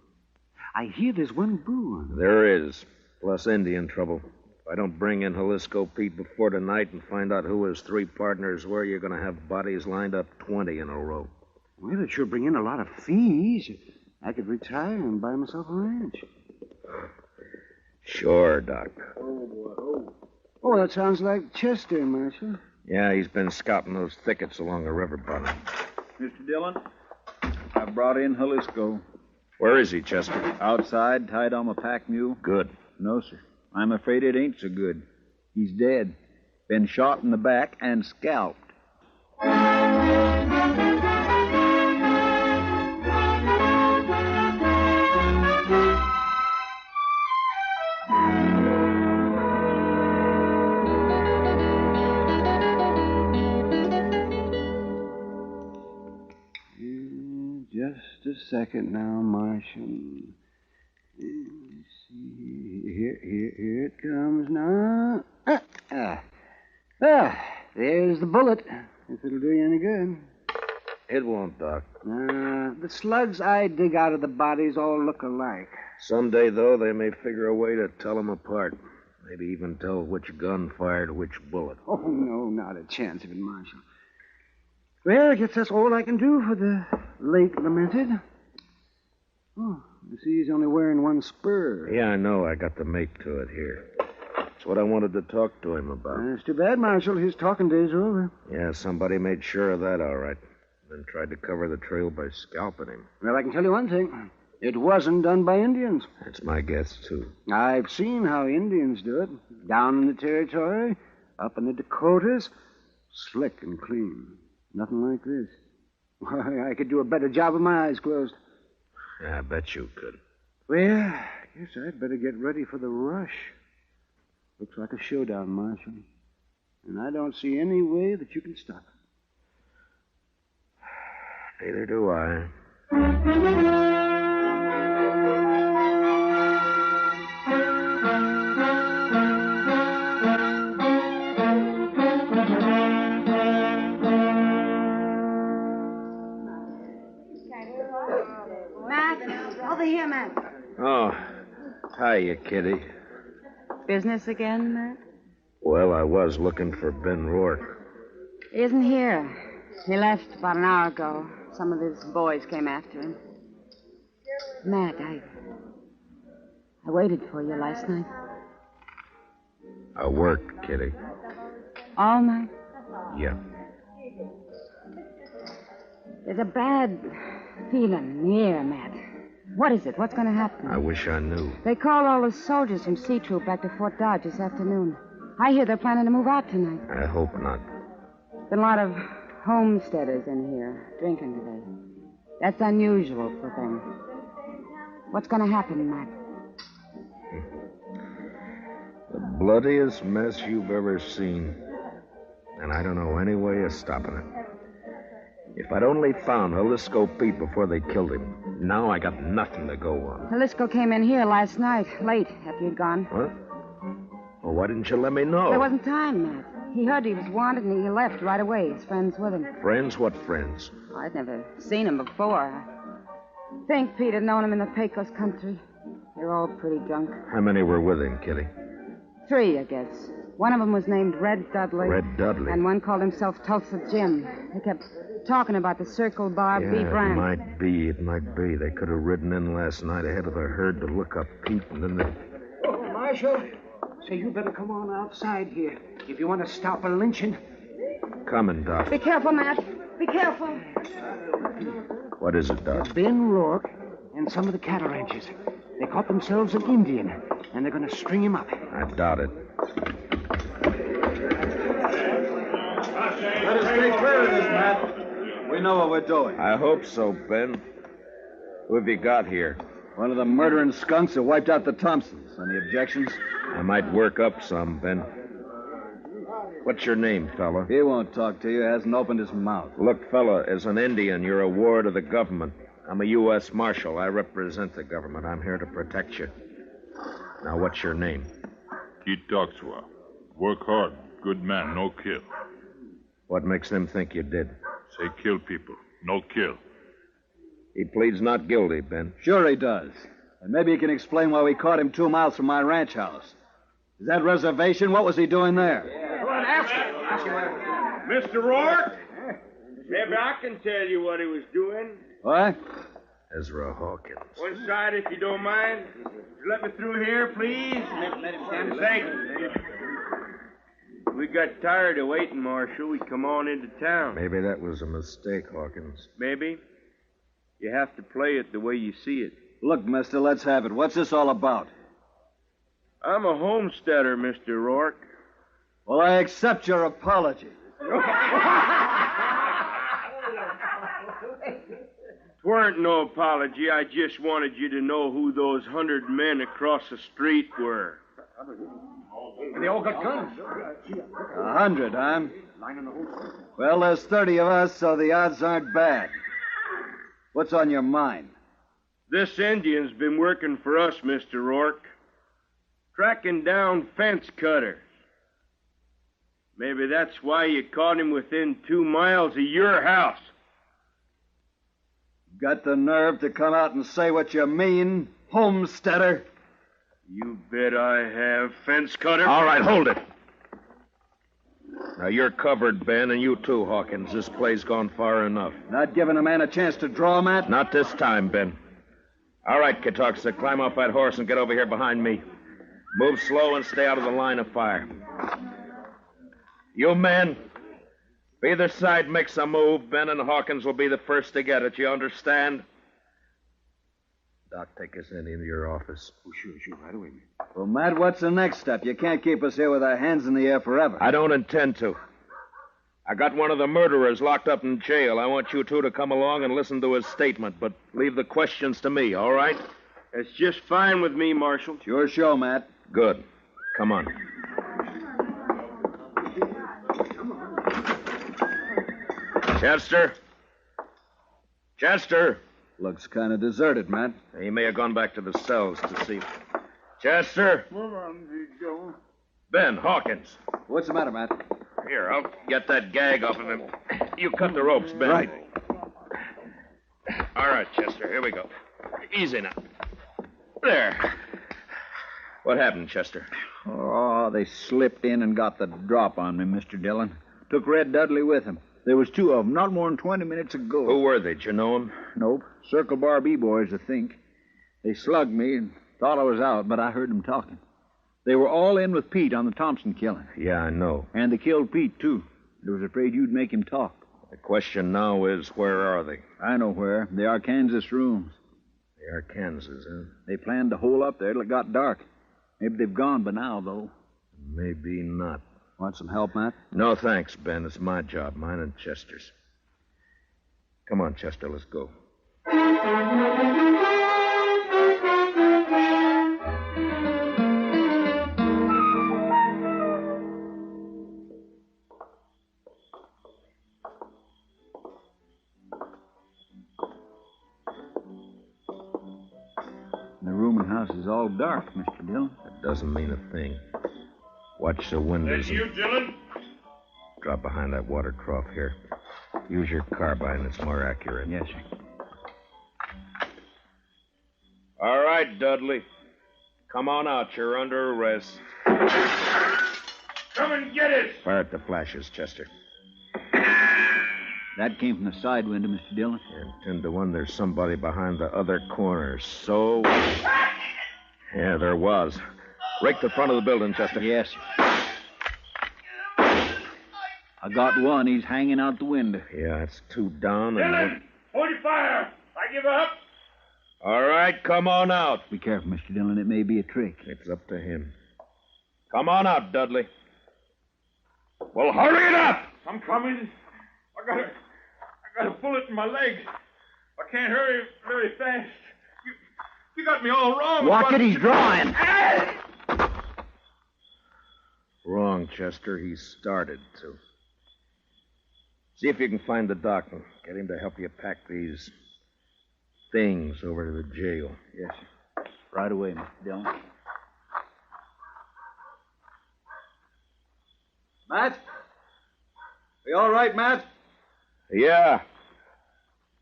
U: I hear there's one brewing.
B: There is. Plus Indian trouble. If I don't bring in Jalisco Pete before tonight and find out who his 3 partners were, you're going to have bodies lined up 20 in a row.
U: Well, it'd sure bring in a lot of fees. I could retire and buy myself a ranch.
B: Sure, Doc.
U: Oh, that sounds like Chester, Marshal.
B: Yeah, he's been scouting those thickets along the river bottom.
N: Mr. Dillon, I brought in Jalisco.
B: Where is he, Chester?
N: Outside, tied on a pack mule.
B: Good.
N: No, sir. I'm afraid it ain't so good. He's dead. Been shot in the back and scalped.
U: Just a second now, Marshal. Let's see. Here it comes now. There's the bullet. If it'll do you any good.
B: It won't, Doc.
U: The slugs I dig out of the bodies all look alike.
B: Someday, though, they may figure a way to tell them apart. Maybe even tell which gun fired which bullet.
U: Oh, no, not a chance of it, Marshal. Well, I guess that's all I can do for the late lamented. Oh, I see he's only wearing 1 spur.
B: Yeah, I know. I got the mate to it here. That's what I wanted to talk to him about.
U: It's too bad, Marshal. His talking days are over.
B: Yeah, somebody made sure of that, all right. Then tried to cover the trail by scalping him.
U: Well, I can tell you one thing. It wasn't done by Indians.
B: That's my guess, too.
U: I've seen how Indians do it. Down in the territory, up in the Dakotas. Slick and clean. Nothing like this. Why, I could do a better job with my eyes closed.
B: Yeah, I bet you could.
U: Well, I guess I'd better get ready for the rush. Looks like a showdown, Marshal. And I don't see any way that you can stop it.
B: Neither do I.
H: Over here, Matt.
B: Oh, hiya, Kitty.
H: Business again, Matt?
B: Well, I was looking for Ben Rourke.
H: He isn't here. He left about an hour ago. Some of his boys came after him. Matt, I waited for you last night.
B: I worked, Kitty.
H: All night?
B: Yeah.
H: There's a bad feeling in the air, Matt. What is it? What's going to happen?
B: I wish I knew.
H: They called all the soldiers from C Troop back to Fort Dodge this afternoon. I hear they're planning to move out tonight.
B: I hope not.
H: Been a lot of homesteaders in here drinking today. That's unusual for them. What's going to happen, Matt?
B: The bloodiest mess you've ever seen. And I don't know any way of stopping it. If I'd only found Jalisco Pete before they killed him, now I got nothing to go on.
H: Jalisco came in here last night, late, after you'd gone.
B: What? Well, why didn't you let me know?
H: There wasn't time, Matt. He heard he was wanted, and he left right away. His friends with him.
B: Friends? What friends?
H: I'd never seen him before. I think Pete had known him in the Pecos country. They're all pretty drunk.
B: How many were with him, Kitty?
H: 3, I guess. One of them was named Red Dudley.
B: Red Dudley?
H: And one called himself Tulsa Jim. They kept talking about the Circle Bar B brand.
B: It might be. They could have ridden in last night ahead of the herd to look up Pete, and then they...
F: Oh, Marshal, say you better come on outside here if you want to stop a lynching.
B: Coming, Doc.
H: Be careful, Matt. Be careful.
B: What is it, Doc?
F: Ben Rourke and some of the cattle ranchers. They caught themselves an Indian, and they're going to string him up.
B: I doubt it.
G: Let us stay clear of this, Matt. We know what we're doing.
B: I hope so, Ben. Who have you got here?
G: One of the murdering skunks who wiped out the Thompsons. Any objections?
B: I might work up some, Ben. What's your name, fella?
G: He won't talk to you. Hasn't opened his mouth.
B: Look, fella, as an Indian, you're a ward of the government. I'm a U.S. Marshal. I represent the government. I'm here to protect you. Now, what's your name?
V: Keith Doxwa. Work hard. Good man, no kill.
B: What makes them think you did?
V: Say kill people, no kill.
B: He pleads not guilty, Ben.
G: Sure he does. And maybe he can explain why we caught him 2 miles from my ranch house. Is that reservation? What was he doing there?
F: Go on, ask him.
O: Mr. Rourke? Maybe I can tell you what he was doing.
G: What?
B: Ezra Hawkins.
O: One side, if you don't mind. Let me through here, please. Let him stand. Thank you. We got tired of waiting, Marshal. We come on into town.
B: Maybe that was a mistake, Hawkins.
O: Maybe. You have to play it the way you see it.
G: Look, mister, let's have it. What's this all about?
O: I'm a homesteader, Mr. Rourke.
G: Well, I accept your apology.
O: Tweren't no apology. I just wanted you to know who those 100 men across the street were.
F: They all got guns.
G: 100, huh? Well, there's 30 of us, so the odds aren't bad. What's on your mind?
O: This Indian's been working for us, Mr. Rourke. Tracking down fence cutters. Maybe that's why you caught him within 2 miles of your house.
G: Got the nerve to come out and say what you mean, homesteader?
O: You bet I have, fence cutter.
B: All right, hold it. Now, you're covered, Ben, and you too, Hawkins. This play's gone far enough.
G: Not giving a man a chance to draw, Matt?
B: Not this time, Ben. All right, Katoxa, climb off that horse and get over here behind me. Move slow and stay out of the line of fire. You men, if either side makes a move, Ben and Hawkins will be the first to get it. You understand? Doc, take us into your office.
F: Oh, sure, right away, man.
G: Well, Matt, what's the next step? You can't keep us here with our hands in the air forever.
B: I don't intend to. I got one of the murderers locked up in jail. I want you two to come along and listen to his statement, but leave the questions to me, all right?
O: That's just fine with me, Marshal.
G: It's your show, Matt.
B: Good. Come on. Chester? Chester?
G: Looks kind of deserted, Matt.
B: He may have gone back to the cells to see. Chester? Ben, Hawkins.
G: What's the matter, Matt?
B: Here, I'll get that gag off of him. You cut the ropes, Ben.
G: Right.
B: All right, Chester, here we go. Easy now. There. What happened, Chester?
N: Oh, they slipped in and got the drop on me, Mr. Dillon. Took Red Dudley with them. There was 2 of them, not more than 20 minutes ago.
B: Who were they? Did you know them?
N: Nope. Circle Bar B boys, I think. They slugged me and thought I was out, but I heard them talking. They were all in with Pete on the Thompson killing.
B: Yeah, I know.
N: And they killed Pete, too. They was afraid you'd make him talk.
B: The question now is, where are they?
N: I know where. They are Kansas rooms.
B: They are Kansas, huh?
N: They planned to hole up there till it got dark. Maybe they've gone by now, though.
B: Maybe not.
G: Want some help, Matt?
B: No, thanks, Ben. It's my job, mine and Chester's. Come on, Chester, let's go.
N: summer house is all dark, Mr. Dillon.
B: That doesn't mean a thing. Watch the windows.
V: That you, Dillon?
B: Drop behind that water trough here. Use your carbine. It's more accurate.
N: Yes, sir.
B: All right, Dudley. Come on out. You're under arrest.
V: Come and get it!
B: Fire at the flashes, Chester.
N: That came from the side window, Mr. Dillon.
B: And 10 to 1, there's somebody behind the other corner. So... Yeah, there was. Rake the front of the building, Chester.
N: Yes, sir. I got one. He's hanging out the window.
B: Yeah, it's 2 down and...
V: Dillon! Hold your fire! I give up!
B: All right, come on out.
N: Be careful, Mr. Dillon. It may be a trick.
B: It's up to him. Come on out, Dudley. Well, hurry it up!
V: I'm coming. I got a bullet in my leg. I can't hurry very fast. You got me all wrong.
N: Watch it, he's drawing.
B: Wrong, Chester. He started to. See if you can find the doc and get him to help you pack these things over to the jail.
N: Yes, sir. Right away, Mr. Dillon.
G: Matt? Are you all right, Matt?
B: Yeah.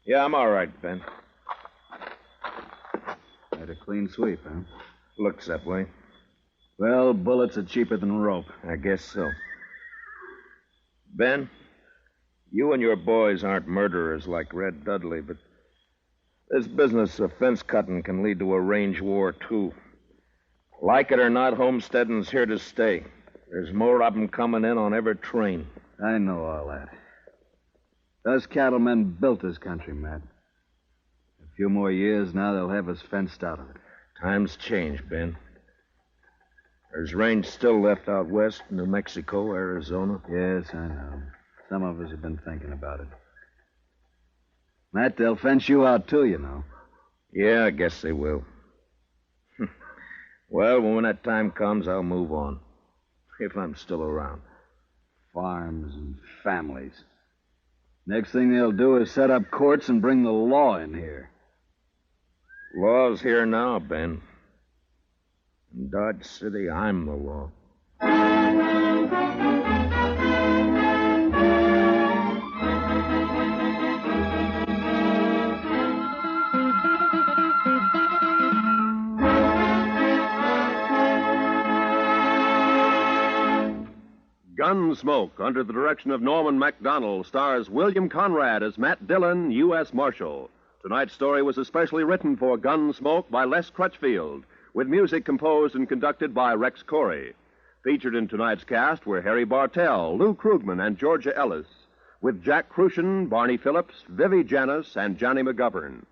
B: Yeah, I'm all right, Ben.
G: Had a clean sweep, huh?
B: Looks that way.
G: Well, bullets are cheaper than rope.
B: I guess so. Ben, you and your boys aren't murderers like Red Dudley, but this business of fence cutting can lead to a range war, too. Like it or not, homesteading's here to stay. There's more of them coming in on every train.
G: I know all that. Those cattlemen built this country, Matt. A few more years now, they'll have us fenced out of it.
B: Times change, Ben. There's range still left out west, New Mexico, Arizona.
G: Yes, I know. Some of us have been thinking about it. Matt, they'll fence you out, too, you know.
B: Yeah, I guess they will. Well, when that time comes, I'll move on. If I'm still around.
G: Farms and families. Next thing they'll do is set up courts and bring the law in here.
B: Law's here now, Ben. In Dodge City, I'm the law.
K: Gunsmoke, under the direction of Norman MacDonald, stars William Conrad as Matt Dillon, U.S. Marshal. Tonight's story was especially written for Gunsmoke by Les Crutchfield, with music composed and conducted by Rex Corey. Featured in tonight's cast were Harry Bartell, Lou Krugman, and Georgia Ellis, with Jack Crucian, Barney Phillips, Vivi Janis, and Johnny McGovern.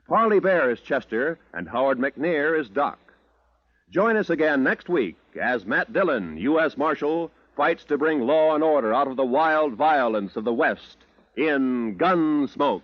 K: Parley Bear is Chester, and Howard McNear is Doc. Join us again next week as Matt Dillon, U.S. Marshal, fights to bring law and order out of the wild violence of the West in Gunsmoke.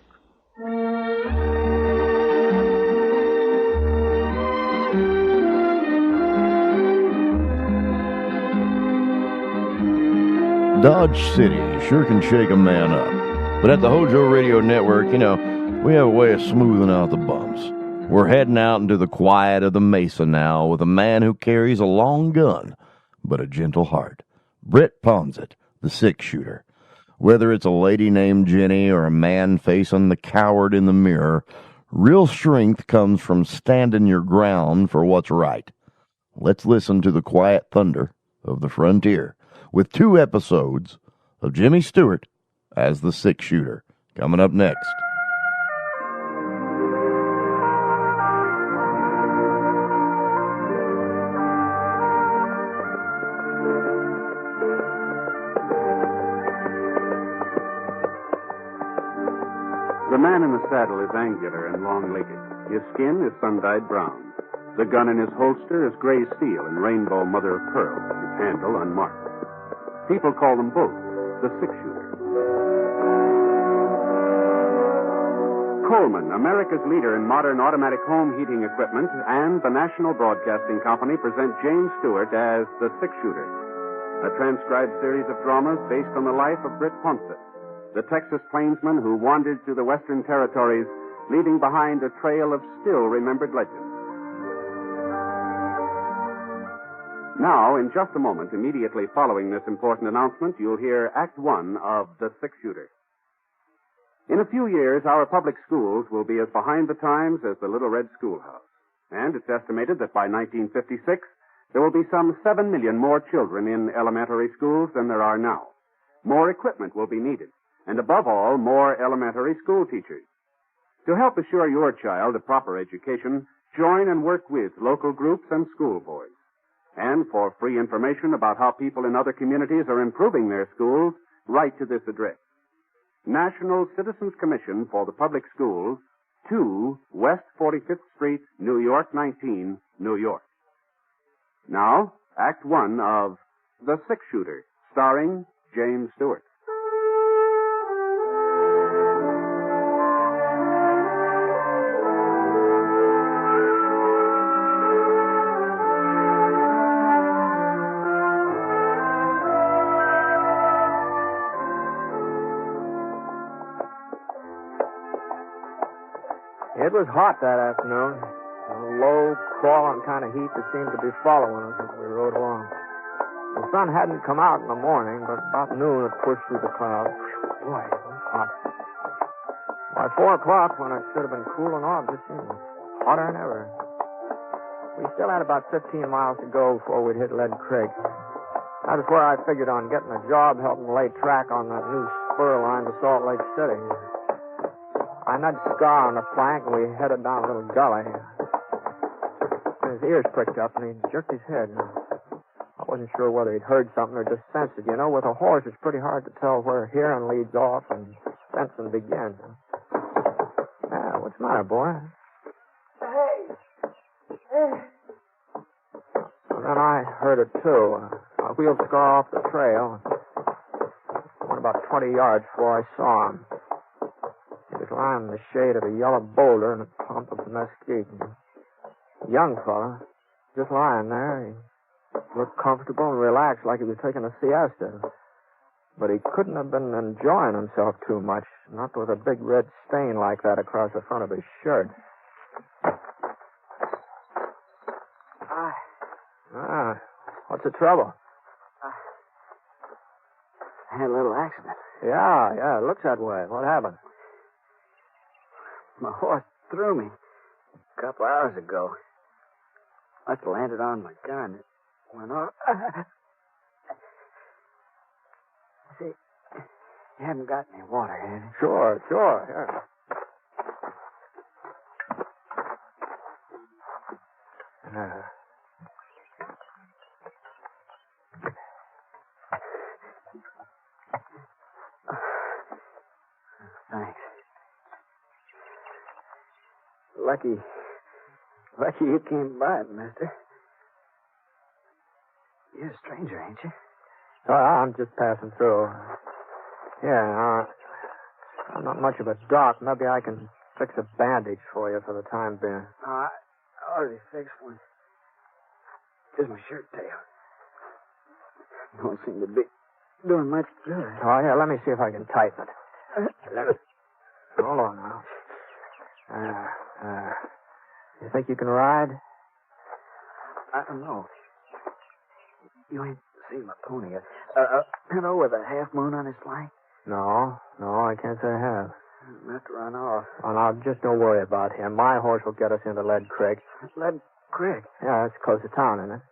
A: Dodge City sure can shake a man up. But at the HOJO Radio Network, we have a way of smoothing out the bumps. We're heading out into the quiet of the mesa now with a man who carries a long gun, but a gentle heart. Britt Ponzett, the six-shooter. Whether it's a lady named Jenny or a man facing the coward in the mirror, real strength comes from standing your ground for what's right. Let's listen to the quiet thunder of the frontier with 2 episodes of Jimmy Stewart as the six-shooter. Coming up next.
M: The man in the saddle is angular and long-legged. His skin is sun-dyed brown. The gun in his holster is gray steel and rainbow mother of pearl, his handle unmarked. People call them both the six-shooter. Coleman, America's leader in modern automatic home heating equipment, and the National Broadcasting Company present James Stewart as the six-shooter, a transcribed series of dramas based on the life of Britt Ponzett, the Texas plainsman who wandered through the Western Territories, leaving behind a trail of still-remembered legends. Now, in just a moment, immediately following this important announcement, you'll hear Act One of The Six-Shooter. In a few years, our public schools will be as behind the times as the Little Red Schoolhouse. And it's estimated that by 1956, there will be some 7 million more children in elementary schools than there are now. More equipment will be needed, and above all, more elementary school teachers. To help assure your child a proper education, join and work with local groups and school boards. And for free information about how people in other communities are improving their schools, write to this address. National Citizens Commission for the Public Schools, 2 West 45th Street, New York 19, New York. Now, Act One of The Six-Shooter, starring James Stewart.
E: It was hot that afternoon. A low, crawling kind of heat that seemed to be following us as we rode along. The sun hadn't come out in the morning, but about noon it pushed through the clouds. Boy, it was hot. By 4 o'clock, when it should have been cooling off, it seemed hotter than ever. We still had about 15 miles to go before we'd hit Lead Creek. That is where I figured on getting a job helping lay track on that new spur line to Salt Lake City. I nudged Scar on the flank, and we headed down a little gully. His ears pricked up, and he jerked his head. I wasn't sure whether he'd heard something or just sensed it. You know, with a horse, it's pretty hard to tell where hearing leads off and sensing begins. Yeah, what's the matter, boy?
U: Hey.
E: And then I heard it, too. I wheeled Scar off the trail. Went about 20 yards before I saw him. He was lying in the shade of a yellow boulder in a clump of mesquite. A young fella, just lying there. He looked comfortable and relaxed like he was taking a siesta. But he couldn't have been enjoying himself too much, not with a big red stain like that across the front of his shirt. What's the trouble?
U: I had a little accident.
E: Yeah, it looks that way. What happened?
U: My horse threw me a couple hours ago. Must have landed on my gun. It went off. See, you haven't got any water, have you?
E: Sure, yeah.
U: Thanks. Lucky you came by, mister. You're a stranger, ain't you?
E: I'm just passing through. Yeah, I'm not much of a doc. Maybe I can fix a bandage for you for the time being.
U: I already fixed one. Just my shirt tail. Don't seem to be doing much good.
E: Oh, yeah, let me see if I can tighten it. Hold on now. You think you can ride?
U: I don't know. You ain't seen my pony yet. With a half moon on his flank?
E: No, I can't say I have.
U: I'll have to run off.
E: Oh, now, just don't worry about him. My horse will get us into Lead Creek.
U: Lead Creek?
E: Yeah, it's close to town, isn't it?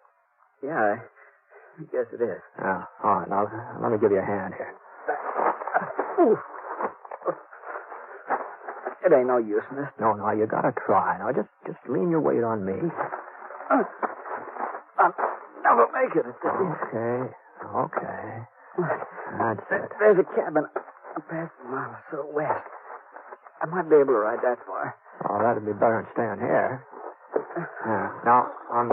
U: Yeah, I guess it is.
E: Yeah, all right, now, let me give you a hand here.
U: Ooh. It ain't no use, mister.
E: No, you gotta try. Now, just lean your weight on me.
U: I'll never make it.
E: Okay. That's it.
U: There's a cabin past a mile or so west. I might be able to ride that far.
E: Oh, that'd be better than staying here. Yeah. Now, I'm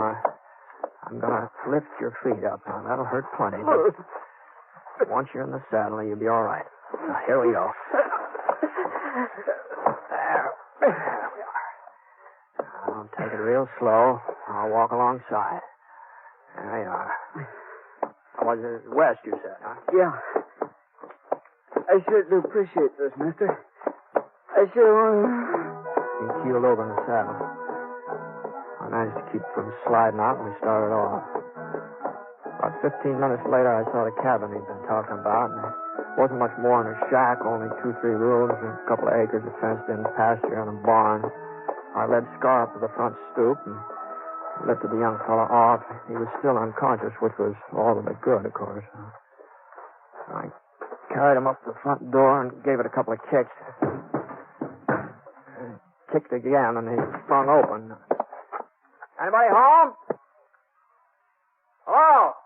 E: gonna lift your feet up. Now, that'll hurt plenty. But once you're in the saddle, you'll be all right. Now, here we go. There we are. I'll take it real slow. I'll walk alongside. There you are. Was it west, you said, huh?
U: Yeah. I sure do appreciate this, mister. I sure...
E: He keeled over in the saddle. I managed to keep from sliding out when we started off. About 15 minutes later, I saw the cabin he'd been talking about. And it wasn't much more than a shack, only 2-3 rooms, and a couple of acres of fenced-in pasture and a barn. I led Scar up to the front stoop and lifted the young fellow off. He was still unconscious, which was all of it good, of course. I carried him up to the front door and gave it a couple of kicks. Kicked again, and he sprung open. Anybody home? Hello?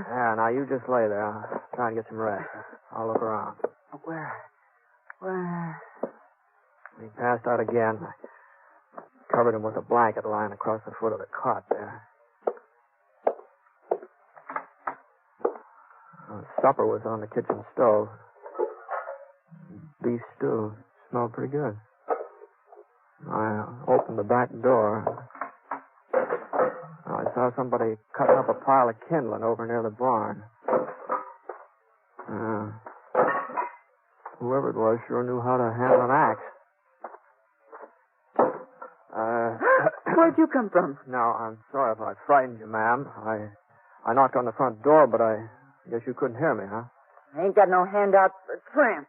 E: Yeah, now you just lay there. I'll try and get some rest. I'll look around.
U: Where?
E: He passed out again. I covered him with a blanket lying across the foot of the cot there. Supper was on the kitchen stove. Beef stew. Smelled pretty good. I opened the back door. I saw somebody cutting up a pile of kindling over near the barn. Whoever it was sure knew how to handle an axe.
U: Where'd you come from?
E: No, I'm sorry if I frightened you, ma'am. I knocked on the front door, but I guess you couldn't hear me, huh?
U: I ain't got no handout for tramp.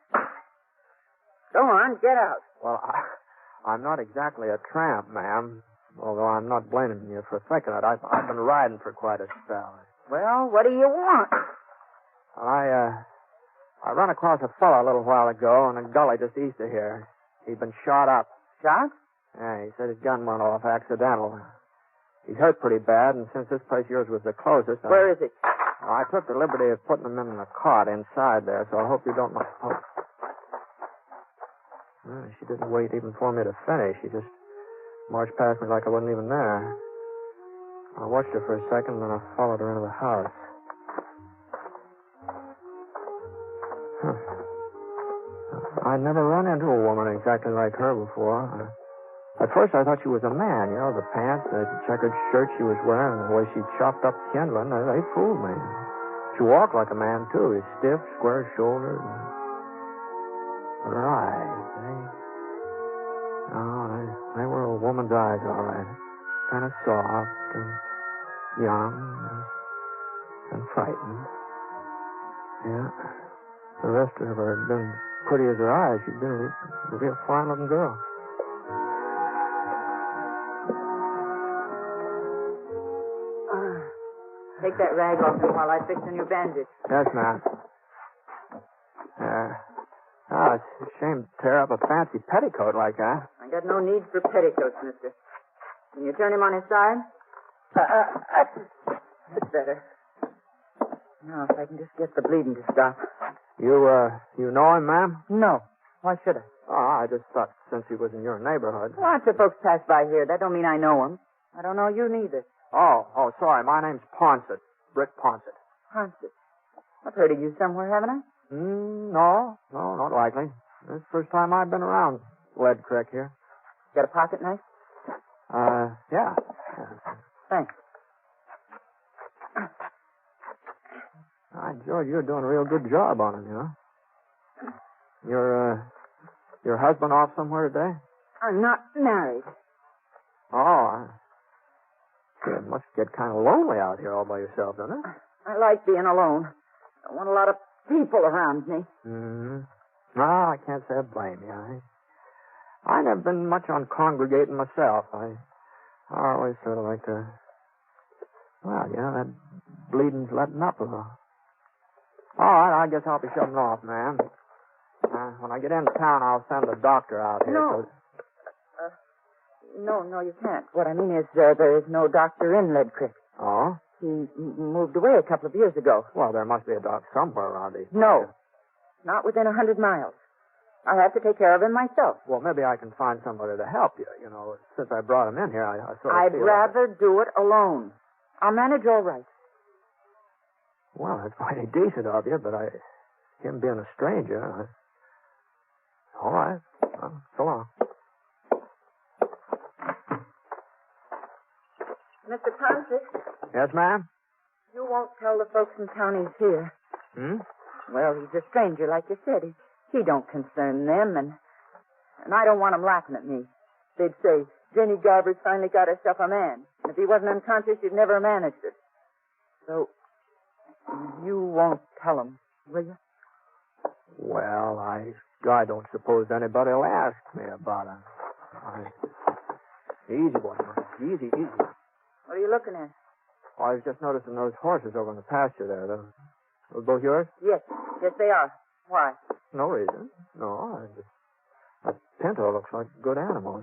U: Go on, get out.
E: Well, I'm not exactly a tramp, ma'am. Although I'm not blaming you for thinking it. I've been riding for quite a spell.
U: Well, what do you want?
E: I ran across a fellow a little while ago in a gully just east of here. He'd been shot up.
U: Shot?
E: Yeah, he said his gun went off accidental. He's hurt pretty bad, and since this place of yours was the closest...
U: Where is he?
E: I took the liberty of putting him in the cot inside there, so I hope you don't mind. Oh. Well, she didn't wait even for me to finish. She just marched past me like I wasn't even there. I watched her for a second, then I followed her into the house. I'd never run into a woman exactly like her before. At first, I thought she was a man. You know, the pants, the checkered shirt she was wearing, and the way she chopped up kindling, they fooled me. She walked like a man, too. Stiff, square-shouldered. But her eyes, they were a woman's eyes, all right. Kind of soft and young and frightened. Yeah. The rest of her had been pretty as her eyes. She'd been a real fine-looking girl.
U: Take that rag off me while I fix a new bandage.
E: Yes, ma'am. It's a shame to tear up a fancy petticoat like that.
U: I got no need for petticoats, mister. Can you turn him on his side? That's better. Now, if I can just get the bleeding to stop.
E: You know him, ma'am?
U: No. Why should I?
E: Oh, I just thought since he was in your neighborhood.
U: Lots of folks pass by here. That don't mean I know him. I don't know you neither.
E: Oh, sorry. My name's Ponsett. Brick Ponsett.
U: Ponsett. I've heard of you somewhere, haven't I?
E: No, not likely. This is the first time I've been around Lead Creek here.
U: Got a pocket knife?
E: Yeah.
U: Thanks.
E: George, you're doing a real good job on him, you know. Your husband off somewhere today?
U: I'm not married.
E: Oh, it must get kind of lonely out here all by yourself, doesn't it?
U: I like being alone. I want a lot of people around me.
E: Mm-hmm. No, I can't say I blame you. I never been much on congregating myself. I always sort of like to... Well, you know, that bleeding's letting up a little. All right, I guess I'll be shutting off, ma'am. When I get into town, I'll send the doctor out here.
U: No. No, you can't. What I mean is there is no doctor in Lead Creek.
E: Oh?
U: He moved away a couple of years ago.
E: Well, there must be a doc somewhere around these.
U: No. Not within 100 miles. I have to take care of him myself.
E: Well, maybe I can find somebody to help you. You know, since I brought him in here, I sort of
U: I'd
E: feel
U: rather do it alone. I'll manage all right.
E: Well, that's mighty decent of you, but him being a stranger, all right. Well, so long.
U: Mr. Ponsett?
E: Yes, ma'am?
U: You won't tell the folks in town he's here. Well, he's a stranger, like you said. He don't concern them, and I don't want them laughing at me. They'd say,
I: Jenny Garber's finally got herself a man. If he wasn't unconscious, she'd never managed it. So, you won't tell him, will you?
E: Well, I don't suppose anybody will ask me about it. Easy, boy. Easy, easy.
I: What are you looking at?
E: Oh, I was just noticing those horses over in the pasture there. Those both yours?
I: Yes. Yes, they are. Why?
E: No reason. No, that pinto looks like a good animal.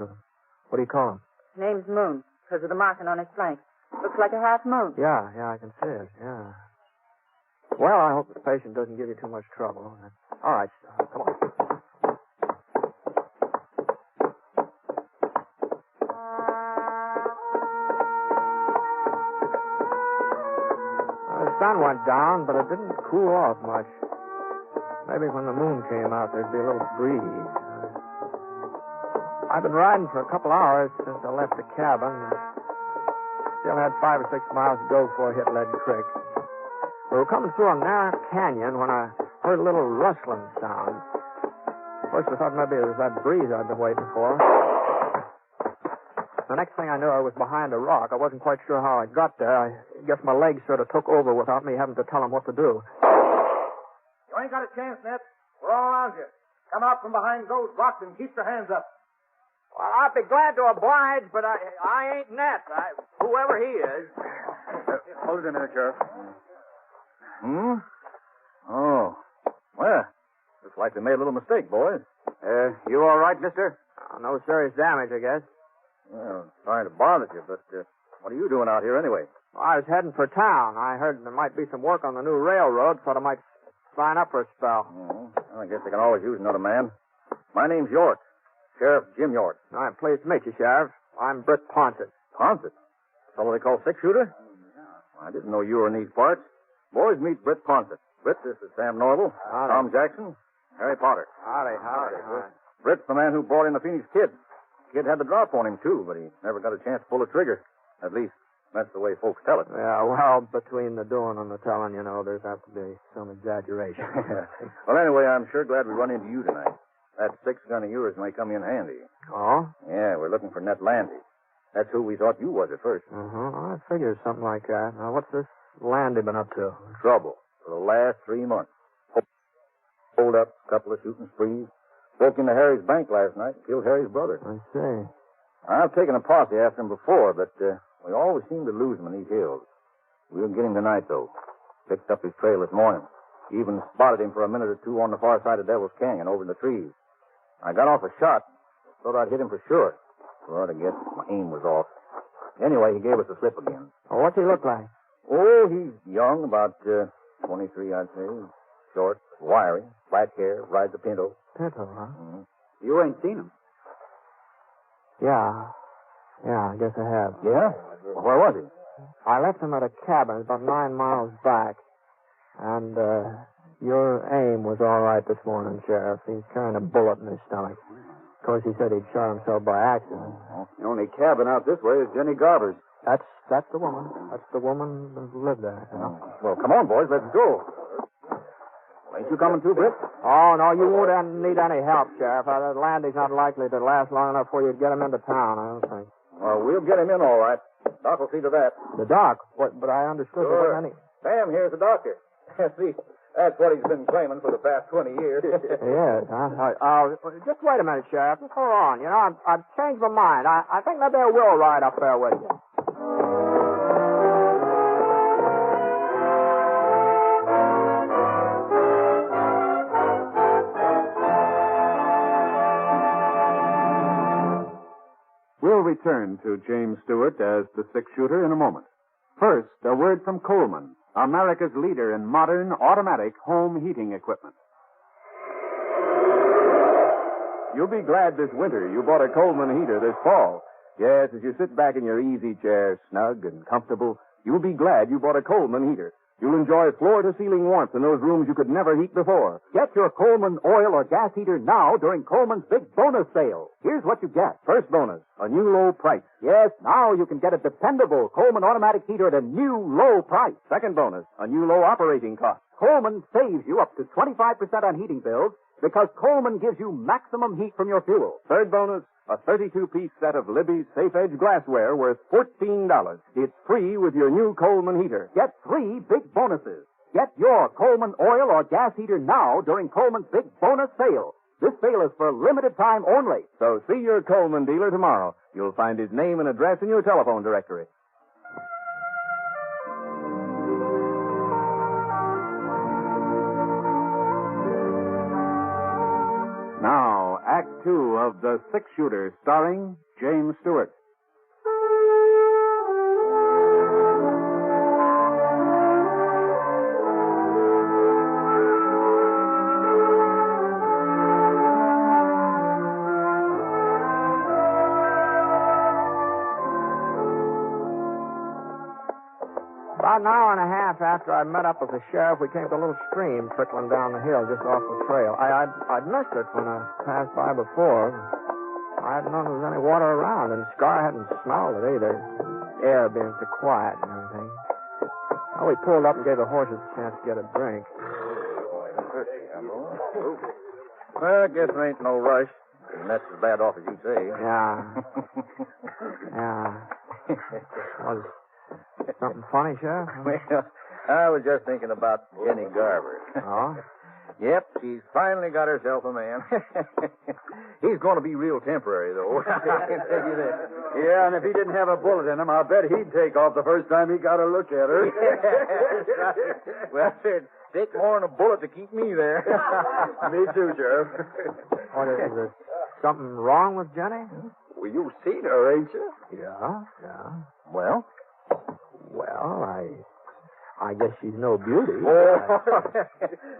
E: What do you call him?
I: His name's Moon, because of the marking on his flank. Looks like a half moon.
E: Yeah, I can see it, yeah. Well, I hope the patient doesn't give you too much trouble. All right, come on. The sun went down, but it didn't cool off much. Maybe when the moon came out, there'd be a little breeze. I've been riding for a couple hours since I left the cabin. Still had 5 or 6 miles to go before I hit Lead Creek. We were coming through a narrow canyon when I heard a little rustling sound. First, I thought maybe it was that breeze I'd been waiting for. The next thing I knew, I was behind a rock. I wasn't quite sure how I got there. I guess my legs sort of took over without me having to tell them what to do.
P: You ain't got a chance, Ned. We're all around you. Come out from behind those rocks and keep your hands up.
E: Well, I'd be glad to oblige, but I ain't Ned. Whoever he is.
Q: Hold it a minute, Sheriff. Oh. Well, looks like they made a little mistake, boys.
E: You all right, mister? No serious damage, I guess.
Q: Well, sorry to bother you, but what are you doing out here anyway?
E: Well, I was heading for town. I heard there might be some work on the new railroad, thought I might sign up for a spell.
Q: Oh, well, I guess they can always use another man. My name's York. Sheriff Jim York.
E: I'm pleased to meet you, Sheriff. I'm Britt Ponset.
Q: Ponset? Fellow they call six-shooter? I didn't know you were in these parts. Boys, meet Britt Ponset. Britt, this is Sam Norval, Tom Jackson, Harry Potter.
E: Howdy.
Q: Britt's the man who brought in the Phoenix Kid. Kid had the drop on him, too, but he never got a chance to pull a trigger. At least, that's the way folks tell it.
E: Yeah, well, between the doing and the telling, there's apt to be some exaggeration.
Q: Well, anyway, I'm sure glad we run into you tonight. That 6-gun of yours may come in handy.
E: Oh?
Q: Yeah, we're looking for Ned Landy. That's who we thought you was at first.
E: I figured something like that. Now, what's this Landy been up to?
Q: Trouble for the last 3 months. Hold up, a couple of shooting sprees. Broke into Harry's bank last night and killed Harry's brother.
E: I see.
Q: I've taken a posse after him before, but we always seem to lose him in these hills. We'll get him tonight, though. Picked up his trail this morning. Even spotted him for a minute or two on the far side of Devil's Canyon over in the trees. I got off a shot. Thought I'd hit him for sure. Well, I guess my aim was off. Anyway, he gave us the slip again.
E: Oh, what's he look like?
Q: Oh, he's young, about 23, I'd say. Short, wiry, black hair, rides a pinto.
E: Pinto, huh?
Q: Mm-hmm.
G: You ain't seen him.
E: Yeah, I guess I have.
Q: Yeah? Where was he?
E: I left him at a cabin about 9 miles back. And, your aim was all right this morning, Sheriff. He's carrying a bullet in his stomach. Of course, he said he'd shot himself by accident.
Q: The only cabin out this way is Jenny Garber's.
E: That's the woman. That's the woman who lived there.
Q: Well, come on, boys. Let's go. Ain't you coming too, Britt?
E: Oh, no, you won't need any help, Sheriff. That Landy's not likely to last long enough for you to get him into town, I don't think.
Q: Well, we'll get him in all right. Doc will see to that.
E: The doc? But I understood there wasn't any...
Q: Sam here's the doctor. See, that's what he's been claiming for the past 20 years.
E: Yes, huh? Just wait a minute, Sheriff. Just hold on. I've changed my mind. I think maybe I will ride up there with you.
M: We'll return to James Stewart as the six-shooter in a moment. First, a word from Coleman, America's leader in modern automatic home heating equipment.
X: You'll be glad this winter you bought a Coleman heater this fall. Yes, as you sit back in your easy chair, snug and comfortable, you'll be glad you bought a Coleman heater. You'll enjoy floor-to-ceiling warmth in those rooms you could never heat before.
Y: Get your Coleman oil or gas heater now during Coleman's big bonus sale. Here's what you get.
X: First bonus, a new low price.
Y: Yes, now you can get a dependable Coleman automatic heater at a new low price.
X: Second bonus, a new low operating cost.
Y: Coleman saves you up to 25% on heating bills because Coleman gives you maximum heat from your fuel.
X: Third bonus, a 32-piece set of Libby's Safe Edge glassware worth $14. It's free with your new Coleman heater.
Y: Get 3 big bonuses. Get your Coleman oil or gas heater now during Coleman's big bonus sale. This sale is for limited time only.
X: So see your Coleman dealer tomorrow. You'll find his name and address in your telephone directory. Now, Act 2 of The Six-Shooter, starring James Stewart.
E: About an hour and a half after I met up with the sheriff, we came to a little stream trickling down the hill just off the trail. I'd missed it when I passed by before. I hadn't known there was any water around, and Scar hadn't smelled it either. The air being so quiet and everything. Well, we pulled up and gave the horses a chance to get a drink.
Q: Well, I guess there ain't no rush. And that's as bad off as you say.
E: Yeah. Yeah. Was something funny, Sheriff?
Q: Well, I was just thinking about Jenny Garber.
E: Oh?
Q: Yep, she's finally got herself a man. He's going to be real temporary, though. I can tell you that.
N: Yeah, and if he didn't have a bullet in him, I bet he'd take off the first time he got a look at her.
Q: Well, it'd take more than a bullet to keep me there.
N: Me too, Sheriff.
E: What, is there something wrong with Jenny?
N: Well, you've seen her, ain't you?
E: Yeah.
Q: Well,
E: I guess she's no beauty.
Q: Oh.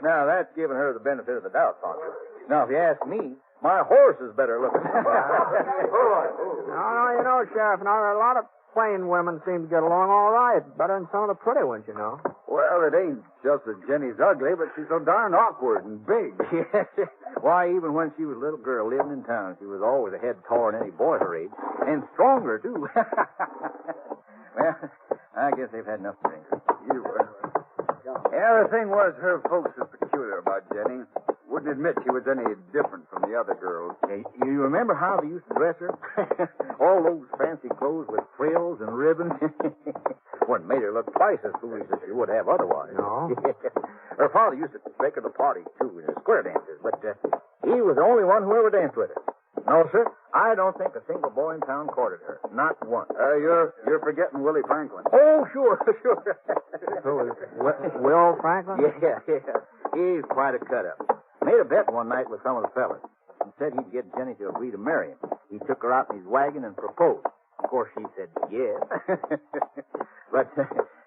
Q: Now, that's giving her the benefit of the doubt, Poncho. Now, if you ask me, my horse is better looking.
E: No, you know, Sheriff, now there are a lot of plain women seem to get along all right. Better than some of the pretty ones, you know.
N: Well, it ain't just that Jenny's ugly, but she's so darn awkward and big.
Q: Why, even when she was a little girl living in town, she was always a head taller than any boy her age. And stronger, too. Well, I guess they've had enough to drink.
N: Yeah, the thing was, her folks were peculiar about Jenny. Wouldn't admit she was any different from the other girls.
Q: Hey, you remember how they used to dress her? All those fancy clothes with frills and ribbons. Well, it made her look twice as foolish as she would have otherwise.
E: No?
Q: Her father used to take her to parties, too, in his square dances, but he was the only one who ever danced with her. No, sir, I don't think a single boy in town courted her. Not one.
N: You're forgetting Willie Franklin.
Q: Oh, sure.
E: Who is Will Franklin?
Q: Yeah. He's quite a cut-up. Made a bet one night with some of the fellas. He said he'd get Jenny to agree to marry him. He took her out in his wagon and proposed. Of course, she said yes. But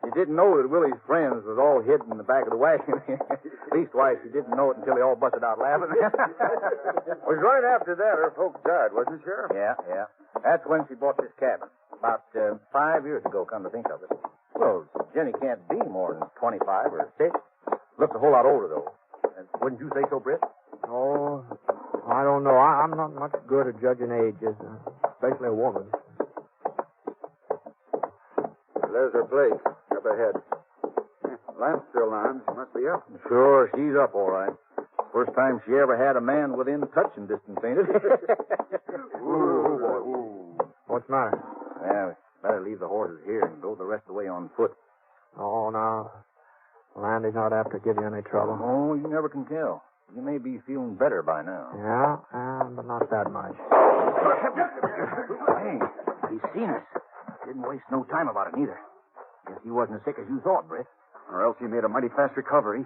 Q: he didn't know that Willie's friends was all hidden in the back of the wagon. Leastwise, he didn't know it until they all busted out laughing.
N: Was right after that her folks died, wasn't it, Sheriff?
Q: Yeah. That's when she bought this cabin. About 5 years ago, come to think of it. Well, Jenny can't be more than 25 or 6. Looks a whole lot older, though. Wouldn't you say so, Britt?
E: Oh, I don't know. I'm not much good at judging ages, especially a woman.
N: There's her place, up ahead. Lamp's still on. She must be up.
Q: Sure, she's up all right. First time she ever had a man within touching distance, ain't it?
E: Ooh. What's the matter?
Q: Yeah, we better leave the horses here and go the rest of the way on foot.
E: Oh, no. Landy's not after give you any trouble.
Q: Oh, you never can tell. You may be feeling better by now.
E: Yeah, but not that much.
Q: Hey, he's seen us. Didn't waste no time about it, neither. Guess he wasn't as sick as you thought, Britt.
N: Or else he made a mighty fast recovery.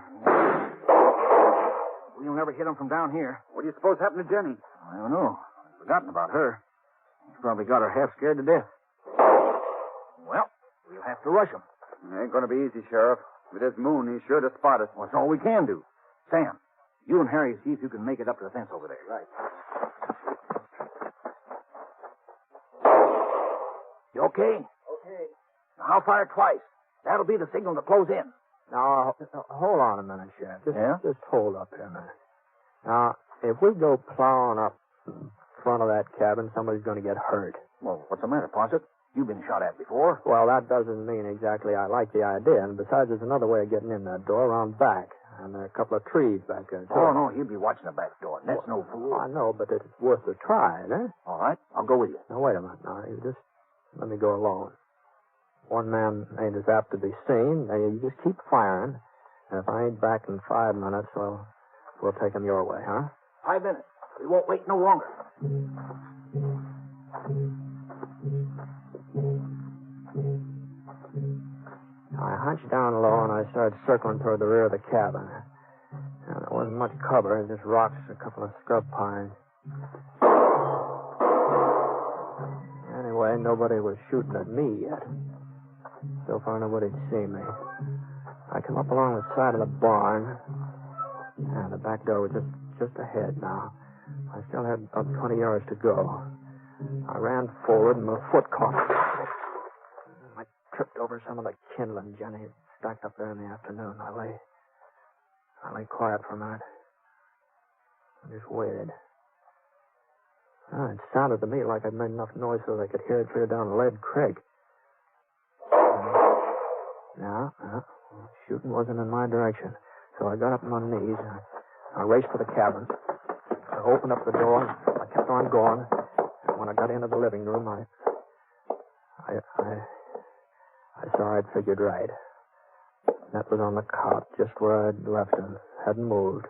Q: We'll never hit him from down here.
N: What do you suppose happened to Jenny?
Q: I don't know. I've forgotten about her. He's probably got her half scared to death. Well, we'll have to rush him.
N: It ain't going to be easy, Sheriff. With this moon, he's sure to spot us.
Q: Well, that's all we can do. Sam, you and Harry see if you can make it up to the fence over there.
N: Right.
Q: You okay?
N: Okay.
Q: Now, I'll fire twice. That'll be the signal to close in.
E: Now, hold on a minute, Sheriff. Just hold up here a minute. Now, if we go plowing up in front of that cabin, somebody's going to get hurt.
Q: Well, what's the matter, Ponset? You've been shot at before.
E: Well, that doesn't mean exactly I like the idea. And besides, there's another way of getting in that door around back. And there are a couple of trees back there, too.
Q: Oh, no, he'll be watching the back door. That's no fool.
E: I know, but it's worth a try, eh?
Q: All right, I'll go with you.
E: Now, wait a minute. Now, you just let me go alone. One man ain't as apt to be seen. Now, you just keep firing. And if I ain't back in 5 minutes, well, we'll take him your way, huh?
Q: 5 minutes. We won't wait no longer.
E: I hunched down low and I started circling toward the rear of the cabin. And there wasn't much cover, just rocks, a couple of scrub pines. Anyway, nobody was shooting at me yet. So far, nobody'd seen me. I come up along the side of the barn. And the back door was just ahead now. I still had about 20 yards to go. I ran forward and my foot caught. I tripped over some of the kindling Jenny had stacked up there in the afternoon. I lay quiet for a minute. I just waited. It sounded to me like I'd made enough noise so they could hear it clear down Lead Creek. No, shooting wasn't in my direction. So I got up on my knees. I raced for the cabin. I opened up the door. I kept on going. And when I got into the living room, I saw I'd figured right. That was on the cot, just where I'd left him. Hadn't moved.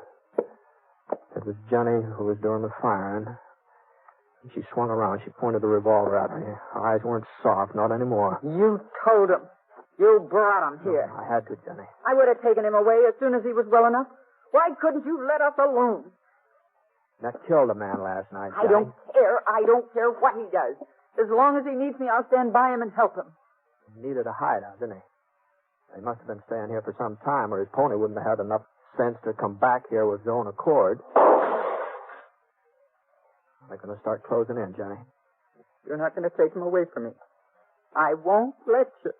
E: It was Jenny who was doing the firing. She swung around. She pointed the revolver at me. Her eyes weren't soft, not anymore.
I: You told him. You brought him here.
E: I had to, Jenny.
I: I would have taken him away as soon as he was well enough. Why couldn't you let us alone?
E: That killed a man last night, Jenny.
I: I don't care. I don't care what he does. As long as he needs me, I'll stand by him and help him.
E: He needed a hideout, didn't he? He must have been staying here for some time, or his pony wouldn't have had enough sense to come back here with his own accord. They're going to start closing in, Jenny.
I: You're not going to take him away from me. I won't let you.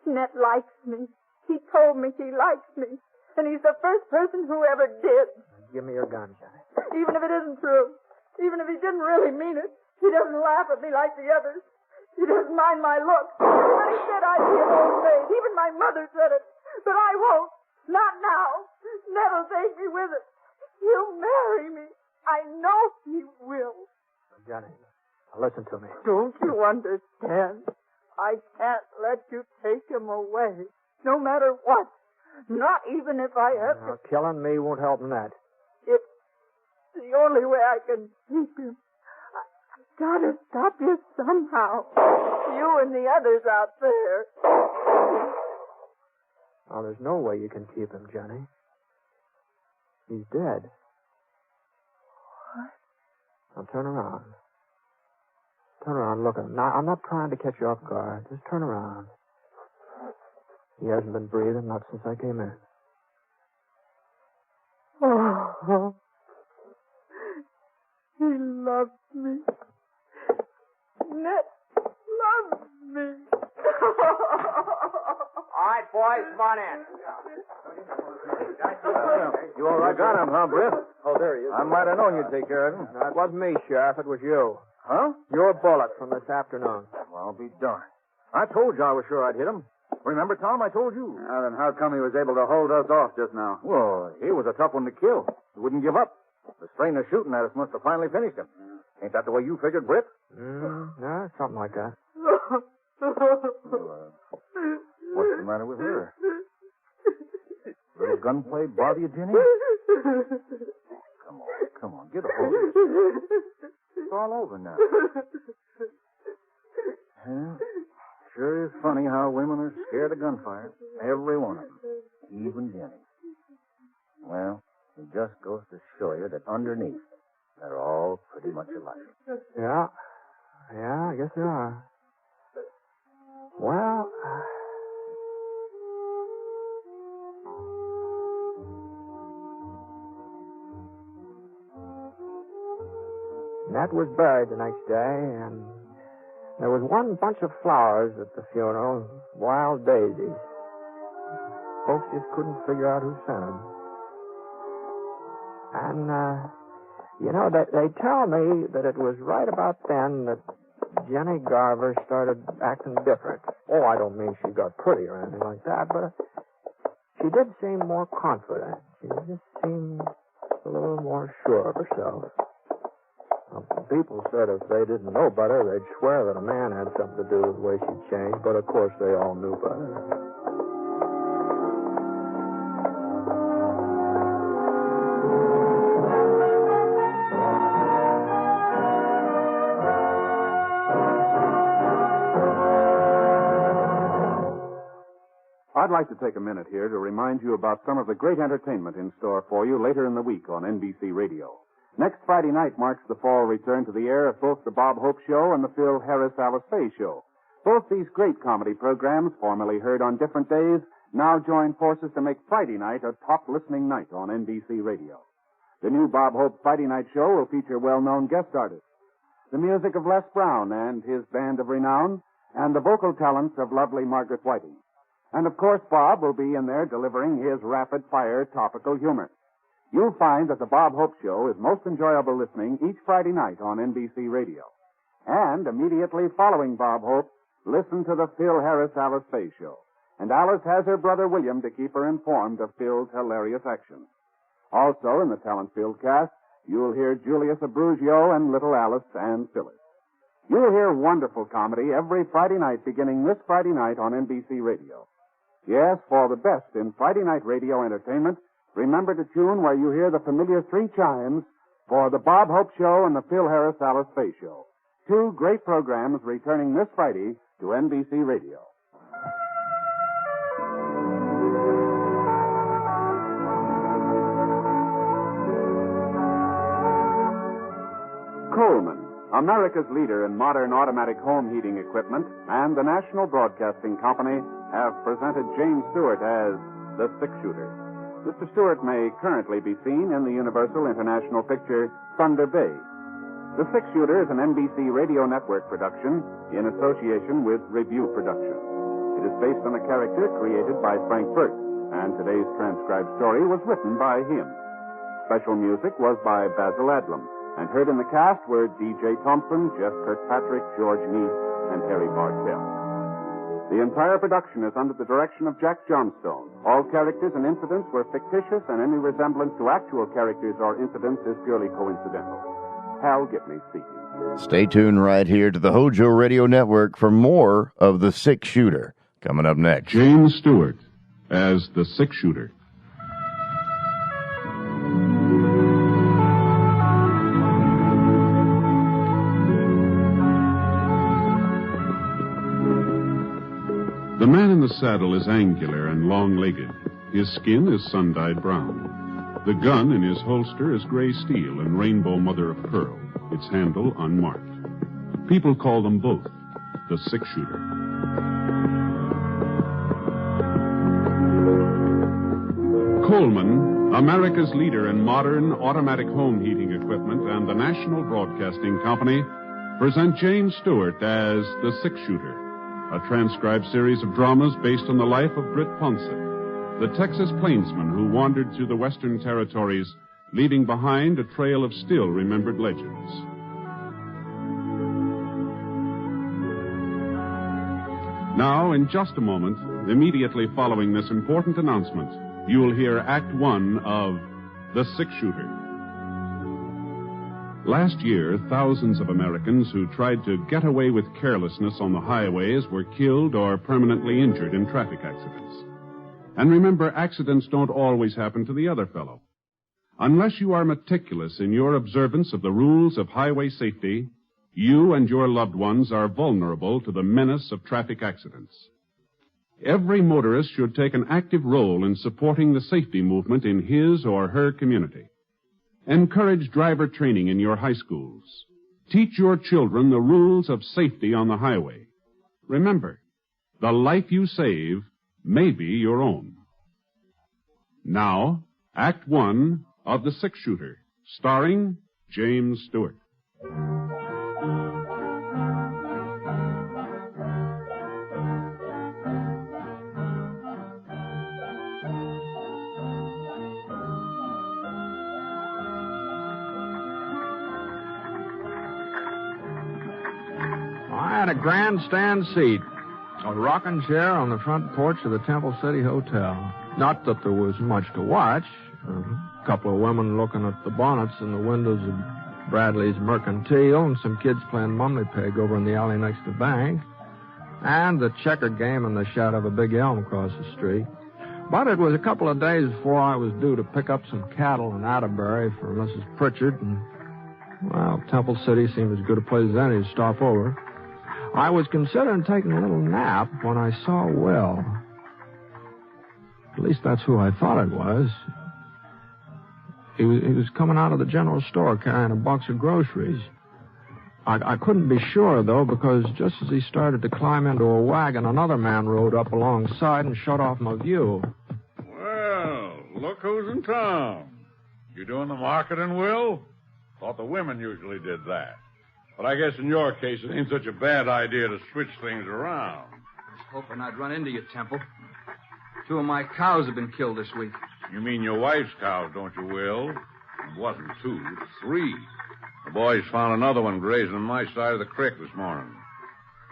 I: Ned likes me. He told me he likes me. And he's the first person who ever did.
E: Give me your gun, Jenny.
I: Even if it isn't true. Even if he didn't really mean it. He doesn't laugh at me like the others. He doesn't mind my looks. But he said I'd be an old maid. Even my mother said it. But I won't. Not now. Ned'll take me with it. He'll marry me. I know he will.
E: Jenny, listen to me.
I: Don't you understand? I can't let you take him away. No matter what. Not even if I have to.
E: Killing me won't help Ned.
I: It's the only way I can keep him. I've got to stop you somehow. You and the others out there.
E: Oh, there's no way you can keep him, Jenny. He's dead.
I: What?
E: Now turn around. Turn around, look at him. Now, I'm not trying to catch you off guard. Just turn around. He hasn't been breathing, not since I came in.
I: Oh, he loves me. Ned loves me.
G: All right, boys, come on in.
X: You all right?
E: Got him, huh, Britt?
X: Oh, there he is.
E: I might have known you'd take care of him. No, it wasn't me, Sheriff. It was you.
X: Huh?
E: Your bullet from this afternoon.
X: Well, I'll be darned. I told you I was sure I'd hit him. Remember, Tom, I told you.
C: Then how come he was able to hold us off just now?
X: Well, he was a tough one to kill. He wouldn't give up. The strain of shooting at us must have finally finished him. Ain't that the way you figured, Britt?
E: No, something like that.
X: What's the matter with her? Little gunplay bother you, Jenny? Come on, get a hold of it. It's all over now. Well, sure is funny how women are scared of gunfire. Every one of them. Even Jenny. Well, it just goes to show you that underneath, they're all pretty much alike.
E: Yeah, I guess they are. Well, Nat was buried the next day, and there was one bunch of flowers at the funeral, wild daisies. Folks just couldn't figure out who sent them. And, they tell me that it was right about then that Jenny Garver started acting different. Oh, I don't mean she got pretty or anything like that, but she did seem more confident. She just seemed a little more sure of herself. Well, people said if they didn't know better, they'd swear that a man had something to do with the way she changed, but of course they all knew better.
M: I'd like to take a minute here to remind you about some of the great entertainment in store for you later in the week on NBC Radio. Next Friday night marks the fall return to the air of both the Bob Hope Show and the Phil Harris Alice Faye Show. Both these great comedy programs, formerly heard on different days, now join forces to make Friday night a top listening night on NBC Radio. The new Bob Hope Friday night show will feature well-known guest artists, the music of Les Brown and his band of renown, and the vocal talents of lovely Margaret Whiting. And, of course, Bob will be in there delivering his rapid-fire topical humor. You'll find that the Bob Hope Show is most enjoyable listening each Friday night on NBC Radio. And immediately following Bob Hope, listen to the Phil Harris Alice Faye Show. And Alice has her brother William to keep her informed of Phil's hilarious actions. Also in the talent-filled cast, you'll hear Julius Abruzio and little Alice and Phyllis. You'll hear wonderful comedy every Friday night beginning this Friday night on NBC Radio. Yes, for the best in Friday night radio entertainment, remember to tune where you hear the familiar three chimes for the Bob Hope Show and the Phil Harris Alice Faye Show. Two great programs returning this Friday to NBC Radio. Coleman, America's leader in modern automatic home heating equipment, and the National Broadcasting Company have presented James Stewart as the six-shooter. Mr. Stewart may currently be seen in the Universal International picture Thunder Bay. The Six-Shooter is an NBC Radio Network production in association with Review Productions. It is based on a character created by Frank Burt, and today's transcribed story was written by him. Special music was by Basil Adlam, and heard in the cast were D.J. Thompson, Jeff Kirkpatrick, George Neath, and Harry Bartell. The entire production is under the direction of Jack Johnstone. All characters and incidents were fictitious, and any resemblance to actual characters or incidents is purely coincidental. Hal Gibney speaking.
A: Stay tuned right here to the HOJO Radio Network for more of The Six-Shooter. Coming up next.
D: James Stewart as the Six-Shooter. The man in the saddle is angular and long-legged. His skin is sun-dyed brown. The gun in his holster is gray steel and rainbow mother of pearl, its handle unmarked. People call them both the six-shooter. Coleman, America's leader in modern automatic home heating equipment, and the National Broadcasting Company present James Stewart as the six-shooter, a transcribed series of dramas based on the life of Britt Ponce, the Texas plainsman who wandered through the Western Territories, leaving behind a trail of still-remembered legends. Now, in just a moment, immediately following this important announcement, you will hear Act One of The Six-Shooter. Last year, thousands of Americans who tried to get away with carelessness on the highways were killed or permanently injured in traffic accidents. And remember, accidents don't always happen to the other fellow. Unless you are meticulous in your observance of the rules of highway safety, you and your loved ones are vulnerable to the menace of traffic accidents. Every motorist should take an active role in supporting the safety movement in his or her community. Encourage driver training in your high schools. Teach your children the rules of safety on the highway. Remember, the life you save may be your own. Now, Act One of The Six-Shooter, starring James Stewart.
E: I had a grandstand seat, a rocking chair on the front porch of the Temple City Hotel. Not that there was much to watch. A couple of women looking at the bonnets in the windows of Bradley's Mercantile, and some kids playing mummy peg over in the alley next to the bank, and the checker game in the shadow of a big elm across the street. But it was a couple of days before I was due to pick up some cattle in Atterbury for Mrs. Pritchard, and, well, Temple City seemed as good a place as any to stop over. I was considering taking a little nap when I saw Will. At least that's who I thought it was. He was coming out of the general store carrying a box of groceries. I couldn't be sure, though, because just as he started to climb into a wagon, another man rode up alongside and shut off my view.
J: Well, look who's in town. You doing the marketing, Will? Thought the women usually did that. But I guess in your case, it ain't such a bad idea to switch things around.
L: I was hoping I'd run into you, Temple. 2 of my cows have been killed this week.
J: You mean your wife's cows, don't you, Will? It wasn't 2, it's 3. The boys found another one grazing on my side of the creek this morning.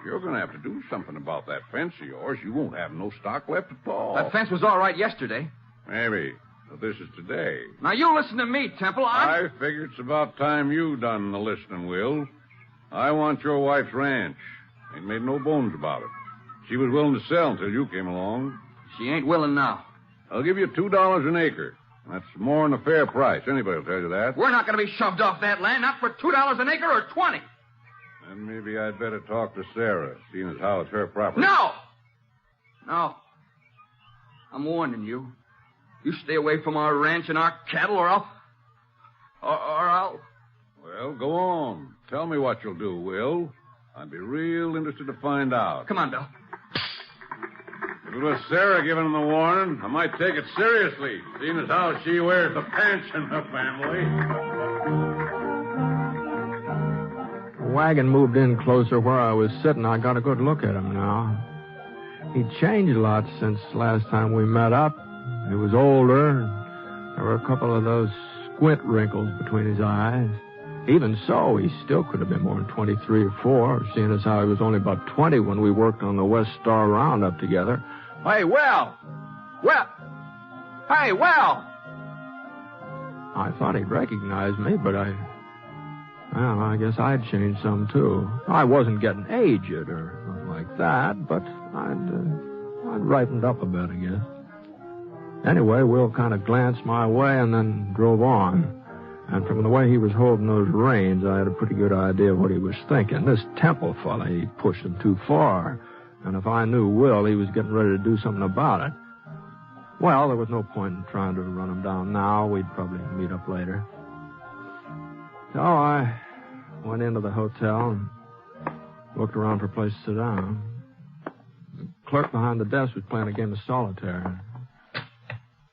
J: You're going to have to do something about that fence of yours. You won't have no stock left at all.
L: That fence was all right yesterday.
J: Maybe, but this is today.
L: Now, you listen to me, Temple.
J: I figure it's about time you done the listening, Will. I want your wife's ranch. Ain't made no bones about it. She was willing to sell until you came along.
L: She ain't willing now.
J: I'll give you $2 an acre. That's more than a fair price. Anybody will tell you that.
L: We're not going to be shoved off that land, not for $2 an acre or 20.
J: Then maybe I'd better talk to Sarah, seeing as how it's her property.
L: No! No. I'm warning you. You stay away from our ranch and our cattle, or I'll...
J: Well, go on. Tell me what you'll do, Will. I'd be real interested to find out.
L: Come on, Bill.
J: If it was Sarah giving him the warning, I might take it seriously, seeing as how she wears the pants in the family.
E: The wagon moved in closer where I was sitting. I got a good look at him now. He'd changed a lot since last time we met up. He was older. There were a couple of those squint wrinkles between his eyes. Even so, he still could have been more than 23 or 4, seeing as how he was only about 20 when we worked on the West Star Roundup together. Hey, Will! Hey, Will! I thought he'd recognize me, but I guess I'd changed some, too. I wasn't getting aged or nothing like that, but I'd ripened up a bit, I guess. Anyway, Will kind of glanced my way and then drove on. And from the way he was holding those reins, I had a pretty good idea of what he was thinking. This Temple fella, he pushed him too far. And if I knew Will, he was getting ready to do something about it. Well, there was no point in trying to run him down now. We'd probably meet up later. So I went into the hotel and looked around for a place to sit down. The clerk behind the desk was playing a game of solitaire.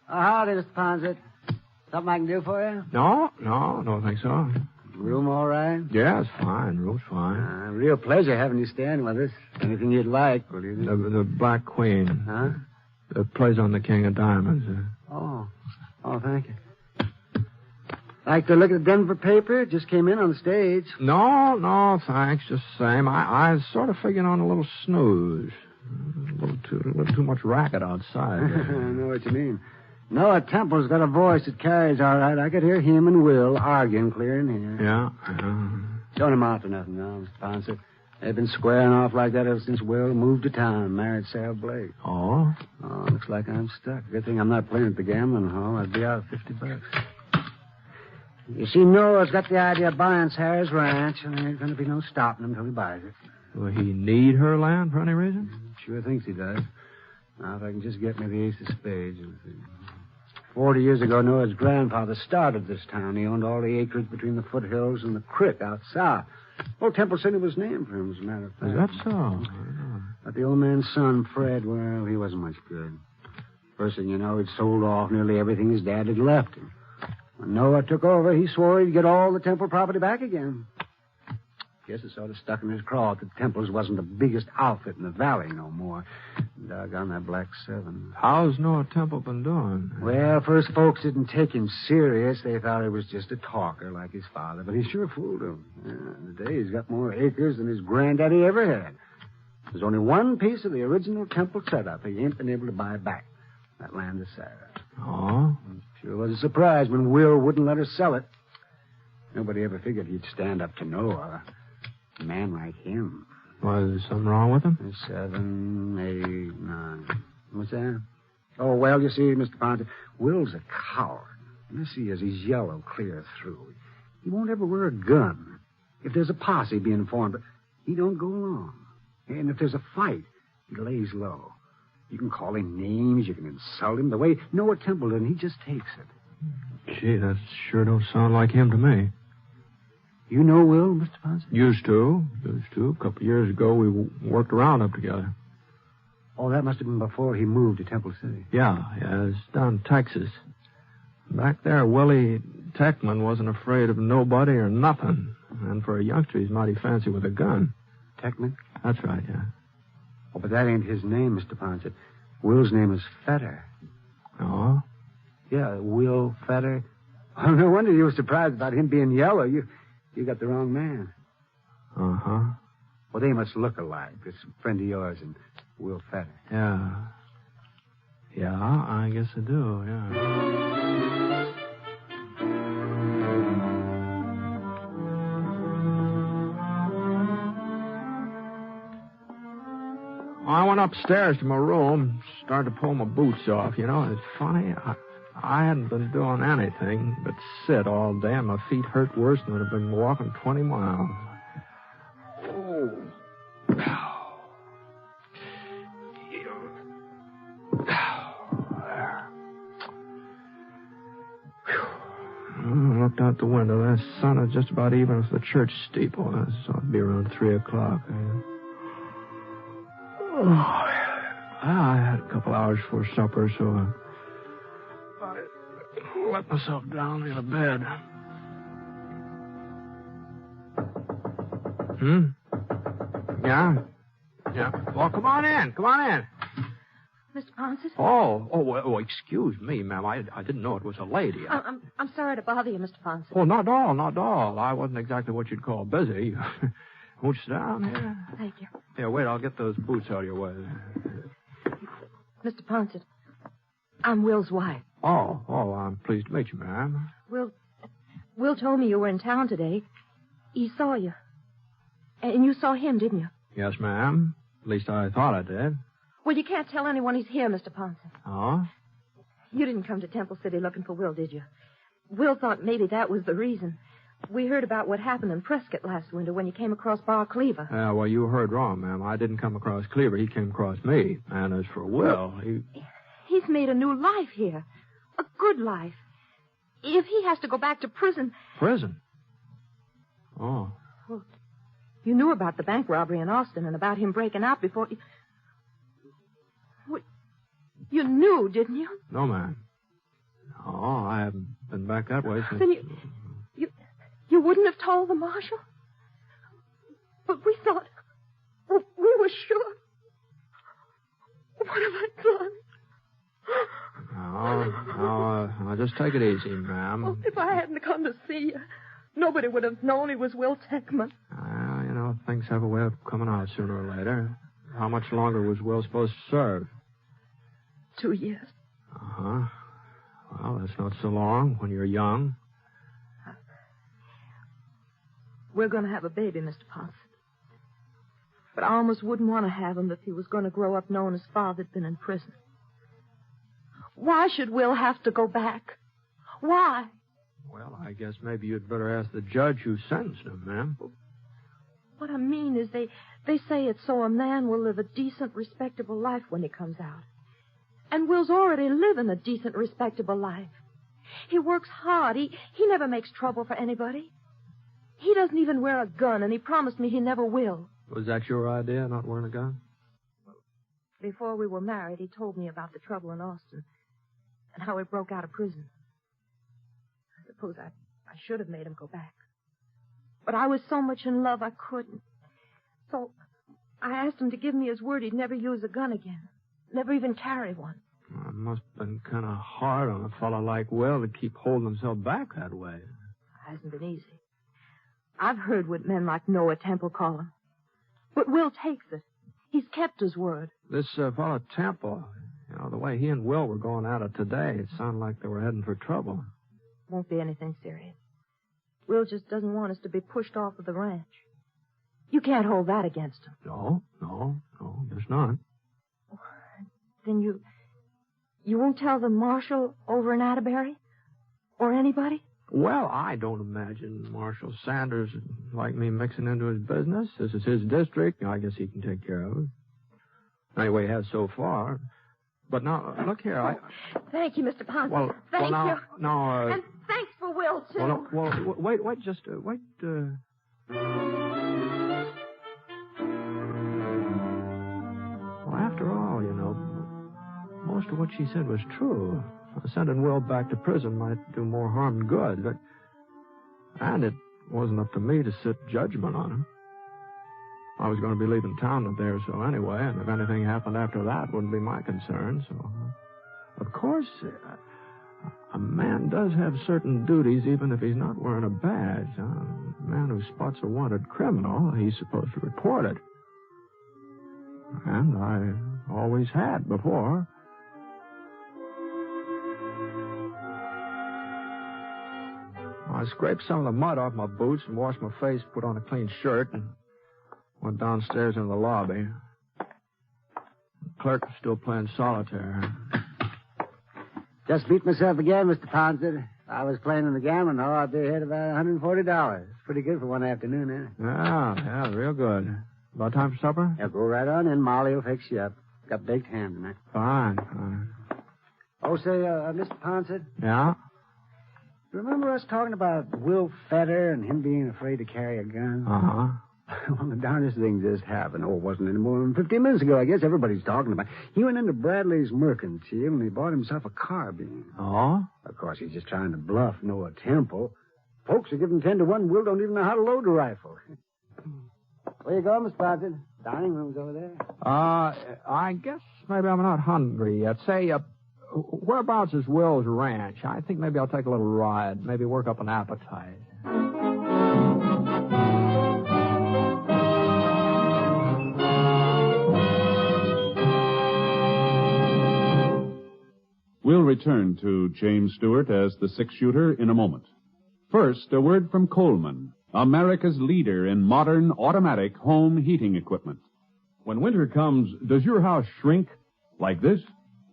U: Howdy, Mr. Ponset. Something I can do for you?
E: No, don't think so.
U: Room all right?
E: Yeah, it's fine. Room's fine.
U: Real pleasure having you staying with us. Anything you'd like, will you?
E: The Black Queen.
U: Huh?
E: It plays on the King of Diamonds.
U: Oh, thank you. Like to look at the Denver paper? It just came in on the stage.
E: No, thanks. Just the same. I was sort of figuring on a little snooze. A little too much racket outside.
U: I know what you mean. Noah Temple's got a voice that carries all right. I could hear him and Will arguing clear in here.
E: Yeah.
U: Don't him out for nothing now, Mr. Ponset. They've been squaring off like that ever since Will moved to town and married Sarah Blake.
E: Oh?
U: Oh, looks like I'm stuck. Good thing I'm not playing at the gambling hall. I'd be out $50. You see, Noah's got the idea of buying Sarah's ranch, and there ain't going to be no stopping him until he buys it.
E: Will he need her land for any reason?
U: Sure thinks he does. Now, if I can just get me the ace of spades. 40 years ago, Noah's grandfather started this town. He owned all the acreage between the foothills and the creek out south. Old Temple City was named for him, as a matter of fact.
E: Is that so?
U: But the old man's son, Fred, well, he wasn't much good. First thing you know, he'd sold off nearly everything his dad had left him. When Noah took over, he swore he'd get all the Temple property back again. Guess it sort of stuck in his craw that Temple's wasn't the biggest outfit in the valley no more. Doggone that Black 7.
E: How's Noah Temple been doing?
U: Well, first folks didn't take him serious. They thought he was just a talker like his father, but he sure fooled them. Today he's got more acres than his granddaddy ever had. There's only one piece of the original Temple setup he ain't been able to buy back.
H: that land of Sarah.
N: Oh?
H: Sure was a surprise when Will wouldn't let her sell it. Nobody ever figured he'd stand up to Noah. A man like him.
N: Was something wrong with him?
H: 7, 8, 9. What's that? Oh, well, you see, Mr. Ponce, Will's a coward. You see, as he's yellow clear through. He won't ever wear a gun. If there's a posse being formed, he don't go along. And if there's a fight, he lays low. You can call him names, you can insult him. The way Noah Templeton, he just takes it.
N: Gee, that sure don't sound like him to me.
H: You know Will, Mr. Ponce?
N: Used to. A couple of years ago, we worked around up together.
H: Oh, that must have been before he moved to Temple City.
N: Yeah, it's down in Texas. Back there, Willie Techman wasn't afraid of nobody or nothing. And for a youngster, he's mighty fancy with a gun.
H: Techman?
N: That's right, yeah.
H: Oh, but that ain't his name, Mr. Ponce. Will's name is Fetter.
N: Oh?
H: Yeah, Will Fetter. Oh, no wonder you were surprised about him being yellow. You got the wrong man.
N: Uh-huh.
H: Well, they must look alike. This friend of yours and Will Fetter.
N: Yeah. Yeah, I guess I do, yeah. I went upstairs to my room, started to pull my boots off. You know, it's funny. I hadn't been doing anything but sit all day, and my feet hurt worse than I've been walking 20 miles. Oh. I looked out the window. The sun was just about even with the church steeple. So it'd be around 3 o'clock. I had a couple hours for supper, so I let myself down in a bed. Yeah? Yeah. Well, come on in.
R: Mr. Ponce?
N: Oh, excuse me, ma'am. I didn't know it was a lady.
R: I'm sorry to bother you, Mr. Ponce.
N: Oh, not at all. I wasn't exactly what you'd call busy. Won't you sit down here?
R: Thank you.
N: Yeah, wait, I'll get those boots out of your way.
R: Mr. Ponce, I'm Will's wife.
N: Oh, I'm pleased to meet you, ma'am.
R: Will told me you were in town today. He saw you. And you saw him, didn't you?
N: Yes, ma'am. At least I thought I did.
R: Well, you can't tell anyone he's here, Mr. Ponce.
N: Oh?
R: You didn't come to Temple City looking for Will, did you? Will thought maybe that was the reason. We heard about what happened in Prescott last winter when you came across Bar Cleaver.
N: Yeah, well, you heard wrong, ma'am. I didn't come across Cleaver. He came across me. And as for Will,
R: He's made a new life here. A good life. If he has to go back to prison...
N: Prison? Oh.
R: Well, you knew about the bank robbery in Austin and about him breaking out before... You knew, didn't you?
N: No, ma'am. No, I haven't been back that way since...
R: Then you wouldn't have told the marshal? But we thought... We were sure. What have I done?
N: Now, just take it easy, ma'am.
R: Oh, if I hadn't come to see you, nobody would have known he was Will Techman.
N: Things have a way of coming out sooner or later. How much longer was Will supposed to serve?
R: 2 years.
N: Uh-huh. Well, that's not so long when you're young.
R: We're going to have a baby, Mr. Ponce. But I almost wouldn't want to have him if he was going to grow up knowing his father'd been in prison. Why should Will have to go back? Why?
N: Well, I guess maybe you'd better ask the judge who sentenced him, ma'am.
R: What I mean is they say it's so a man will live a decent, respectable life when he comes out. And Will's already living a decent, respectable life. He works hard. He never makes trouble for anybody. He doesn't even wear a gun, and he promised me he never will.
N: Was that your idea, not wearing a gun?
R: Before we were married, he told me about the trouble in Austin and how he broke out of prison. I suppose I should have made him go back. But I was so much in love I couldn't. So I asked him to give me his word he'd never use a gun again. Never even carry one.
N: Well, it must have been kind of hard on a fellow like Will to keep holding himself back that way.
R: It hasn't been easy. I've heard what men like Noah Temple call him. But Will takes it. He's kept his word.
N: This fellow Temple, the way he and Will were going at it today, it sounded like they were heading for trouble.
R: Won't be anything serious. Will just doesn't want us to be pushed off of the ranch. You can't hold that against him.
N: No, there's not.
R: Then you won't tell the marshal over in Atterbury? Or anybody?
N: Well, I don't imagine Marshal Sanders would like me mixing into his business. This is his district. I guess he can take care of it. Anyway, he has so far. But now, look here,
R: Thank you, Mr. Ponce.
N: Thank
R: you.
N: Now,
R: And thanks for Will, too.
N: Wait, Well, after all, most of what she said was true. Sending Will back to prison might do more harm than good. And it wasn't up to me to sit judgment on him. I was going to be leaving town a day or so anyway, and if anything happened after that, it wouldn't be my concern. So, of course, a man does have certain duties even if he's not wearing a badge. A man who spots a wanted criminal, he's supposed to report it. And I always had before. I scraped some of the mud off my boots and washed my face, put on a clean shirt, and went downstairs into the lobby. The clerk was still playing solitaire.
U: Just beat myself again, Mr. Ponce. If I was playing in the gambling hall, I'd be ahead about $140. Pretty good for one afternoon, eh?
N: Yeah, real good. About time for supper?
U: Yeah, go right on in. Molly will fix you up. Got baked ham tonight.
N: Fine.
U: Oh, say, Mr. Ponce.
N: Yeah?
U: Remember us talking about Will Fetter and him being afraid to carry a gun?
N: Uh-huh.
U: Well, the darndest thing just happened. Oh, it wasn't any more than 15 minutes ago. I guess everybody's talking about it. He went into Bradley's mercantile and he bought himself a carbine.
N: Oh?
U: Of course, he's just trying to bluff Noah Temple. Folks are giving 10 to 1. Will don't even know how to load a rifle. Where you going, Mr. Ponce? Dining room's over there.
N: I guess maybe I'm not hungry yet. Say, whereabouts is Will's ranch? I think maybe I'll take a little ride. Maybe work up an appetite.
D: We'll return to James Stewart as the six-shooter in a moment. First, a word from Coleman, America's leader in modern automatic home heating equipment.
F: When winter comes, does your house shrink like this?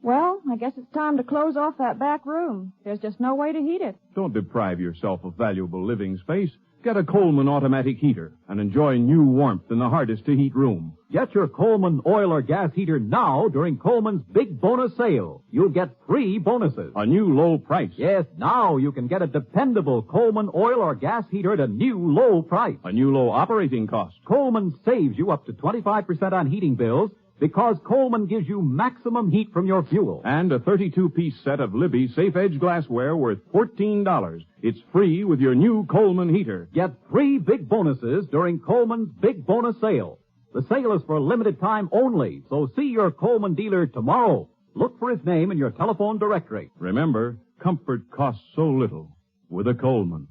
O: Well, I guess it's time to close off that back room. There's just no way to heat it.
F: Don't deprive yourself of valuable living space. Get a Coleman automatic heater and enjoy new warmth in the hardest-to-heat room.
S: Get your Coleman oil or gas heater now during Coleman's big bonus sale. You'll get 3 bonuses.
F: A new low price.
S: Yes, now you can get a dependable Coleman oil or gas heater at a new low price.
F: A new low operating cost.
S: Coleman saves you up to 25% on heating bills because Coleman gives you maximum heat from your fuel.
F: And a 32-piece set of Libby safe-edge glassware worth $14. It's free with your new Coleman heater.
S: Get 3 big bonuses during Coleman's big bonus sale. The sale is for a limited time only, so see your Coleman dealer tomorrow. Look for his name in your telephone directory.
F: Remember, comfort costs so little with a Coleman.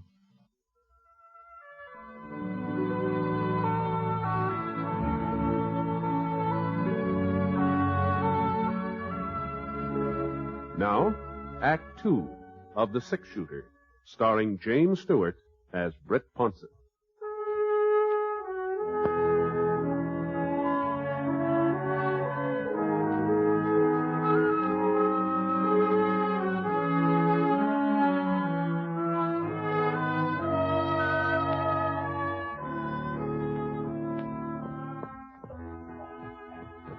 M: Now, Act 2 of The Six-Shooter, starring James Stewart as Britt Ponce.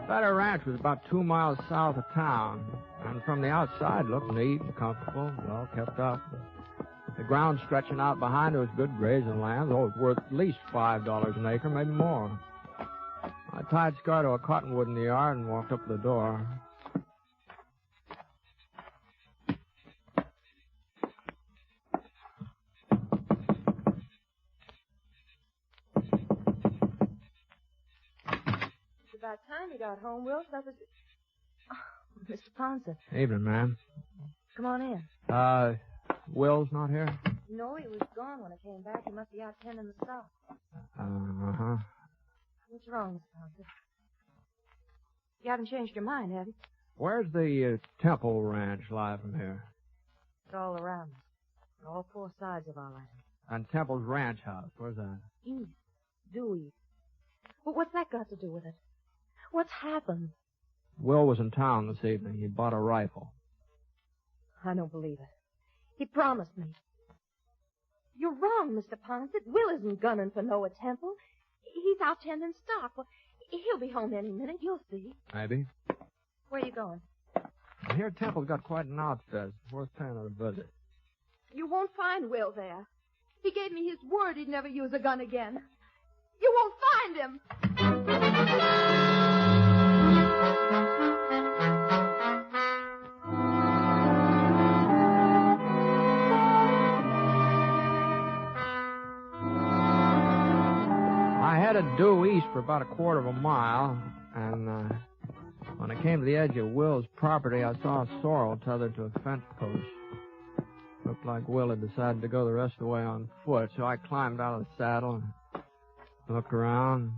N: Fetter Ranch was about 2 miles south of town, and from the outside looked neat and comfortable, well kept up. The ground stretching out behind it was good grazing land, though it was worth at least $5 an acre, maybe more. I tied Scar to a cottonwood in the yard and walked up to the door.
R: About time you got home, Will. That was... Oh, Mr. Ponce.
N: Evening, ma'am.
R: Come on in.
N: Will's not here?
R: No, he was gone when I came back. He must be out tending the stock.
N: Uh-huh.
R: What's wrong, Mr. Ponce? You haven't changed your mind, have you?
N: Where's the Temple Ranch lie from here?
R: It's all around us. On all four sides of our land.
N: And Temple's ranch house, where's that?
R: East. Due east. But what's that got to do with it? What's happened?
N: Will was in town this evening. He bought a rifle.
R: I don't believe it. He promised me. You're wrong, Mr. Ponset. Will isn't gunning for Noah Temple. He's out tending stock. Well, he'll be home any minute. You'll see.
N: Maybe.
R: Where are you going?
N: I hear Temple's got quite an outfit. It's worth paying it a visit.
I: You won't find Will there. He gave me his word he'd never use a gun again. You won't find him.
N: I headed due east for about a quarter of a mile, and when I came to the edge of Will's property, I saw a sorrel tethered to a fence post. Looked like Will had decided to go the rest of the way on foot, so I climbed out of the saddle and looked around.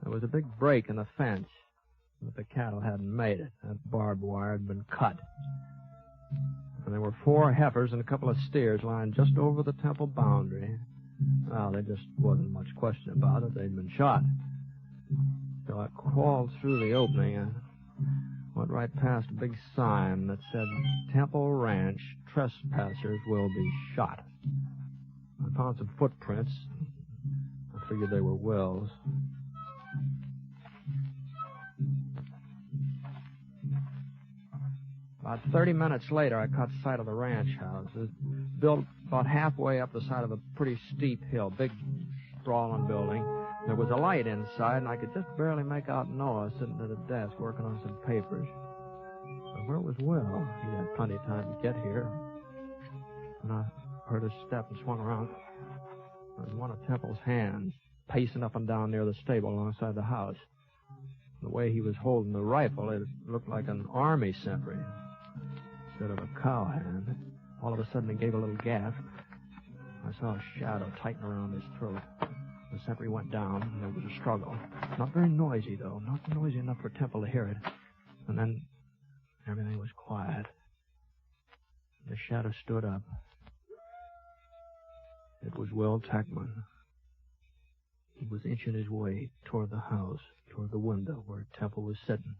N: There was a big break in the fence, but the cattle hadn't made it. That barbed wire had been cut. And there were 4 heifers and a couple of steers lying just over the Temple boundary. Well, there just wasn't much question about it. They'd been shot. So I crawled through the opening and went right past a big sign that said, Temple Ranch, trespassers will be shot. I found some footprints. I figured they were Will's. About 30 minutes later, I caught sight of the ranch house. It was built about halfway up the side of a pretty steep hill, big, sprawling building. There was a light inside, and I could just barely make out Noah sitting at a desk working on some papers. But where was Will? He had plenty of time to get here. And I heard his step and swung around. There was one of Temple's hands pacing up and down near the stable alongside the house. The way he was holding the rifle, it looked like an army sentry instead of a cowhand. All of a sudden, he gave a little gasp. I saw a shadow tighten around his throat. The sentry went down, and there was a struggle. Not very noisy, though. Not noisy enough for Temple to hear it. And then everything was quiet. The shadow stood up. It was Will Tackman. He was inching his way toward the house, toward the window where Temple was sitting.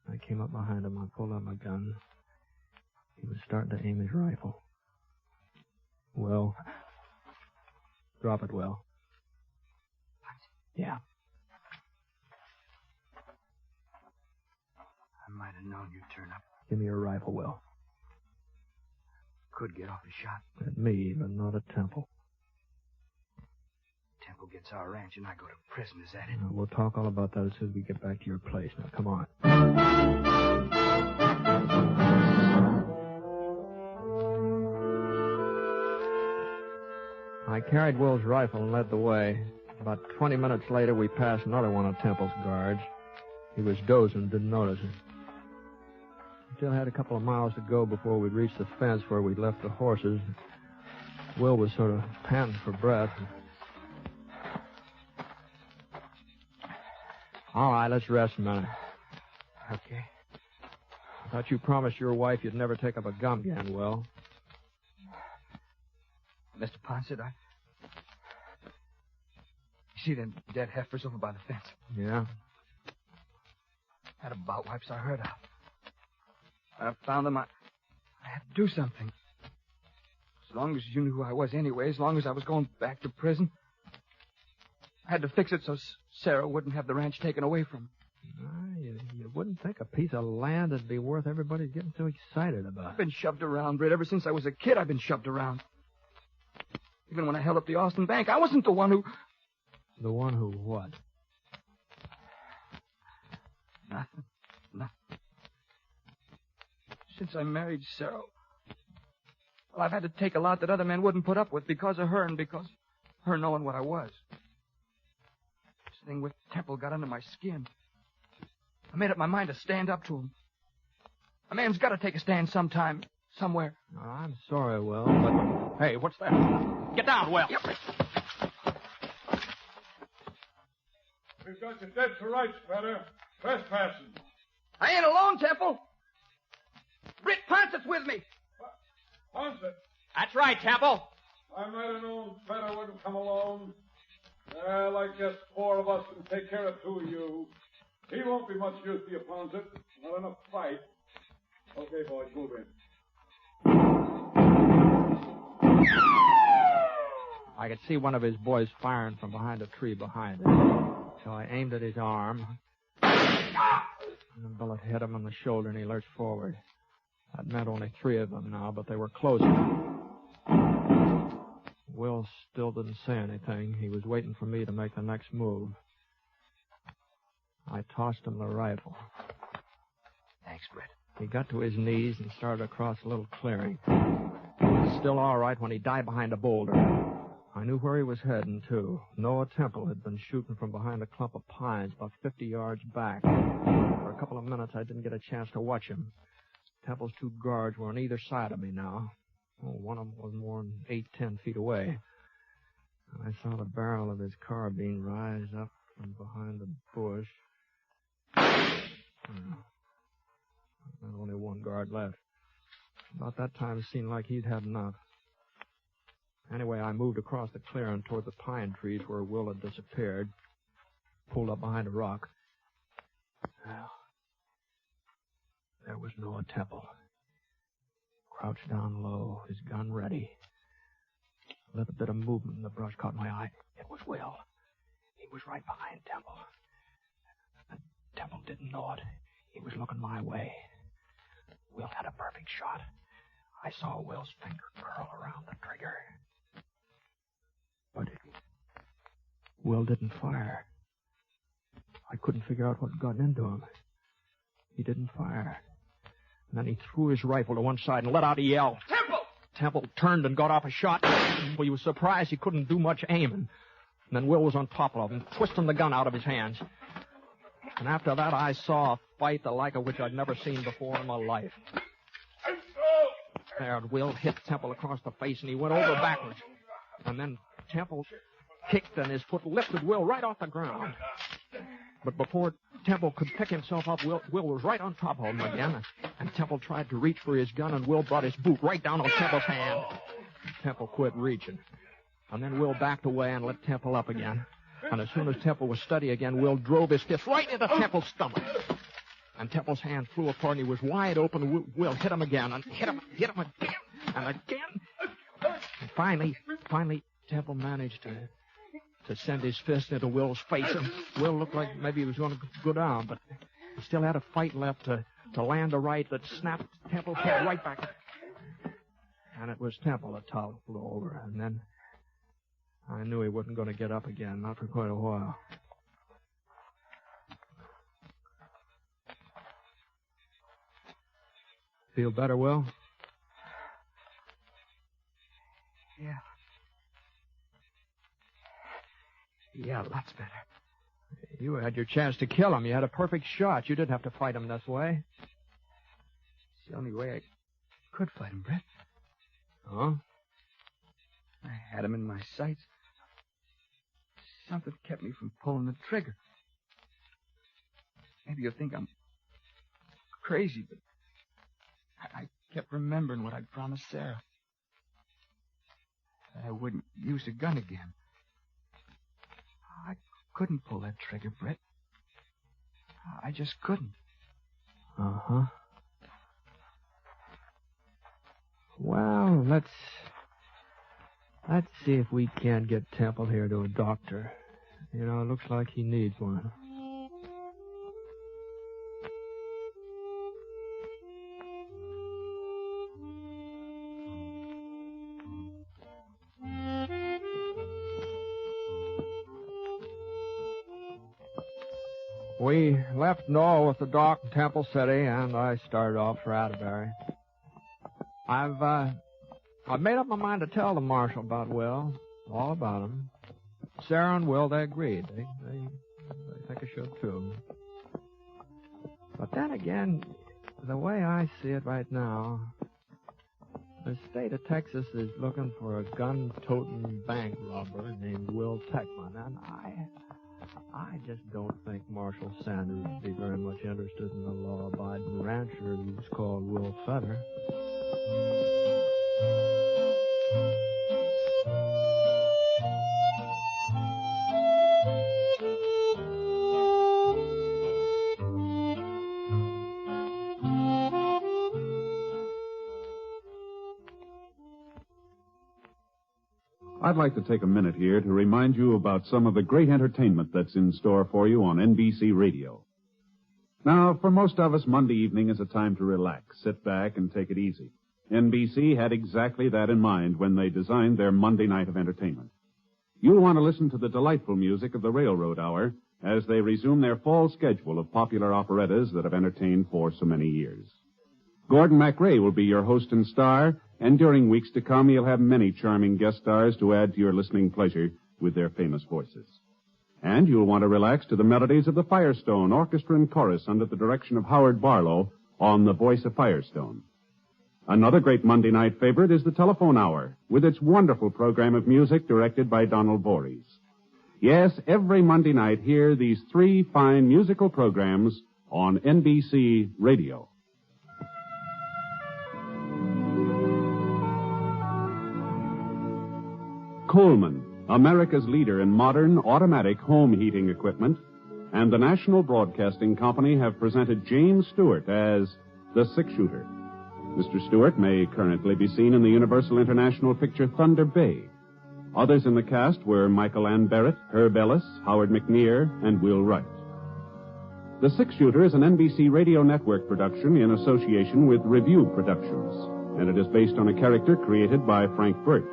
N: I came up behind him. I pulled out my gun. He was starting to aim his rifle. Will. Drop it, Will. Yeah.
H: I might have known you'd turn up.
N: Give me your rifle, Will.
H: Could get off a shot.
N: At me, but not at Temple.
H: Temple gets our ranch and I go to prison, is that it?
N: We'll talk all about that as soon as we get back to your place. Now, come on. I carried Will's rifle and led the way. About 20 minutes later, we passed another one of Temple's guards. He was dozing, didn't notice it. Still had a couple of miles to go before we'd reach the fence where we'd left the horses. Will was sort of panting for breath. All right, let's rest a minute.
H: Okay.
N: I thought you promised your wife you'd never take up a gun again, Will.
H: Mr. Ponset, You see them dead heifers over by the fence?
N: Yeah.
H: Had a bout wipes I heard of. When I found them, I had to do something. As long as you knew who I was anyway, as long as I was going back to prison, I had to fix it so Sarah wouldn't have the ranch taken away from her.
N: You wouldn't think a piece of land would be worth everybody getting so excited about.
H: I've been shoved around, Britt. Ever since I was a kid, I've been shoved around. Even when I held up the Arson Bank, I wasn't the one who...
N: The one who what?
H: Nothing. Since I married Sarah, well, I've had to take a lot that other men wouldn't put up with because of her and because of her knowing what I was. This thing with Temple got under my skin. I made up my mind to stand up to him. A man's got to take a stand sometime, somewhere.
N: Oh, I'm sorry, Will, but...
S: Hey, what's that? Get down, Will.
H: Yep.
B: We've got you dead to rights, brother. Trespassing.
L: I ain't alone, Temple. Britt Poncett's with me.
B: Ponce?
L: That's right, Temple.
B: I might have known Feta wouldn't come alone. Well, I guess 4 of us can take care of 2 of you. He won't be much use to you, Ponce. Not enough fight. Okay, boys, move in.
N: I could see one of his boys firing from behind a tree behind it. So I aimed at his arm. And the bullet hit him on the shoulder and he lurched forward. That meant only 3 of them now, but they were closer. Will still didn't say anything. He was waiting for me to make the next move. I tossed him the rifle.
H: Thanks, Britt.
N: He got to his knees and started across a little clearing. He was still all right when he died behind a boulder. I knew where he was heading, too. Noah Temple had been shooting from behind a clump of pines about 50 yards back. For a couple of minutes, I didn't get a chance to watch him. Temple's 2 guards were on either side of me now. One of them was more than 8-10 feet away. And I saw the barrel of his carbine rise up from behind the bush. Not only 1 guard left. About that time, it seemed like he'd had enough. Anyway, I moved across the clearing toward the pine trees where Will had disappeared. Pulled up behind a rock. Well, there was Noah Temple. Crouched down low, his gun ready. A little bit of movement in the brush caught my eye. It was Will. He was right behind Temple. And Temple didn't know it. He was looking my way. Will had a perfect shot. I saw Will's finger curl around the trigger. But Will didn't fire. I couldn't figure out what got into him. He didn't fire. And then he threw his rifle to one side and let out a yell.
L: Temple!
N: Temple turned and got off a shot. Well, he was surprised he couldn't do much aiming. And then Will was on top of him, twisting the gun out of his hands. And after that, I saw a fight the like of which I'd never seen before in my life. There, Will hit Temple across the face, and he went over backwards. And then Temple kicked, and his foot lifted Will right off the ground. But before Temple could pick himself up, Will was right on top of him again. And Temple tried to reach for his gun, and Will brought his boot right down on Temple's hand. Temple quit reaching. And then Will backed away and let Temple up again. And as soon as Temple was steady again, Will drove his fist right into Temple's stomach. And Temple's hand flew apart, and he was wide open. Will hit him again, and hit him again, and again. And finally, Temple managed to send his fist into Will's face. And Will looked like maybe he was going to go down, but he still had a fight left to land a right that snapped Temple's head right back. And it was Temple that toppled over, and then I knew he wasn't going to get up again, not for quite a while. Feel better, Will?
H: Yeah. Yeah, lots better.
N: You had your chance to kill him. You had a perfect shot. You didn't have to fight him this way.
H: It's the only way I could fight him, Brett.
N: Huh?
H: I had him in my sights. Something kept me from pulling the trigger. Maybe you'll think I'm crazy, but I kept remembering what I'd promised Sarah. I wouldn't use a gun again. I couldn't pull that trigger, Brett. I just couldn't.
N: Uh-huh. Well, let's see if we can't get Temple here to a doctor. You know, it looks like he needs one. We left Noah with the doc in Temple City, and I started off for Atterbury. I've made up my mind to tell the marshal about Will, all about him. Sarah and Will, they agreed. They think I should, too. But then again, the way I see it right now, the state of Texas is looking for a gun-toting bank robber named Will Techman, and I just don't think Marshal Sanders would be very much interested in a law-abiding rancher who's called Will Fetter.
D: I'd like to take a minute here to remind you about some of the great entertainment that's in store for you on NBC Radio. Now, for most of us, Monday evening is a time to relax, sit back, and take it easy. NBC had exactly that in mind when they designed their Monday night of entertainment. You'll want to listen to the delightful music of the Railroad Hour as they resume their fall schedule of popular operettas that have entertained for so many years. Gordon MacRae will be your host and star, and during weeks to come, you'll have many charming guest stars to add to your listening pleasure with their famous voices. And you'll want to relax to the melodies of the Firestone Orchestra and Chorus under the direction of Howard Barlow on The Voice of Firestone. Another great Monday night favorite is the Telephone Hour, with its wonderful program of music directed by Donald Voorhees. Yes, every Monday night, hear these three fine musical programs on NBC Radio. Coleman, America's leader in modern automatic home heating equipment, and the National Broadcasting Company have presented James Stewart as the Six-Shooter. Mr. Stewart may currently be seen in the Universal International picture Thunder Bay. Others in the cast were Michael Ann Barrett, Herb Ellis, Howard McNear, and Will Wright. The Six-Shooter is an NBC Radio Network production in association with Review Productions, and it is based on a character created by Frank Burt.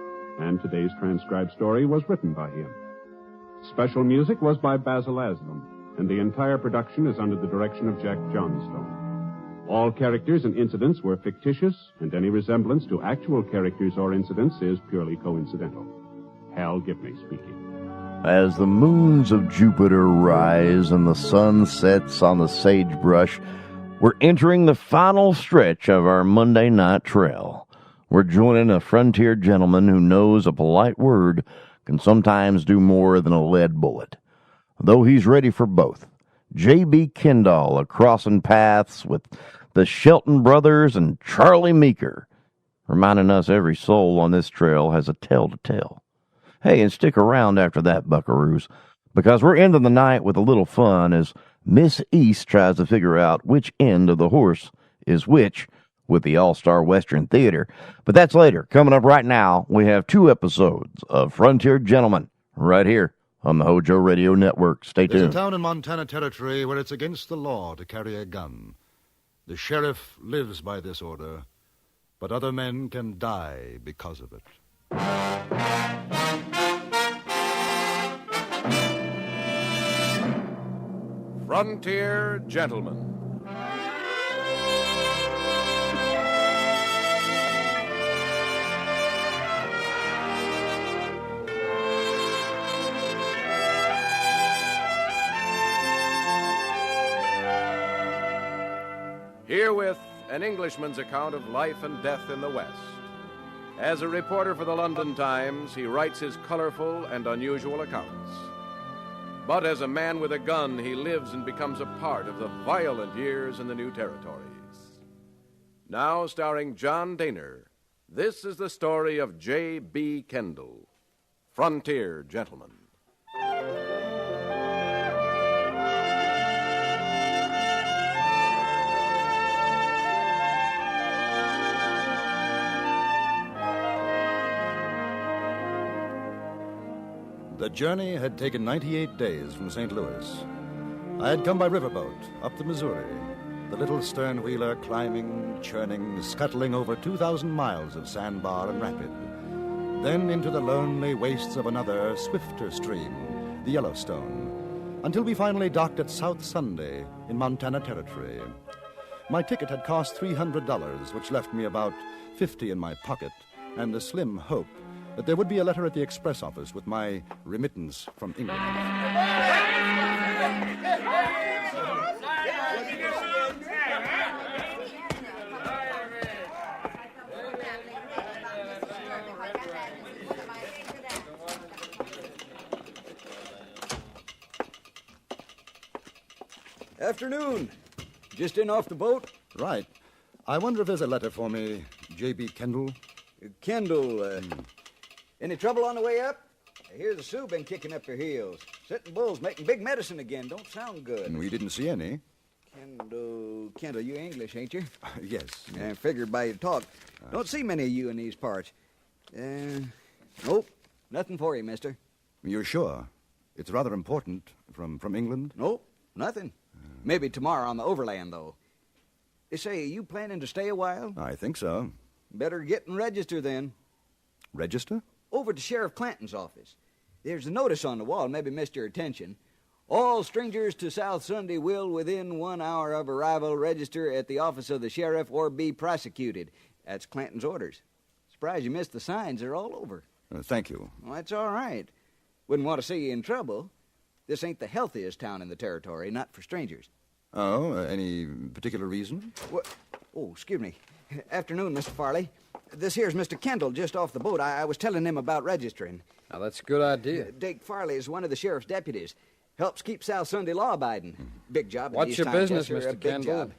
D: And today's transcribed story was written by him. Special music was by Basil Aslam, and the entire production is under the direction of Jack Johnstone. All characters and incidents were fictitious, and any resemblance to actual characters or incidents is purely coincidental. Hal Gibney speaking.
A: As the moons of Jupiter rise and the sun sets on the sagebrush, we're entering the final stretch of our Monday night trail. We're joining a frontier gentleman who knows a polite word can sometimes do more than a lead bullet. Though he's ready for both. J.B. Kendall crossing paths with the Shelton brothers and Charlie Meeker, reminding us every soul on this trail has a tale to tell. Hey, and stick around after that, buckaroos, because we're ending the night with a little fun as Miss East tries to figure out which end of the horse is which with the All-Star Western Theater. But that's later. Coming up right now, we have 2 episodes of Frontier Gentlemen right here on the HOJO Radio Network. Stay tuned.
K: There's a town in Montana Territory where it's against the law to carry a gun. The sheriff lives by this order, but other men can die because of it.
P: Frontier Gentlemen. Herewith, an Englishman's account of life and death in the West. As a reporter for the London Times, he writes his colorful and unusual accounts. But as a man with a gun, he lives and becomes a part of the violent years in the new territories. Now starring John Daner, this is the story of J.B. Kendall, Frontier Gentleman.
K: The journey had taken 98 days from St. Louis. I had come by riverboat up the Missouri, the little stern-wheeler climbing, churning, scuttling over 2,000 miles of sandbar and rapid. Then into the lonely wastes of another, swifter stream, the Yellowstone, until we finally docked at South Sunday in Montana Territory. My ticket had cost $300, which left me about $50 in my pocket, and a slim hope that there would be a letter at the express office with my remittance from England.
G: Afternoon. Just in off the boat?
K: Right. I wonder if there's a letter for me, J.B. Kendall.
G: Kendall, any trouble on the way up? I hear the Sioux been kicking up their heels. Sitting bulls making big medicine again. Don't sound good.
K: We didn't see any.
G: Kendall, you English, ain't you?
K: Yes.
G: I figured by your talk. Don't see many of you in these parts. Nope. Nothing for you, mister.
K: You're sure? It's rather important. From England?
G: Nope. Nothing. Maybe tomorrow on the overland, though. Say, you planning to stay a while?
K: I think so.
G: Better get and register then.
K: Register?
G: Over to Sheriff Clanton's office. There's a notice on the wall, maybe missed your attention. All strangers to South Sunday will, within 1 hour of arrival, register at the office of the sheriff or be prosecuted. That's Clanton's orders. Surprised you missed the signs. They're all over.
K: Thank you.
G: Well, that's all right. Wouldn't want to see you in trouble. This ain't the healthiest town in the territory, not for strangers.
K: Oh, any particular reason?
G: What? Oh, excuse me. Afternoon, Mr. Farley. This here's Mr. Kendall, just off the boat. I was telling him about registering.
Q: Now, that's a good idea.
G: Dake Farley is one of the sheriff's deputies. Helps keep South Sunday law-abiding. Big job.
Q: What's your business, Mr. Kendall?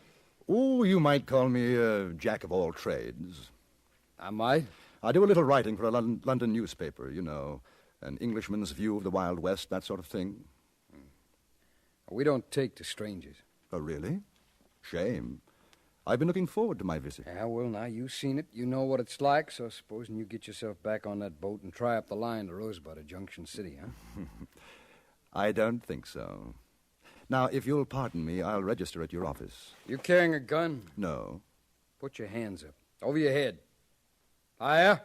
K: Oh, you might call me a jack of all trades.
Q: I might?
K: I do a little writing for a London newspaper, you know. An Englishman's view of the Wild West, that sort of thing.
Q: We don't take to strangers.
K: Oh, really? Shame. I've been looking forward to my visit.
Q: Yeah, well, now, you've seen it. You know what it's like, so supposing you get yourself back on that boat and try up the line to Rosebud or Junction City, huh?
K: I don't think so. Now, if you'll pardon me, I'll register at your office.
Q: You carrying a gun?
K: No.
Q: Put your hands up. Over your head. Higher.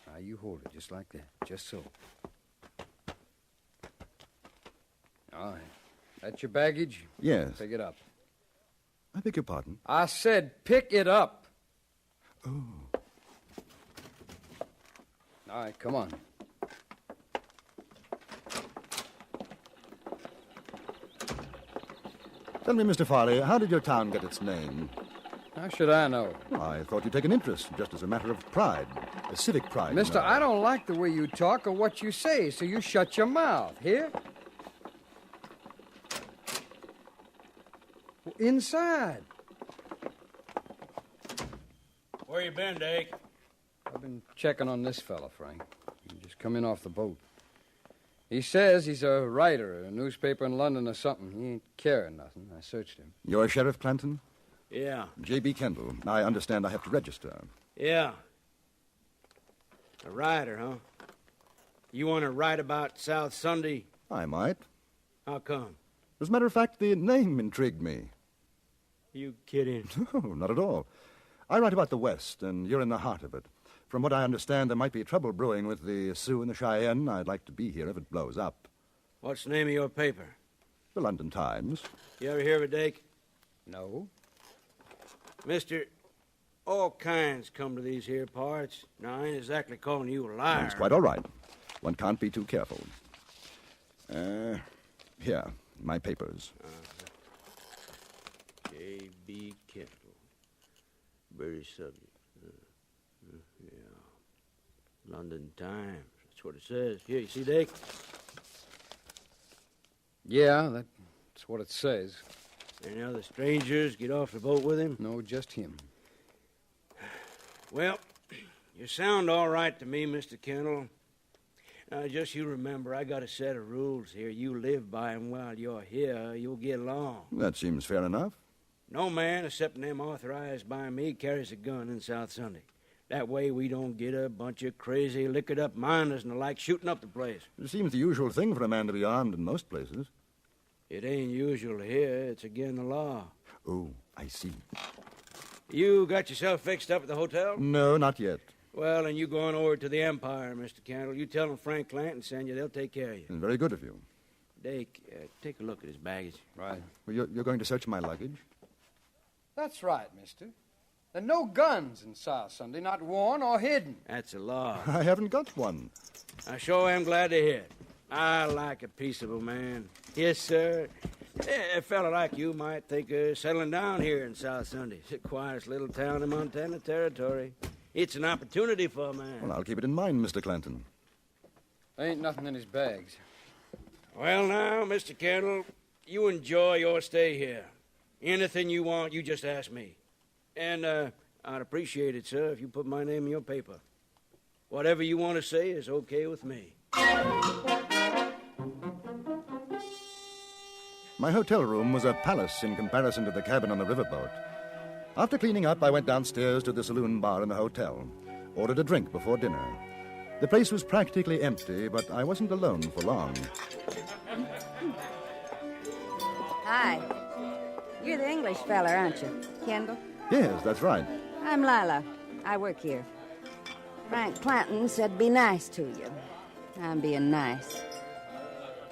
Q: Now, you hold it just like that. Just so. All right. That's your baggage?
K: Yes.
Q: Pick it up.
K: I beg your pardon?
Q: I said pick it up.
K: Oh.
Q: All right, come on.
K: Tell me, Mr. Farley, how did your town get its name?
Q: How should I know?
K: I thought you'd take an interest, just as a matter of pride. A civic pride.
Q: Mister, I don't like the way you talk or what you say, so you shut your mouth. Here? Inside.
T: Where you been, Dake?
Q: I've been checking on this fella, Frank. He just come in off the boat. He says he's a writer, a newspaper in London or something. He ain't carrying nothing. I searched him.
K: You're Sheriff Clanton?
T: Yeah.
K: J.B. Kendall. I understand I have to register.
T: Yeah. A writer, huh? You want to write about South Sunday?
K: I might.
T: How come?
K: As a matter of fact, the name intrigued me.
T: You kidding?
K: No, not at all. I write about the West, and you're in the heart of it. From what I understand, there might be trouble brewing with the Sioux and the Cheyenne. I'd like to be here if it blows up.
T: What's the name of your paper?
K: The London Times.
T: You ever hear of it, Dake?
Q: No.
T: Mister, all kinds come to these here parts. Now, I ain't exactly calling you a liar.
K: That's quite all right. One can't be too careful. Here, my papers.
T: J.B. Kendall. British subject. Yeah. London Times. That's what it says. Here, you see, Dake?
Q: Yeah, that's what it says.
T: Any other strangers get off the boat with him?
Q: No, just him.
T: Well, you sound all right to me, Mr. Kendall. Now, just you remember, I got a set of rules here. You live by them while you're here. You'll get along.
K: That seems fair enough.
T: No man, except them authorized by me, carries a gun in South Sunday. That way we don't get a bunch of crazy, liquored-up miners and the like shooting up the place.
K: It seems the usual thing for a man to be armed in most places.
T: It ain't usual here. It's against the law.
K: Oh, I see.
T: You got yourself fixed up at the hotel?
K: No, not yet.
T: Well, then you go on over to the Empire, Mr. Kendall. You tell them Frank Clanton send you. They'll take care of you.
K: Very good of you.
T: Dake, take a look at his baggage.
Q: Right.
K: Well, you're going to search my luggage?
Q: That's right, mister. There are no guns in South Sunday, not worn or hidden.
T: That's a law.
K: I haven't got one.
T: I sure am glad to hear it. I like a peaceable man. Yes, sir. A fella like you might think of settling down here in South Sunday. It's the quietest little town in Montana Territory. It's an opportunity for a man.
K: Well, I'll keep it in mind, Mr. Clanton.
Q: There ain't nothing in his bags.
T: Well, now, Mr. Kendall, you enjoy your stay here. Anything you want, you just ask me. And I'd appreciate it, sir, if you put my name in your paper. Whatever you want to say is okay with me.
K: My hotel room was a palace in comparison to the cabin on the riverboat. After cleaning up, I went downstairs to the saloon bar in the hotel, ordered a drink before dinner. The place was practically empty, but I wasn't alone for long.
C: Hi. You're the English fella, aren't you? Kendall?
K: Yes, that's right.
C: I'm Lila. I work here. Frank Clanton said be nice to you. I'm being nice.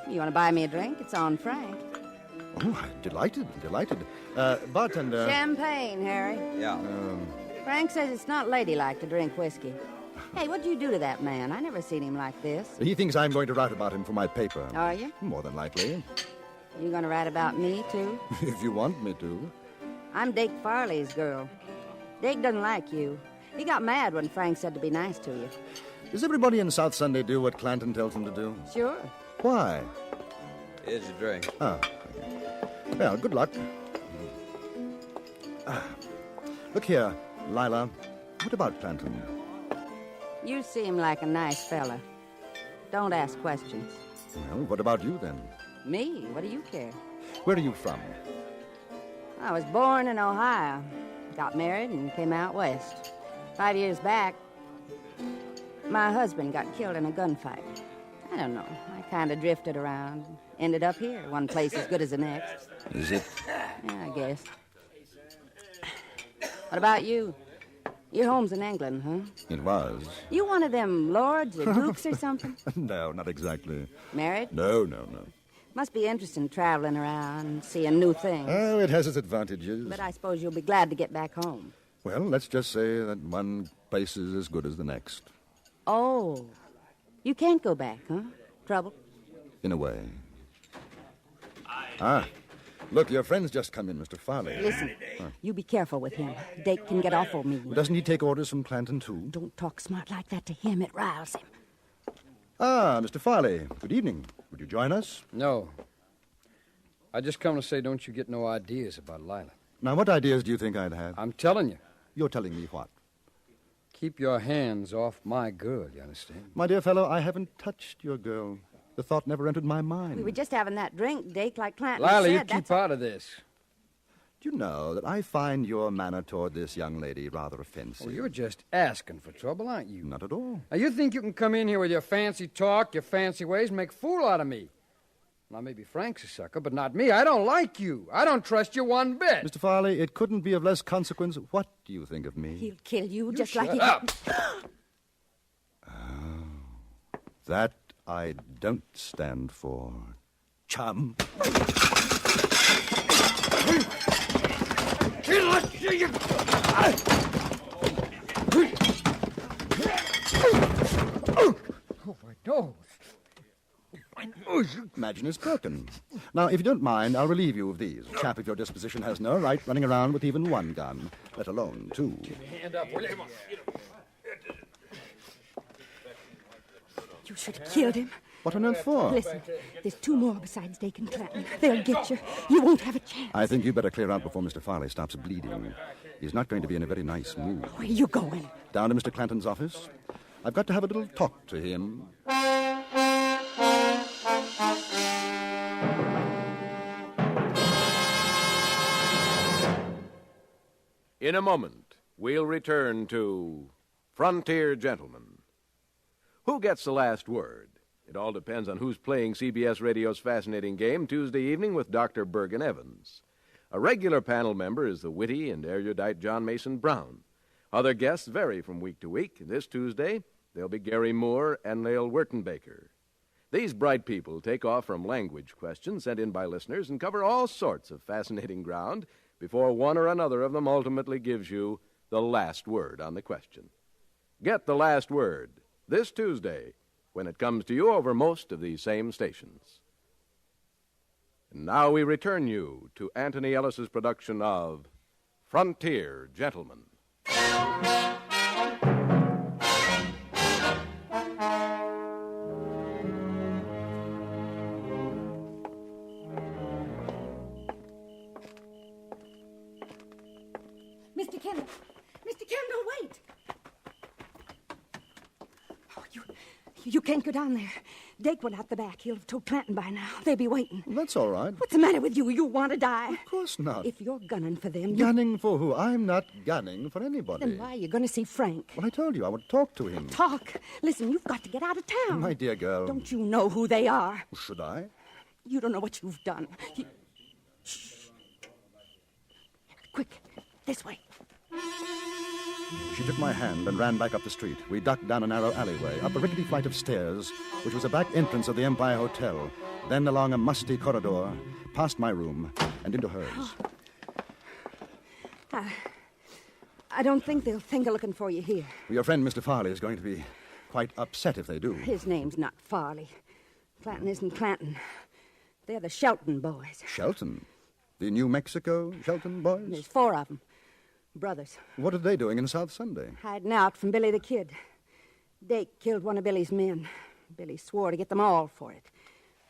C: You want to buy me a drink? It's on Frank.
K: Oh, delighted. Bartender...
C: Champagne, Harry.
K: Yeah.
C: Frank says it's not ladylike to drink whiskey. Hey, what'd you do to that man? I never seen him like this.
K: He thinks I'm going to write about him for my paper.
C: Are you?
K: More than likely.
C: You going to write about me, too?
K: If you want me to.
C: I'm Dake Farley's girl. Dake doesn't like you. He got mad when Frank said to be nice to you.
K: Does everybody in South Sunday do what Clanton tells them to do?
C: Sure.
K: Why?
Q: Here's a drink.
K: Ah. Well, good luck. Look here, Lila. What about Clanton?
C: You seem like a nice fella. Don't ask questions.
K: Well, what about you, then?
C: Me? What do you care?
K: Where are you from?
C: I was born in Ohio. Got married and came out west. 5 years back, my husband got killed in a gunfight. I don't know. I kind of drifted around. Ended up here. One place as good as the next.
K: Is it?
C: Yeah, I guess. What about you? Your home's in England, huh?
K: It was.
C: You one of them lords or dukes or something?
K: No, not exactly.
C: Married?
K: No.
C: Must be interesting traveling around, seeing new things.
K: Oh, it has its advantages.
C: But I suppose you'll be glad to get back home.
K: Well, let's just say that one place is as good as the next.
C: Oh. You can't go back, huh? Trouble?
K: In a way. Ah. Look, your friend's just come in, Mr. Farley.
C: Listen, you be careful with him. Dake can get awful mean.
K: Doesn't he take orders from Clanton, too?
C: Don't talk smart like that to him. It riles him.
K: Ah, Mr. Farley. Good evening. Would you join us?
Q: No. I just come to say don't you get no ideas about Lila.
K: Now, what ideas do you think I'd have?
Q: I'm telling you.
K: You're telling me what?
Q: Keep your hands off my girl, you understand?
K: My dear fellow, I haven't touched your girl. The thought never entered my mind.
C: We were just having that drink, Dake, like Clanton
Q: Lila,
C: said.
Q: you keep out of this.
K: Do you know that I find your manner toward this young lady rather offensive?
Q: Well, you're just asking for trouble, aren't you?
K: Not at all.
Q: Now, you think you can come in here with your fancy talk, your fancy ways, and make a fool out of me. Now, maybe Frank's a sucker, but not me. I don't like you. I don't trust you one bit.
K: Mr. Farley, it couldn't be of less consequence. What do you think of me?
C: He'll kill you just like he...
Q: Shut up.
K: Oh, that I don't stand for. Chum.
Q: Oh, my nose.
K: Imagine it's broken. Now, if you don't mind, I'll relieve you of these. A chap of your disposition has no right running around with even one gun, let alone two.
Q: Hand up, will you?
C: You should have killed him.
K: What on earth for?
C: Listen, there's two more besides Dake and Clanton. They'll get you. You won't have a chance.
K: I think you better clear out before Mr. Farley stops bleeding. He's not going to be in a very nice mood.
C: Where are you going?
K: Down to Mr. Clanton's office. I've got to have a little talk to him.
P: In a moment, we'll return to Frontier Gentlemen. Who gets the last word? It all depends on who's playing CBS Radio's fascinating game Tuesday evening with Dr. Bergen Evans. A regular panel member is the witty and erudite John Mason Brown. Other guests vary from week to week. This Tuesday, they'll be Gary Moore and Lael Wertenbaker. These bright people take off from language questions sent in by listeners and cover all sorts of fascinating ground before one or another of them ultimately gives you the last word on the question. Get the last word this Tuesday when it comes to you over most of these same stations. And now we return you to Anthony Ellis's production of Frontier Gentlemen.
C: You can't go down there. Dake went out the back. He'll have told Clanton by now. They'll be waiting.
K: Well, that's all right.
C: What's the matter with you? You want to die?
K: Of course not.
C: If you're gunning for them...
K: Gunning for who? I'm not gunning for anybody.
C: Then why are you going to see Frank?
K: Well, I told you I would talk to him.
C: Talk? Listen, you've got to get out of town.
K: My dear girl.
C: Don't you know who they are?
K: Should I?
C: You don't know what you've done. Shh. Quick, this way.
K: She took my hand and ran back up the street. We ducked down a narrow alleyway, up a rickety flight of stairs, which was the back entrance of the Empire Hotel, then along a musty corridor, past my room, and into hers.
C: I don't think they'll think of looking for you here.
K: Your friend, Mr. Farley, is going to be quite upset if they do.
C: His name's not Farley. Clanton isn't Clanton. They're the Shelton boys.
K: Shelton? The New Mexico Shelton boys?
C: There's 4 of them. Brothers.
K: What are they doing in South Sunday?
C: Hiding out from Billy the Kid. Dake killed one of Billy's men. Billy swore to get them all for it.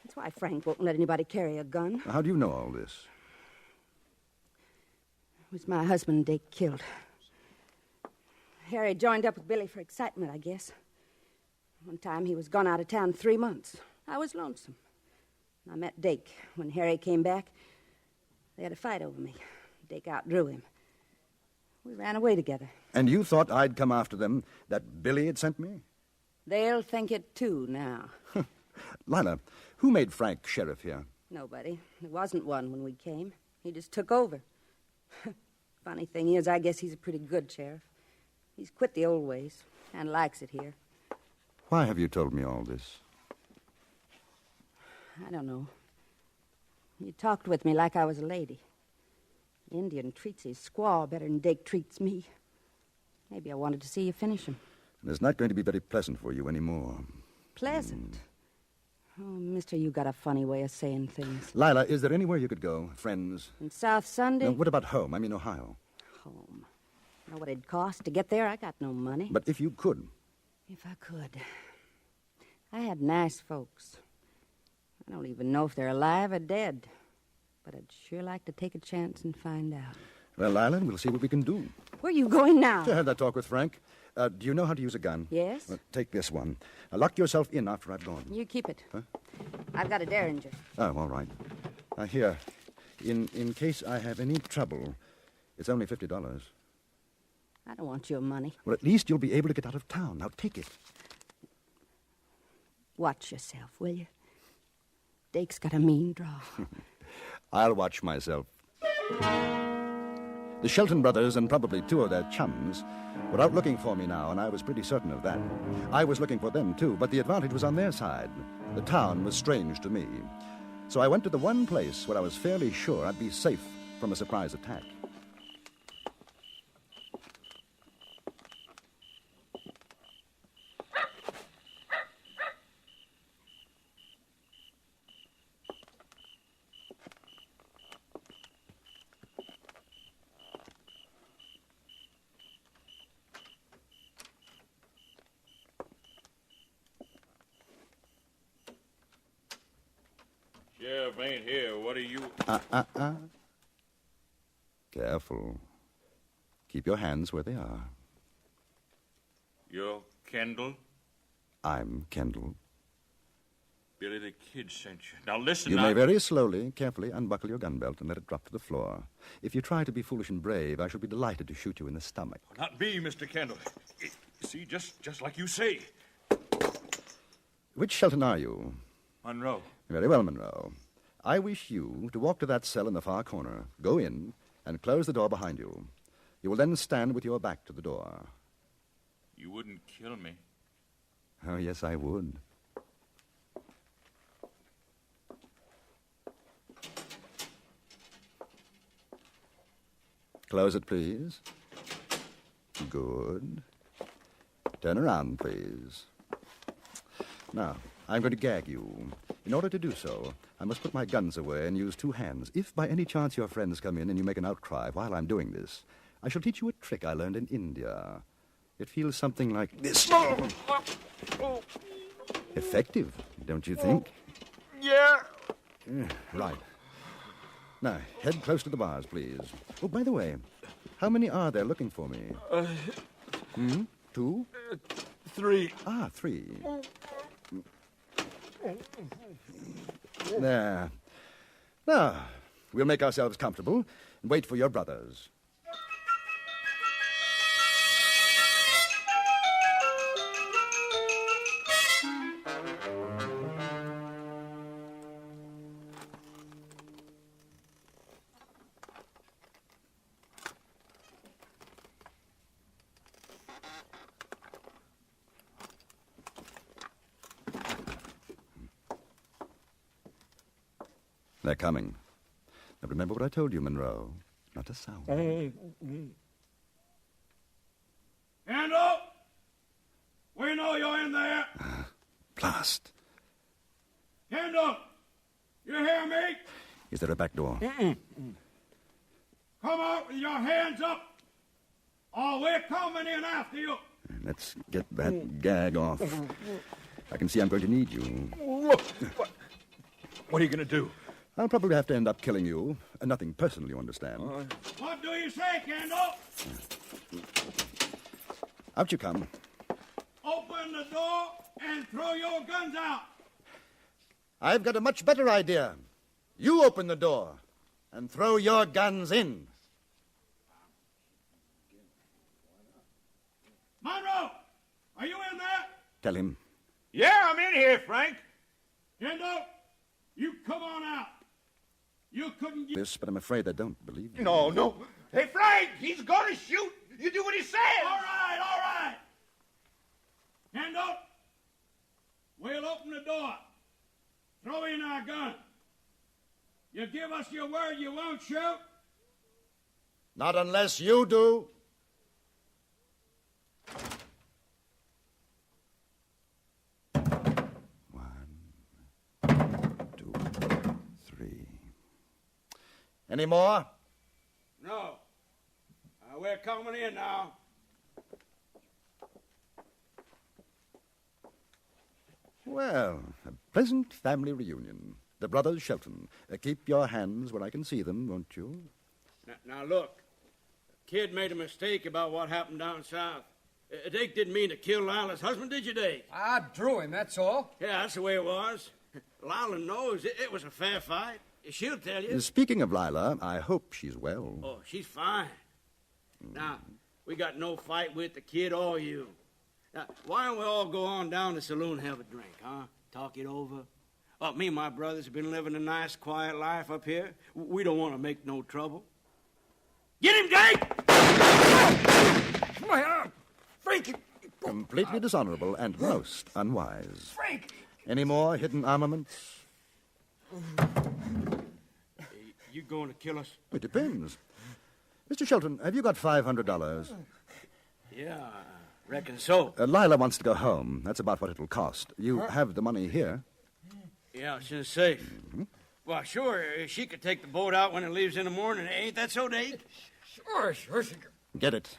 C: That's why Frank won't let anybody carry a gun.
K: How do you know all this?
C: It was my husband Dake killed. Harry joined up with Billy for excitement, I guess. One time he was gone out of town 3 months. I was lonesome. I met Dake. When Harry came back, they had a fight over me. Dake outdrew him. We ran away together.
K: And you thought I'd come after them, that Billy had sent me?
C: They'll think it, too, now.
K: Lila, who made Frank sheriff here?
C: Nobody. There wasn't one when we came. He just took over. Funny thing is, I guess he's a pretty good sheriff. He's quit the old ways and likes it here.
K: Why have you told me all this?
C: I don't know. You talked with me like I was a lady. Indian treats his squaw better than Dake treats me. Maybe I wanted to see you finish him.
K: It's not going to be very pleasant for you anymore.
C: Pleasant? Oh, mister, you got a funny way of saying things.
K: Lila, is there anywhere you could go? Friends?
C: In South Sunday?
K: No, what about home? I mean Ohio.
C: Home. Know what it'd cost to get there? I got no money.
K: But if you could.
C: If I could. I had nice folks. I don't even know if they're alive or dead. But I'd sure like to take a chance and find out.
K: Well, Lila, we'll see what we can do.
C: Where are you going now?
K: I had that talk with Frank. Do you know how to use a gun?
C: Yes.
K: Well, take this one. Lock yourself in after I've gone.
C: You keep it.
K: Huh?
C: I've got a Derringer.
K: Oh, all right. Here. In case I have any trouble, it's only $50.
C: I don't want your money.
K: Well, at least you'll be able to get out of town. Now, take it.
C: Watch yourself, will you? Dake's got a mean draw.
K: I'll watch myself. The Shelton brothers and probably 2 of their chums were out looking for me now, and I was pretty certain of that. I was looking for them, too, but the advantage was on their side. The town was strange to me. So I went to the one place where I was fairly sure I'd be safe from a surprise attack.
J: Sheriff ain't here. What are you...
K: Careful. Keep your hands where they are.
J: You're Kendall?
K: I'm Kendall.
J: Billy the Kid sent you. Now listen,
K: You may very slowly, carefully unbuckle your gun belt and let it drop to the floor. If you try to be foolish and brave, I shall be delighted to shoot you in the stomach.
J: Not me, Mr. Kendall. See, just like you say.
K: Which Shelton are you?
J: Monroe.
K: Very well, Monroe. I wish you to walk to that cell in the far corner, go in, and close the door behind you. You will then stand with your back to the door.
J: You wouldn't kill me.
K: Oh, yes, I would. Close it, please. Good. Turn around, please. Now, I'm going to gag you. In order to do so, I must put my guns away and use 2 hands. If by any chance your friends come in and you make an outcry while I'm doing this, I shall teach you a trick I learned in India. It feels something like this. Effective, don't you think?
J: Yeah.
K: Right. Now, head close to the bars, please. Oh, by the way, how many are there looking for me? 2?
J: 3.
K: 3. There. Now, we'll make ourselves comfortable and wait for your brothers. They're coming. Now remember what I told you, Monroe. Not a sound.
B: Hand up! We know you're in there.
K: Blast.
B: Hand up! You hear me?
K: Is there a back door?
B: Come out with your hands up, or we're coming in after you.
K: Let's get that gag off. I can see I'm going to need you.
J: What are you going to do?
K: I'll probably have to end up killing you. Nothing personal, you understand.
B: What do you say, Kendall?
K: Out you come.
B: Open the door and throw your guns out.
K: I've got a much better idea. You open the door and throw your guns in.
B: Monroe, are you in there?
K: Tell him.
J: Yeah, I'm in here, Frank.
B: Kendall, you come on out. You couldn't get...
K: This, but I'm afraid I don't believe you.
J: No. Hey, Frank, he's going to shoot. You do what he says.
B: All right. Kendall, we'll open the door. Throw in our gun. You give us your word you won't shoot?
K: Not unless you do. Any more?
B: No. We're coming in now.
K: Well, a pleasant family reunion. The brothers Shelton. Keep your hands where I can see them, won't you?
T: Now look. The kid made a mistake about what happened down south. Dake didn't mean to kill Lila's husband, did you, Dake?
Q: I drew him, that's all.
T: Yeah, that's the way it was. Lila knows it was a fair fight. She'll tell you.
K: Speaking of Lila, I hope she's well.
T: Oh, she's fine. Now, we got no fight with the kid or you. Now, why don't we all go on down to the saloon and have a drink, huh? Talk it over. Me and my brothers have been living a nice, quiet life up here. We don't want to make no trouble. Get him, Dake!
Q: My arm! Frank!
K: Completely dishonorable and most unwise.
Q: Frank!
K: Any more hidden armaments?
T: You going to kill us?
K: It depends. Mr. Shelton, have you got $500?
T: Yeah, I reckon so.
K: Lila wants to go home. That's about what it'll cost. You have the money here.
T: Yeah, she's safe. Mm-hmm. Well, sure, she could take the boat out when it leaves in the morning. Ain't that so, Dake?
Q: Sure she could.
K: Get it.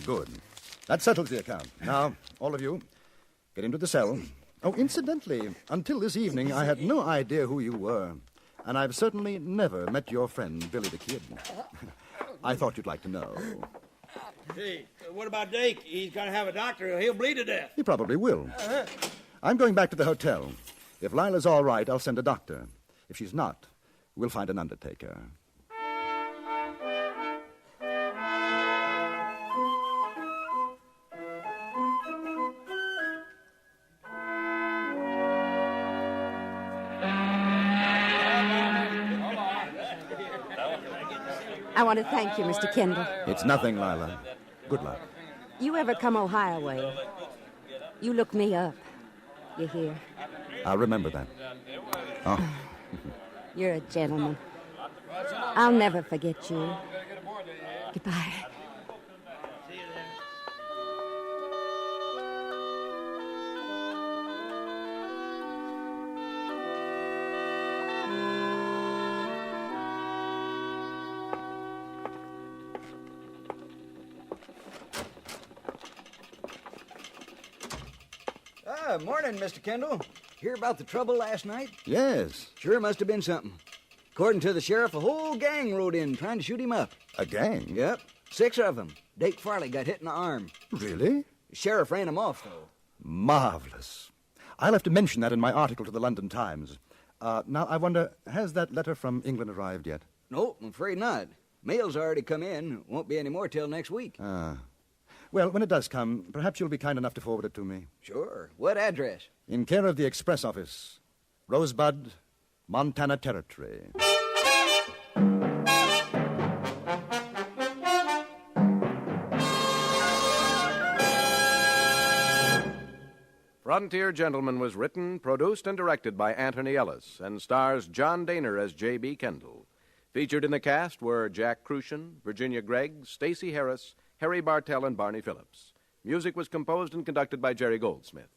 K: Good. That settles the account. Now, all of you, get into the cell. Oh, incidentally, until this evening, I had no idea who you were. And I've certainly never met your friend, Billy the Kid. I thought you'd like to know.
T: Hey, what about Dake? He's got to have a doctor or he'll bleed to death.
K: He probably will. I'm going back to the hotel. If Lila's all right, I'll send a doctor. If she's not, we'll find an undertaker.
C: I want to thank you, Mr. Kendall.
K: It's nothing, Lila. Good luck.
C: You ever come Ohio way, you look me up. You hear?
K: I'll remember that. Oh.
C: You're a gentleman. I'll never forget you. Goodbye.
G: Morning, Mr. Kendall. Hear about the trouble last night?
K: Yes.
G: Sure must have been something.
E: According to the sheriff, a whole gang rode in trying to shoot him up.
K: A gang?
E: Yep, 6 of them. Dake Farley got hit in the arm.
K: Really?
E: The sheriff ran him off, though.
K: Marvelous. I'll have to mention that in my article to the London Times. Now, I wonder, has that letter from England arrived yet?
E: Nope, I'm afraid not. Mail's already come in. Won't be any more till next week.
K: Well, when it does come, perhaps you'll be kind enough to forward it to me.
E: Sure. What address?
K: In care of the Express Office. Rosebud, Montana Territory.
P: Frontier Gentleman was written, produced, and directed by Anthony Ellis and stars John Daner as J.B. Kendall. Featured in the cast were Jack Crucian, Virginia Gregg, Stacey Harris, Harry Bartell, and Barney Phillips. Music was composed and conducted by Jerry Goldsmith.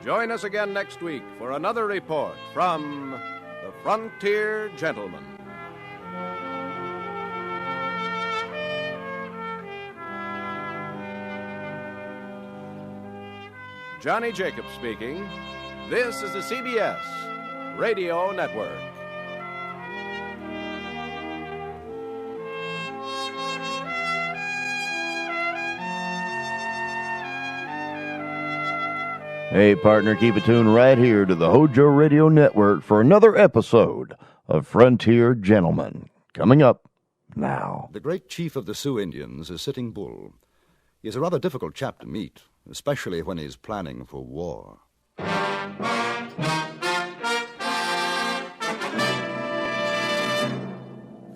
P: Join us again next week for another report from the Frontier Gentleman. Johnny Jacobs speaking. This is the CBS Radio Network.
A: Hey, partner, keep it tuned right here to the HOJO Radio Network for another episode of Frontier Gentleman. Coming up now.
K: The great chief of the Sioux Indians is Sitting Bull. He's a rather difficult chap to meet, especially when he's planning for war.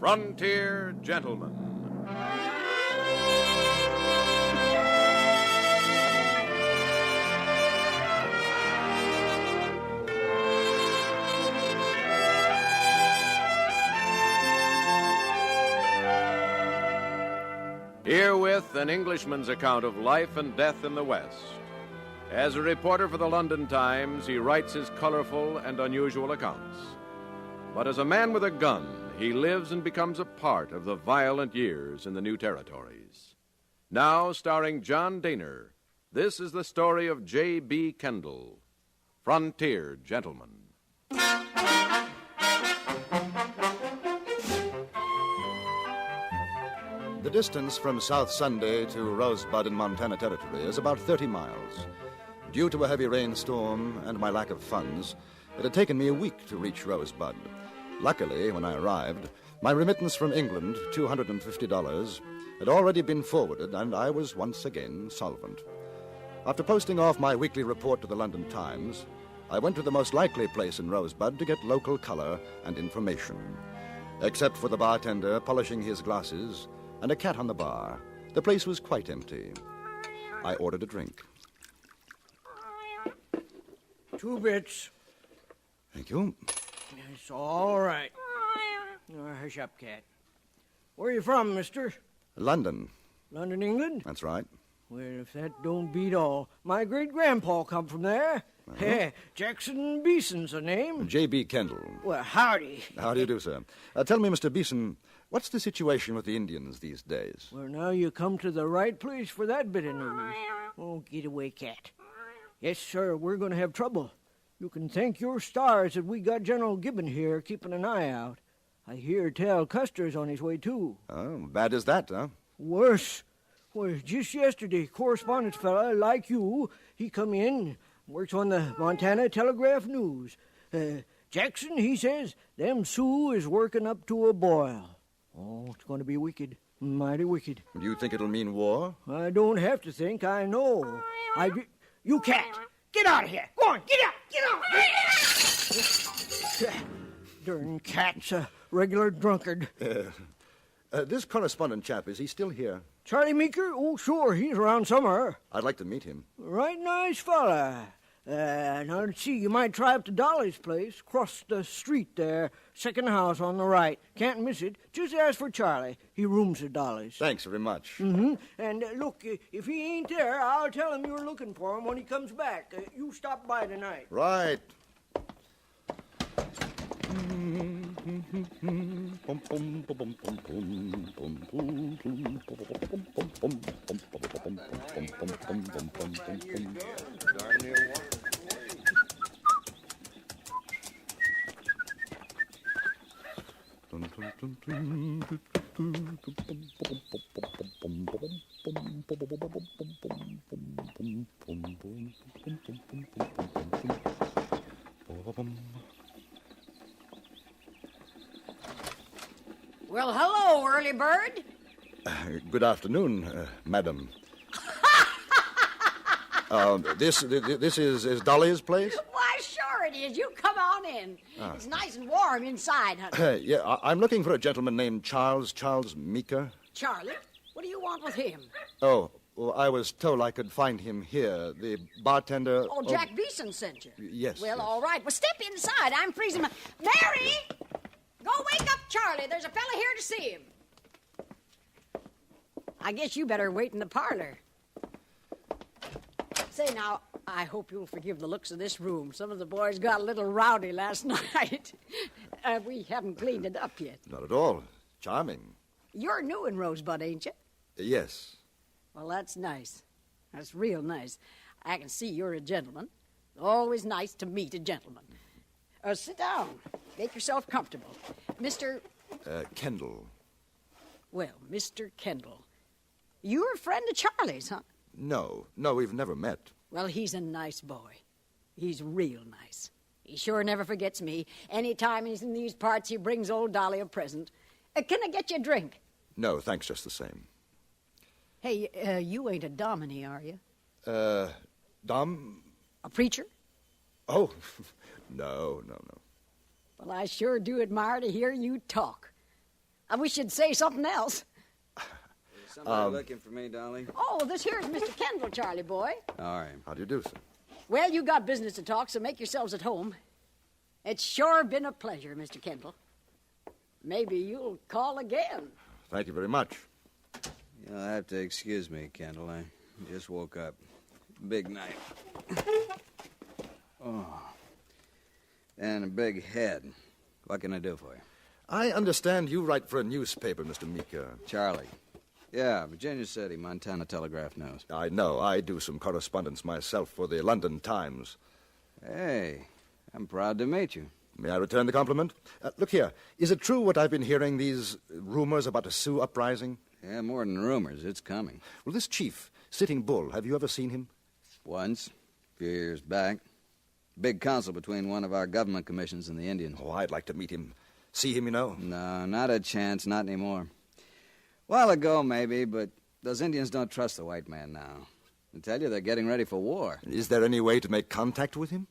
P: Frontier Gentleman. Herewith an Englishman's account of life and death in the West. As a reporter for the London Times, he writes his colorful and unusual accounts. But as a man with a gun, he lives and becomes a part of the violent years in the new territories. Now, starring John Daner, this is the story of J.B. Kendall, Frontier Gentleman.
K: The distance from South Sunday to Rosebud in Montana Territory is about 30 miles. Due to a heavy rainstorm and my lack of funds, it had taken me a week to reach Rosebud. Luckily, when I arrived, my remittance from England, $250, had already been forwarded, and I was once again solvent. After posting off my weekly report to the London Times, I went to the most likely place in Rosebud to get local color and information. Except for the bartender polishing his glasses and a cat on the bar, the place was quite empty. I ordered a drink.
T: 2 bits.
K: Thank you.
T: It's all right. Hush up, cat. Where are you from, mister?
K: London.
T: London, England?
K: That's right.
T: Well, if that don't beat all. My great-grandpa come from there. Jackson Beeson's the name.
K: J.B. Kendall.
T: Well, howdy.
K: How do you do, sir? Tell me, Mr. Beeson, what's the situation with the Indians these days?
T: Well, now you come to the right place for that bit of news. Oh, get away, cat. Yes, sir, we're going to have trouble. You can thank your stars that we got General Gibbon here keeping an eye out. I hear tell Custer's on his way, too.
K: Oh, bad as that, huh?
T: Worse. Well, just yesterday, correspondence fella like you, he come in, works on the Montana Telegraph News. Jackson, he says, them Sioux is working up to a boil. Oh, it's going to be wicked. Mighty wicked.
K: Do you think it'll mean war?
T: I don't have to think. I know. You cat! Get out of here! Go on, get out! Get out! Darn cat's a regular drunkard.
K: This correspondent chap, is he still here?
T: Charlie Meeker? Oh, sure, he's around somewhere.
K: I'd like to meet him.
T: Right nice fella. Now, let's see, you might try up to Dolly's place, cross the street there, second house on the right. Can't miss it. Just ask for Charlie. He rooms at Dolly's.
K: Thanks very much.
T: Mm-hmm. And look, if he ain't there, I'll tell him you're looking for him when he comes back. You stop by tonight.
K: Right.
U: Well, hello, early bird.
K: Good afternoon, madam. This is Dolly's place?
U: Why, sure it is. You come on in. It's nice and warm inside, honey.
K: Yeah, I'm looking for a gentleman named Charles Meeker.
U: Charlie, what do you want with him?
K: Oh, well, I was told I could find him here. The bartender...
U: Oh, Jack Beeson sent you.
K: Yes.
U: Well,
K: yes.
U: all right. Well, step inside. I'm freezing my... Mary! Go wake up Charlie. There's a fella here to see him. I guess you better wait in the parlor. Say, now, I hope you'll forgive the looks of this room. Some of the boys got a little rowdy last night. We haven't cleaned it up yet.
K: Not at all. Charming.
U: You're new in Rosebud, ain't you?
K: Yes.
U: Well, that's nice. That's real nice. I can see you're a gentleman. Always nice to meet a gentleman. Sit down. Make yourself comfortable. Mr.
K: Kendall.
U: Well, Mr. Kendall. You're a friend of Charlie's, huh?
K: No, we've never met.
U: Well, he's a nice boy. He's real nice. He sure never forgets me. Anytime he's in these parts, he brings old Dolly a present. Can I get you a drink?
K: No, thanks, just the same.
U: Hey, you ain't a dominie, are you?
K: Dom?
U: A preacher?
K: Oh, no.
U: Well, I sure do admire to hear you talk. I wish you'd say something else.
L: Somebody looking for me, Dolly?
U: Oh, this here's Mr. Kendall, Charlie boy.
L: All right.
K: How do you do, sir?
U: Well, you got business to talk, so make yourselves at home. It's sure been a pleasure, Mr. Kendall. Maybe you'll call again.
K: Thank you very much.
L: You'll have to excuse me, Kendall. I just woke up. Big night. Oh. And a big head. What can I do for you?
K: I understand you write for a newspaper, Mr. Meeker.
L: Charlie. Yeah, Virginia City, Montana Telegraph News.
K: I know. I do some correspondence myself for the London Times.
L: Hey, I'm proud to meet you.
K: May I return the compliment? Look here. Is it true what I've been hearing, these rumors about a Sioux uprising?
L: Yeah, more than rumors. It's coming.
K: Well, this chief, Sitting Bull, have you ever seen him?
L: Once, a few years back. Big council between one of our government commissions and the Indians.
K: Oh, I'd like to meet him. See him, you know?
L: No, not a chance, not anymore. While ago, maybe, but those Indians don't trust the white man now. I tell you, they're getting ready for war.
K: Is there any way to make contact with him?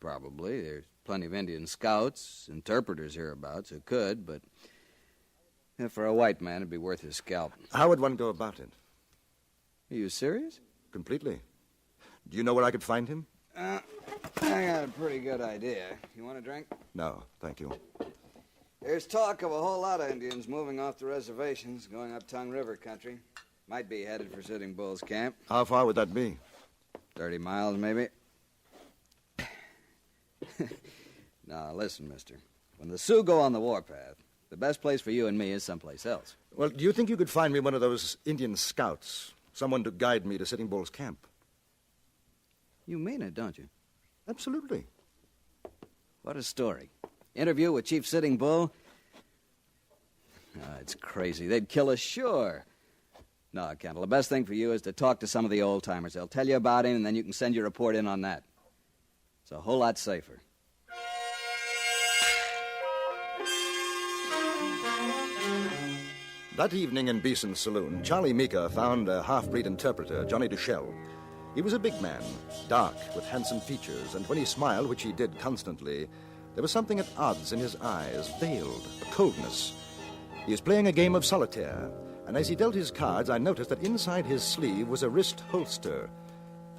L: Probably. There's plenty of Indian scouts, interpreters hereabouts who could, but for a white man, it'd be worth his scalp.
K: How would one go about it?
L: Are you serious?
K: Completely. Do you know where I could find him?
L: I got a pretty good idea. You want a drink?
K: No, thank you.
L: There's talk of a whole lot of Indians moving off the reservations, going up Tongue River country. Might be headed for Sitting Bull's camp.
K: How far would that be?
L: 30 miles, maybe. Now, listen, mister. When the Sioux go on the warpath, the best place for you and me is someplace else.
K: Well, do you think you could find me one of those Indian scouts? Someone to guide me to Sitting Bull's camp?
L: You mean it, don't you?
K: Absolutely.
L: What a story. Interview with Chief Sitting Bull? It's crazy. They'd kill us, sure. No, Kendall, the best thing for you is to talk to some of the old-timers. They'll tell you about him, and then you can send your report in on that. It's a whole lot safer.
K: That evening in Beeson's saloon, Charlie Meeker found a half-breed interpreter, Johnny Duchelle. He was a big man, dark, with handsome features, and when he smiled, which he did constantly, there was something at odds in his eyes, veiled, a coldness. He was playing a game of solitaire, and as he dealt his cards, I noticed that inside his sleeve was a wrist holster.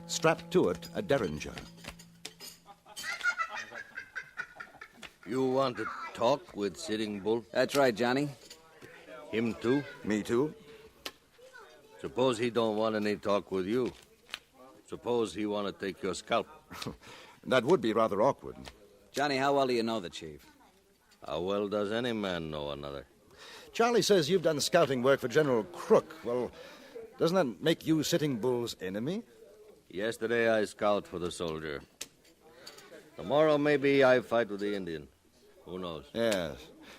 K: Strapped to it, a derringer.
V: You want to talk with Sitting Bull?
L: That's right, Johnny.
V: Him too?
K: Me too.
V: Suppose he don't want any talk with you. Suppose he want to take your scalp.
K: That would be rather awkward.
L: Johnny, how well do you know the chief?
V: How well does any man know another?
K: Charlie says you've done scouting work for General Crook. Well, doesn't that make you Sitting Bull's enemy?
V: Yesterday I scout for the soldier. Tomorrow maybe I fight with the Indian. Who knows?
K: Yes.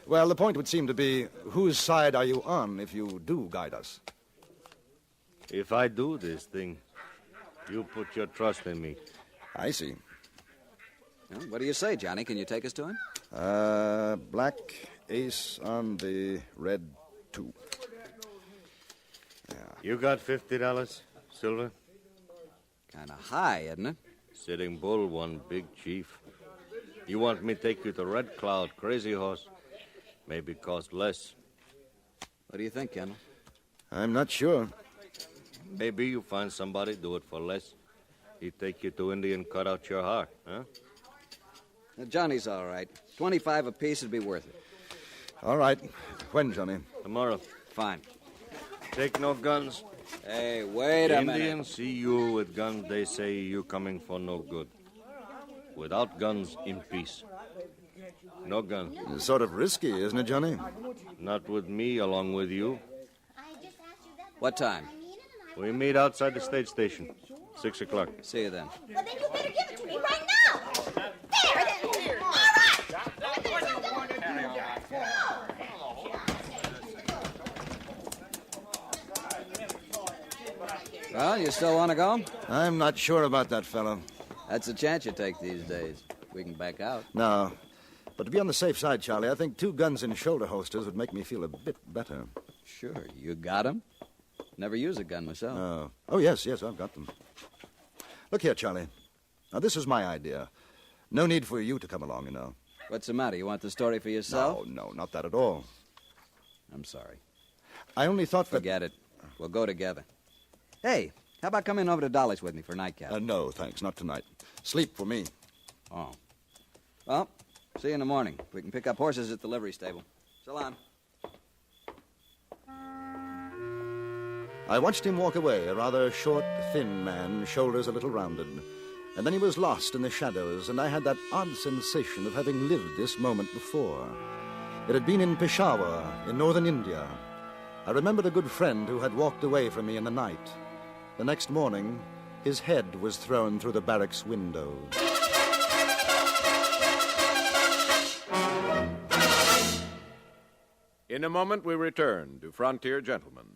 K: Well, the point would seem to be, whose side are you on if you do guide us?
V: If I do this thing, you put your trust in me.
K: I see.
L: Well, what do you say, Johnny? Can you take us to him?
K: Black ace on the red 2. Yeah.
V: You got $50, Silver?
L: Kind of high, isn't it?
V: Sitting Bull, one big chief. You want me to take you to Red Cloud, Crazy Horse? Maybe cost less.
L: What do you think, Kendall?
K: I'm not sure.
V: Maybe you find somebody, do it for less. He'd take you to Indian, cut out your heart, huh?
L: Johnny's all right. 25 apiece would be worth it.
K: All right. When, Johnny?
V: Tomorrow.
L: Fine.
V: Take no guns.
L: Hey, wait a minute.
V: Indians see you with guns, they say you coming for no good. Without guns, in peace. No guns.
K: It's sort of risky, isn't it, Johnny?
V: Not with me, along with you.
L: What time?
V: We meet outside the state station. 6 o'clock.
L: See you then.
F: Well, then you better give it to me right now. There, then. All right.
L: Well, you still want to go?
K: I'm not sure about that fellow.
L: That's a chance you take these days. We can back out.
K: No. But to be on the safe side, Charlie, I think 2 guns in shoulder holsters would make me feel a bit better.
L: Sure. You got 'em? Never use a gun myself.
K: Oh, yes, I've got them. Look here, Charlie. Now, this is my idea. No need for you to come along, you know.
L: What's the matter? You want the story for yourself?
K: No, not that at all.
L: I'm sorry.
K: I only thought that...
L: Forget it. We'll go together. Hey, how about coming over to Dolly's with me for nightcap?
K: No, thanks, not tonight. Sleep for me.
L: Oh. Well, see you in the morning. We can pick up horses at the livery stable. So long.
K: I watched him walk away, a rather short, thin man, shoulders a little rounded. And then he was lost in the shadows, and I had that odd sensation of having lived this moment before. It had been in Peshawar, in northern India. I remembered a good friend who had walked away from me in the night. The next morning, his head was thrown through the barracks window.
P: In a moment, we return to Frontier Gentlemen.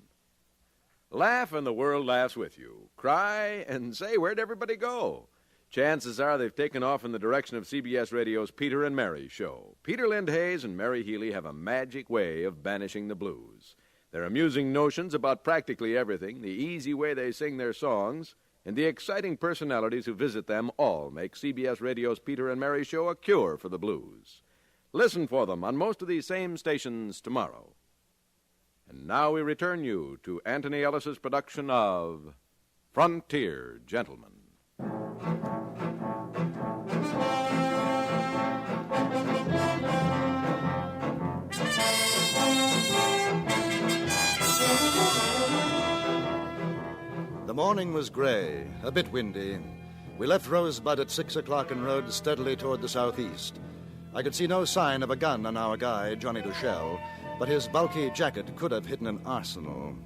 P: Laugh and the world laughs with you. Cry and say, where'd everybody go? Chances are they've taken off in the direction of CBS Radio's Peter and Mary show. Peter Lindhays and Mary Healy have a magic way of banishing the blues. Their amusing notions about practically everything, the easy way they sing their songs, and the exciting personalities who visit them all make CBS Radio's Peter and Mary show a cure for the blues. Listen for them on most of these same stations tomorrow. And now we return you to Anthony Ellis's production of Frontier Gentlemen.
K: The morning was gray, a bit windy. We left Rosebud at 6 o'clock and rode steadily toward the southeast. I could see no sign of a gun on our guide, Johnny Duchelle, but his bulky jacket could have hidden an arsenal.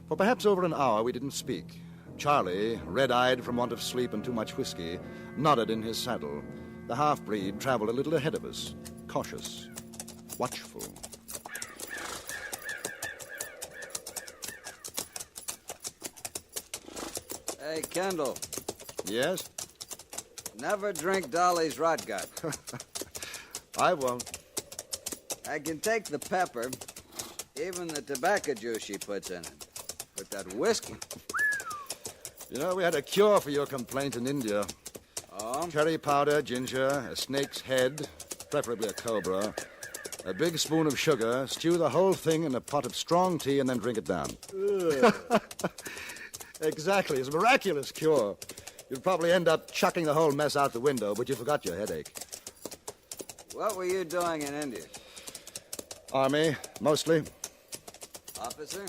K: For perhaps over an hour we didn't speak. Charlie, red-eyed from want of sleep and too much whiskey, nodded in his saddle. The half-breed traveled a little ahead of us, cautious, watchful.
L: Hey, Kendall.
K: Yes?
L: Never drink Dolly's rot gut.
K: I won't.
L: I can take the pepper, even the tobacco juice she puts in it. But that whiskey...
K: You know, we had a cure for your complaint in India.
L: Oh?
K: Curry powder, ginger, a snake's head, preferably a cobra, a big spoon of sugar, stew the whole thing in a pot of strong tea, and then drink it down. Exactly. It's a miraculous cure. You'd probably end up chucking the whole mess out the window, but you forgot your headache.
L: What were you doing in India?
K: Army, mostly.
L: Officer?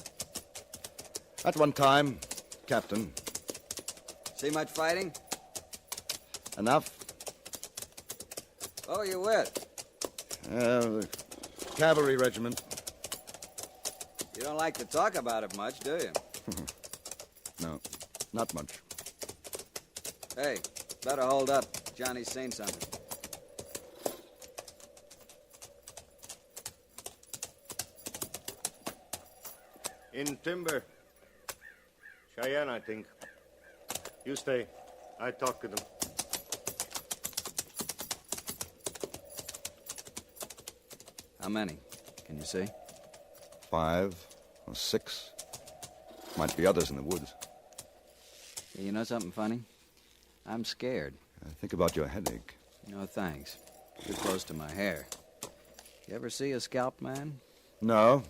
K: At one time, captain.
L: See much fighting?
K: Enough.
L: Oh, you with?
K: Cavalry regiment.
L: You don't like to talk about it much, do you?
K: No, not much.
L: Hey, better hold up. Johnny's seen something.
V: In timber. Cheyenne, I think. You stay. I talk to them.
L: How many? Can you see?
K: 5 or 6. Might be others in the woods.
L: Hey, you know something funny? I'm scared.
K: Think about your headache.
L: No, thanks. Too close to my hair. You ever see a scalp man?
K: No.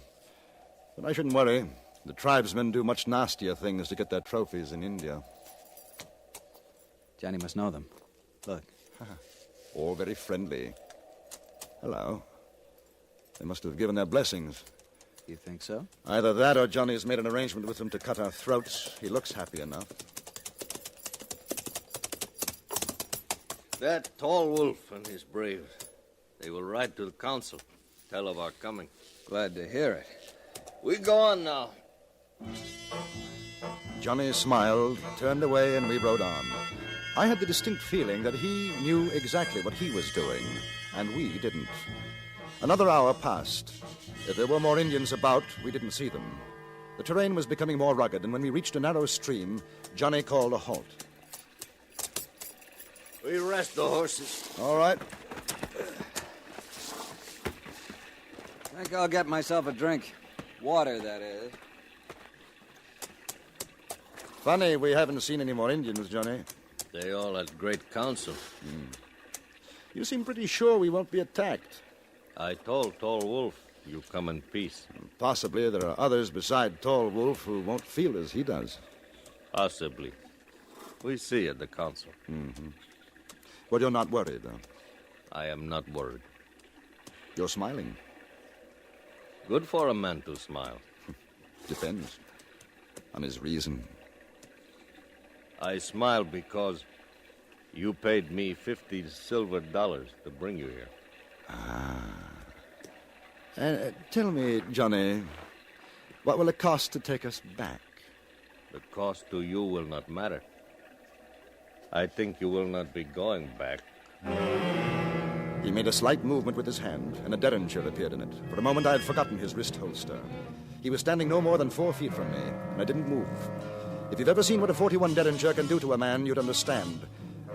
K: But I shouldn't worry. The tribesmen do much nastier things to get their trophies in India.
L: Johnny must know them. Look.
K: All very friendly. Hello. They must have given their blessings.
L: You think so?
K: Either that or Johnny's made an arrangement with them to cut our throats. He looks happy enough.
V: That tall wolf and his braves. They will ride to the council. Tell of our coming.
L: Glad to hear it.
V: We go on now.
K: Johnny smiled, turned away, and we rode on. I had the distinct feeling that he knew exactly what he was doing, and we didn't. Another hour passed. If there were more Indians about, we didn't see them. The terrain was becoming more rugged, and when we reached a narrow stream, Johnny called a halt.
V: We rest the horses.
K: All right.
L: I think I'll get myself a drink. Water, that is.
K: Funny, we haven't seen any more Indians, Johnny.
V: They all at great council.
K: You seem pretty sure we won't be attacked.
V: I told Tall Wolf you come in peace.
K: Possibly there are others beside Tall Wolf who won't feel as he does.
V: Possibly. We see at the council.
K: Well, you're not worried, though.
V: I am not worried.
K: You're smiling.
V: Good for a man to smile.
K: Depends on his reason.
V: I smile because you paid me $50 silver to bring you here.
K: Tell me, Johnny, what will it cost to take us back?
V: The cost to you will not matter. I think you will not be going back.
K: He made a slight movement with his hand, and a derringer appeared in it. For a moment, I had forgotten his wrist holster. He was standing no more than 4 feet from me, and I didn't move. If you've ever seen what a 41 derringer can do to a man, you'd understand.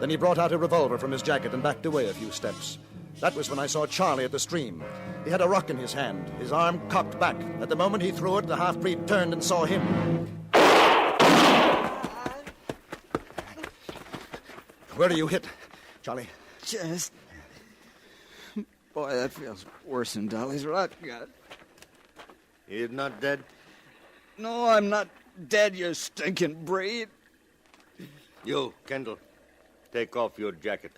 K: Then he brought out a revolver from his jacket and backed away a few steps. That was when I saw Charlie at the stream. He had a rock in his hand, his arm cocked back. At the moment he threw it, the half-breed turned and saw him. Where are you hit, Charlie?
L: Chest. Boy, that feels worse than Dolly's rock gut.
V: He is not dead?
L: No, I'm not dead, you stinking breed.
V: You, Kendall, take off your jacket.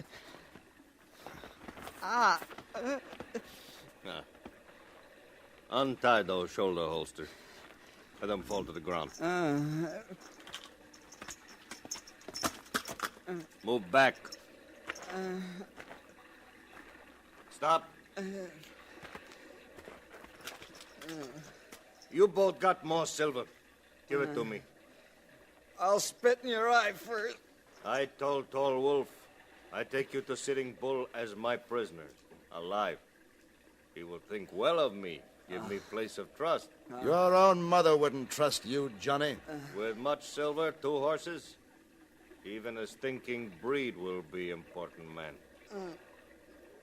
V: Untie those shoulder holsters. Let them fall to the ground. Move back. Stop. You both got more silver. Give it to me.
L: I'll spit in your eye first.
V: I told Tall Wolf I take you to Sitting Bull as my prisoner, alive. He will think well of me, give me place of trust.
K: Your own mother wouldn't trust you, Johnny.
V: With much silver, 2 horses, even a stinking breed will be important man.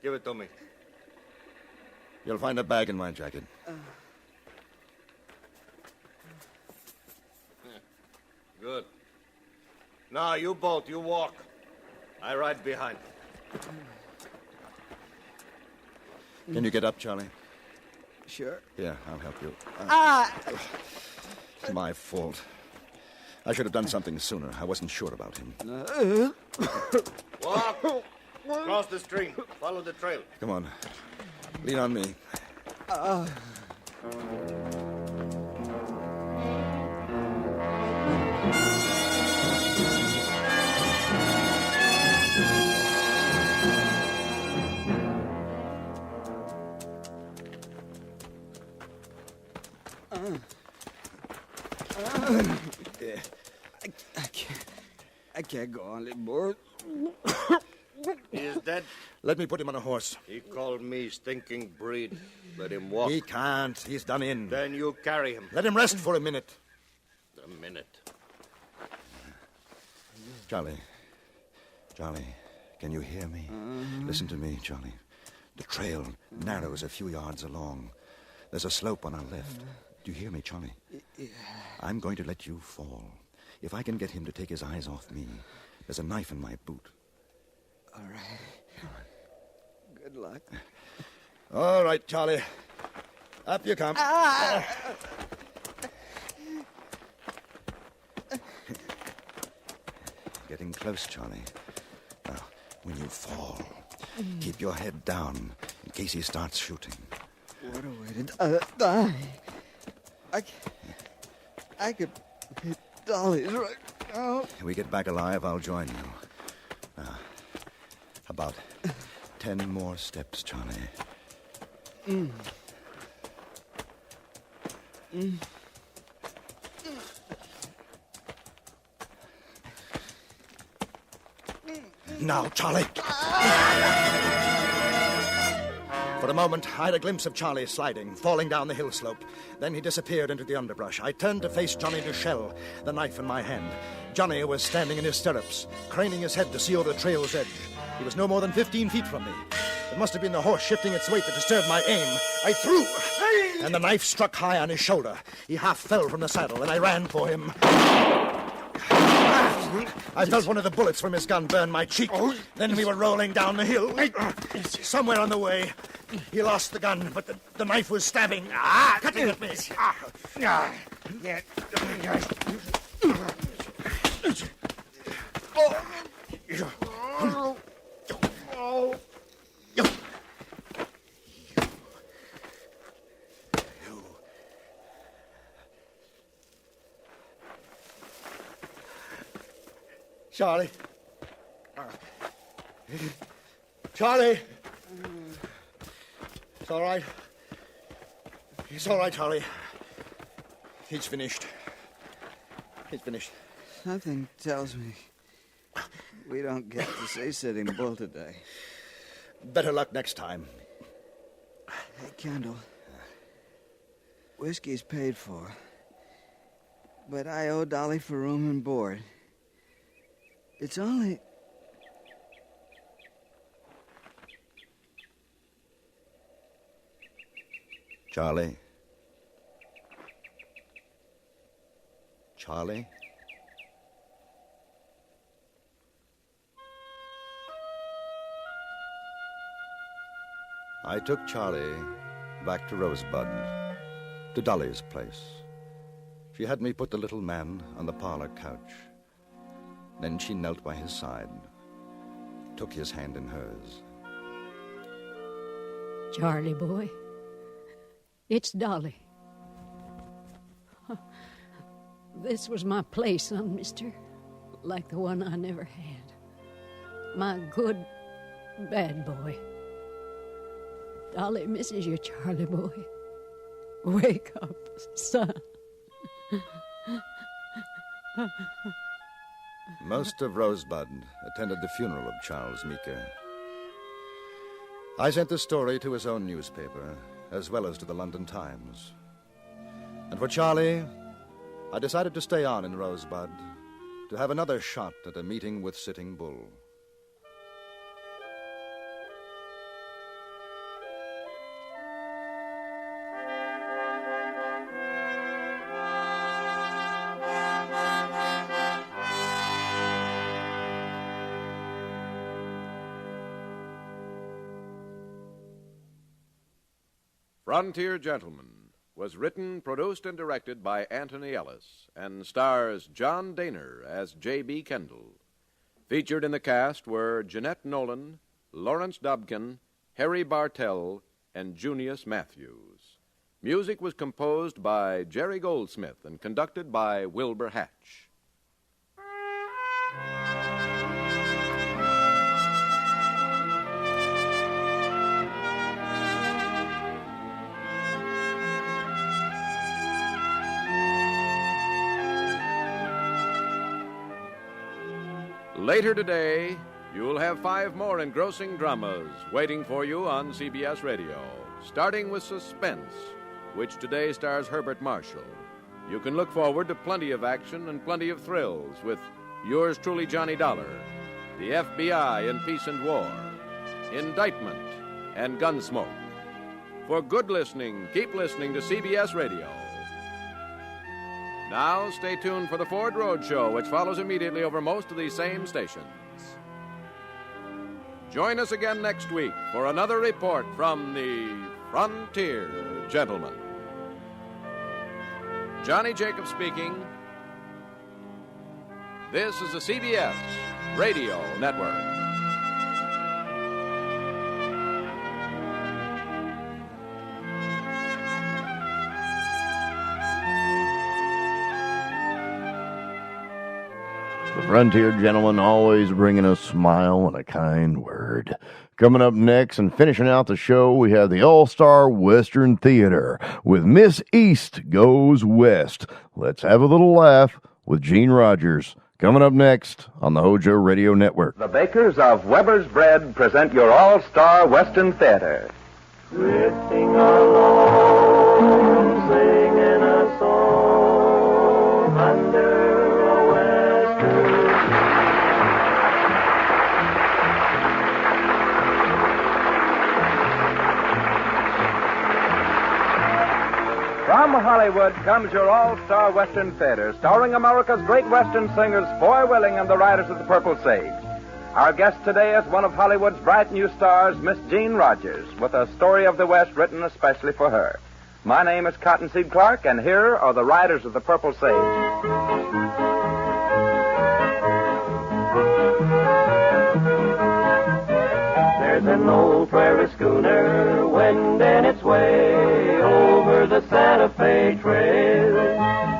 V: Give it to me.
K: You'll find a bag in my jacket.
V: Good. Now, you both, you walk. I ride behind.
K: Can you get up, Charlie?
L: Sure.
K: Yeah, I'll help you. It's my fault. I should have done something sooner. I wasn't sure about him.
V: Walk. Cross the stream. Follow the trail.
K: Come on. Lean on me.
L: I can't go on, little boy.
V: He is dead.
K: Let me put him on a horse.
V: He called me stinking breed. Let him walk.
K: He can't. He's done in.
V: Then you carry him.
K: Let him rest for a minute.
V: A minute.
K: Charlie, can you hear me? Listen to me, Charlie. The trail narrows a few yards along. There's a slope on our left. Do you hear me, Charlie?
L: Yeah.
K: I'm going to let you fall. If I can get him to take his eyes off me, there's a knife in my boot.
L: All right. Good luck.
K: All right, Charlie. Up you come. Getting close, Charlie. Now, when you fall, keep your head down in case he starts shooting.
L: What a way to die. I could hit Dolly's right now.
K: If we get back alive, I'll join you. Now, about 10 more steps, Charlie. Now, Charlie. For a moment, I had a glimpse of Charlie sliding, falling down the hill slope. Then he disappeared into the underbrush. I turned to face Johnny Duchelle, the knife in my hand. Johnny was standing in his stirrups, craning his head to see over the trail's edge. He was no more than 15 feet from me. It must have been the horse shifting its weight that disturbed my aim. I threw, and the knife struck high on his shoulder. He half fell from the saddle, and I ran for him. I felt one of the bullets from his gun burn my cheek. Then we were rolling down the hill. Somewhere on the way, he lost the gun, but the knife was stabbing, cutting at me. Charlie. Charlie. It's all right. It's all right, Charlie. He's finished. He's finished.
L: Something tells me we don't get to see Sitting Bull today.
K: Better luck next time.
L: Hey, Kendall. Whiskey's paid for. But I owe Dolly for room and board. It's only...
K: Charlie? Charlie? I took Charlie back to Rosebud, to Dolly's place. She had me put the little man on the parlor couch. Then she knelt by his side, took his hand in hers.
M: Charlie boy, it's Dolly. This was my play, son, mister, like the one I never had. My good, bad boy. Dolly misses you, Charlie boy. Wake up, son.
K: Most of Rosebud attended the funeral of Charles Meeker. I sent the story to his own newspaper, as well as to the London Times. And for Charlie, I decided to stay on in Rosebud, to have another shot at a meeting with Sitting Bull.
P: Frontier Gentleman was written, produced, and directed by Anthony Ellis and stars John Daner as J.B. Kendall. Featured in the cast were Jeanette Nolan, Lawrence Dobkin, Harry Bartell, and Junius Matthews. Music was composed by Jerry Goldsmith and conducted by Wilbur Hatch. Later today, you'll have 5 more engrossing dramas waiting for you on CBS Radio, starting with Suspense, which today stars Herbert Marshall. You can look forward to plenty of action and plenty of thrills with yours truly, Johnny Dollar, the FBI in Peace and War, Indictment, and Gunsmoke. For good listening, keep listening to CBS Radio. Now, stay tuned for the Ford Road Show, which follows immediately over most of these same stations. Join us again next week for another report from the Frontier Gentleman. Johnny Jacobs speaking. This is the CBS Radio Network.
A: The Frontier Gentleman always bringing a smile and a kind word. Coming up next and finishing out the show, we have the All-Star Western Theater with Miss East Goes West. Let's have a little laugh with Gene Rogers. Coming up next on the HOJO Radio Network.
O: The bakers of Weber's Bread present your All-Star Western Theater.
R: Drifting along, singing a song under a western.
O: From Hollywood comes your All-Star Western Theater, starring America's great Western singers, Foy Willing and the Riders of the Purple Sage. Our guest today is one of Hollywood's bright new stars, Miss Gene Rogers, with a story of the West written especially for her. My name is Cottonseed Clark, and here are the Riders of the Purple Sage.
R: There's an old prairie schooner wending its way over the Santa Fe Trail,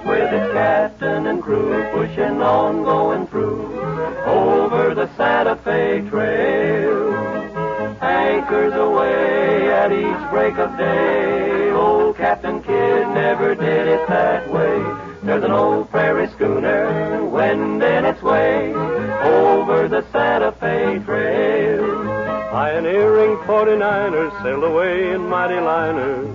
R: with its captain and crew pushing on, going through over the Santa Fe Trail. Anchors away at each break of day. Old Captain Kidd never did it that way. There's an old prairie schooner wending its way over the Santa Fe Trail.
O: Pioneering 49ers sailed away in mighty liners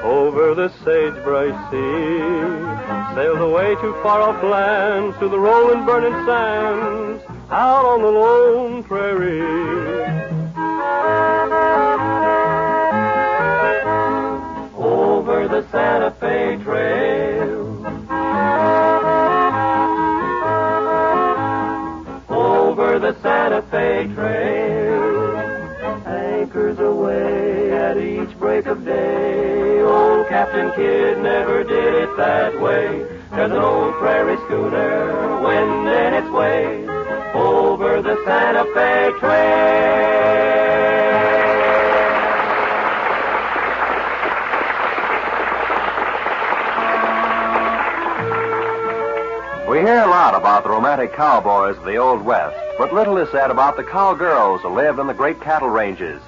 O: over the sagebrush sea. Sailed away to far-off lands, to the rolling, burning sands, out on the lone prairie.
R: Over the Santa Fe Trail. Over the Santa Fe Trail. Anchors away at each break of day. Old Captain Kidd never did it that way. There's an old prairie schooner wending its way over the Santa Fe Trail.
O: We hear a lot about the romantic cowboys of the Old West, but little is said about the cowgirls who lived on the great cattle ranges.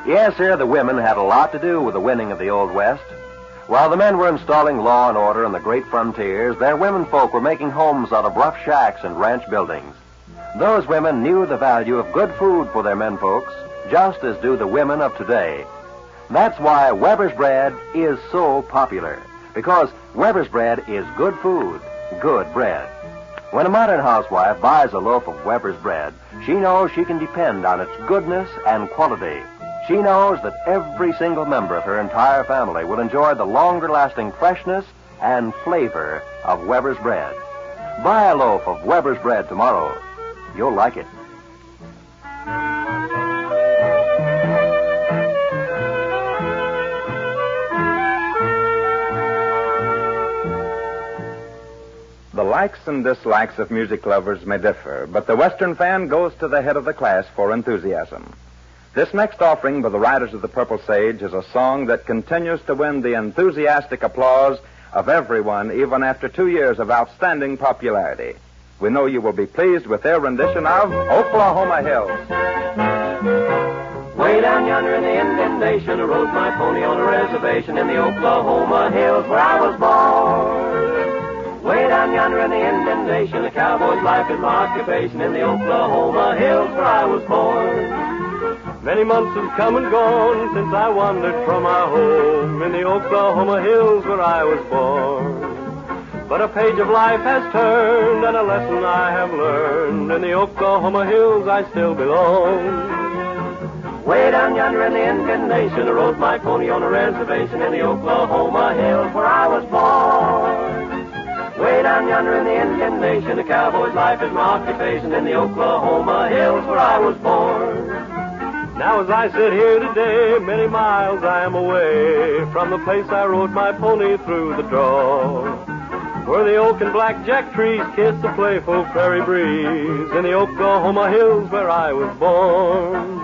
O: Yes, sir, the women had a lot to do with the winning of the Old West. While the men were installing law and order on the great frontiers, their women folk were making homes out of rough shacks and ranch buildings. Those women knew the value of good food for their men folks, just as do the women of today. That's why Weber's Bread is so popular, because Weber's Bread is good food, good bread. When a modern housewife buys a loaf of Weber's Bread, she knows she can depend on its goodness and quality. She knows that every single member of her entire family will enjoy the longer-lasting freshness and flavor of Weber's Bread. Buy a loaf of Weber's Bread tomorrow. You'll like it. The likes and dislikes of music lovers may differ, but the Western fan goes to the head of the class for enthusiasm. This next offering by the Riders of the Purple Sage is a song that continues to win the enthusiastic applause of everyone, even after 2 years of outstanding popularity. We know you will be pleased with their rendition of Oklahoma Hills.
R: Way down yonder in the Indian Nation, I rode my pony on a reservation in the Oklahoma Hills where I was born. Way down down yonder in the Indian Nation, a cowboy's life is my occupation in the Oklahoma hills where I was born. Many months have come and gone since I wandered from my home in the Oklahoma hills where I was born. But a page of life has turned and a lesson I have learned. In the Oklahoma hills I still belong. Way down yonder in the Indian Nation, I rode my pony on a reservation in the Oklahoma hills where I was born. Way down yonder in the Indian Nation, a cowboy's life is my occupation in the Oklahoma hills where I was born. Now as I sit here today, many miles I am away from the place I rode my pony through the draw, where the oak and blackjack trees kiss the playful prairie breeze in the Oklahoma hills where I was born.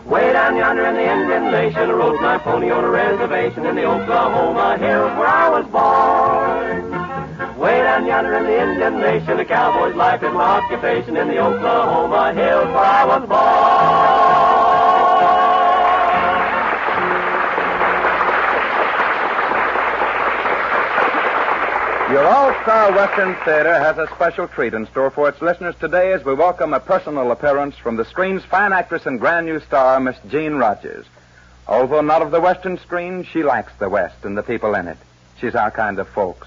R: Way down yonder in the Indian Nation, I rode my pony on a reservation in the Oklahoma hills where I was born. Way down yonder in the Indian Nation, a cowboy's life is my occupation in the Oklahoma hills where I was born.
I: Your All-Star Western Theater has a special treat in store for its listeners today as we welcome a personal appearance from the screen's fine actress and grand new star, Miss Jean Rogers. Although not of the Western screen, she likes the West and the people in it. She's our kind of folks.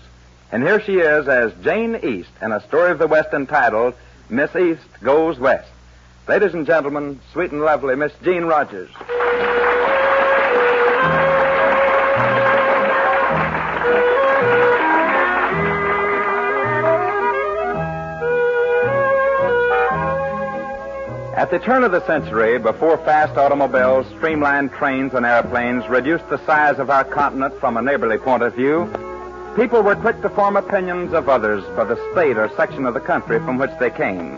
I: And here she is as Jane East in a story of the West entitled Miss East Goes West. Ladies and gentlemen, sweet and lovely Miss Jean Rogers. At the turn of the century, before fast automobiles, streamlined trains, and airplanes reduced the size of our continent from a neighborly point of view, people were quick to form opinions of others by the state or section of the country from which they came.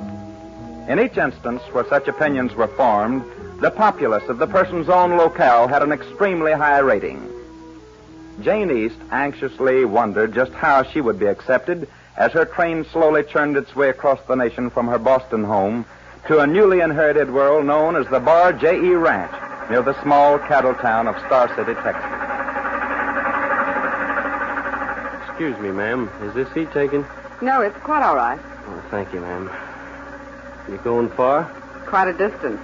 I: In each instance where such opinions were formed, the populace of the person's own locale had an extremely high rating. Jane East anxiously wondered just how she would be accepted as her train slowly churned its way across the nation from her Boston home to a newly inherited world known as the Bar J.E. Ranch near the small cattle town of Star City, Texas.
S: Excuse me, ma'am. Is this seat taken?
W: No, it's quite all right.
S: Oh, thank you, ma'am. You going far?
W: Quite a distance.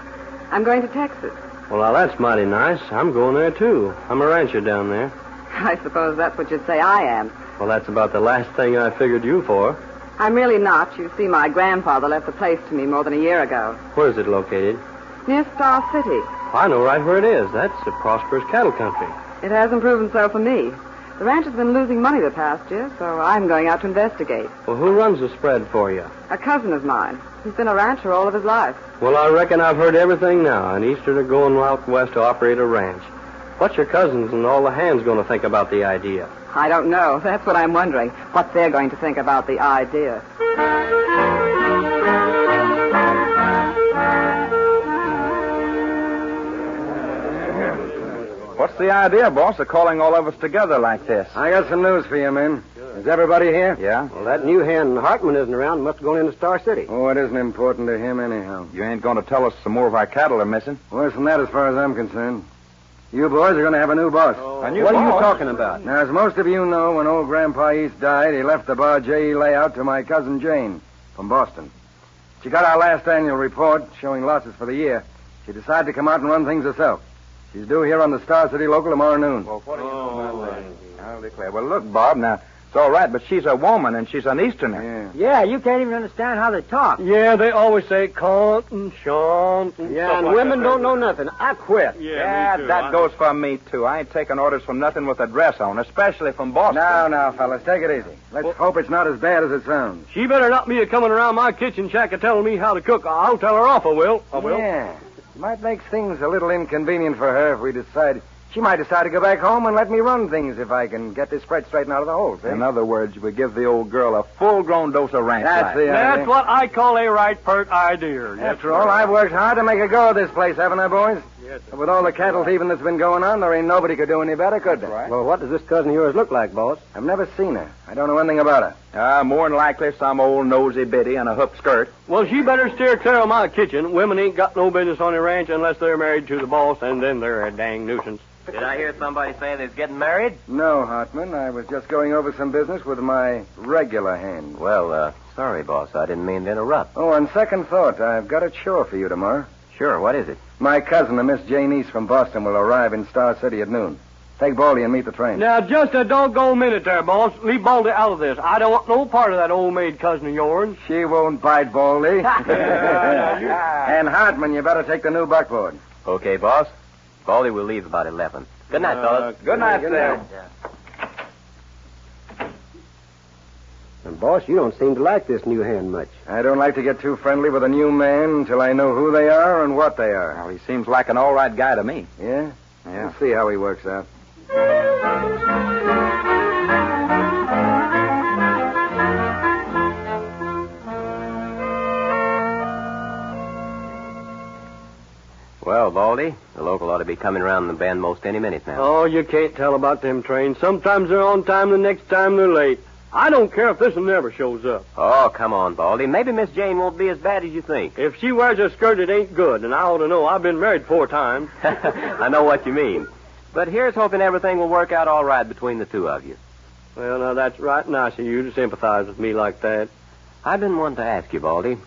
W: I'm going to Texas.
S: Well, now, that's mighty nice. I'm going there, too. I'm a rancher down there.
W: I suppose that's what you'd say I am.
S: Well, that's about the last thing I figured you for.
W: I'm really not. You see, my grandfather left the place to me more than a year ago.
S: Where is it located?
W: Near Star City.
S: I know right where it is. That's a prosperous cattle country.
W: It hasn't proven so for me. The ranch has been losing money the past year, so I'm going out to investigate.
S: Well, who runs the spread for you?
W: A cousin of mine. He's been a rancher all of his life.
S: Well, I reckon I've heard everything now. An Eastern are going out west to operate a ranch. What's your cousins and all the hands going to think about the idea?
W: I don't know. That's what I'm wondering. What they're going to think about the idea.
I: What's the idea, boss, of calling all of us together like this?
H: I got some news for you, men. Is everybody here?
I: Yeah.
S: Well, that new hand Hartman isn't around. Must have gone into Star City.
H: Oh, it isn't important to him anyhow.
I: You ain't going to tell us some more of our cattle are missing?
H: Worse than that as far as I'm concerned. You boys are going to have a new boss.
S: A new boss? What are you talking about?
H: Now, as most of you know, when old Grandpa East died, he left the Bar J.E. layout to my cousin Jane from Boston. She got our last annual report showing losses for the year. She decided to come out and run things herself. She's due here on the Star City Local tomorrow noon.
I: Well, what do you know about that? I'll declare. Well, look, Bob, now, it's all right, but she's a woman and she's an Easterner.
X: Yeah, you can't even understand how they talk.
S: Yeah, they always say cont and shant and
X: Yeah,
S: stuff
X: and
S: like
X: women
S: that.
X: don't know nothing. I quit.
I: Yeah, that goes for me, too. I ain't taking orders from nothing with a dress on, especially from Boston.
H: Now, fellas, take it easy. Let's hope it's not as bad as it sounds.
S: She better not be coming around my kitchen shack and telling me how to cook. I'll tell her off, I will.
H: Yeah. It might make things a little inconvenient for her if we decide... She might decide to go back home and let me run things if I can get this spread straightened out of the hole, see?
I: In other words, we give the old girl a full-grown dose of ranch
H: That's
I: life.
H: the idea.
S: That's what I call a right pert idea.
H: After all, I've worked hard to make a go of this place, haven't I, boys?
S: Yes, sir.
H: With all the cattle thieving that's been going on, there ain't nobody could do any better, could they?
S: Well, what does this cousin of yours look like, boss?
H: I've never seen her. I don't know anything about her.
I: More than likely some old nosy biddy in a hoop skirt.
S: Well, she better steer clear of my kitchen. Women ain't got no business on the ranch unless they're married to the boss, and then they're a dang nuisance.
O: Did I hear somebody say they're getting married?
B: No, Hartman. I was just going over some business with my regular hand.
O: Well, sorry, boss. I didn't mean to interrupt.
B: Oh, on second thought, I've got a chore for you tomorrow.
O: Sure, what is it?
B: My cousin, a Miss Jane East from Boston, will arrive in Star City at noon. Take Baldy and meet the train.
S: Now, just a doggone minute there, boss. Leave Baldy out of this. I don't want no part of that old maid cousin of yours.
B: She won't bite, Baldy. And Hartman, you better take the new buckboard.
O: Okay, boss. Baldy will leave about 11. Good night, fellas.
I: Good night, Phil.
X: And, boss, you don't seem to like this new hand much.
B: I don't like to get too friendly with a new man until I know who they are and what they are.
I: Well, he seems like an all right guy to me.
B: Yeah?
I: Yeah.
B: We'll see how he works out.
O: Well, Baldy, the local ought to be coming around the bend most any minute now.
S: Oh, you can't tell about them trains. Sometimes they're on time, the next time they're late. I don't care if this one never shows up.
O: Oh, come on, Baldy. Maybe Miss Jane won't be as bad as you think.
S: If she wears a skirt, it ain't good, and I ought to know. I've been married 4 times.
O: I know what you mean. But here's hoping everything will work out all right between the two of you.
S: Well, now, that's right nice of you to sympathize with me like that.
O: I've been wanting to ask you, Baldy,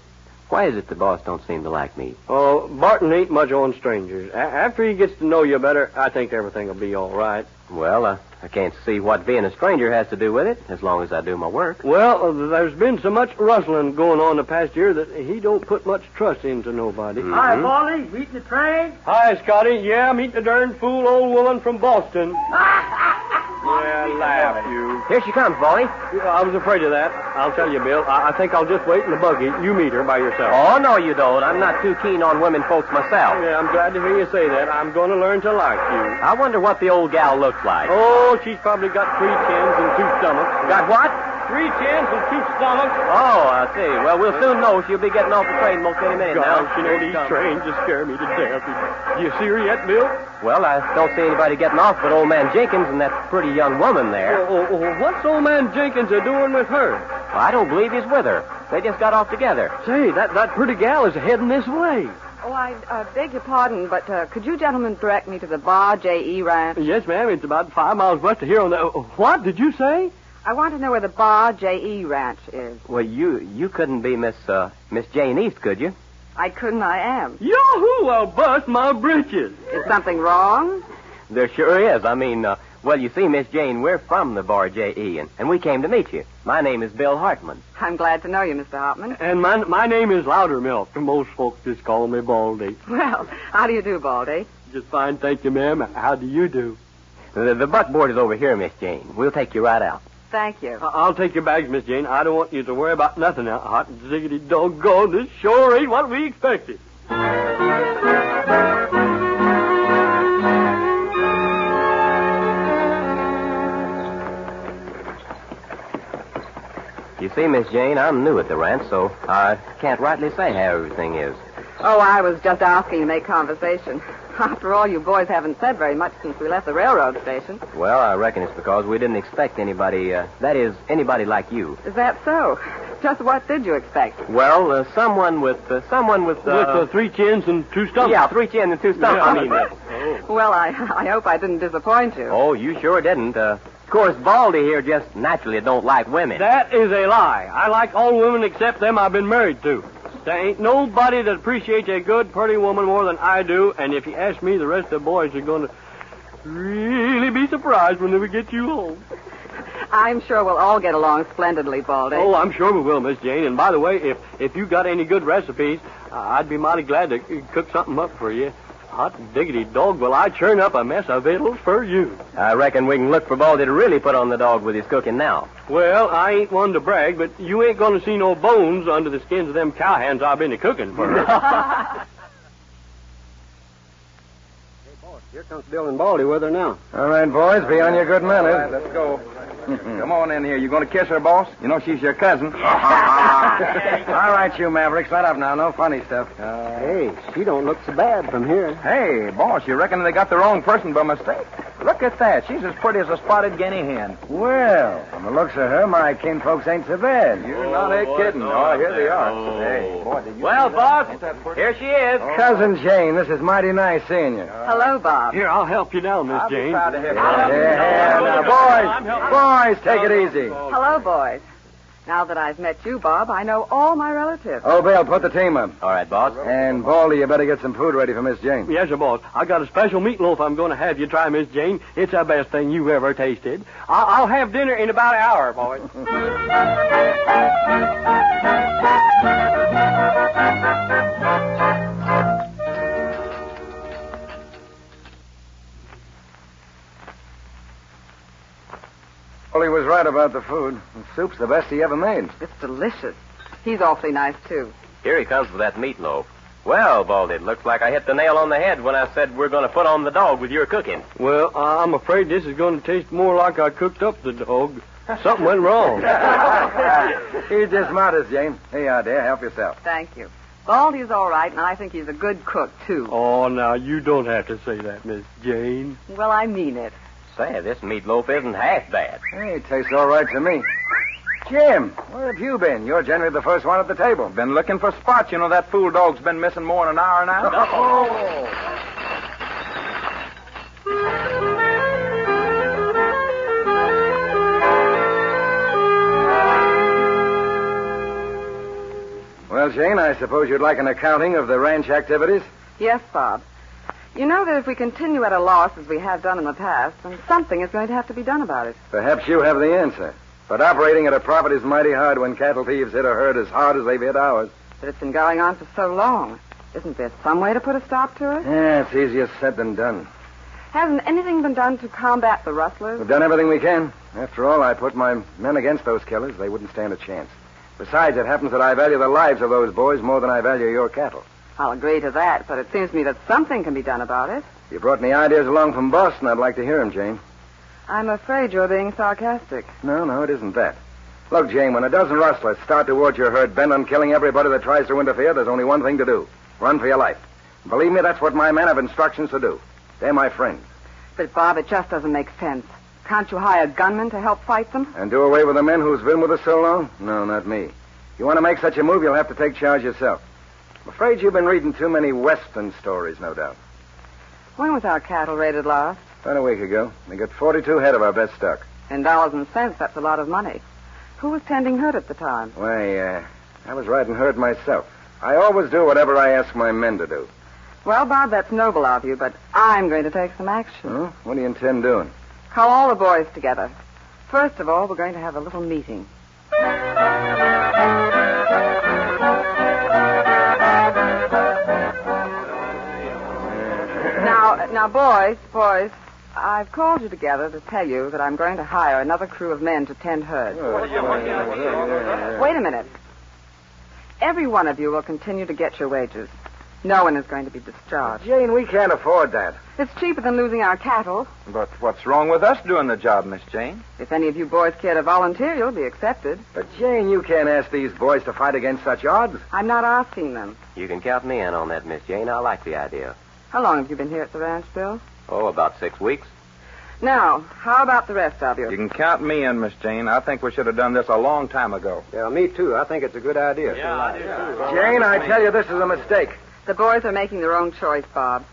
O: why is it the boss don't seem to like me?
S: Oh, Barton ain't much on strangers. After he gets to know you better, I think everything will be all right.
O: Well, I can't see what being a stranger has to do with it, as long as I do my work.
S: Well, there's been so much rustling going on the past year that he don't put much trust into nobody.
X: Mm-hmm. Hi, Baldy. Meeting the train?
S: Hi, Scotty. Yeah, meet the darn fool old woman from Boston. Yeah, laugh, you.
O: Here she comes, Baldy.
S: I was afraid of that. I'll tell you, Bill. I think I'll just wait in the buggy. You meet her by yourself.
O: Oh, no, you don't. I'm not too keen on women folks myself.
S: Yeah, I'm glad to hear you say that. I'm going to learn to like you.
O: I wonder what the old gal looks like.
S: Oh, she's probably got 3 chins and 2 stomachs.
O: Got what?
S: 3 chins and 2 stomachs.
O: Oh, I see. Well, we'll soon know. She'll be getting off the train most any minute now.
S: Gosh, you know, these trains just scare me to death. Do you see her yet, Bill?
O: Well, I don't see anybody getting off but old man Jenkins and that pretty young woman there.
S: What's old man Jenkins doing with her?
O: Well, I don't believe he's with her. They just got off together.
S: Say, that pretty gal is heading this way.
W: Oh, I beg your pardon, but could you gentlemen direct me to the Bar J.E. Ranch?
S: Yes, ma'am. It's about 5 miles west of here on the... What did you say?
W: I want to know where the Bar J.E. Ranch is.
O: Well, you couldn't be Miss Jane East, could you?
W: I couldn't, I am.
S: Yoo-hoo, I'll bust my britches.
W: Is something wrong?
O: There sure is. I mean, well, you see, Miss Jane, we're from the Bar J.E., and we came to meet you. My name is Bill Hartman.
W: I'm glad to know you, Mr. Hartman.
S: And my name is Loudermilk. Most folks just call me Baldy.
W: Well, how do you do, Baldy?
S: Just fine, thank you, ma'am. How do you do?
O: The buckboard is over here, Miss Jane. We'll take you right out.
W: Thank you.
S: I'll take your bags, Miss Jane. I don't want you to worry about nothing now. Hot ziggity doggone, this sure ain't what we expected.
O: You see, Miss Jane, I'm new at the ranch, so I can't rightly say how everything is.
W: Oh, I was just asking to make conversation. After all, you boys haven't said very much since we left the railroad station.
O: Well, I reckon it's because we didn't expect anybody, that is, anybody like you.
W: Is that so? Just what did you expect?
O: Well, someone with...
S: With 3 chins and 2 stomachs.
O: Yeah, 3 chins and 2 stomachs.
W: Yeah, Well, I hope I didn't disappoint you.
O: Oh, you sure didn't. Of course, Baldy here just naturally don't like women.
S: That is a lie. I like all women except them I've been married to. There ain't nobody that appreciates a good, pretty woman more than I do, and if you ask me, the rest of the boys are going to really be surprised when we get you home.
W: I'm sure we'll all get along splendidly, Baldy.
S: Oh, I'm sure we will, Miss Jane. And by the way, if you got any good recipes, I'd be mighty glad to cook something up for you. Hot diggity dog, will I churn up a mess of victuals for you.
O: I reckon we can look for Baldy to really put on the dog with his cooking now.
S: Well, I ain't one to brag, but you ain't going to see no bones under the skins of them cowhands I've been cooking for her.
X: Hey, boss, here comes Bill and Baldy with her now.
B: All right, boys, be on your good manners.
I: All right, let's go. Come on in here. You going to kiss her, boss? You know she's your cousin.
B: All right, you Mavericks, let up now. No funny stuff.
X: Hey, she don't look so bad from here.
I: Hey, boss, you reckon they got the wrong person by mistake? Look at that. She's as pretty as a spotted guinea hen.
B: Well, from the looks of her, my kinfolks ain't so bad.
I: You're not kidding. Oh, here they are. Hey, boy, did you
D: Well, boss, here she is.
B: Cousin Jane, this is mighty nice seeing you.
W: Hello, Bob.
S: Here, I'll help you now, Miss Jane.
B: Now, boys, take it easy.
W: Hello, boys. Now that I've met you, Bob, I know all my relatives.
B: Oh, Bill, put the team up.
D: All right, boss.
B: And, Baldy, you better get some food ready for Miss Jane.
S: Yes, sir, boss. I got a special meatloaf I'm going to have you try, Miss Jane. It's the best thing you've ever tasted. I'll have dinner in about an hour, boys.
B: Well, he was right about the food. The soup's the best he ever made.
W: It's delicious. He's awfully nice, too.
D: Here he comes with that meatloaf. Well, Baldy, it looks like I hit the nail on the head when I said we're going to put on the dog with your cooking.
S: Well, I'm afraid this is going to taste more like I cooked up the dog. Something went wrong.
B: He's just modest, Jane. Here you are, dear. Help yourself.
W: Thank you. Baldy's all right, and I think he's a good cook, too.
S: Oh, now, you don't have to say that, Miss Jane.
W: Well, I mean it.
D: Say, this meatloaf isn't half bad.
B: Hey, it tastes all right to me. Jim, where have you been? You're generally the first one at the table.
I: Been looking for spots. You know that fool dog's been missing more than an hour now.
B: Well, Jane, I suppose you'd like an accounting of the ranch activities?
W: Yes, Bob. You know that if we continue at a loss as we have done in the past, then something is going to have to be done about it.
B: Perhaps you have the answer. But operating at a profit is mighty hard when cattle thieves hit a herd as hard as they've hit ours.
W: But it's been going on for so long. Isn't there some way to put a stop to it?
B: Yeah, it's easier said than done.
W: Hasn't anything been done to combat the rustlers?
B: We've done everything we can. After all, I put my men against those killers. They wouldn't stand a chance. Besides, it happens that I value the lives of those boys more than I value your cattle.
W: I'll agree to that, but it seems to me that something can be done about it.
B: If you brought any ideas along from Boston, I'd like to hear them, Jane.
W: I'm afraid you're being sarcastic.
B: No, it isn't that. Look, Jane, when a dozen rustlers start towards your herd bent on killing everybody that tries to interfere, there's only one thing to do. Run for your life. Believe me, that's what my men have instructions to do. They're my friends.
W: But, Bob, it just doesn't make sense. Can't you hire gunmen to help fight them?
B: And do away with the men who's been with us so long? No, not me. If you want to make such a move, you'll have to take charge yourself. I'm afraid you've been reading too many Western stories, no doubt.
W: When was our cattle raided last?
B: About a week ago. We got 42 head of our best stock.
W: In dollars and cents, that's a lot of money. Who was tending herd at the time?
B: Why, I was riding herd myself. I always do whatever I ask my men to do.
W: Well, Bob, that's noble of you, but I'm going to take some action.
B: Huh? What do you intend doing?
W: Call all the boys together. First of all, we're going to have a little meeting. Now, boys, I've called you together to tell you that I'm going to hire another crew of men to tend herds. Wait a minute. Every one of you will continue to get your wages. No one is going to be discharged.
B: Jane, we can't afford that.
W: It's cheaper than losing our cattle.
I: But what's wrong with us doing the job, Miss Jane?
W: If any of you boys care to volunteer, you'll be accepted.
B: But, Jane, you can't ask these boys to fight against such odds.
W: I'm not asking them.
D: You can count me in on that, Miss Jane. I like the idea.
W: How long have you been here at the ranch, Bill?
D: Oh, about 6 weeks.
W: Now, how about the rest of you?
I: You can count me in, Miss Jane. I think we should have done this a long time ago.
X: Yeah, me too. I think it's a good idea.
I: Yeah, I do too.
B: Jane, I tell you, this is a mistake.
W: The boys are making their own choice, Bob.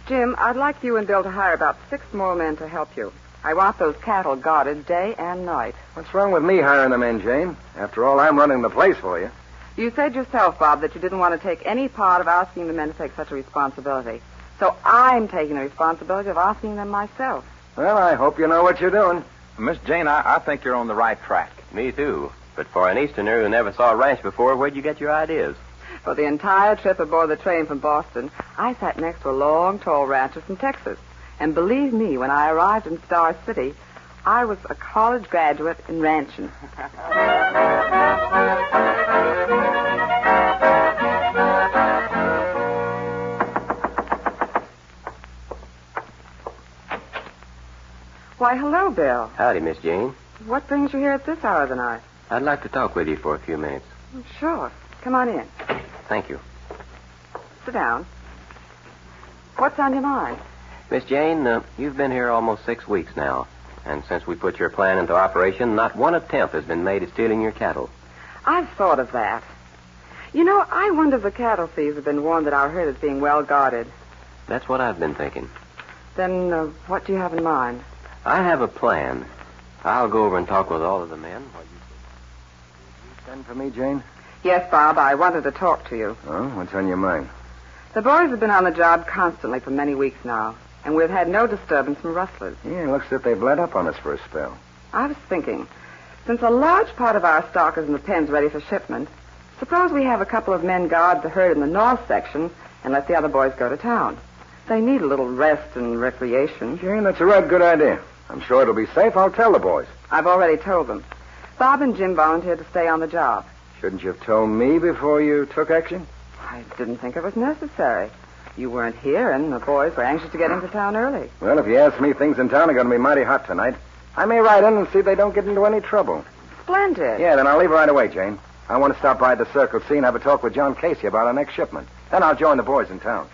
W: Jim, I'd like you and Bill to hire about 6 more men to help you. I want those cattle guarded day and night.
B: What's wrong with me hiring the men, Jane? After all, I'm running the place for you.
W: You said yourself, Bob, that you didn't want to take any part of asking the men to take such a responsibility. So I'm taking the responsibility of asking them myself.
B: Well, I hope you know what you're doing.
I: Miss Jane, I think you're on the right track.
D: Me too. But for an Easterner who never saw a ranch before, where'd you get your ideas?
W: For the entire trip aboard the train from Boston, I sat next to a long, tall rancher from Texas. And believe me, when I arrived in Star City, I was a college graduate in ranching. Why, hello, Bill.
D: Howdy, Miss Jane.
W: What brings you here at this hour of the night?
D: I'd like to talk with you for a few minutes.
W: Sure. Come on in.
D: Thank you.
W: Sit down. What's on your mind?
D: Miss Jane, you've been here almost 6 weeks now. And since we put your plan into operation, not one attempt has been made at stealing your cattle.
W: I've thought of that. You know, I wonder if the cattle thieves have been warned that our herd is being well guarded.
D: That's what I've been thinking.
W: Then what do you have in mind?
D: I have a plan. I'll go over and talk with all of the men.
B: You send for me, Jane?
W: Yes, Bob, I wanted to talk to you.
B: Oh, what's on your mind?
W: The boys have been on the job constantly for many weeks now, and we've had no disturbance from rustlers.
B: Yeah, it looks as if they've let up on us for a spell.
W: I was thinking, since a large part of our stock is in the pens ready for shipment, suppose we have a couple of men guard the herd in the north section and let the other boys go to town. They need a little rest and recreation.
B: Jane, that's a right good idea. I'm sure it'll be safe. I'll tell the boys.
W: I've already told them. Bob and Jim volunteered to stay on the job.
B: Shouldn't you have told me before you took action?
W: I didn't think it was necessary. You weren't here, and the boys were anxious to get into town early.
B: Well, if you ask me, things in town are going to be mighty hot tonight. I may ride in and see they don't get into any trouble.
W: Splendid.
B: Yeah, then I'll leave right away, Jane. I want to stop by the Circle C and have a talk with John Casey about our next shipment. Then I'll join the boys in town.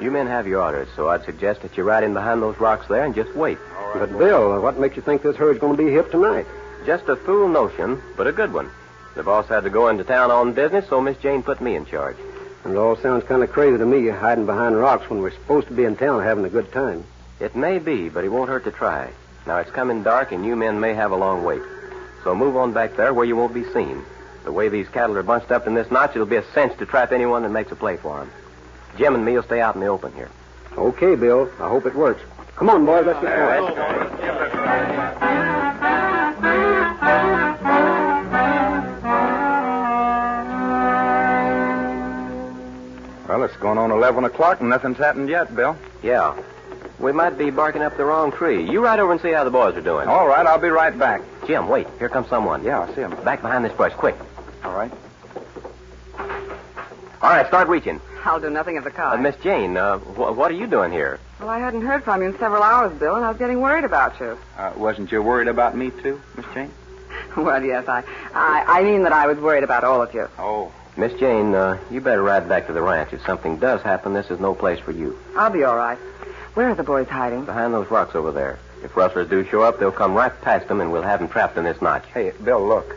D: You men have your orders, so I'd suggest that you ride in behind those rocks there and just wait.
X: But, Bill, what makes you think this herd's going to be hip tonight?
D: Just a fool notion, but a good one. The boss had to go into town on business, so Miss Jane put me in charge.
X: And it all sounds kind of crazy to me, hiding behind rocks when we're supposed to be in town having a good time.
D: It may be, but it won't hurt to try. Now, it's coming dark, and you men may have a long wait. So move on back there where you won't be seen. The way these cattle are bunched up in this notch, it'll be a cinch to trap anyone that makes a play for them. Jim and me will stay out in the open here.
X: Okay, Bill. I hope it works. Come on, boys. Let's get going.
I: Well, it's going on 11 o'clock and nothing's happened yet, Bill.
D: Yeah. We might be barking up the wrong tree. You ride over and see how the boys are doing.
I: All right, I'll be right back.
D: Jim, wait. Here comes someone.
I: Yeah, I see him.
D: Back behind this brush, quick.
I: All right.
D: All right, start reaching.
W: I'll do nothing of the kind.
D: Miss Jane, what are you doing here?
W: Well, I hadn't heard from you in several hours, Bill, and I was getting worried about you.
I: Wasn't you worried about me, too, Miss Jane?
W: Well, yes, I mean that I was worried about all of you.
I: Oh.
D: Miss Jane, you better ride back to the ranch. If something does happen, this is no place for you.
W: I'll be all right. Where are the boys hiding?
D: Behind those rocks over there. If rustlers do show up, they'll come right past them, and we'll have them trapped in this notch.
I: Hey, Bill, look.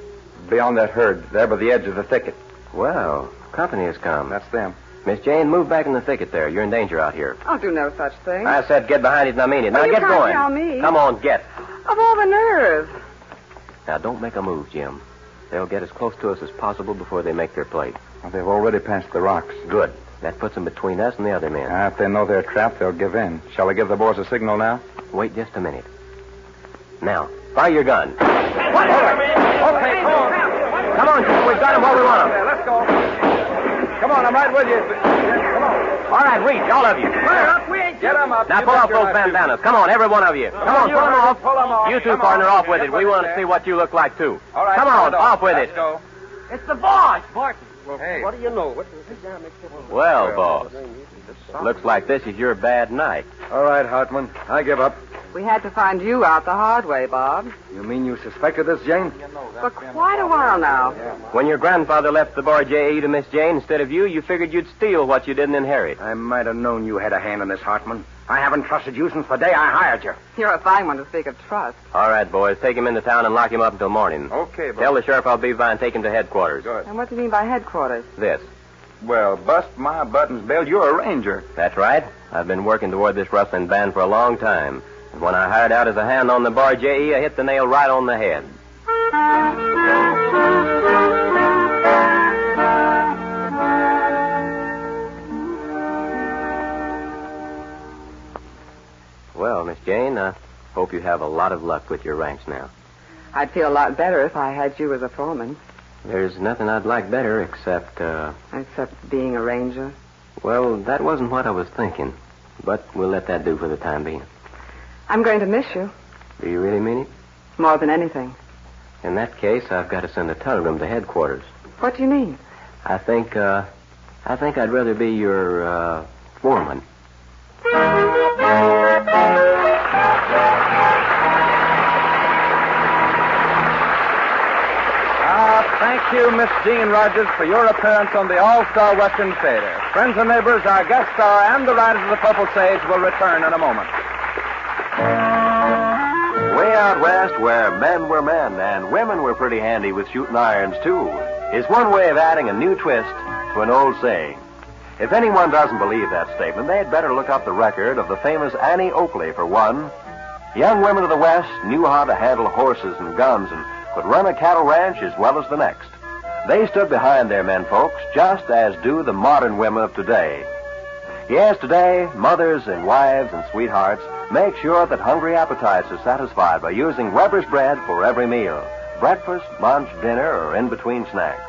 I: Beyond that herd, there by the edge of the thicket.
D: Well, company has come.
I: That's them.
D: Miss Jane, move back in the thicket there. You're in danger out here.
W: I'll do no such thing.
D: I said get behind it, and I mean it. Now
W: you
D: get
W: can't
D: going.
W: tell me.
D: Come on, get.
W: Of all the nerve.
D: Now, don't make a move, Jim. They'll get as close to us as possible before they make their play.
I: Well, they've already passed the rocks.
D: Good. That puts them between us and the other men.
I: If they know they're trapped, they'll give in. Shall I give the boys a signal now?
D: Wait just a minute. Now, fire your gun.
I: What? Okay, come on.
D: Come on, Jim. We've got them where we want them.
I: Let's go. Come on, I'm right with you. Come on.
D: All right, reach, all of you.
I: Get them up.
D: Now, pull off those bandanas. Come on, every one of you. Come on, pull them off. You two partner off with it. We want to see what you look like, too.
I: All right.
D: Come on, off with it.
I: Go.
S: It's the boss, Barton.
X: Well,
I: hey.
X: What do you know?
D: Well, boss, looks like this is your bad night.
B: All right, Hartman. I give up.
W: We had to find you out the hard way, Bob.
B: You mean you suspected this, Jane?
W: For quite a while now.
D: When your grandfather left the bar J.E. to Miss Jane instead of you figured you'd steal what you didn't inherit.
B: I might have known you had a hand in this, Hartman. I haven't trusted you since the day I hired you.
W: You're a fine one to speak of trust.
D: All right, boys, take him into town and lock him up until morning.
I: Okay, boss.
D: Tell the sheriff I'll be by and take him to headquarters.
I: Good.
W: And what do you mean by headquarters?
D: This.
I: Well, bust my buttons, Bill. You're a ranger.
D: That's right. I've been working toward this rustling band for a long time. And when I hired out as a hand on the bar J.E., I hit the nail right on the head. Well, Miss Jane, I hope you have a lot of luck with your ranch now.
W: I'd feel a lot better if I had you as a foreman.
D: There's nothing I'd like better except,
W: Except being a ranger?
D: Well, that wasn't what I was thinking. But we'll let that do for the time being.
W: I'm going to miss you.
D: Do you really mean it?
W: More than anything.
D: In that case, I've got to send a telegram to headquarters.
W: What do you mean?
D: I think I'd rather be your, foreman.
I: Thank you, Miss Jean Rogers, for your appearance on the All-Star Western Theater. Friends and neighbors, our guest star and the Riders of the Purple Sage will return in a moment.
O: Way out west, where men were men and women were pretty handy with shooting irons, too, is one way of adding a new twist to an old saying. If anyone doesn't believe that statement, they'd better look up the record of the famous Annie Oakley, for one. Young women of the West knew how to handle horses and guns and could run a cattle ranch as well as the next. They stood behind their men folks, just as do the modern women of today. Yes, today, mothers and wives and sweethearts make sure that hungry appetites are satisfied by using Weber's bread for every meal, breakfast, lunch, dinner, or in-between snacks.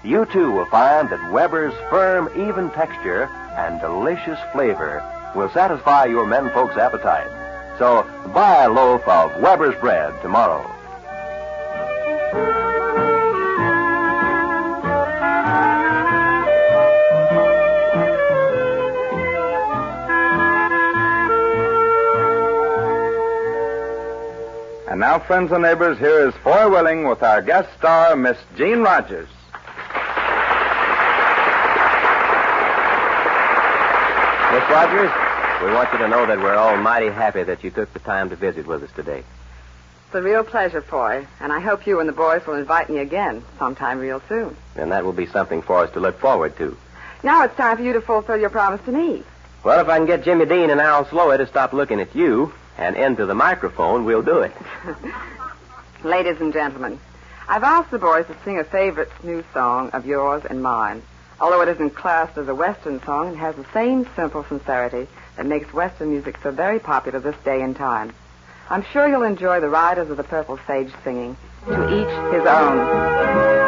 O: You, too, will find that Weber's firm, even texture and delicious flavor will satisfy your men folks' appetite. So buy a loaf of Weber's bread tomorrow.
I: And now, friends and neighbors, here is Foy Willing with our guest star, Miss Jean Rogers.
D: Miss Rogers, we want you to know that we're all mighty happy that you took the time to visit with us today.
W: It's a real pleasure, Foy, and I hope you and the boys will invite me again sometime real soon.
D: And that will be something for us to look forward to.
W: Now it's time for you to fulfill your promise to me.
D: Well, if I can get Jimmy Dean and Al Slowy to stop looking at you and into the microphone, we'll do it.
W: Ladies and gentlemen, I've asked the boys to sing a favorite new song of yours and mine. Although it isn't classed as a Western song, it has the same simple sincerity that makes Western music so very popular this day and time. I'm sure you'll enjoy the Riders of the Purple Sage singing, To Each His Own.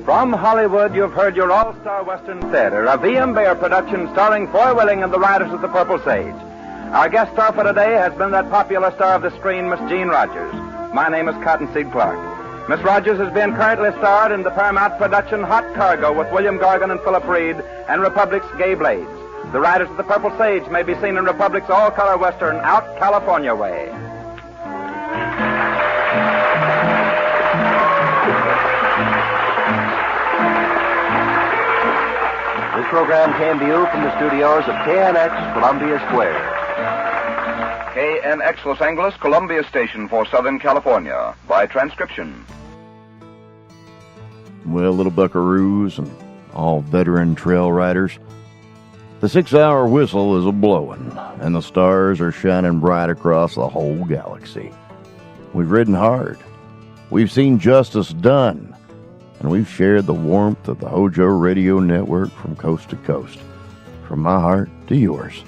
I: From Hollywood, you've heard your All-Star Western Theater, a V.M. Bear production starring Foy Willing and the Riders of the Purple Sage. Our guest star for today has been that popular star of the screen, Miss Jean Rogers. My name is Cottonseed Clark. Miss Rogers has been currently starred in the Paramount production Hot Cargo with William Gargan and Philip Reed and Republic's Gay Blades. The Riders of the Purple Sage may be seen in Republic's all-color Western, Out California Way.
O: This program came to you from the studios of KNX, Columbia Square.
C: KNX Los Angeles, Columbia Station for Southern California, by transcription.
A: Well, little buckaroos and all veteran trail riders, the 6-hour whistle is a-blowing, and the stars are shining bright across the whole galaxy. We've ridden hard. We've seen justice done. And we've shared the warmth of the HOJO Radio Network from coast to coast, from my heart to yours.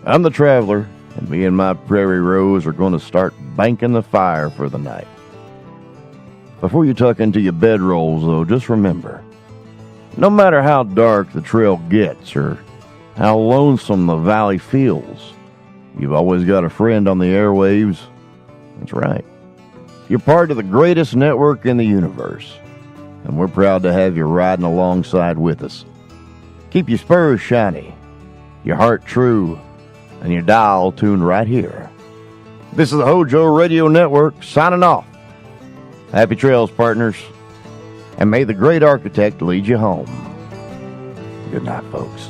A: I'm the Traveler, and me and my Prairie Rose are going to start banking the fire for the night. Before you tuck into your bedrolls, though, just remember, no matter how dark the trail gets or how lonesome the valley feels, you've always got a friend on the airwaves. That's right. You're part of the greatest network in the universe, and we're proud to have you riding alongside with us. Keep your spurs shiny, your heart true, and your dial tuned right here. This is the HOJO Radio Network signing off. Happy trails, partners, and may the great architect lead you home. Good night, folks.